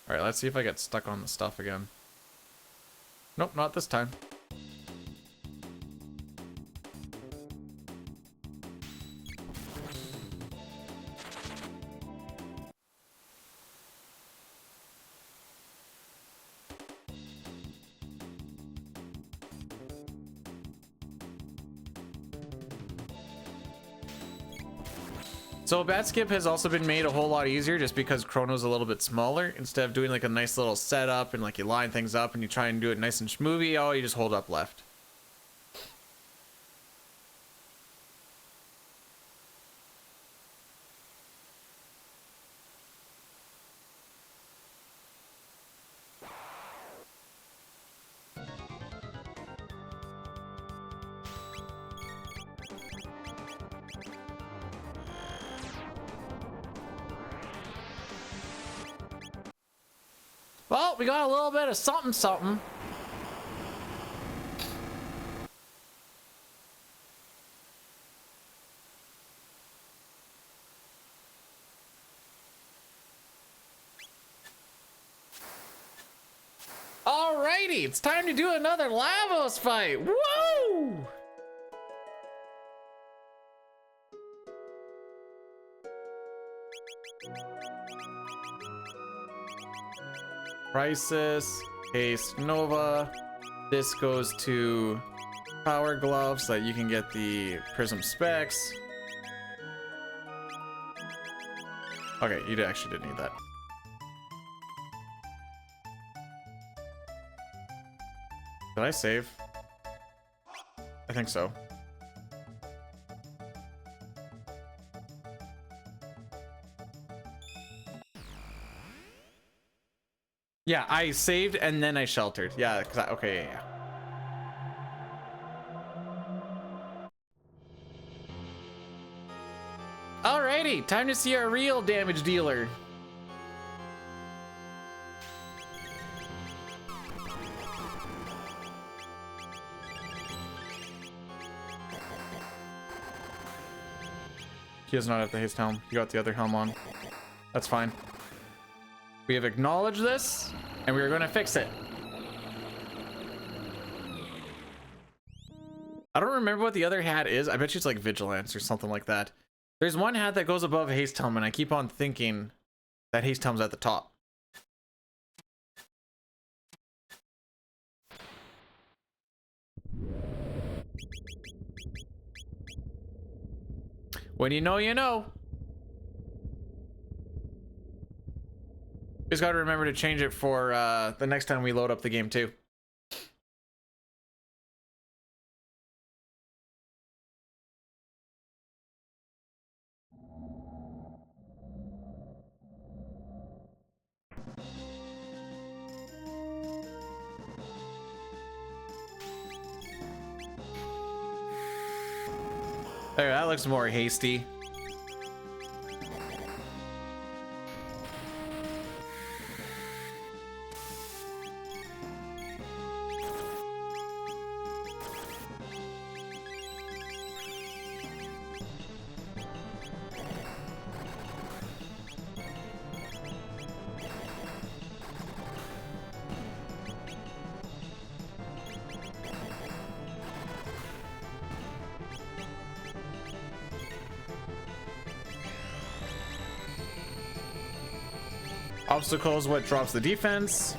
[SPEAKER 3] All right, let's see if I get stuck on the stuff again. Nope, not this time. So bat skip has also been made a whole lot easier just because Chrono's a little bit smaller. Instead of doing like a nice little setup and like you line things up and you try and do it nice and schmoovy, oh, you just hold up left. Well, we got a little bit of something something. Alrighty, it's time to do another Lavos fight. Woo! Crisis, Haste Nova. This goes to Power Glove so that you can get the Prism specs. Okay, you actually didn't need that. Did I save? I think so. Yeah, I saved and then I sheltered. Yeah, okay, yeah. Alrighty, time to see our real damage dealer. He does not have the haste helm. He got the other helm on. That's fine. We have acknowledged this, and we are going to fix it. I don't remember what the other hat is. I bet you it's like Vigilance or something like that. There's one hat that goes above Haste Helm, and I keep on thinking that Haste Helm's at the top. When you know, you know. Just gotta remember to change it for the next time we load up the game too. There, that looks more hasty. Obstacles, what drops the defense?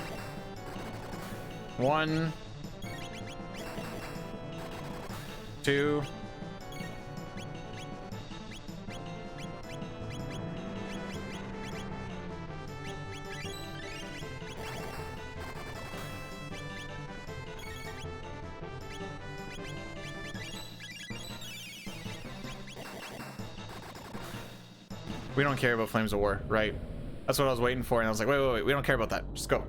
[SPEAKER 3] 1, 2. We don't care about Flames of War, right? That's what I was waiting for, and I was like, wait, we don't care about that. Just go.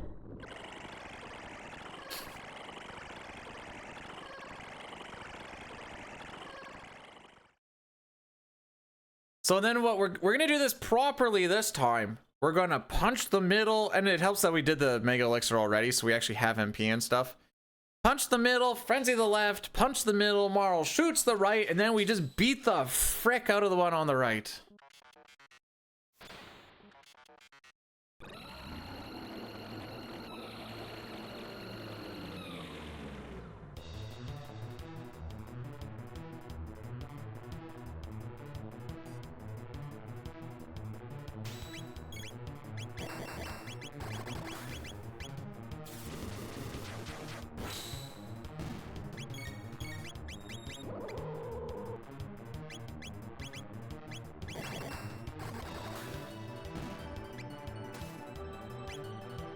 [SPEAKER 3] So then what we're gonna do this properly this time. We're gonna punch the middle, and it helps that we did the Mega Elixir already, so we actually have MP and stuff. Punch the middle, Frenzy the left, punch the middle, Marl shoots the right, and then we just beat the frick out of the one on the right.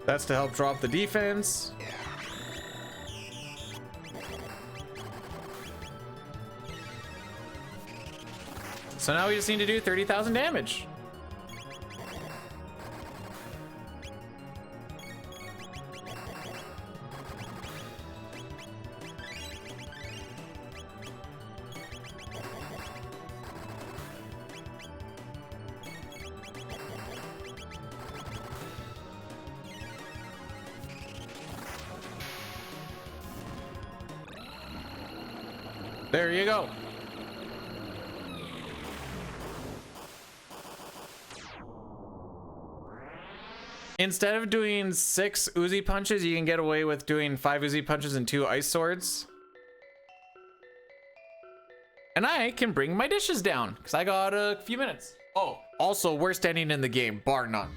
[SPEAKER 3] That's to help drop the defense. So now we just need to do 30,000 damage. There you go. Instead of doing 6 Uzi punches, you can get away with doing 5 Uzi punches and 2 ice swords. And I can bring my dishes down because I got a few minutes. Oh, also worst ending in the game, bar none.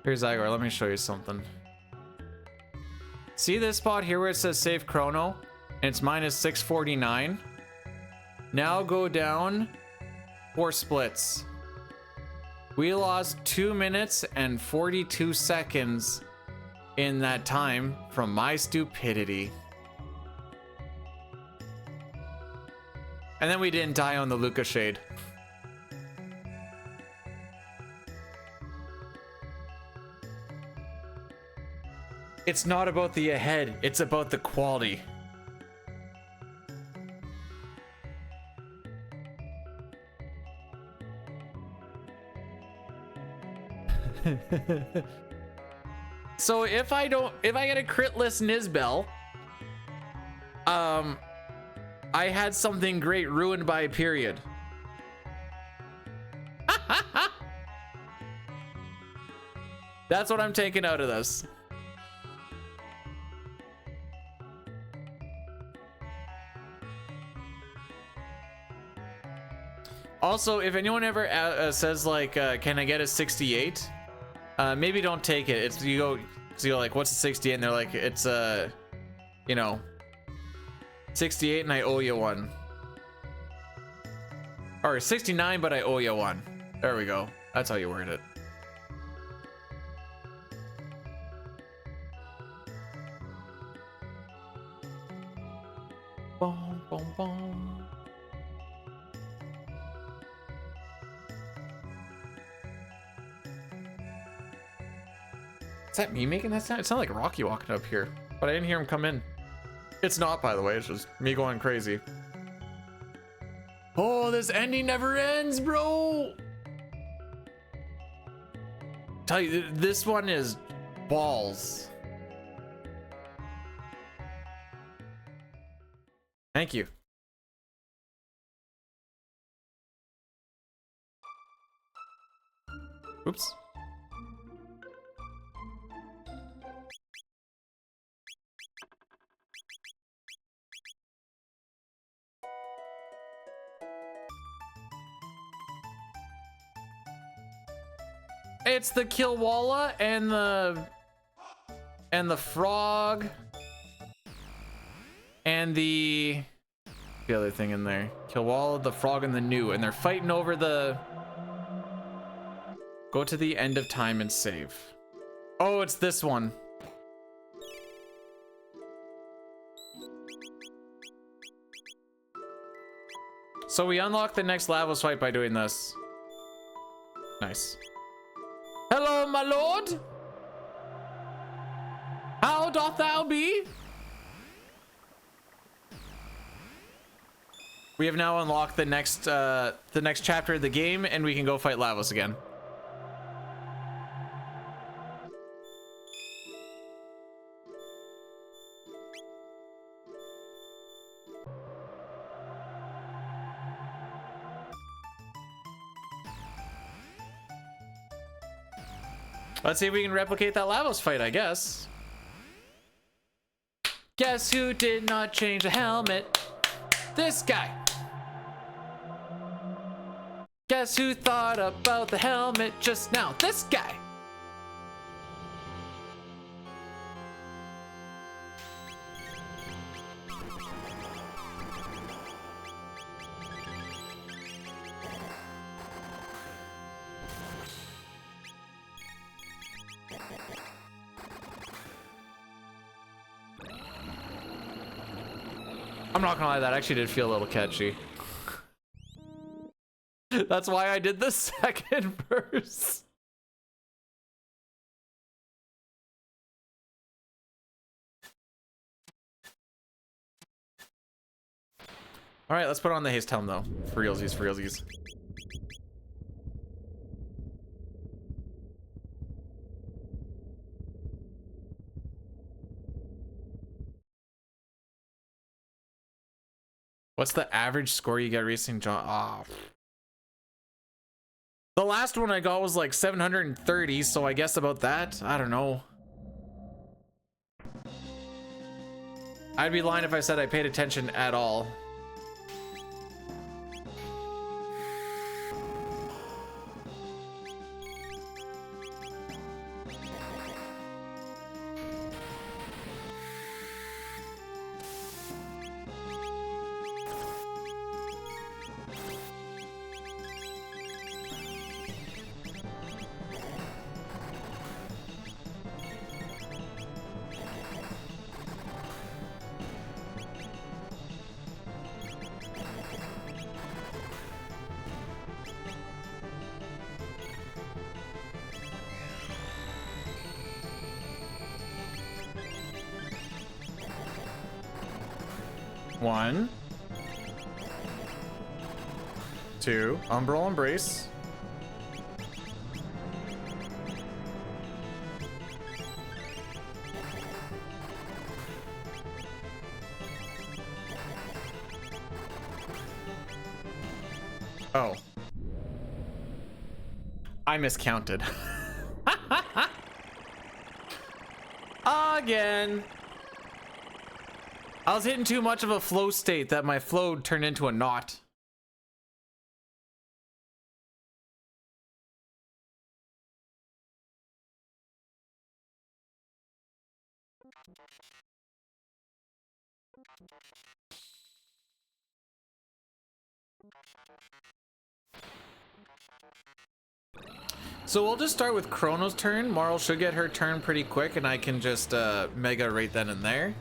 [SPEAKER 3] Here's Igor, let me show you something. See this spot here where it says save chrono? And it's minus 649. Now go down 4 splits. We lost 2 minutes and 42 seconds in that time from my stupidity. And then we didn't die on the Luca Shade. It's not about the ahead, it's about the quality. So if I get a critless Nizbel, I had something great ruined by a period. That's what I'm taking out of this. Also, if anyone ever says like, can I get a 68? Maybe don't take it. It's you go like, what's a 68? And they're like, it's you know, 68 and I owe you one. Or 69, but I owe you one. There we go. That's how you word it. Boom, boom, boom. Is that me making that sound? It sounded like Rocky walking up here, but I didn't hear him come in. It's not, by the way. It's just me going crazy. Oh, this ending never ends, bro. Tell you, this one is balls. Thank you. Oops. It's the Kilwalla and the frog and the other thing in there. Kilwalla, the frog, and the new, and they're fighting over the. Go to the end of time and save. Oh, it's this one. So we unlock the next lava swipe by doing this. Nice. Hello, my lord. How doth thou be? We have now unlocked the next chapter of the game, and we can go fight Lavos again. Let's see if we can replicate that Lavos fight, I guess. Guess who did not change the helmet? This guy. Guess who thought about the helmet just now? This guy. I'm not gonna lie, that actually did feel a little catchy. That's why I did the second verse. All right, let's put on the haste helm though. For realsies, for realsies. What's the average score you get racing John? Oh. The last one I got was like 730, so I guess about that. I don't know. I'd be lying if I said I paid attention at all. 1, 2, Umbral Embrace. Oh. I miscounted. Again. I was hitting too much of a flow state that my flow turned into a knot. So we'll just start with Chrono's turn. Marl should get her turn pretty quick, and I can just mega right then and there.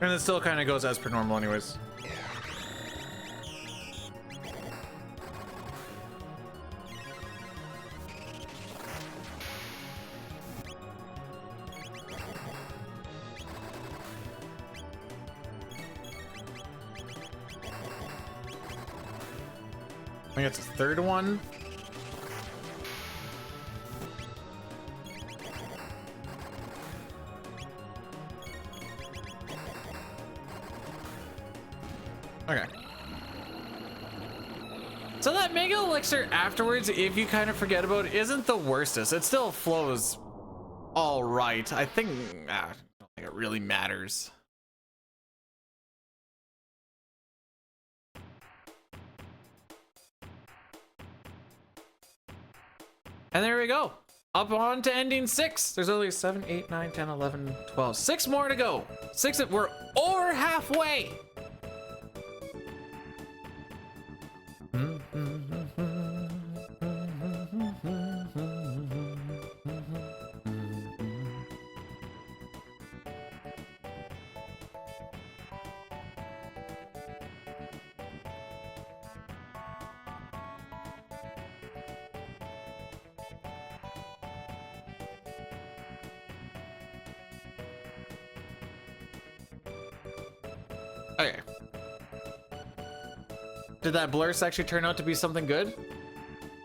[SPEAKER 3] And it still kind of goes as per normal anyways. I think it's the third one. Okay. So that Mega Elixir afterwards, if you kind of forget about it, isn't the worstest. It still flows all right. I think, I don't think it really matters. And there we go. Up on to ending 6. There's only 7, 8, 9, 10, 11, 12. 6 more to go. 6, we're over halfway. Okay. Did that blurse actually turn out to be something good?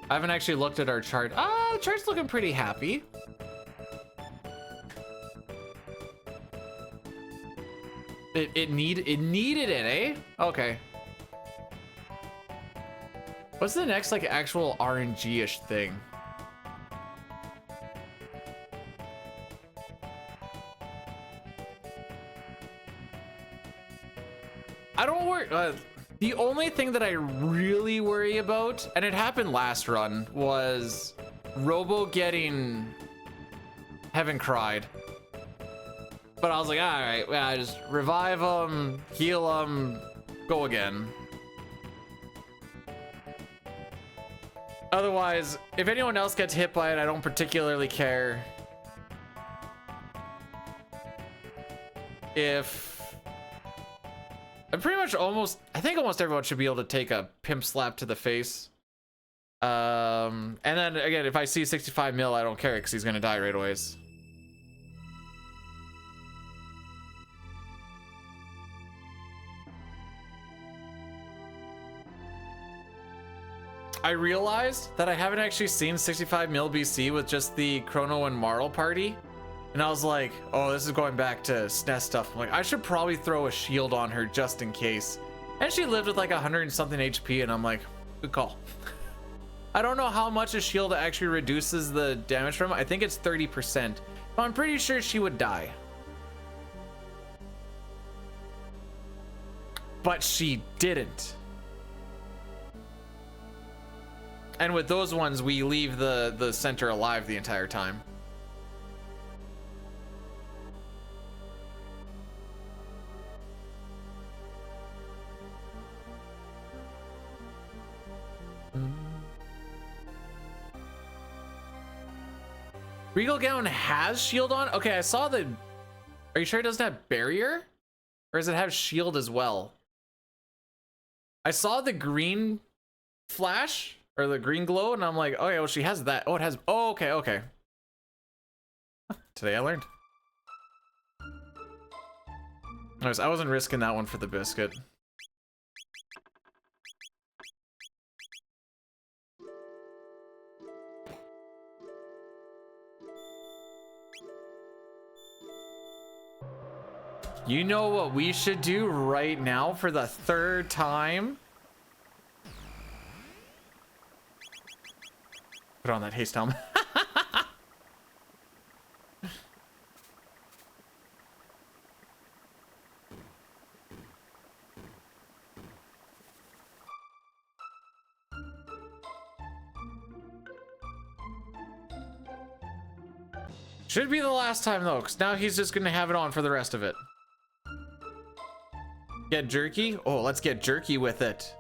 [SPEAKER 3] I haven't actually looked at our chart. Ah, the chart's looking pretty happy. It needed it, eh? Okay. What's the next like actual RNG-ish thing? I don't worry. The only thing that I really worry about, and it happened last run, was Robo getting Heaven Cried. But I was like, all right, yeah, just revive him, heal him, go again. Otherwise, if anyone else gets hit by it, I don't particularly care. I'm pretty much I think almost everyone should be able to take a pimp slap to the face. And then again, if I see 65 mil, I don't care because he's gonna die right away. I realized that I haven't actually seen 65 mil BC with just the Chrono and Marl party. And I was like, oh, this is going back to SNES stuff. I'm like, I should probably throw a shield on her just in case. And she lived with like 100 and something HP, and I'm like, good call. I don't know how much a shield actually reduces the damage from it. I think it's 30%. But I'm pretty sure she would die. But she didn't. And with those ones, we leave the center alive the entire time. Regal Gown has shield on? Okay, I saw the... Are you sure it doesn't have barrier? Or does it have shield as well? I saw the green flash, or the green glow, and I'm like, oh yeah, well she has that. Oh, it has... Oh, okay, okay. Today I learned. Anyways, I wasn't risking that one for the biscuit. You know what we should do right now for the 3rd time? Put on that haste helmet. Should be the last time though, because now he's just gonna have it on for the rest of it. Get jerky? Oh, let's get jerky with it.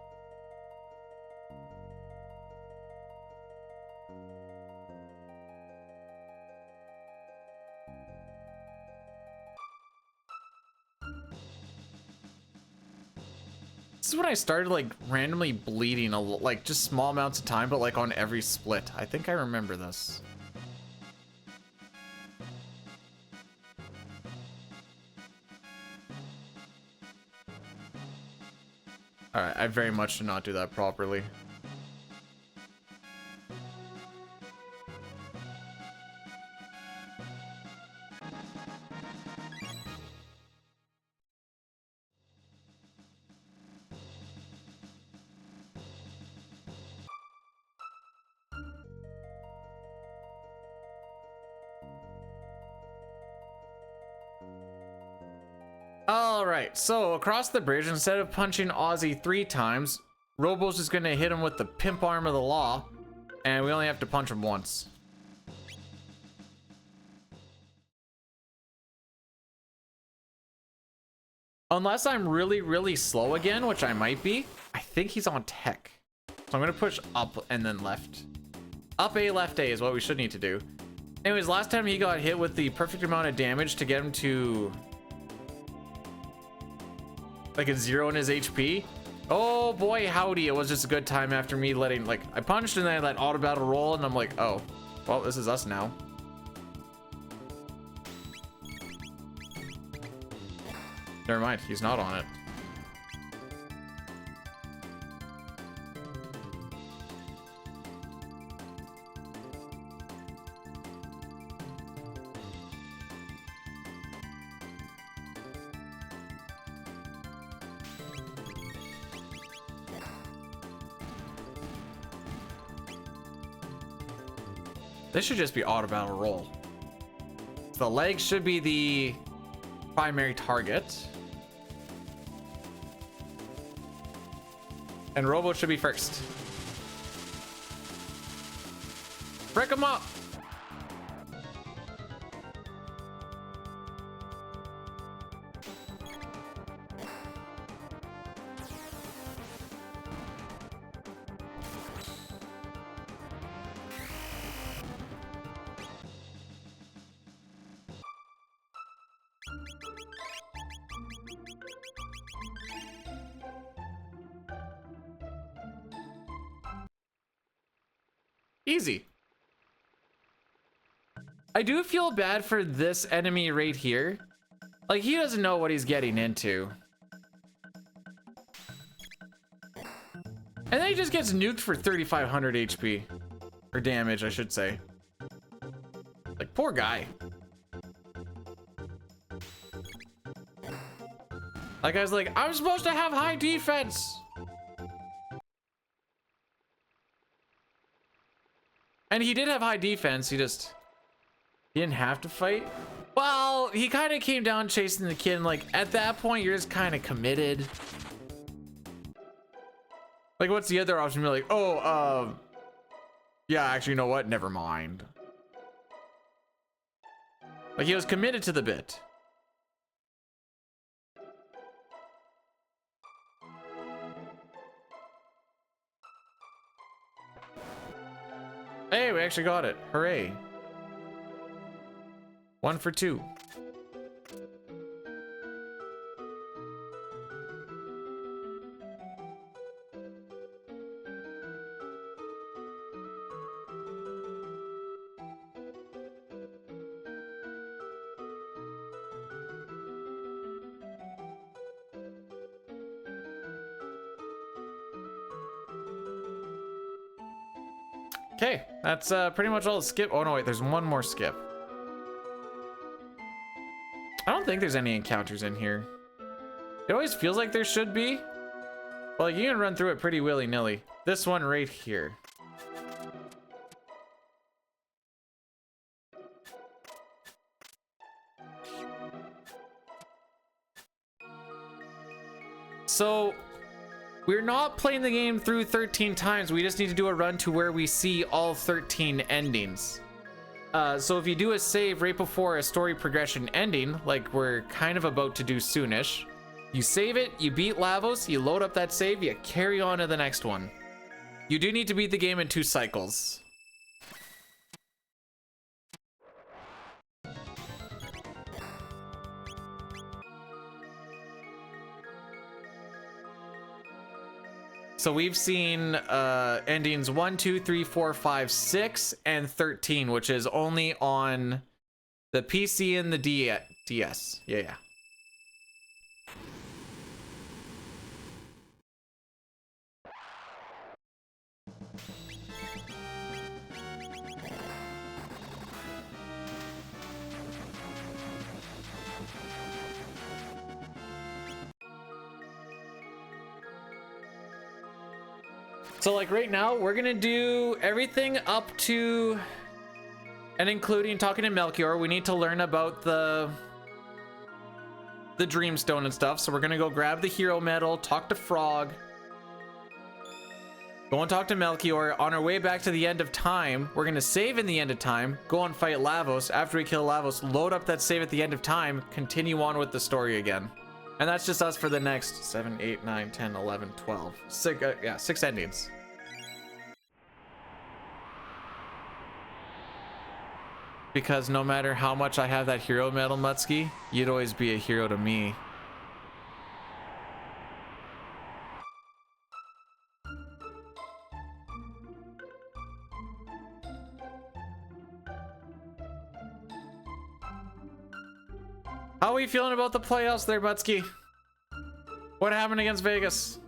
[SPEAKER 3] This is when I started like randomly bleeding, like just small amounts of time, but like on every split. I think I remember this. All right, I very much did not do that properly. All right, so across the bridge, instead of punching Ozzy 3 times, Robo's is gonna hit him with the pimp arm of the law, and we only have to punch him once. Unless I'm really, really slow again, which I might be, I think he's on tech. So I'm gonna push up and then left. Up A, left A is what we should need to do. Anyways, last time he got hit with the perfect amount of damage to get him to like a 0 in his HP. Oh boy, howdy, it was just a good time after me letting, like, I punched and then I let auto battle roll and I'm like, oh, well, this is us now. Never mind, he's not on it. This should just be auto battle roll. The leg should be the primary target. And Robo should be first. Break him up! Easy. I do feel bad for this enemy right here. Like, he doesn't know what he's getting into. And then he just gets nuked for 3,500 HP. Or damage, I should say. Like, poor guy. That guy's like, I'm supposed to have high defense. And he did have high defense, he didn't have to fight. Well, he kind of came down chasing the kid, and like, at that point, you're just kind of committed. Like, what's the other option? You're like, oh, yeah, actually, you know what? Never mind. Like, he was committed to the bit. Hey, we actually got it. Hooray. 1 for 2. Okay, that's pretty much all the skip. Oh no, wait, there's one more skip. I don't think there's any encounters in here. It always feels like there should be. Well, you can run through it pretty willy-nilly. This one right here. So, we're not playing the game through 13 times. We just need to do a run to where we see all 13 endings. So if you do a save right before a story progression ending, like we're kind of about to do soonish, you save it, you beat Lavos, you load up that save, you carry on to the next one. You do need to beat the game in 2 cycles. So we've seen endings 1, 2, 3, 4, 5, 6, and 13, which is only on the PC and the DS. Yeah. So like right now, we're gonna do everything up to and including talking to Melchior. We need to learn about the Dreamstone and stuff. So we're gonna go grab the hero medal, talk to Frog, go and talk to Melchior. On our way back to the end of time, we're gonna save in the end of time, go and fight Lavos. After we kill Lavos, load up that save at the end of time, continue on with the story again. And that's just us for the next 7, 8, 9, 10, 11, 12. 6 endings. Because no matter how much I have that hero medal, Mutsky, you'd always be a hero to me. How are we feeling about the playoffs there, Mutsky? What happened against Vegas?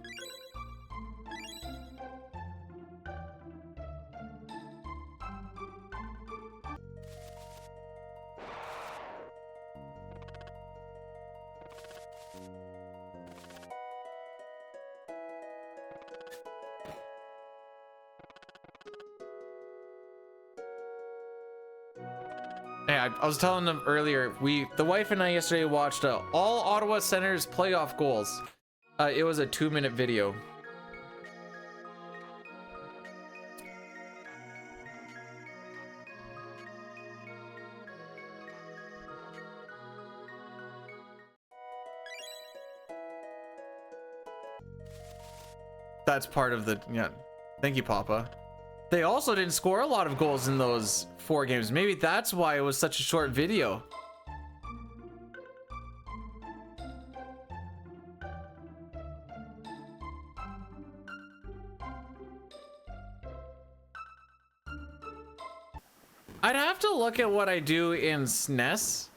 [SPEAKER 3] Yeah, I was telling them earlier, the wife and I yesterday watched all Ottawa Senators playoff goals. It was a 2-minute video. That's part of the, yeah. Thank you, Papa. They also didn't score a lot of goals in those 4 games. Maybe that's why it was such a short video. I'd have to look at what I do in SNES.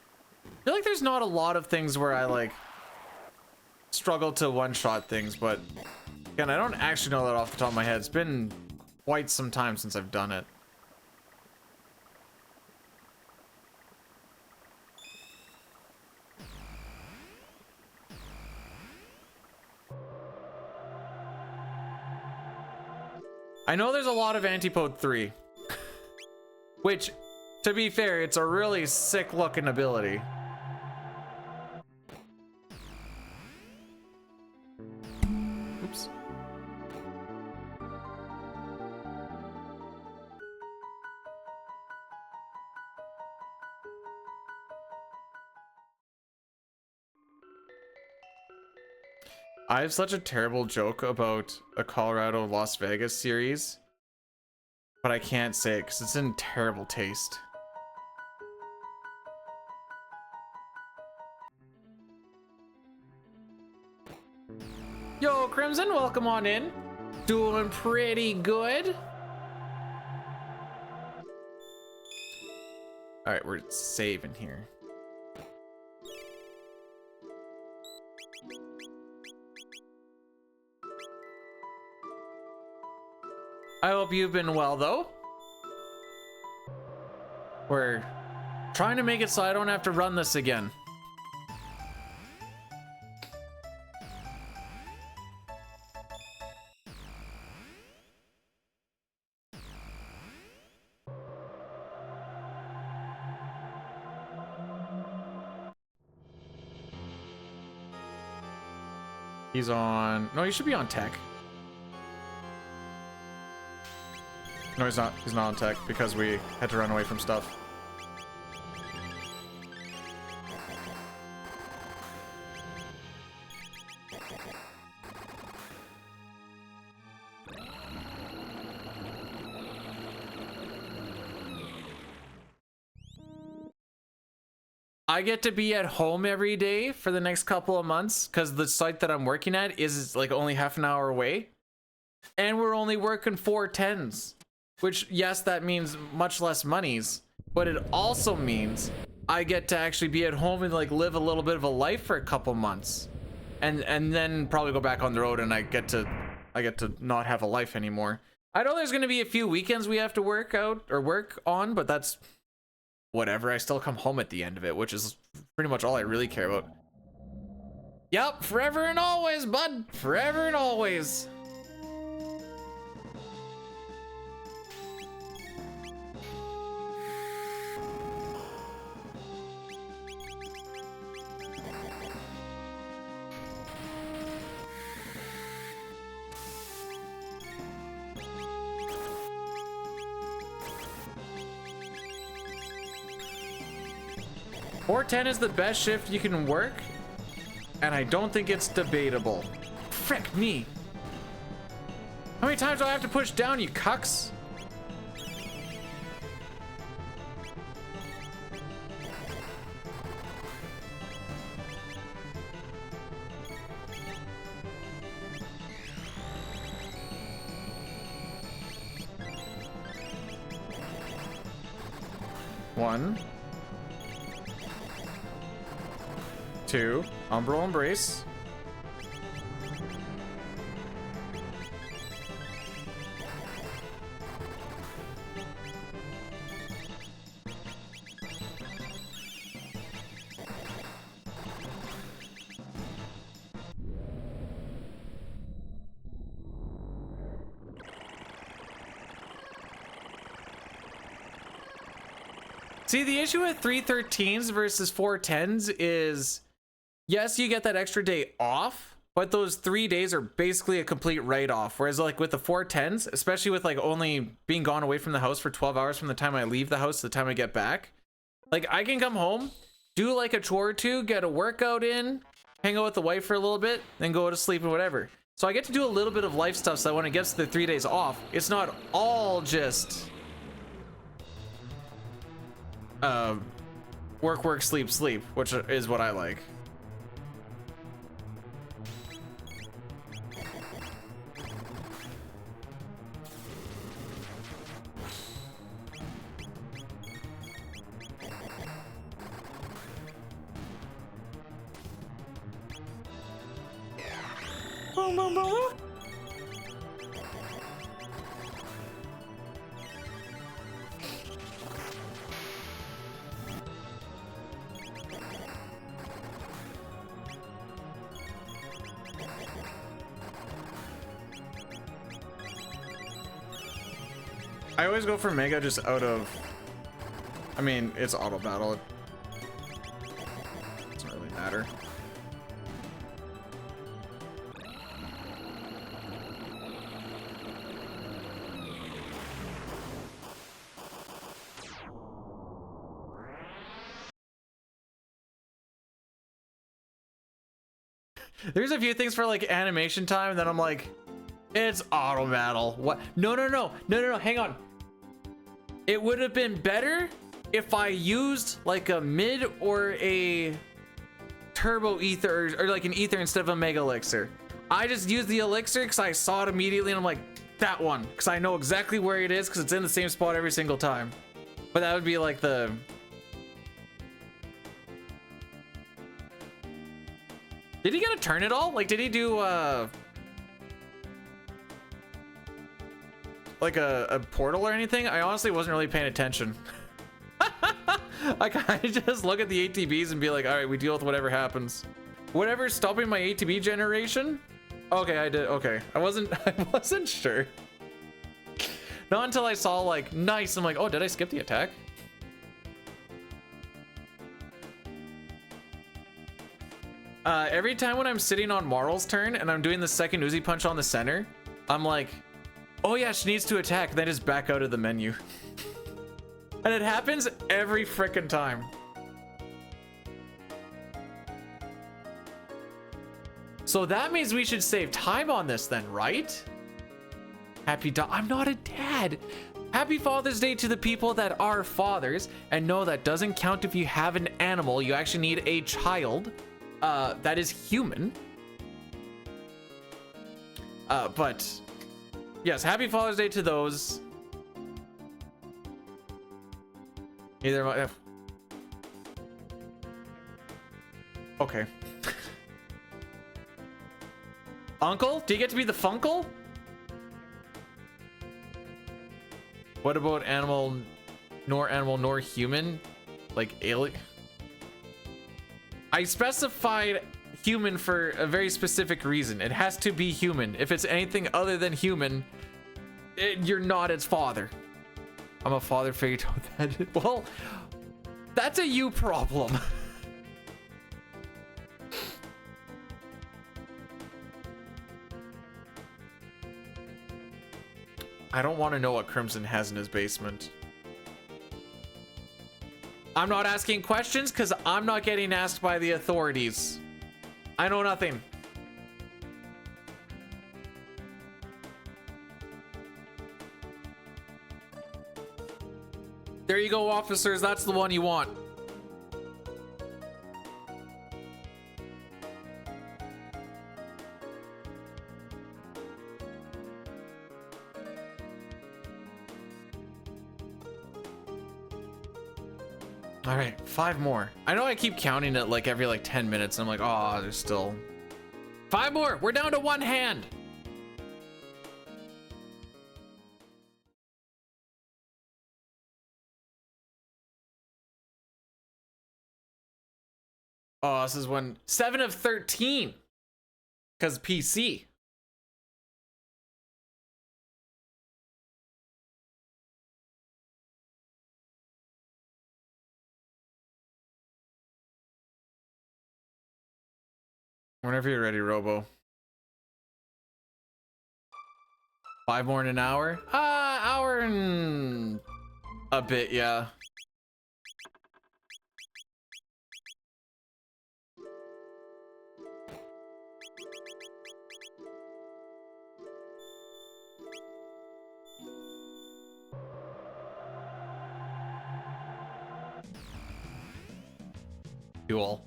[SPEAKER 3] I feel like there's not a lot of things where I like struggle to one-shot things, but again, I don't actually know that off the top of my head. It's been quite some time since I've done it. I know there's a lot of Antipode 3, which, to be fair, it's a really sick looking ability. Oops. I have such a terrible joke about a Colorado Las Vegas series, but I can't say it because it's in terrible taste. Yo, Crimson, welcome on in. Doing pretty good. All right, we're saving here. I hope you've been well, though. We're trying to make it so I don't have to run this again. He's on... No, he should be on tech. No, he's not. He's not on tech because we had to run away from stuff. I get to be at home every day for the next couple of months because the site that I'm working at is like only half an hour away. And we're only working 410s, which, yes, that means much less monies, but it also means I get to actually be at home and like live a little bit of a life for a couple months and then probably go back on the road and I get to not have a life anymore. I know there's going to be a few weekends we have to work out or work on, but that's whatever. I still come home at the end of it, which is pretty much all I really care about. Yep, forever and always, bud. Forever and always. .410 is the best shift you can work, and I don't think it's debatable. Frick me. How many times do I have to push down, you cucks? One. 2, Umbral Embrace. See, the issue with 313s versus 410s is, yes, you get that extra day off, but those 3 days are basically a complete write-off. Whereas like with the 410s, especially with like only being gone away from the house for 12 hours from the time I leave the house to the time I get back, like I can come home, do like a chore or two, get a workout in, hang out with the wife for a little bit, then go to sleep or whatever. So I get to do a little bit of life stuff so that when it gets to the 3 days off, it's not all just work, sleep, which is what I like. Boom, boom, boom. I always go for Mega just out of, I mean, it's auto battle. It doesn't really matter. There's a few things for like animation time, and then I'm like, it's auto battle. What? No, hang on. It would have been better if I used like a mid or a turbo ether or like an ether instead of a mega elixir. I just used the elixir because I saw it immediately and I'm like, that one. Because I know exactly where it is because it's in the same spot every single time. But that would be like the... Did he get a turn at all? Like, did he do, like a portal or anything? I honestly wasn't really paying attention. I kind of just look at the ATBs and be like, all right, we deal with whatever happens. Whatever's stopping my ATB generation? Okay, I did. Okay, I wasn't sure. Not until I saw like, nice. I'm like, oh, did I skip the attack? Every time when I'm sitting on Marl's turn and I'm doing the second Uzi punch on the center, I'm like, oh yeah, she needs to attack. Then just back out of the menu. And it happens every frickin' time. So that means we should save time on this then, right? I'm not a dad. Happy Father's Day to the people that are fathers. And no, that doesn't count if you have an animal. You actually need a child that is human. But yes, happy Father's Day to those. Either okay. Uncle, do you get to be the Funkle? What about animal nor human? Like alien? I specified human for a very specific reason. It has to be human. If it's anything other than human, you're not its father. I'm a father figure to that. Well, that's a you problem. I don't want to know what Crimson has in his basement. I'm not asking questions because I'm not getting asked by the authorities. I know nothing. There you go, officers. That's the one you want. All right, 5 more. I know I keep counting it like every 10 minutes. I'm like, oh, there's still 5 more. We're down to 1 hand. Oh, this is when 7 of 13 because PC. Whenever you're ready, Robo. 5 more in an hour? Hour and a bit, yeah. Cool.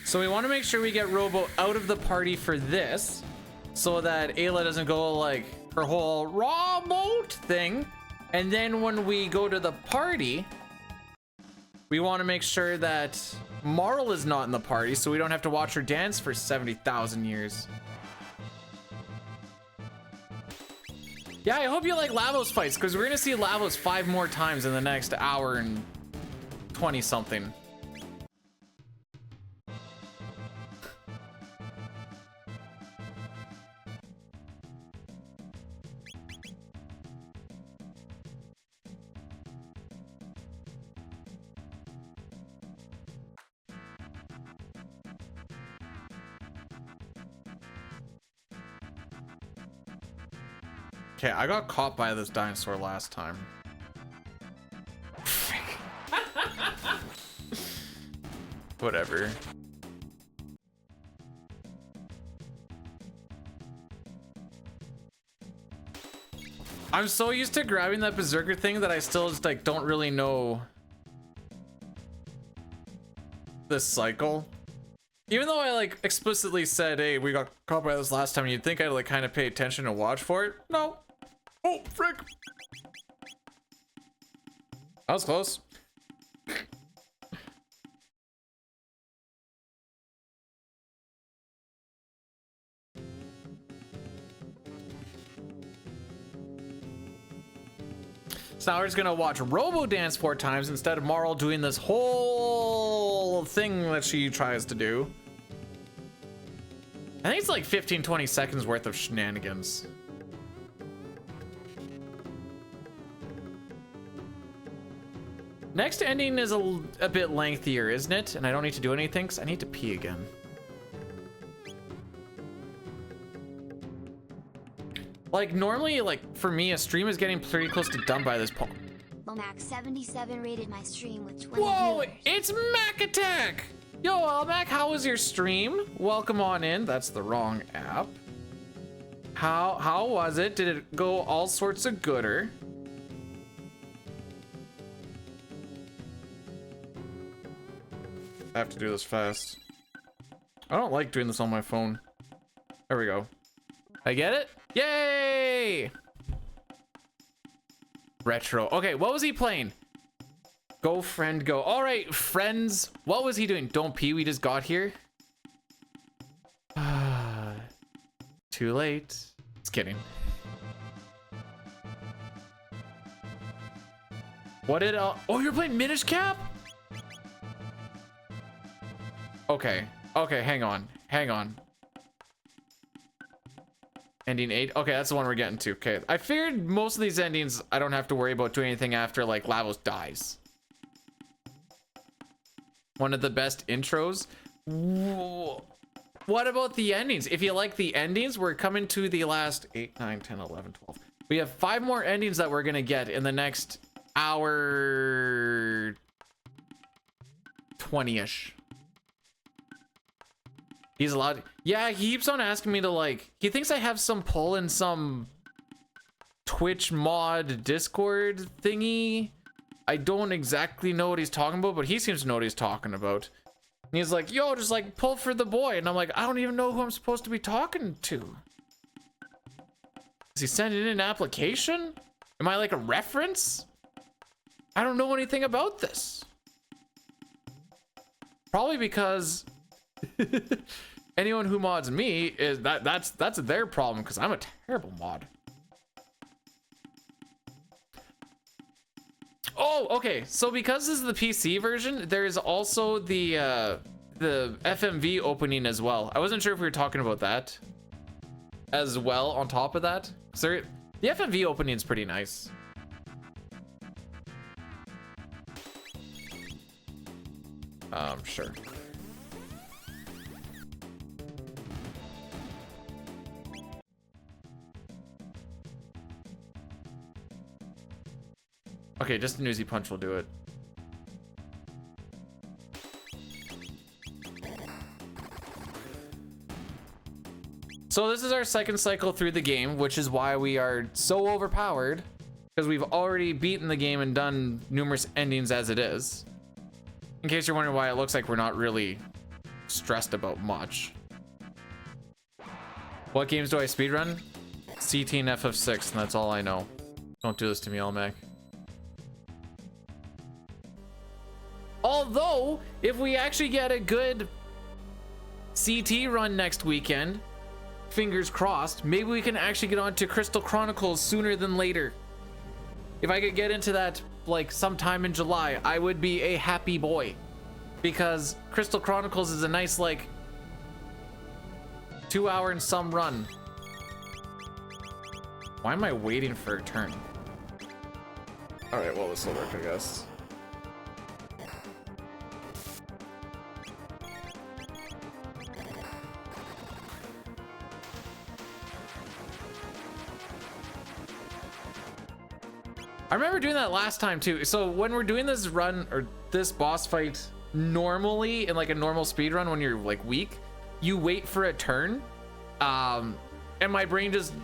[SPEAKER 3] So we want to make sure we get Robo out of the party for this, so that Ayla doesn't go like her whole raw boat thing. And then when we go to the party, we want to make sure that Marl is not in the party, so we don't have to watch her dance for 70,000 years. Yeah, I hope you like Lavos fights, because we're gonna see Lavos 5 more times in the next hour and 20 something. Okay, I got caught by this dinosaur last time. Whatever. I'm so used to grabbing that berserker thing that I still just like don't really know this cycle. Even though I like explicitly said, hey, we got caught by this last time, you'd think I'd like kind of pay attention and watch for it. No. Oh, frick. That was close. So now we're just gonna watch Robo dance 4 times instead of Marl doing this whole thing that she tries to do. I think it's like 15-20 seconds worth of shenanigans. Next ending is a bit lengthier, isn't it? And I don't need to do anything because I need to pee again. Like normally, like for me, a stream is getting pretty close to done by this point.
[SPEAKER 2] Mac 77 rated my stream with 20
[SPEAKER 3] Whoa,
[SPEAKER 2] viewers.
[SPEAKER 3] it's Mac Attack! Yo, Mac, how was your stream? Welcome on in. That's the wrong app. How was it? Did it go all sorts of gooder? I have to do this fast. I don't like doing this on my phone. There we go. I get it? Yay! Retro. Okay, what was he playing? Go, friend, go. All right, friends. What was he doing? Don't pee. We just got here. Too late. Just kidding. What did? Oh, you're playing Minish Cap? Okay. Okay, hang on. Hang on. Ending 8. Okay, that's the one we're getting to. Okay, I figured most of these endings I don't have to worry about doing anything after like Lavos dies. One of the best intros. Whoa. What about the endings? If you like the endings, we're coming to the last 8, 9, 10, 11, 12. We have 5 more endings that we're gonna get in the next hour 20-ish. He's allowed. Yeah, he keeps on asking me to like, he thinks I have some pull in some Twitch mod Discord thingy. I don't exactly know what he's talking about, but he seems to know what he's talking about. And he's like, yo, just like pull for the boy. And I'm like, I don't even know who I'm supposed to be talking to. Is he sending in an application? Am I like a reference? I don't know anything about this. Probably because anyone who mods me is that's their problem because I'm a terrible mod. Oh, okay. So because this is the PC version, there is also the FMV opening as well. I wasn't sure if we were talking about that as well on top of that. So the FMV opening is pretty nice. Sure. Okay, just a newsy punch will do it. So this is our second cycle through the game, which is why we are so overpowered, because we've already beaten the game and done numerous endings as it is. In case you're wondering why it looks like we're not really stressed about much. What games do I speedrun? CT and FF6, and that's all I know. Don't do this to me, Almac. Although, if we actually get a good CT run next weekend, fingers crossed, maybe we can actually get on to Crystal Chronicles sooner than later. If I could get into that like sometime in July, I would be a happy boy, because Crystal Chronicles is a nice like 2 hour and some run. Why am I waiting for a turn? All right, well, this will work, I guess. I remember doing that last time too. So when we're doing this run or this boss fight normally in like a normal speed run, when you're like weak, you wait for a turn, and my brain just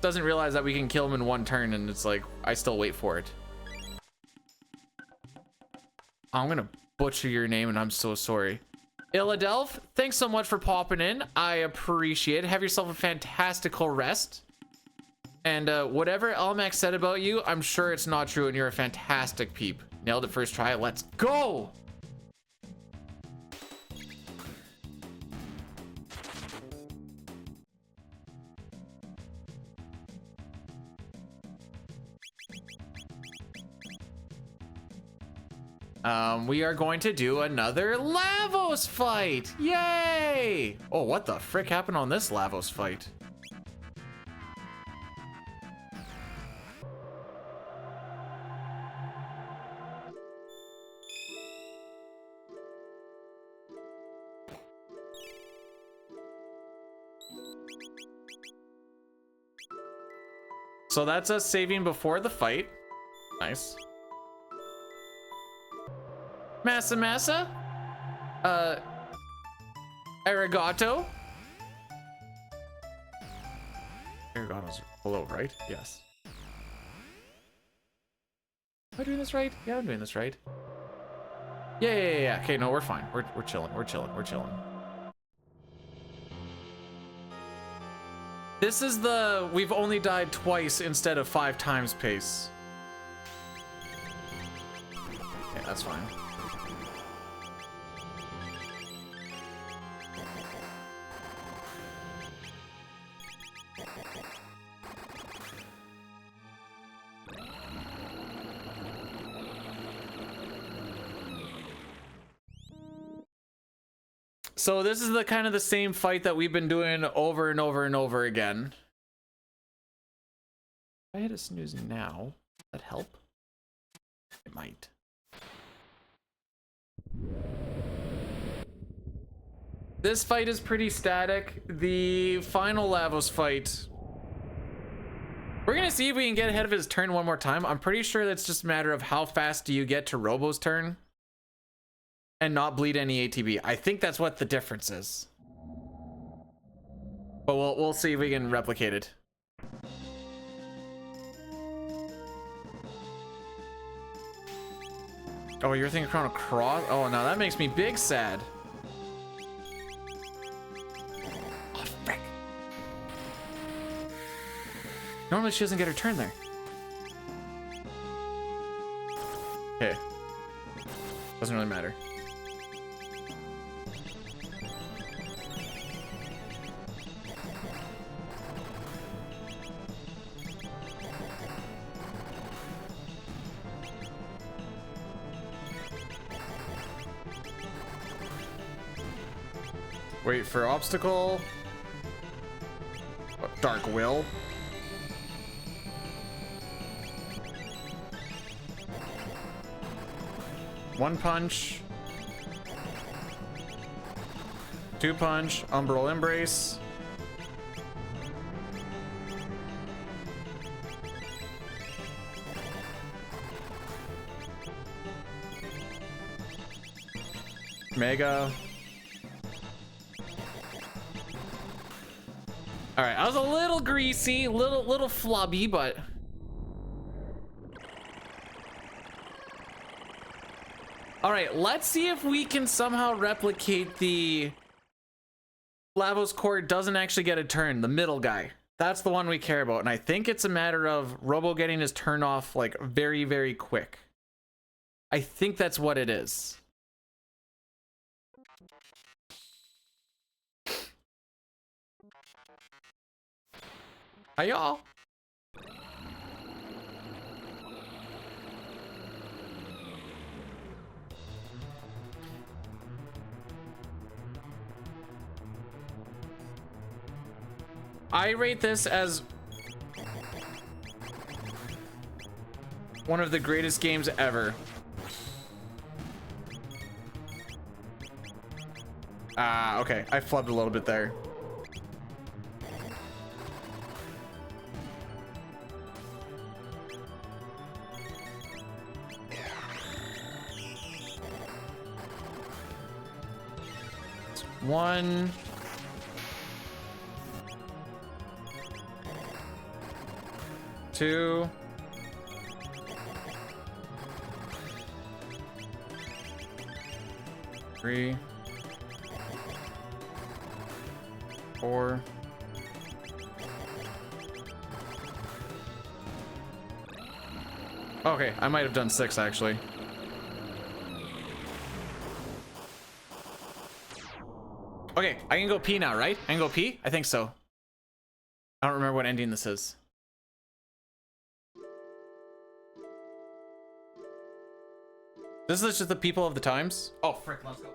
[SPEAKER 3] doesn't realize that we can kill him in one turn, and it's like, I still wait for it. I'm gonna butcher your name, and I'm so sorry. Illadelph, thanks so much for popping in. I appreciate it. Have yourself a fantastical rest. And whatever Elmax said about you, I'm sure it's not true, and you're a fantastic peep. Nailed it first try. Let's go! We are going to do another Lavos fight. Yay! Oh, what the frick happened on this Lavos fight? So that's us saving before the fight. Nice. Massa. Arigato. Arigato's below, right? Yes. Am I doing this right? Yeah, I'm doing this right. Yeah. Okay, no, we're fine. We're chilling. We're chilling. This is the we've only died twice instead of 5 times pace. Okay, that's fine. So this is the kind of the same fight that we've been doing over and over again. If I hit a snooze now, that help? It might. This fight is pretty static. The final Lavos fight, we're gonna see if we can get ahead of his turn one more time. I'm pretty sure that's just a matter of how fast do you get to Robo's turn and not bleed any ATB. I think that's what the difference is. But we'll see if we can replicate it. Oh, you're thinking Chrono Cross? Oh, no, that makes me big sad. Oh, frick. Normally she doesn't get her turn there. Okay. Doesn't really matter. Wait for obstacle. Dark Will. One punch. 2 punch. Umbral Embrace. Mega. All right, I was a little greasy, little flubby, but all right, let's see if we can somehow replicate the Lavos Court doesn't actually get a turn, the middle guy. That's the one we care about, and I think it's a matter of Robo getting his turn off like very, very quick. I think that's what it is. Hi, y'all. I rate this as one of the greatest games ever. Okay, I flubbed a little bit there. One. 2. Three. 4. Okay, I might have done 6 actually. Okay, I can go pee now, right? I can go pee? I think so. I don't remember what ending this is. This is just the people of the times? Oh, frick, let's go.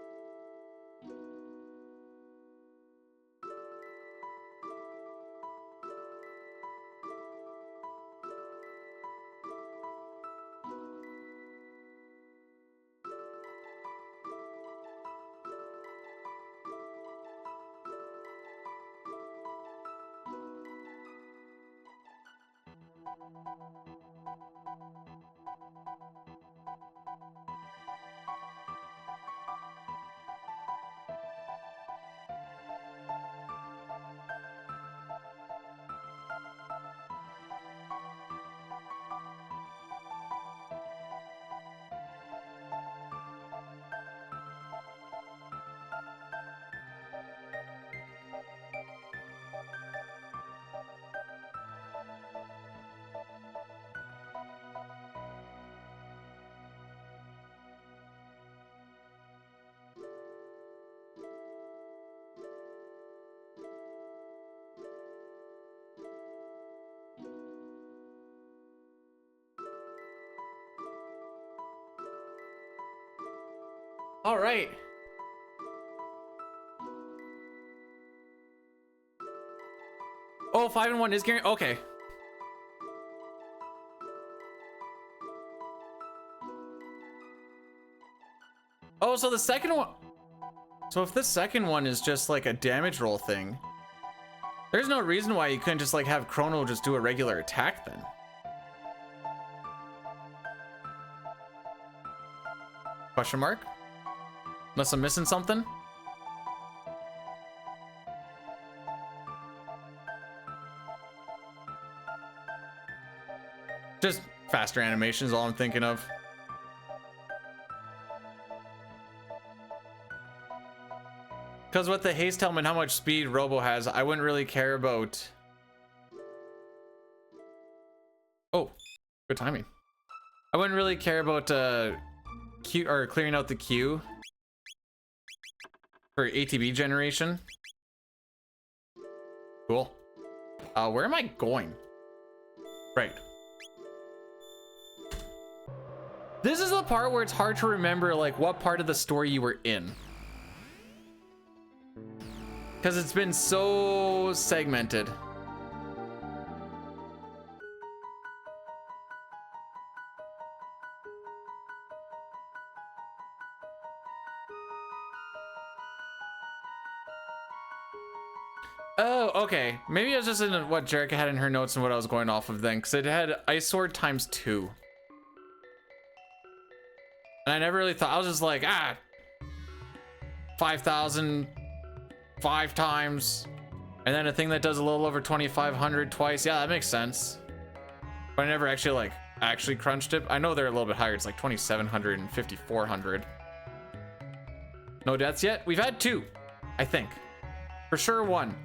[SPEAKER 3] All right. Oh, 5 and 1 is guaranteed. Okay. Oh, so the second one. So if this second one is just like a damage roll thing, there's no reason why you couldn't just like have Chrono just do a regular attack then. Question mark? Unless I'm missing something. Just faster animation is all I'm thinking of. Because with the haste helmet, how much speed Robo has, I wouldn't really care about. Oh, good timing. I wouldn't really care about queue or clearing out the queue for ATB generation. Cool. Where am I going? Right. This is the part where it's hard to remember like what part of the story you were in. Because it's been so segmented. Oh, okay. Maybe I was just in what Jerica had in her notes and what I was going off of then, because it had Ice Sword times 2. And I never really thought, I was just like, 5,000 5 times. And then a thing that does a little over 2,500 twice. Yeah, that makes sense. But I never actually actually crunched it. I know they're a little bit higher. It's like 2,700 and 5,400. No deaths yet? We've had 2, I think. For sure 1.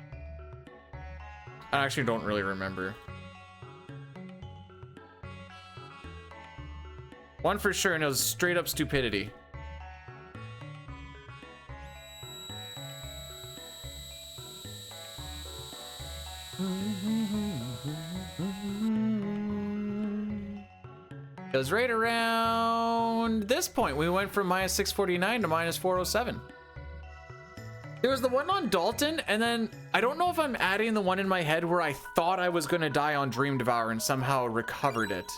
[SPEAKER 3] I actually don't really remember. 1 for sure, and it was straight up stupidity. It was right around this point. We went from minus 649 to minus 407. There was the one on Dalton, and then I don't know if I'm adding the one in my head where I thought I was gonna die on Dream Devour and somehow recovered it.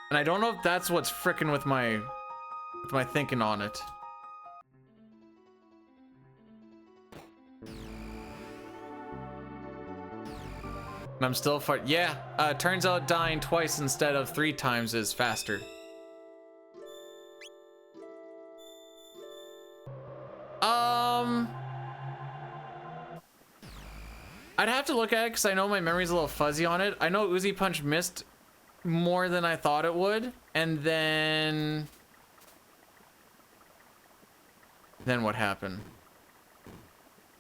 [SPEAKER 3] And I don't know if that's what's frickin' with my thinking on it. And I'm still yeah, turns out dying twice instead of 3 times is faster. I'd have to look at it because I know my memory's a little fuzzy on it. I know Uzi Punch missed more than I thought it would, and then what happened?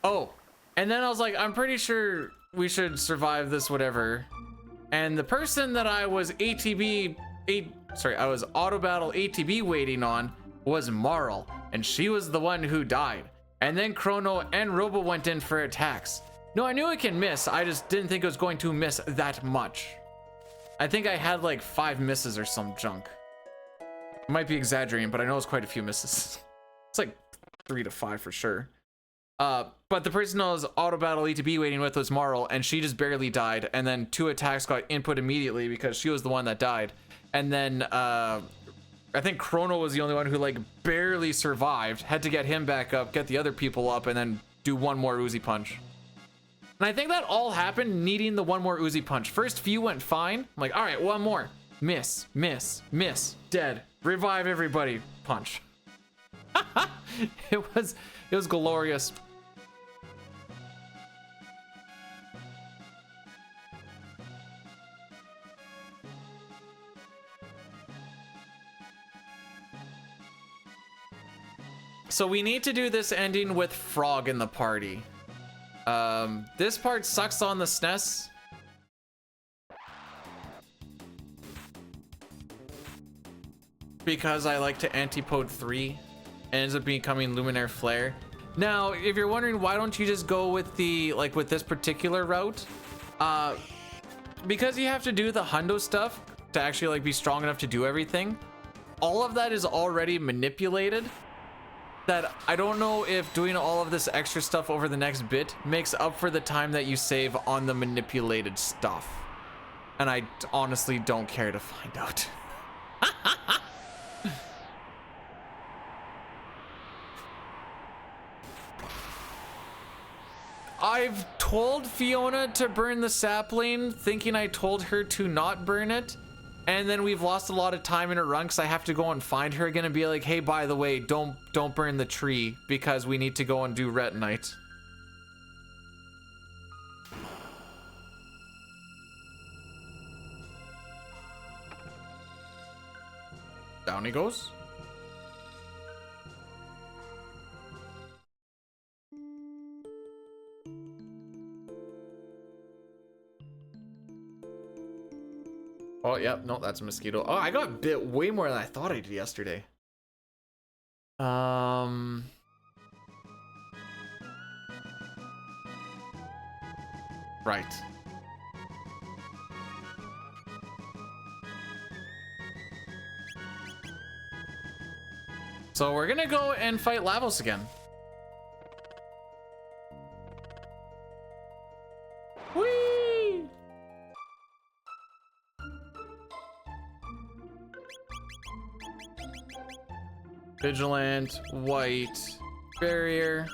[SPEAKER 3] Oh, and then I was like, I'm pretty sure we should survive this, whatever. And the person that I was I was auto battle ATB waiting on was Marl, and she was the one who died. And then Chrono and Robo went in for attacks. No, I knew it can miss. I just didn't think it was going to miss that much. I think I had like 5 misses or some junk. Might be exaggerating, but I know it's quite a few misses. It's like 3 to 5 for sure. But the person I was auto battle ETB waiting with was Marl, and she just barely died. And then 2 attacks got input immediately because she was the one that died. And then I think Chrono was the only one who like barely survived. Had to get him back up, get the other people up, and then do 1 more Uzi Punch. And I think that all happened needing the 1 more Uzi Punch. First few went fine. I'm like, all right, 1 more. Miss, miss, miss, dead. Revive everybody. Punch. It was glorious. So we need to do this ending with Frog in the party. This part sucks on the SNES. Because I like to antipode 3. It ends up becoming Luminaire Flare. Now, if you're wondering why don't you just go with the, like with this particular route? Because you have to do the hundo stuff to actually like be strong enough to do everything. All of that is already manipulated. That I don't know if doing all of this extra stuff over the next bit makes up for the time that you save on the manipulated stuff. And I honestly don't care to find out. I've told Fiona to burn the sapling, thinking I told her to not burn it. And then we've lost a lot of time in a run because I have to go and find her again and be like, hey, by the way, don't burn the tree because we need to go and do Retinite. Down he goes. Oh, yep. No, that's a mosquito. Oh, I got bit way more than I thought I did yesterday. Right. So we're gonna go and fight Lavos again. Whee! Vigilant, white, barrier.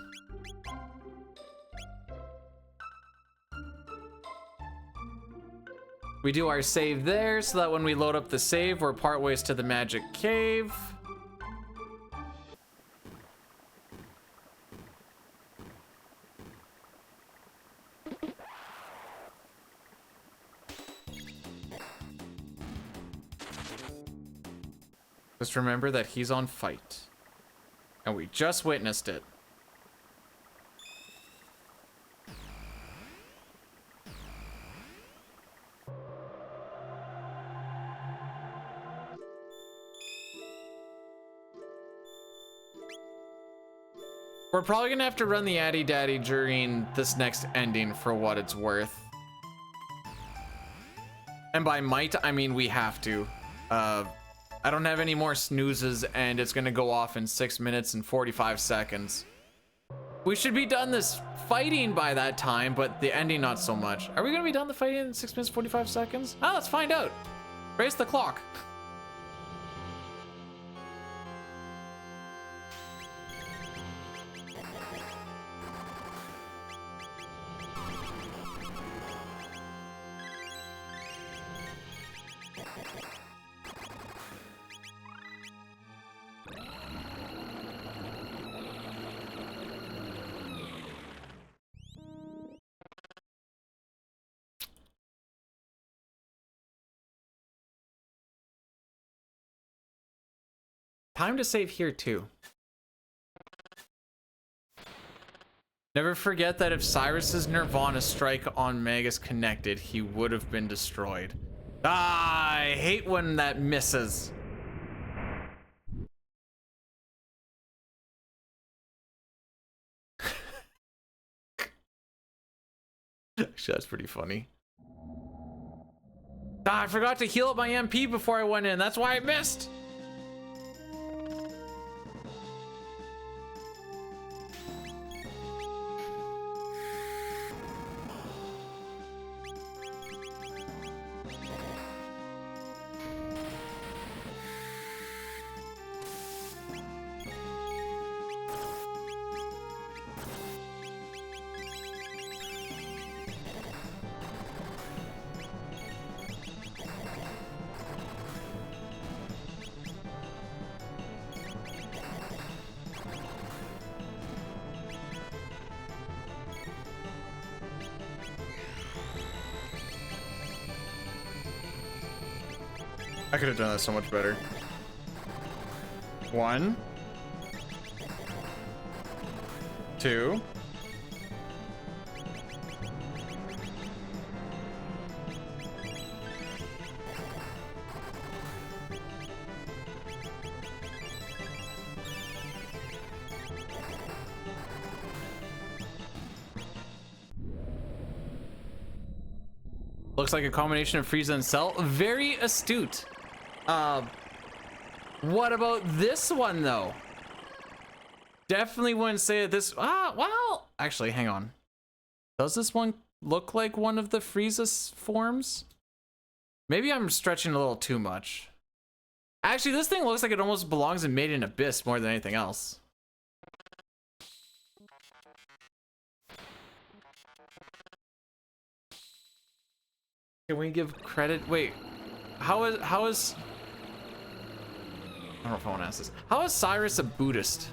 [SPEAKER 3] We do our save there so that when we load up the save, we're part ways to the magic cave. Just remember that he's on fight. And we just witnessed it. We're probably gonna have to run the Addy Daddy during this next ending for what it's worth. And by might, I mean we have to. I don't have any more snoozes and it's gonna go off in 6 minutes and 45 seconds. We should be done this fighting by that time, but the ending not so much. Are we gonna be done the fighting in 6 minutes, 45 seconds? Ah, let's find out. Race the clock. Time to save here too. Never forget that if Cyrus's Nirvana strike on Magus connected, he would have been destroyed. Ah, I hate when that misses. Actually, that's pretty funny. Ah, I forgot to heal up my MP before I went in. That's why I missed. I could have done that so much better. 1, 2. Looks like a combination of Frieza and Cell. Very astute. What about this one though? Definitely wouldn't say that this. Well, actually, hang on. Does this one look like one of the Frieza forms? Maybe I'm stretching a little too much. Actually, this thing looks like it almost belongs in Made in Abyss more than anything else. Can we give credit? Wait, how is I don't know if I want to ask this. How is Cyrus a Buddhist?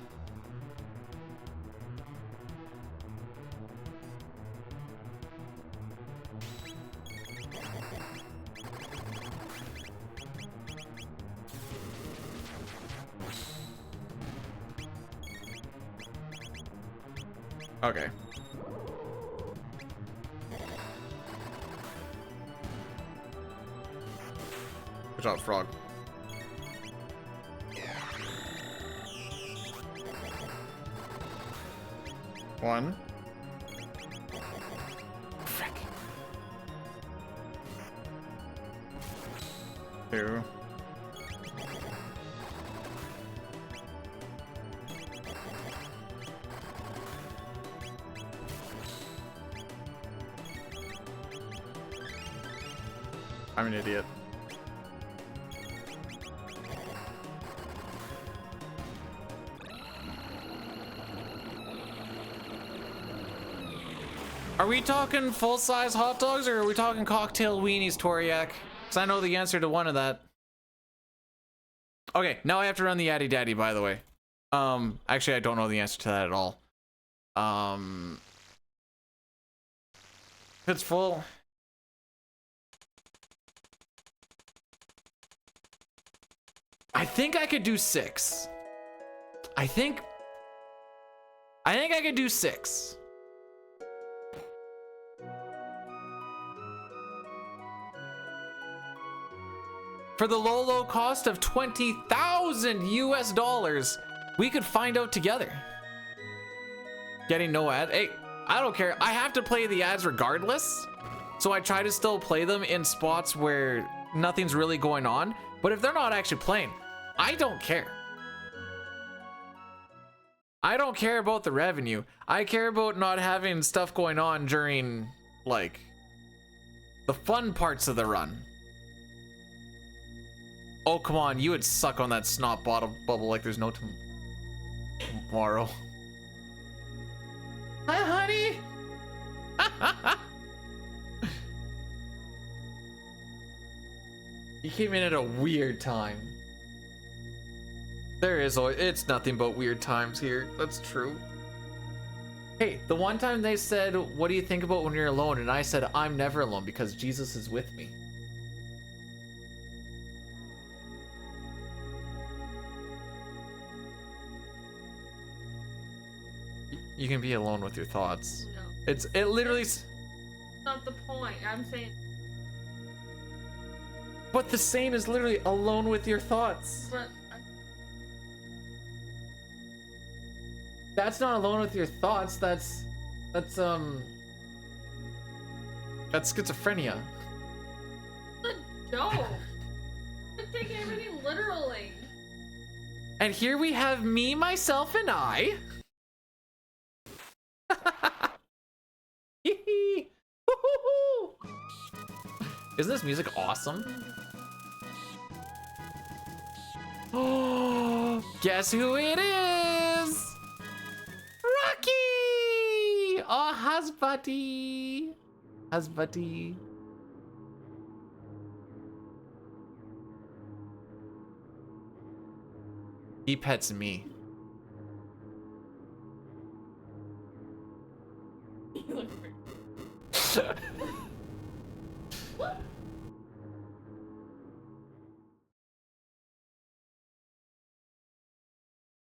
[SPEAKER 3] Okay. Good job, Frog. One. Frick. 2. I'm an idiot. Are we talking full-size hot dogs or are we talking cocktail weenies, Toriak? Because I know the answer to one of that. Okay, now I have to run the Addy Daddy, by the way. Actually, I don't know the answer to that at all. If it's full... I think I could do 6. I think I could do 6. For the low cost of 20,000 US dollars, we could find out together. Getting no ad. Hey, I don't care. I have to play the ads regardless. So I try to still play them in spots where nothing's really going on. But if they're not actually playing, I don't care. I don't care about the revenue. I care about not having stuff going on during, like, the fun parts of the run. Oh, come on. You would suck on that snot bottle bubble like there's no tomorrow. Hi, honey. You came in at a weird time. There is always, it's nothing but weird times here. That's true. Hey, the one time they said, what do you think about when you're alone? And I said, I'm never alone because Jesus is with me. You can be alone with your thoughts.
[SPEAKER 6] No,
[SPEAKER 3] It literally.
[SPEAKER 6] that's not the point. I'm saying,
[SPEAKER 3] What the saying is literally alone with your thoughts.
[SPEAKER 6] but
[SPEAKER 3] That's not alone with your thoughts. That's schizophrenia.
[SPEAKER 6] a joke. I'm taking everything literally.
[SPEAKER 3] And here we have me, myself, and I. Isn't this music awesome? Oh, guess who it is? Rocky! Oh, husbuddy. Husbuddy. He pets me.
[SPEAKER 6] You look pretty.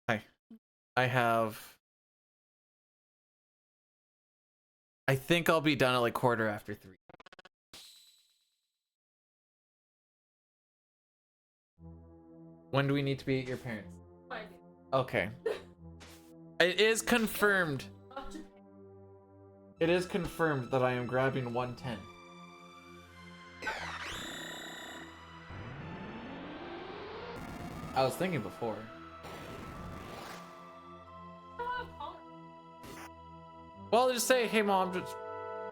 [SPEAKER 3] Hi. I think I'll be done at like 3:15. When do we need to be at your parents?
[SPEAKER 6] Fine.
[SPEAKER 3] Okay. It is confirmed. It is confirmed that I am grabbing 110. I was thinking before. Well, just say, hey mom,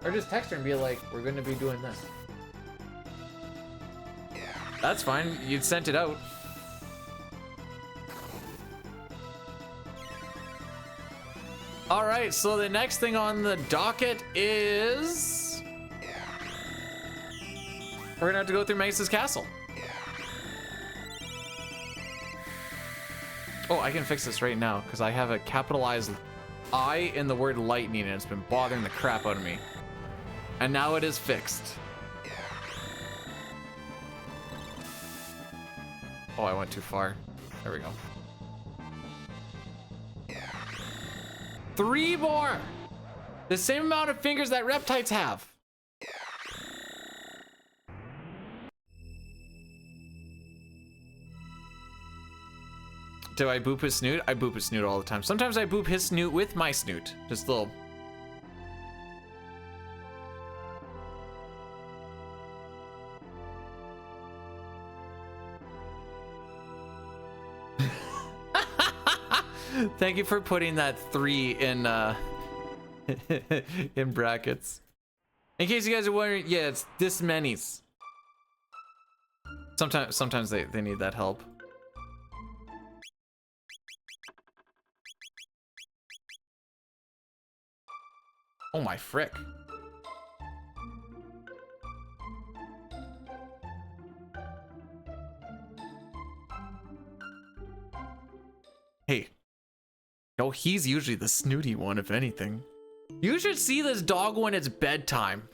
[SPEAKER 3] or just text her and be like, we're gonna be doing this. That's fine, you'd sent it out. All right, so the next thing on the docket is we're gonna have to go through Mega's castle. Oh, I can fix this right now because I have a capitalized I in the word lightning and it's been bothering the crap out of me. And now it is fixed. Oh, I went too far. There we go. 3 more! The same amount of fingers that reptiles have. Do I boop his snoot? I boop his snoot all the time. Sometimes I boop his snoot with my snoot. Just a little. Thank you for putting that 3 in in brackets. In case you guys are wondering, yeah, it's this many's. Sometimes they need that help. Oh my frick. Hey. No, he's usually the snooty one, if anything. You should see this dog when it's bedtime.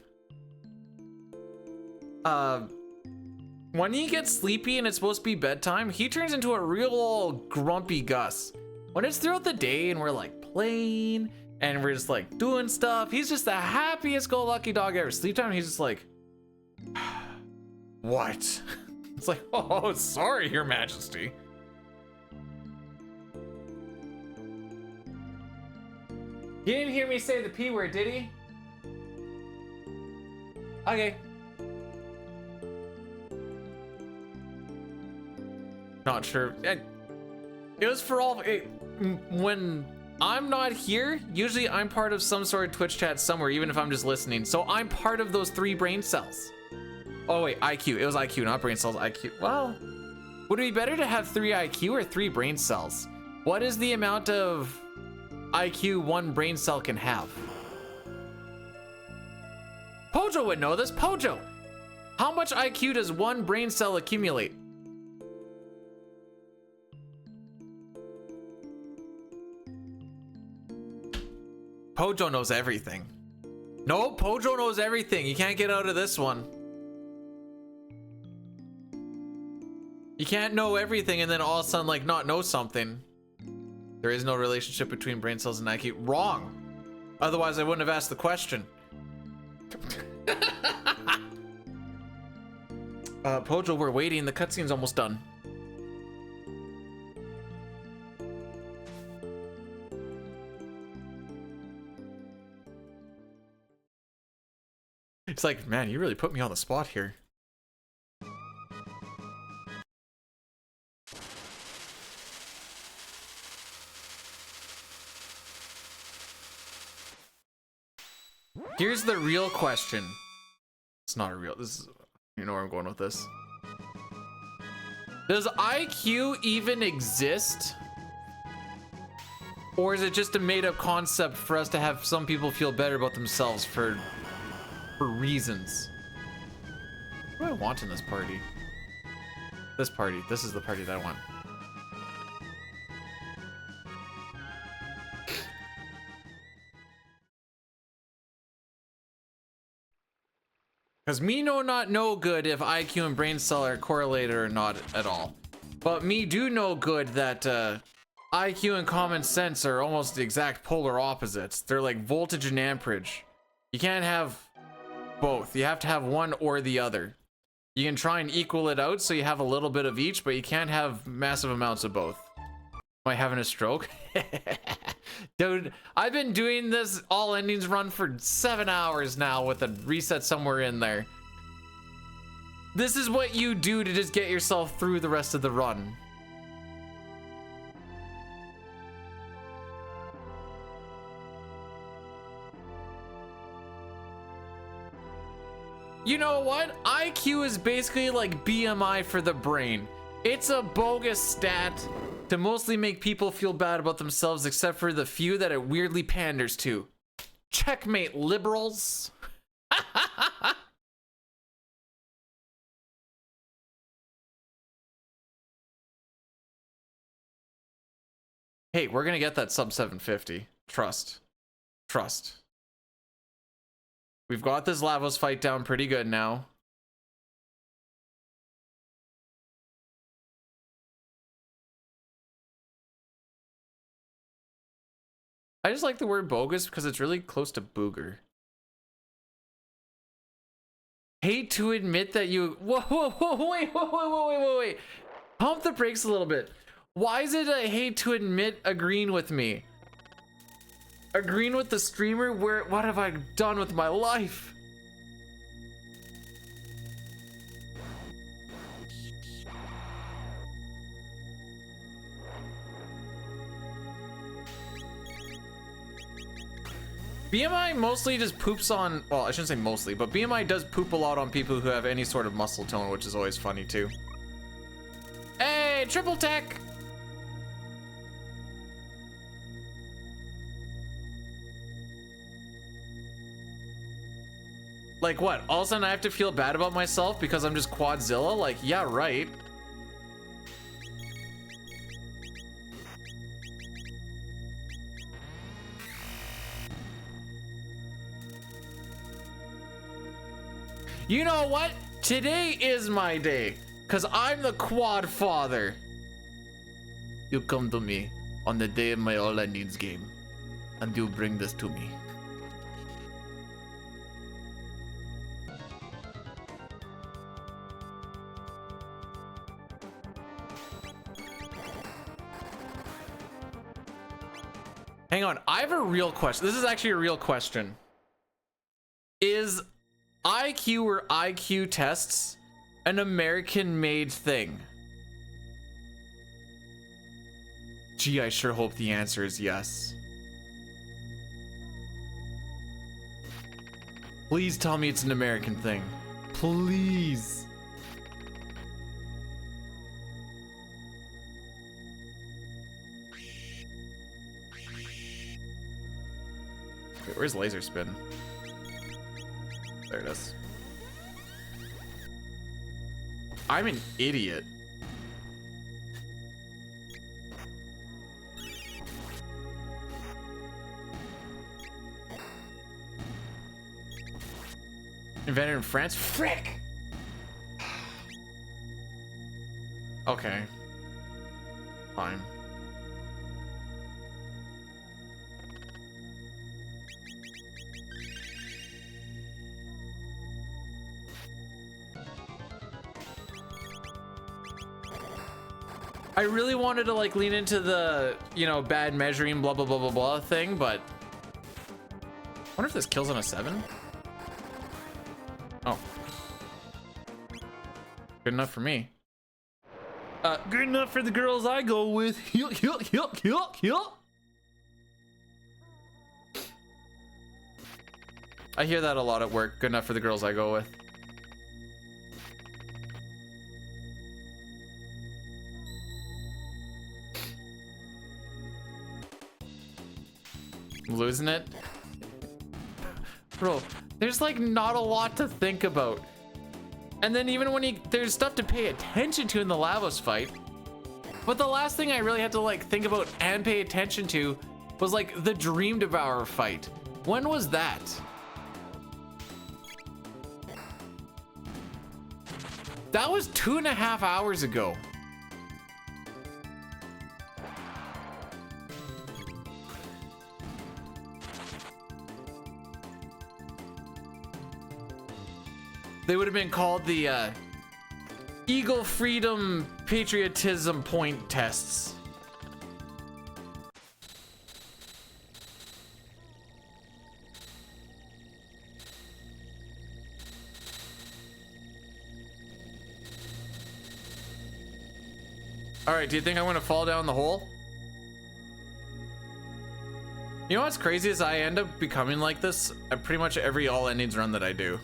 [SPEAKER 3] When he gets sleepy and it's supposed to be bedtime, he turns into a real old grumpy Gus. When it's throughout the day and we're like playing and we're just like doing stuff, he's just the happiest go lucky dog ever. Sleep time, he's just like, what? It's like, oh, sorry, Your Majesty. He didn't hear me say the P word, did he? Okay. Not sure. It was for all. When I'm not here, usually I'm part of some sort of Twitch chat somewhere, even if I'm just listening. So I'm part of those 3 brain cells. Oh wait, IQ. It was IQ, not brain cells. IQ. Well, would it be better to have 3 IQ or 3 brain cells? What is the amount of IQ 1 brain cell can have? Pojo would know this. Pojo, how much IQ does 1 brain cell accumulate? Pojo knows everything. No, Pojo knows everything. You can't get out of this one. You can't know everything and then all of a sudden like not know something.
[SPEAKER 1] There is no relationship between brain cells and IQ. Wrong. Otherwise, I wouldn't have asked the question. Pojo, we're waiting. The cutscene's almost done. It's like, man, you really put me on the spot here. Here's the real question. It's not a real, this is, you know where I'm going with this. Does IQ even exist? Or is it just a made up concept for us to have some people feel better about themselves for reasons? What do I want in this party? This party. This is the party that I want. Because me not know good if IQ and brain cell are correlated or not at all. But me do know good that IQ and common sense are almost the exact polar opposites. They're like voltage and amperage. You can't have both. You have to have one or the other. You can try and equal it out so you have a little bit of each, but you can't have massive amounts of both. Am I having a stroke? Dude, I've been doing this all endings run for 7 hours now with a reset somewhere in there. This is what you do to just get yourself through the rest of the run. You know what? IQ is basically like BMI for the brain. It's a bogus stat to mostly make people feel bad about themselves, except for the few that it weirdly panders to. Checkmate, liberals. Hey, we're gonna get that sub 750. Trust. Trust. We've got this Lavos fight down pretty good now. I just like the word bogus because it's really close to booger. Hate to admit that you... Whoa, wait. Pump the brakes a little bit. Why is it I hate to admit agreeing with me? Agreeing with the streamer? What have I done with my life? BMI mostly just poops on, well, I shouldn't say mostly, but BMI does poop a lot on people who have any sort of muscle tone, which is always funny too. Hey, triple tech! Like what? All of a sudden I have to feel bad about myself because I'm just Quadzilla? Like, yeah, right. You know what? Today is my day, because I'm the Quad Father. You come to me on the day of my All I Needs game, and you bring this to me. Hang on, I have a real question. This is actually a real question. Is IQ or IQ tests an American-made thing? Gee, I sure hope the answer is yes. Please tell me it's an American thing. Please. Wait, where's laser spin? There it is. I'm an idiot. Invented in France? Frick! Okay. Fine.
[SPEAKER 3] I really wanted to like lean into the, you know, bad measuring blah blah blah blah blah thing, but I wonder if this kills on a 7. Oh, good enough for me. Good enough for the girls I go with. I hear that a lot at work. Good enough for the girls I go with. I'm losing it. Bro, there's like not a lot to think about. And then even when there's stuff to pay attention to in the Lavos fight. But the last thing I really had to like think about and pay attention to was like the Dream Devourer fight. When was that? That was 2.5 hours ago. They would have been called the Eagle Freedom Patriotism Point Tests. All right, do you think I'm gonna fall down the hole? You know what's crazy is I end up becoming like this at pretty much every all endings run that I do.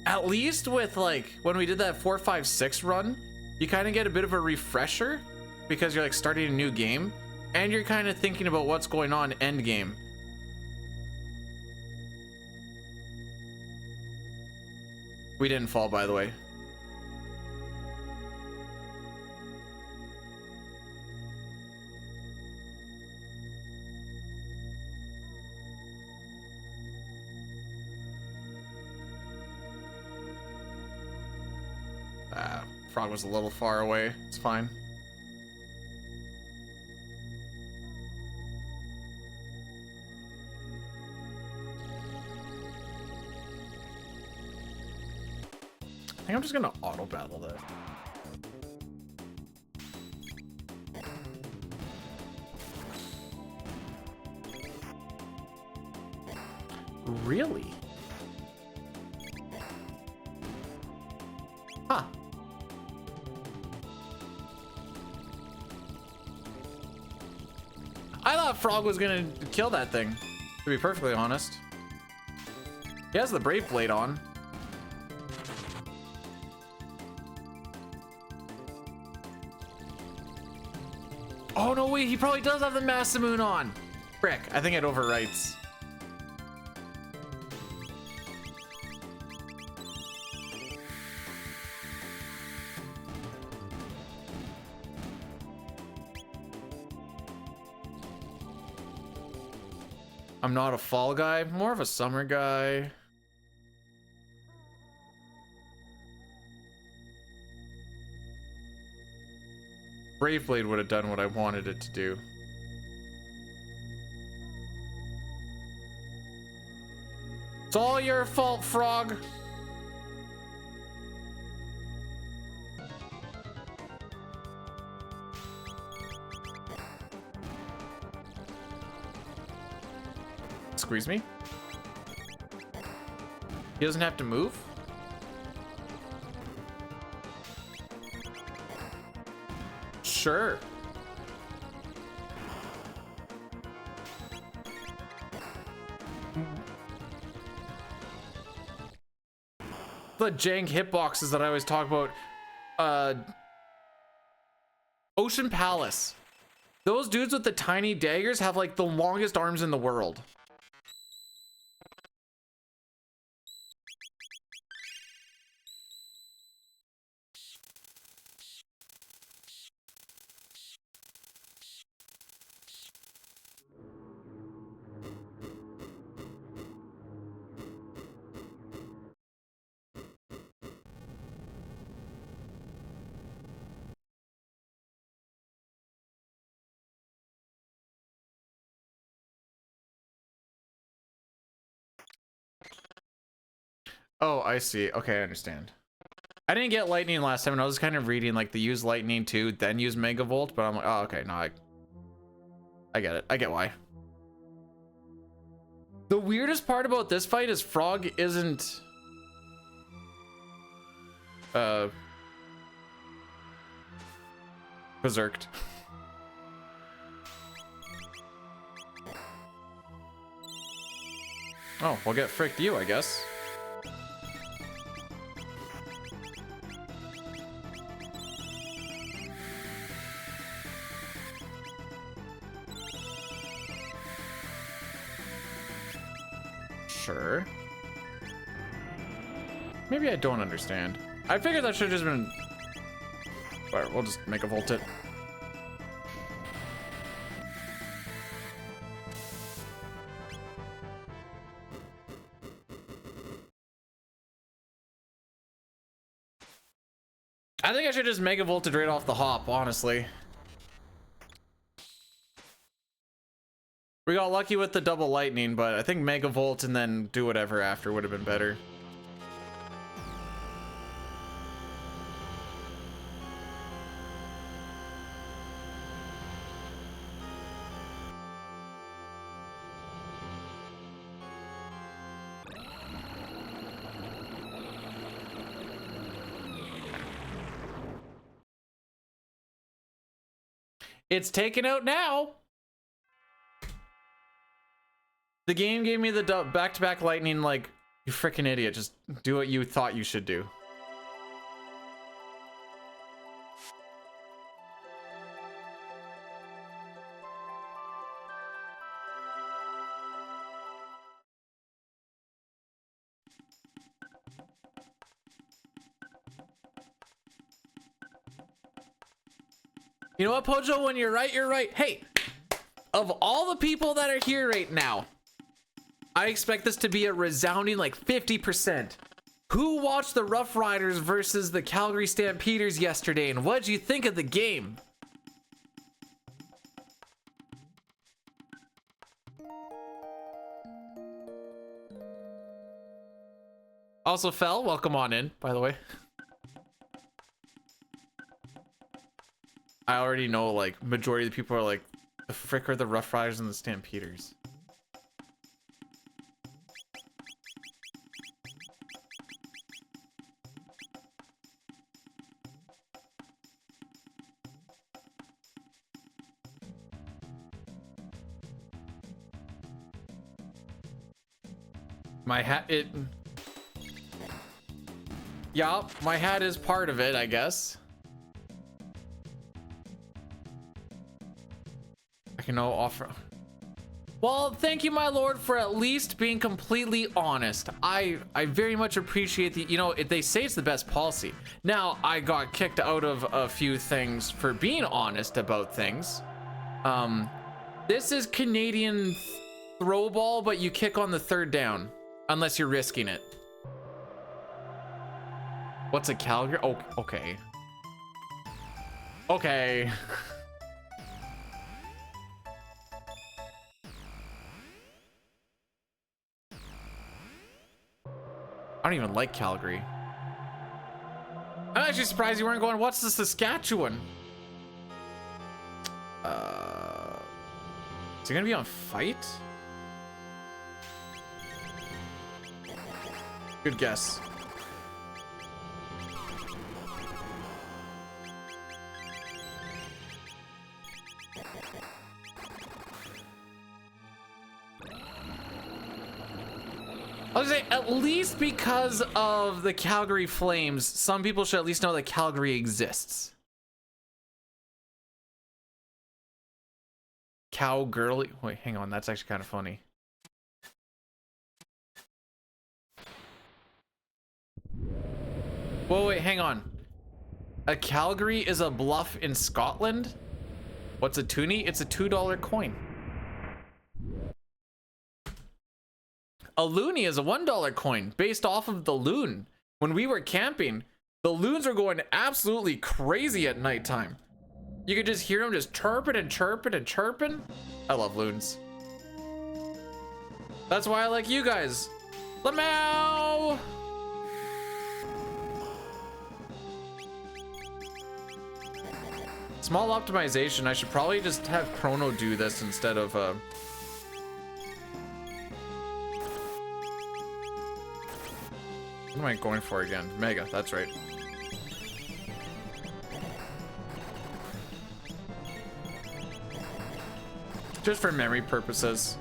[SPEAKER 3] At least with like when we did that 4-5-6 run, you kind of get a bit of a refresher because you're like starting a new game and you're kind of thinking about what's going on end game. We didn't fall, by the way. Frog was a little far away. It's fine. I think I'm just gonna auto battle that. Really? Huh. I thought Frog was gonna kill that thing, to be perfectly honest. He has the Brave Blade on. Oh, no, wait, he probably does have the Masamune on. Frick, I think it overwrites. I'm not a fall guy, more of a summer guy. Brave Blade would have done what I wanted it to do. It's all your fault, Frog. Squeeze me. He doesn't have to move. Sure. The jank hitboxes that I always talk about. Ocean Palace. Those dudes with the tiny daggers have like the longest arms in the world. Oh, I see. Okay, I understand. I didn't get lightning last time, and I was kind of reading like the use lightning too, then use megavolt, but I'm like, oh, okay, no, I get it. I get why. The weirdest part about this fight is Frog isn't berserked. Oh, we'll get fricked you, I guess. Sure. Maybe I don't understand. I figured that should have just been... Alright, we'll just make a volt it. I think I should just mega volted right off the hop, honestly. We got lucky with the double lightning, but I think mega volt and then do whatever after would have been better. It's taken out now. The game gave me the back-to-back lightning, like, you freaking idiot. Just do what you thought you should do. You know what, Pojo? When you're right, you're right. Hey, of all the people that are here right now, I expect this to be a resounding like 50%. Who watched the Rough Riders versus the Calgary Stampeders yesterday, and what did you think of the game? Also, Fel, welcome on in, by the way. I already know, like, majority of the people are like, the frick are the Rough Riders and the Stampeders? My hat, yeah, my hat is part of it, I guess. I can now offer. Well, thank you, my lord, for at least being completely honest. I very much appreciate the, you know, they say it's the best policy. Now, I got kicked out of a few things for being honest about things. This is Canadian throw ball, but you kick on the third down. Unless you're risking it. What's a Calgary? Oh, okay. Okay. I don't even like Calgary. I'm actually surprised you weren't going, what's the Saskatchewan? Is he gonna be on fight? Good guess. I was gonna say, at least because of the Calgary Flames, some people should at least know that Calgary exists. Cowgirly. Wait, hang on. That's actually kind of funny. Whoa, wait, hang on. A Calgary is a bluff in Scotland? What's a toonie? It's a $2 coin. A loonie is a $1 coin based off of the loon. When we were camping, the loons are going absolutely crazy at nighttime. You could just hear them just chirping and chirping and chirping. I love loons. That's why I like you guys. Lamau! Small optimization. I should probably just have Chrono do this instead of what am I going for again? Mega, that's right. Just for memory purposes.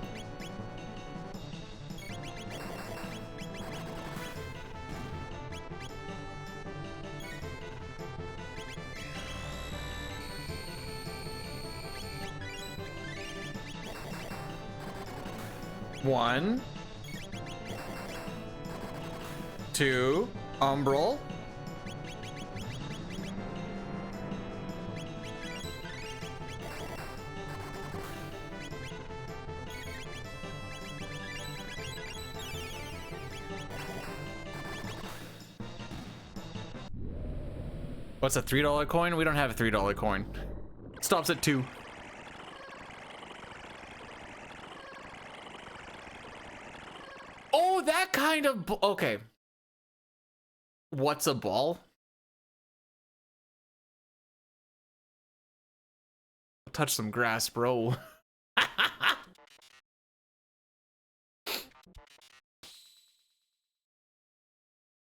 [SPEAKER 3] One, two, Umbral. What's a $3 coin? We don't have a $3 coin. Stops at 2. Oh, that kind of okay. What's a ball? Touch some grass, bro.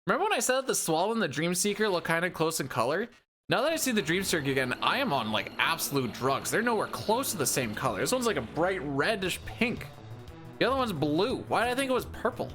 [SPEAKER 3] Remember when I said that the Swallow and the Dreamseeker look kind of close in color? Now that I see the Dreamseeker again, I am on like absolute drugs. They're nowhere close to the same color. This one's like a bright reddish pink. The other one's blue. Why did I think it was purple?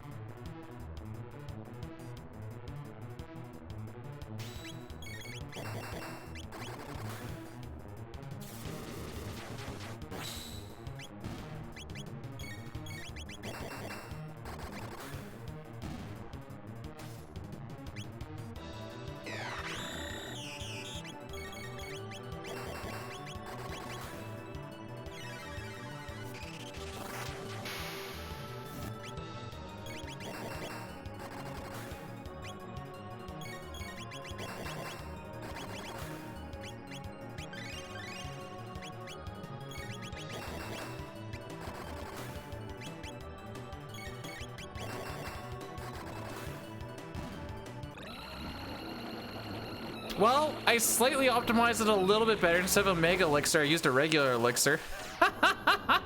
[SPEAKER 3] Well, I slightly optimized it a little bit better. Instead of a mega elixir, I used a regular elixir. I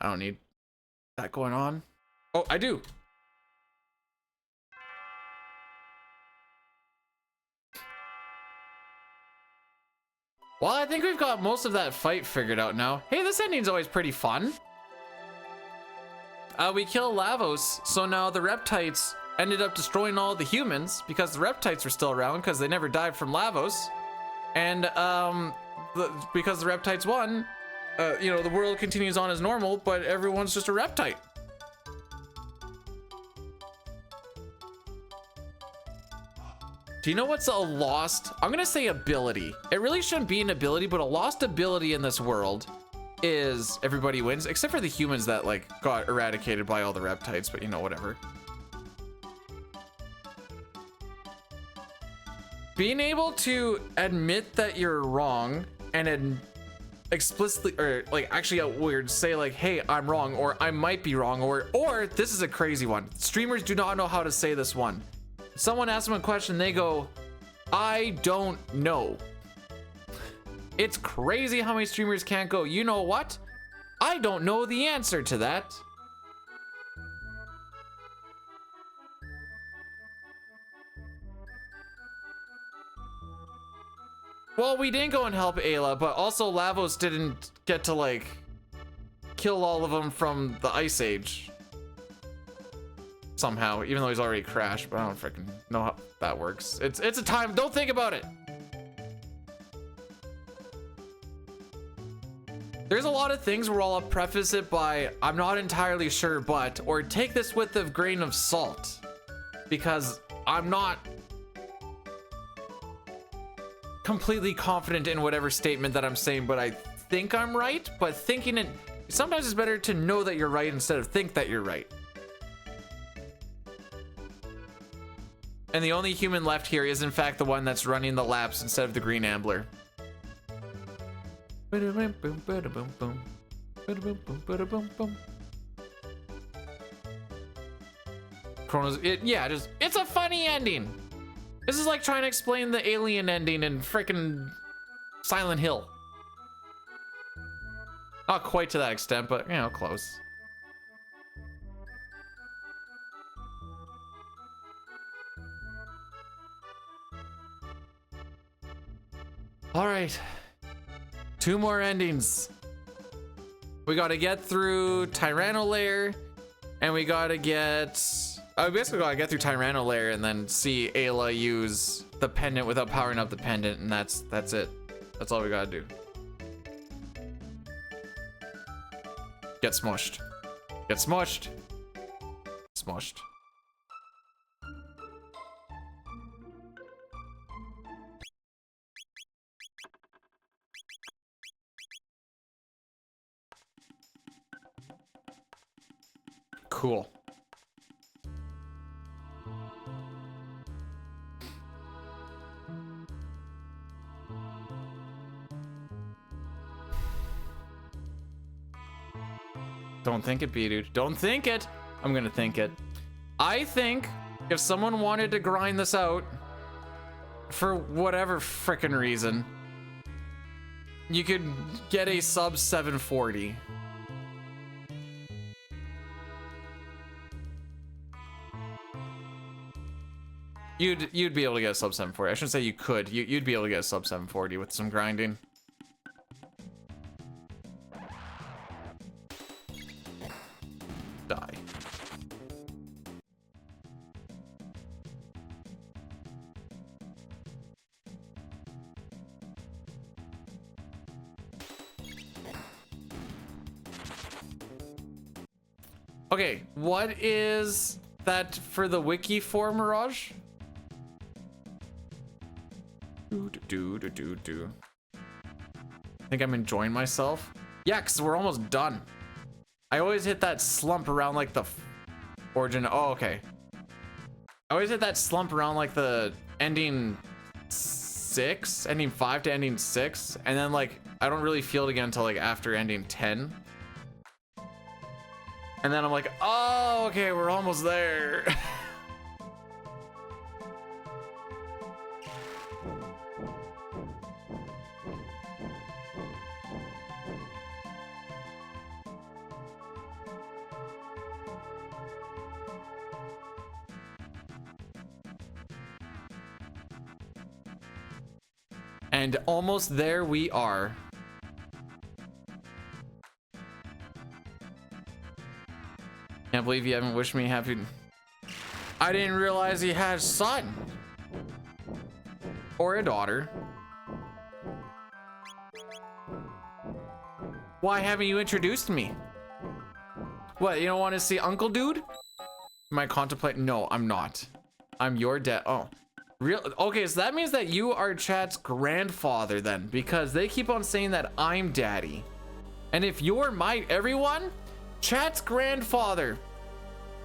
[SPEAKER 3] don't need that going on. Oh, I do. Well, I think we've got most of that fight figured out now. Hey, this ending's always pretty fun. We kill Lavos, so now the Reptites ended up destroying all the humans because the Reptites were still around because they never died from Lavos. And because the Reptites won, you know, the world continues on as normal, but everyone's just a Reptite. Do you know what's a lost? I'm gonna say ability. It really shouldn't be an ability, but a lost ability in this world is everybody wins, except for the humans that like got eradicated by all the Reptites, but you know, whatever. Being able to admit that you're wrong and explicitly, or like actually out weird, say like, hey, I'm wrong, or I might be wrong, or this is a crazy one. Streamers do not know how to say this one. Someone asks them a question, they go, I don't know. It's crazy how many streamers can't go, you know what? I don't know the answer to that. Well, we didn't go and help Ayla, but also Lavos didn't get to like kill all of them from the Ice Age. Somehow, even though he's already crashed, but I don't freaking know how that works. It's a time, don't think about it. There's a lot of things where I'll preface it by, I'm not entirely sure, but, or take this with a grain of salt, because I'm not completely confident in whatever statement that I'm saying, but I think I'm right, but thinking it, sometimes it's better to know that you're right instead of think that you're right. And the only human left here is in fact the one that's running the laps instead of the green ambler. Chrono's it's a funny ending. This is like trying to explain the alien ending in frickin' Silent Hill. Not quite to that extent, but you know, close. All right, 2 more endings. We gotta get through Tyranno Lair, and we gotta get, we basically gotta get through Tyranno Lair and then see Ayla use the pendant without powering up the pendant, and that's it. That's all we gotta do. Get smushed. Get smushed. Smushed. Cool. Don't think it, B dude. Don't think it. I'm gonna think it. I think if someone wanted to grind this out for whatever frickin' reason, you could get a sub 740. You'd be able to get a sub 740. I shouldn't say you could. You'd be able to get a sub 740 with some grinding. Die. Okay, what is that for the wiki for, Mirage? Do. I think I'm enjoying myself. Yeah, because we're almost done. I always hit that slump around like the origin. Oh, okay. I always hit that slump around like the ending 6, ending 5 to ending 6. And then like, I don't really feel it again until like after ending 10. And then I'm like, oh, okay, we're almost there. And almost there we are. Can't believe you haven't wished me happy. I didn't realize he had a son. Or a daughter. Why haven't you introduced me? What, you don't want to see Uncle Dude? Am I contemplating? No, I'm not. I'm your dad. Oh. Real okay, so that means that you are chat's grandfather then, because they keep on saying that I'm daddy. And if you're my everyone, chat's grandfather.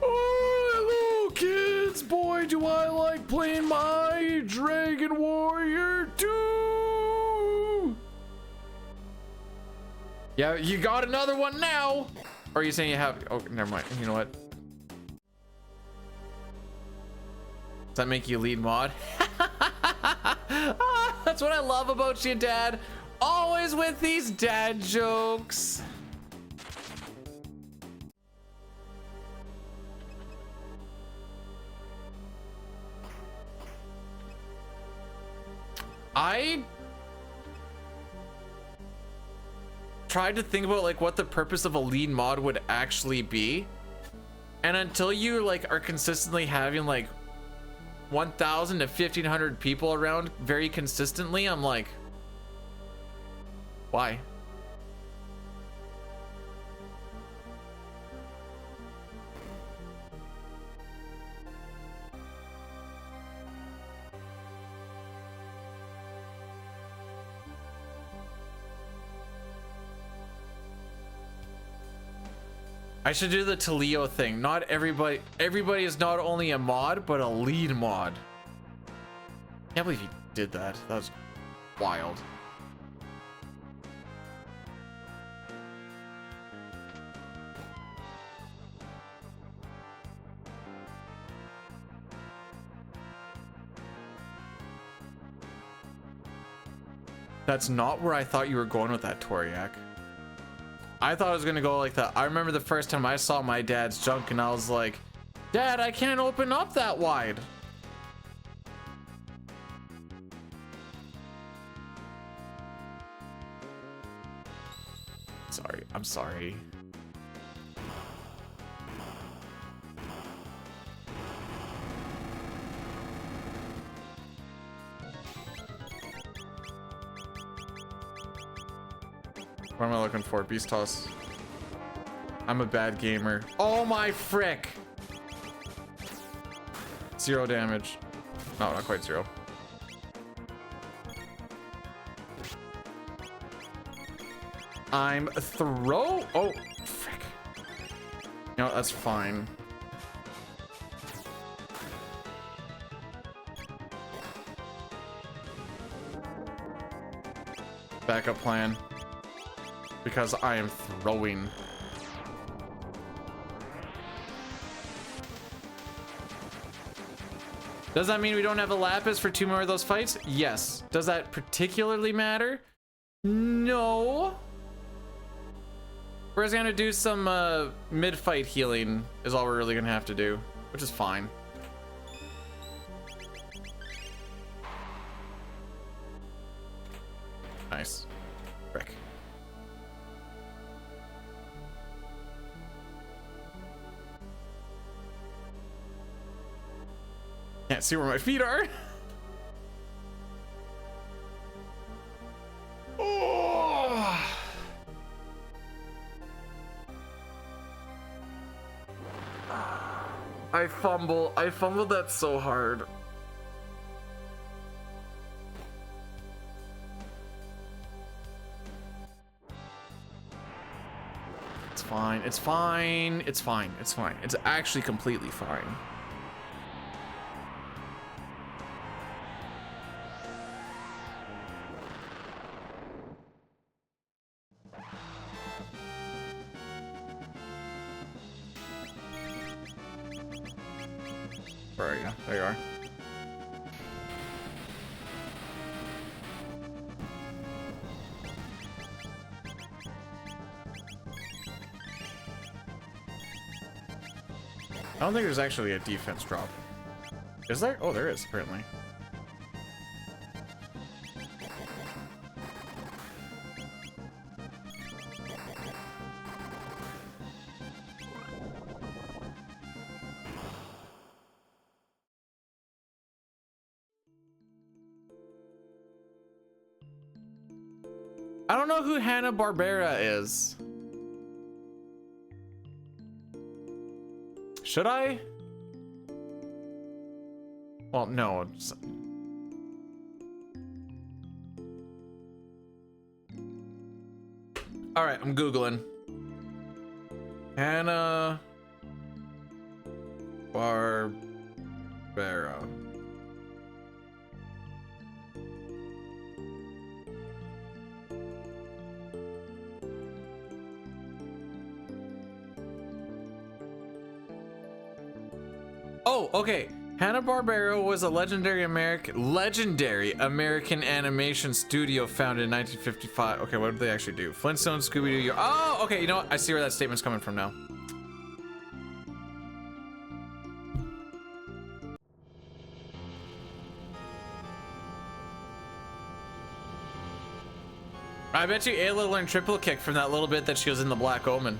[SPEAKER 3] Oh, hello kids, boy, do I like playing my Dragon Warrior 2. Yeah, you got another one now. Or are you saying you have, oh, never mind. You know what? Does that make you lead mod? That's what I love about you, Dad. Always with these dad jokes. I tried to think about like what the purpose of a lead mod would actually be. And until you like are consistently having like 1,000 to 1,500 people around very consistently, I'm like, why? I should do the Talio thing. Not everybody is not only a mod, but a lead mod. Can't believe he did that. That was wild. That's not where I thought you were going with that, Toriak. I thought I was gonna go like that. I remember the first time I saw my dad's junk and I was like, Dad, I can't open up that wide. Sorry, I'm sorry. What am I looking for? Beast toss. I'm a bad gamer. Oh my frick! 0 damage. No, not quite 0. I'm throw. Oh, frick. You know, that's fine. Backup plan. Because I am throwing. Does that mean we don't have a Lapis for 2 more of those fights? Yes. Does that particularly matter? No. We're just gonna do some mid-fight healing is all we're really gonna have to do, which is fine. Nice. Frick. Can't see where my feet are. Oh. I fumbled that so hard. It's fine, it's fine, it's fine, it's fine. It's actually completely fine. Where are you? There you are. I don't think there's actually a defense drop. Is there? Oh, there is, apparently. I don't know who Hanna-Barbera is. Should I? Well, no. All right, I'm Googling. Hanna-Barbera. Oh, okay. Hanna-Barbera was a legendary American animation studio founded in 1955. Okay, what did they actually do? Flintstones, Scooby-Doo. Oh, okay. You know what? I see where that statement's coming from now. I bet you Ayla learned triple kick from that little bit that she was in the Black Omen.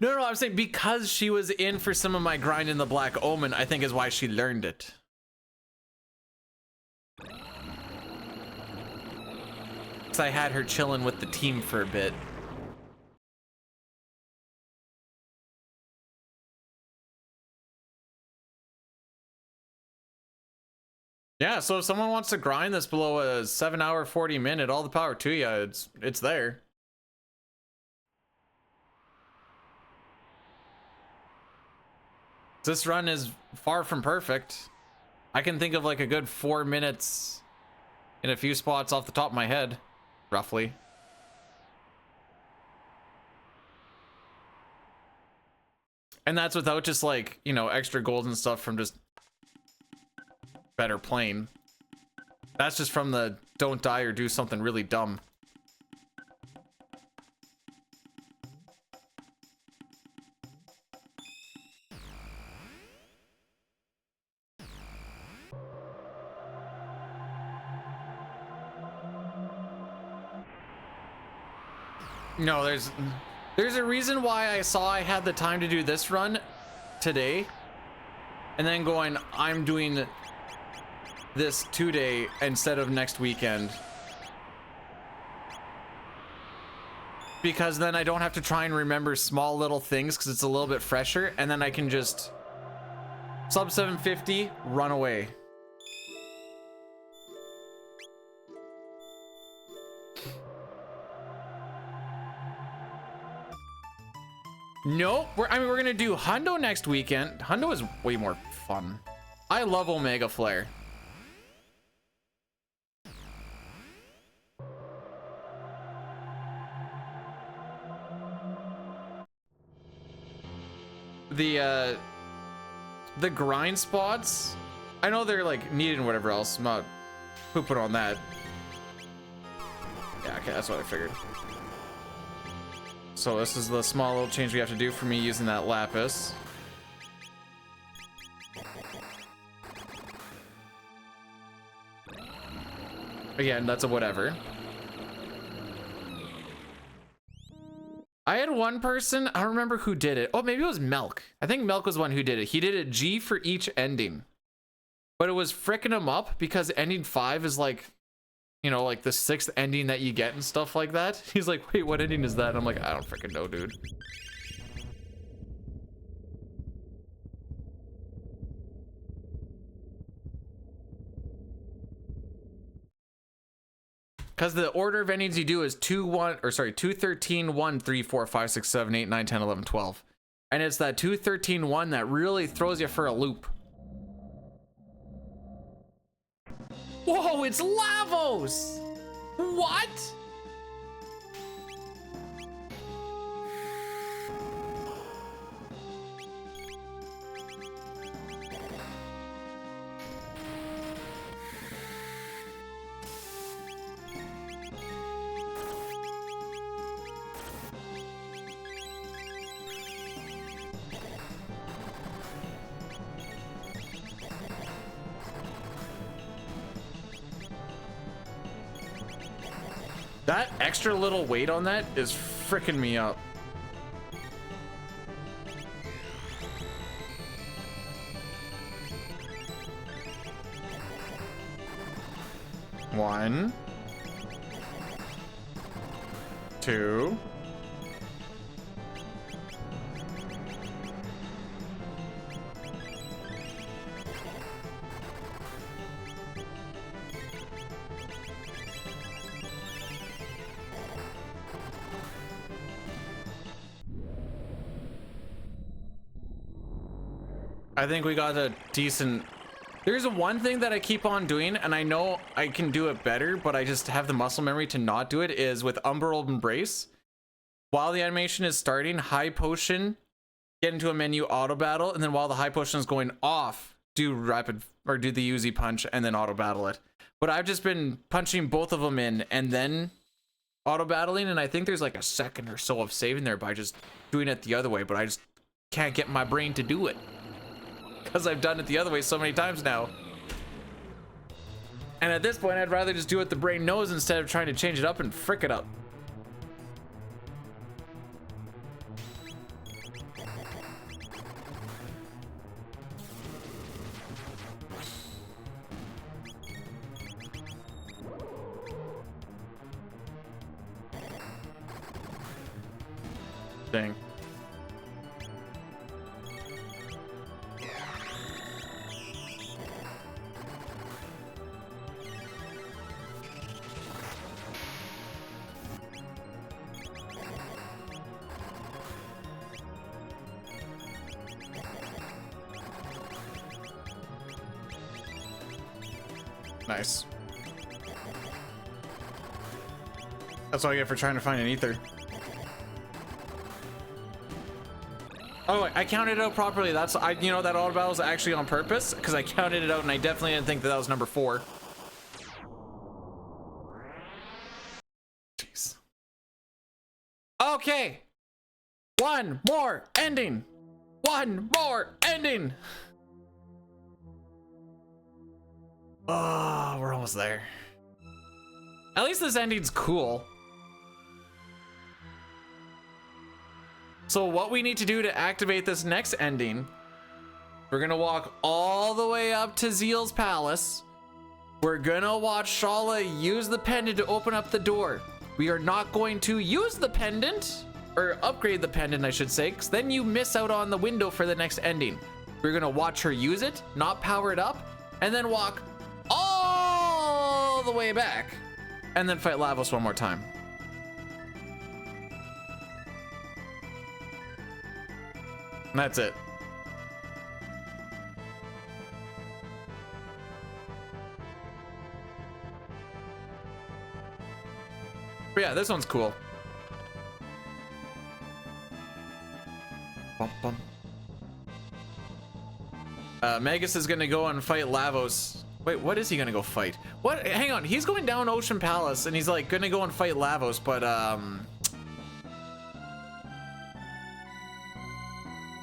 [SPEAKER 3] No, I'm saying because she was in for some of my grind in the Black Omen, I think is why she learned it. Because I had her chilling with the team for a bit. Yeah, so if someone wants to grind this below a 7-hour 40-minute, all the power to you. It's there. This run is far from perfect. I can think of like a good 4 minutes in a few spots off the top of my head, roughly. And that's without just like, you know, extra gold and stuff from just better playing. That's just from the don't die or do something really dumb. No, there's a reason why I saw I had the time to do this run today, and then going, I'm doing this today instead of next weekend, because then I don't have to try and remember small little things because it's a little bit fresher, and then I can just sub 750 run away. Nope, we're gonna do Hundo next weekend. Hundo is way more fun. I love Omega Flare. The grind spots, I know they're like needed and whatever else. I'm not pooping on that. Yeah, okay, that's what I figured. So this is the small little change we have to do for me using that lapis. Again, that's a whatever. I had one person, I don't remember who did it. Oh, maybe it was Milk. I think Milk was the one who did it. He did a G for each ending. But it was fricking him up because ending 5 is like, you know, like the 6th ending that you get and stuff like that. He's like, wait, what ending is that? I'm like, I don't freaking know, dude. Because the order of endings you do is 2, 13, 1, 3, 4, 5, 6, 7, 8, 9, 10, 11, 12. And it's that 2, 13, 1 that really throws you for a loop. Whoa, it's Lavos! What? That extra little weight on that is freaking me up. One, 2. I think we got a decent... There's one thing that I keep on doing, and I know I can do it better, but I just have the muscle memory to not do it, is with Umbral Embrace. While the animation is starting, high potion, get into a menu, auto battle, and then while the high potion is going off, do rapid, or do the Uzi punch, and then auto battle it. But I've just been punching both of them in, and then auto battling, and I think there's like a second or so of saving there by just doing it the other way, but I just can't get my brain to do it. Because I've done it the other way so many times now. And at this point, I'd rather just do what the brain knows instead of trying to change it up and frick it up. Dang. Nice. That's what I get for trying to find an ether. Oh, I counted it out properly. That's you know that auto battle was actually on purpose because I counted it out and I definitely didn't think that was number 4. Jeez. Okay. One more ending. One more ending. Oh, we're almost there. At least this ending's cool. So what we need to do to activate this next ending, we're gonna walk all the way up to Zeal's palace. We're gonna watch Shala use the pendant to open up the door. We are not going to use the pendant, or upgrade the pendant, I should say, because then you miss out on the window for the next ending. We're gonna watch her use it, not power it up, and then walk all the way back, and then fight Lavos one more time. And that's it. But yeah, this one's cool. Bum, bum. Magus is gonna go and fight Lavos. Wait, what is he gonna go fight? What? Hang on, he's going down Ocean Palace and he's like gonna go and fight Lavos, but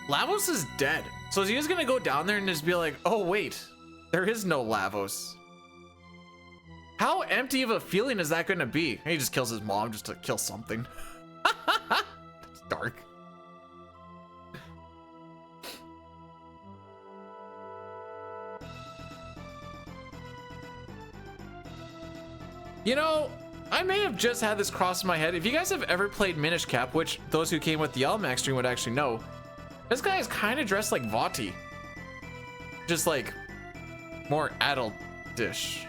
[SPEAKER 3] Lavos is dead. So is he just gonna go down there and just be like, oh wait, there is no Lavos? How empty of a feeling is that gonna be? He just kills his mom just to kill something. It's dark. You know, I may have just had this cross in my head. If you guys have ever played Minish Cap, which those who came with the Almac stream would actually know, this guy is kind of dressed like Vati. Just like more adult-ish.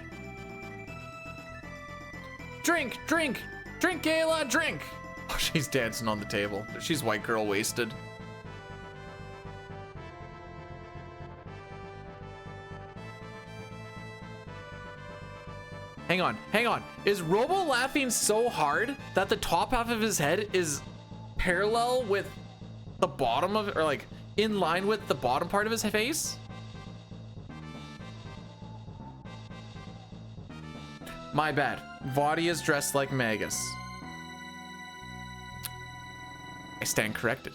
[SPEAKER 3] Drink, drink, drink, Gayla, drink. Oh, she's dancing on the table. She's white girl wasted. Hang on, hang on. Is Robo laughing so hard that the top half of his head is parallel with the bottom of it, or like in line with the bottom part of his face? My bad. Vadi is dressed like Magus. I stand corrected.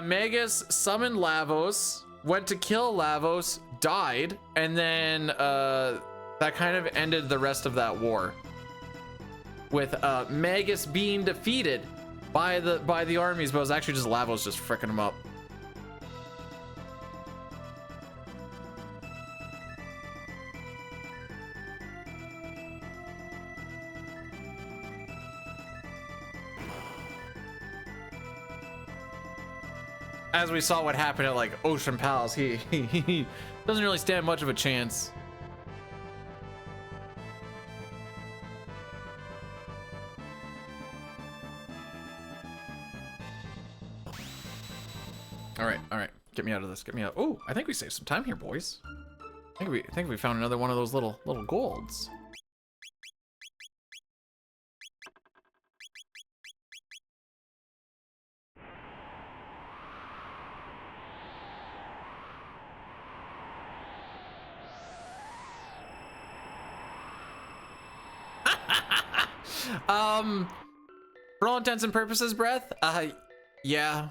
[SPEAKER 3] Magus summoned Lavos, went to kill Lavos, died, and then that kind of ended the rest of that war. With Magus being defeated by the armies, but it was actually just Lavos just fricking him up. As we saw what happened at like Ocean Palace, he doesn't really stand much of a chance. All right, get me out of this. Get me out. Oh, I think we saved some time here, boys. I think we found another one of those little golds. For all intents and purposes, Breath, yeah.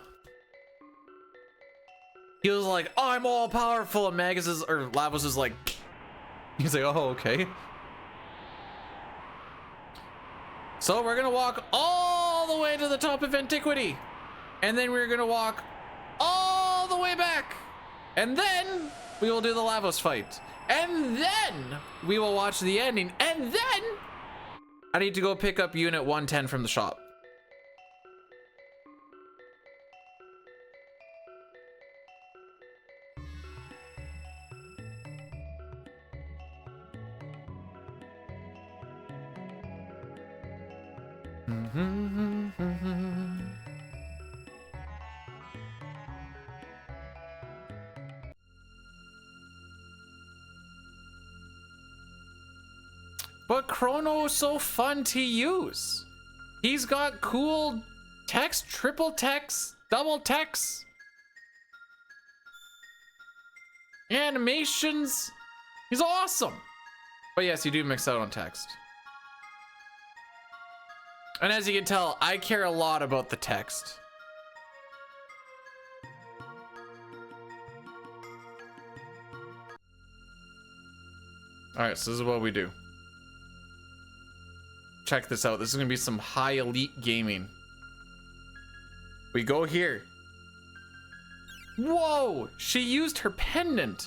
[SPEAKER 3] He was like, oh, I'm all powerful, and Magus is, or Lavos is like, he's like, oh, okay. So we're gonna walk all the way to the top of Antiquity, and then we're gonna walk all the way back, and then we will do the Lavos fight, and then we will watch the ending, and then I need to go pick up unit 110 from the shop. But Chrono's so fun to use. He's got cool text, triple text, double text, animations. He's awesome. But yes, you do mix out on text. And as you can tell, I care a lot about the text. All right, so this is what we do. Check this out. This is gonna be some high elite gaming. We go here. Whoa, she used her pendant.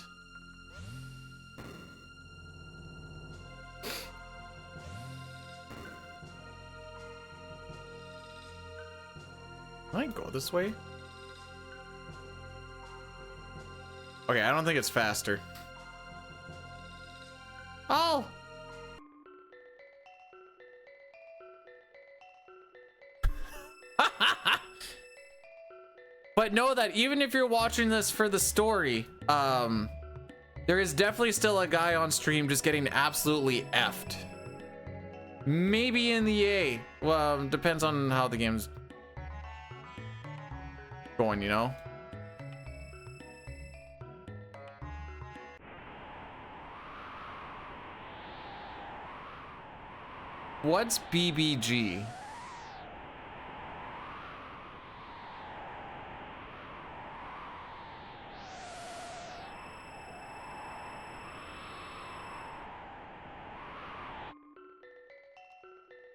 [SPEAKER 3] Can I go this way? Okay, I don't think it's faster. Oh! But know that even if you're watching this for the story, there is definitely still a guy on stream just getting absolutely effed. Maybe in the A. Well, depends on how the game's going, you know? What's BBG?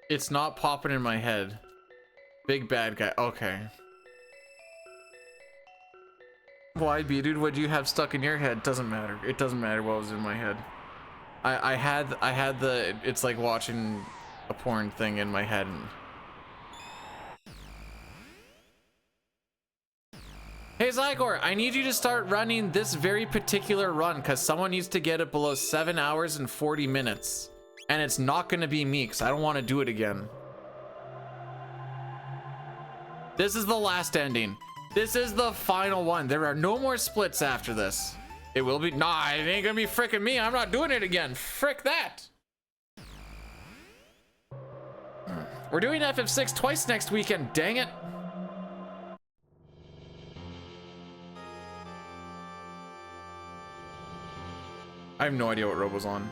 [SPEAKER 3] It's not popping in my head. Big bad guy. Okay. Why, B dude? What do you have stuck in your head? Doesn't matter. It doesn't matter what was in my head. I had the. It's like watching a porn thing in my head. Hey Zygor, I need you to start running this very particular run because someone needs to get it below 7 hours and 40 minutes. And it's not gonna be me because I don't want to do it again. This is the last ending. This is the final one. There are no more splits after this. It will be. Nah, it ain't gonna be frickin' me. I'm not doing it again. Frick that. We're doing FF6 twice next weekend. Dang it. I have no idea what Robo's on.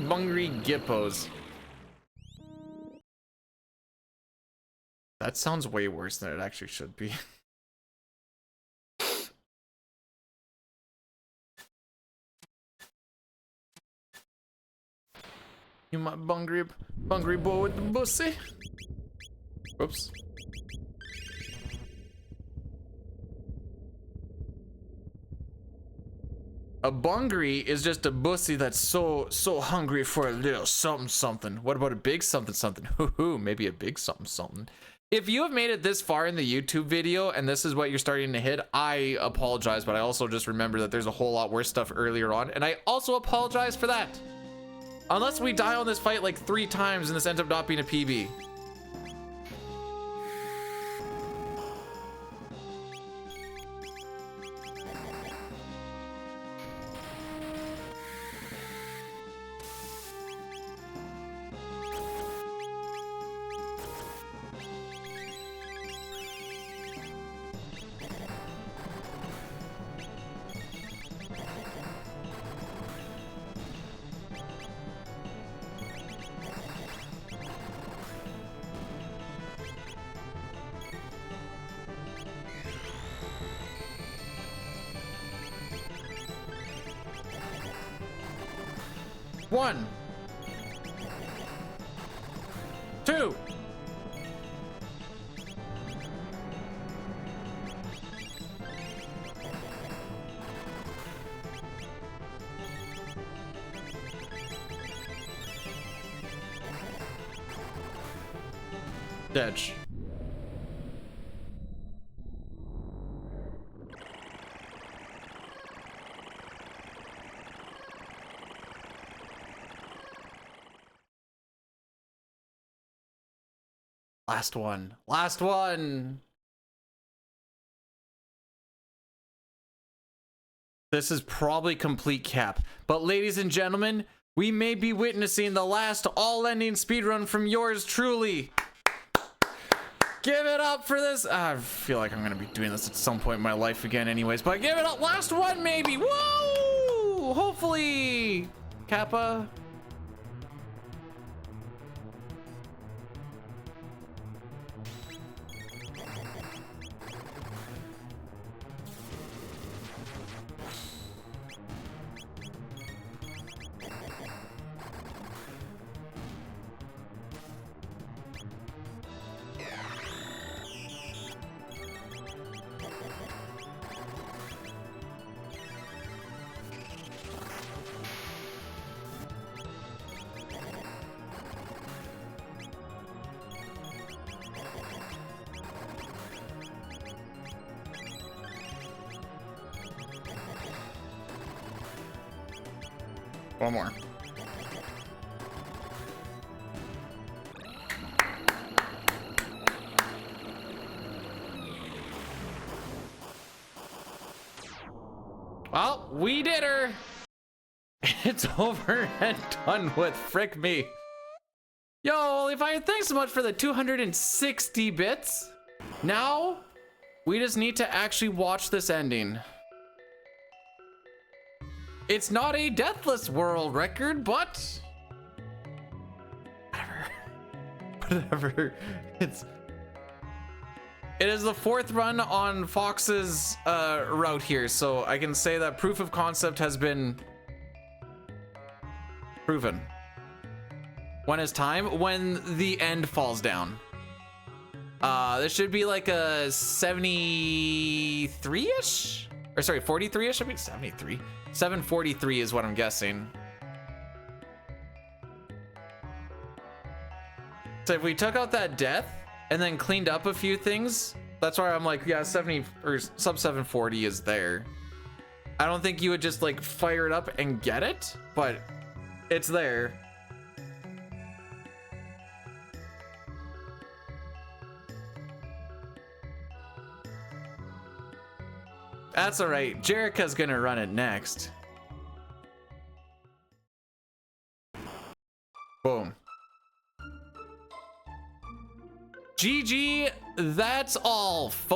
[SPEAKER 3] Bungry Gippos. That sounds way worse than it actually should be. You my bungry boy with the bussy. Oops. A bungry is just a bussy that's so hungry for a little something. What about a big something? Hoo, maybe a big something. If you have made it this far in the YouTube video and this is what you're starting to hit, I apologize, but I also just remember that there's a whole lot worse stuff earlier on, and I also apologize for that. Unless we die on this fight like 3 times and this ends up not being a PB. One, 2. Ditch. Last one. Last one. This is probably complete cap. But ladies and gentlemen, we may be witnessing the last all-ending speedrun from yours truly. Give it up for this. I feel like I'm going to be doing this at some point in my life again anyways. But give it up. Last one maybe. Woo! Hopefully, Kappa. One more. Well, we did her. It's over and done with. Frick me. Yo, Levi, thanks so much for the 260 bits. Now, we just need to actually watch this ending. It's not a deathless world record, but whatever. It is the 4th run on Fox's route here, so I can say that proof of concept has been proven. When is time? When the end falls down. This should be like a 73-ish? Or sorry, 43-ish? I mean 73. 743 is what I'm guessing. So if we took out that death and then cleaned up a few things, that's why I'm like, yeah, 70 or sub 740 is there. I don't think you would just like fire it up and get it, but it's there. That's all right. Jerica's gonna run it next. Boom. GG, that's all, folks.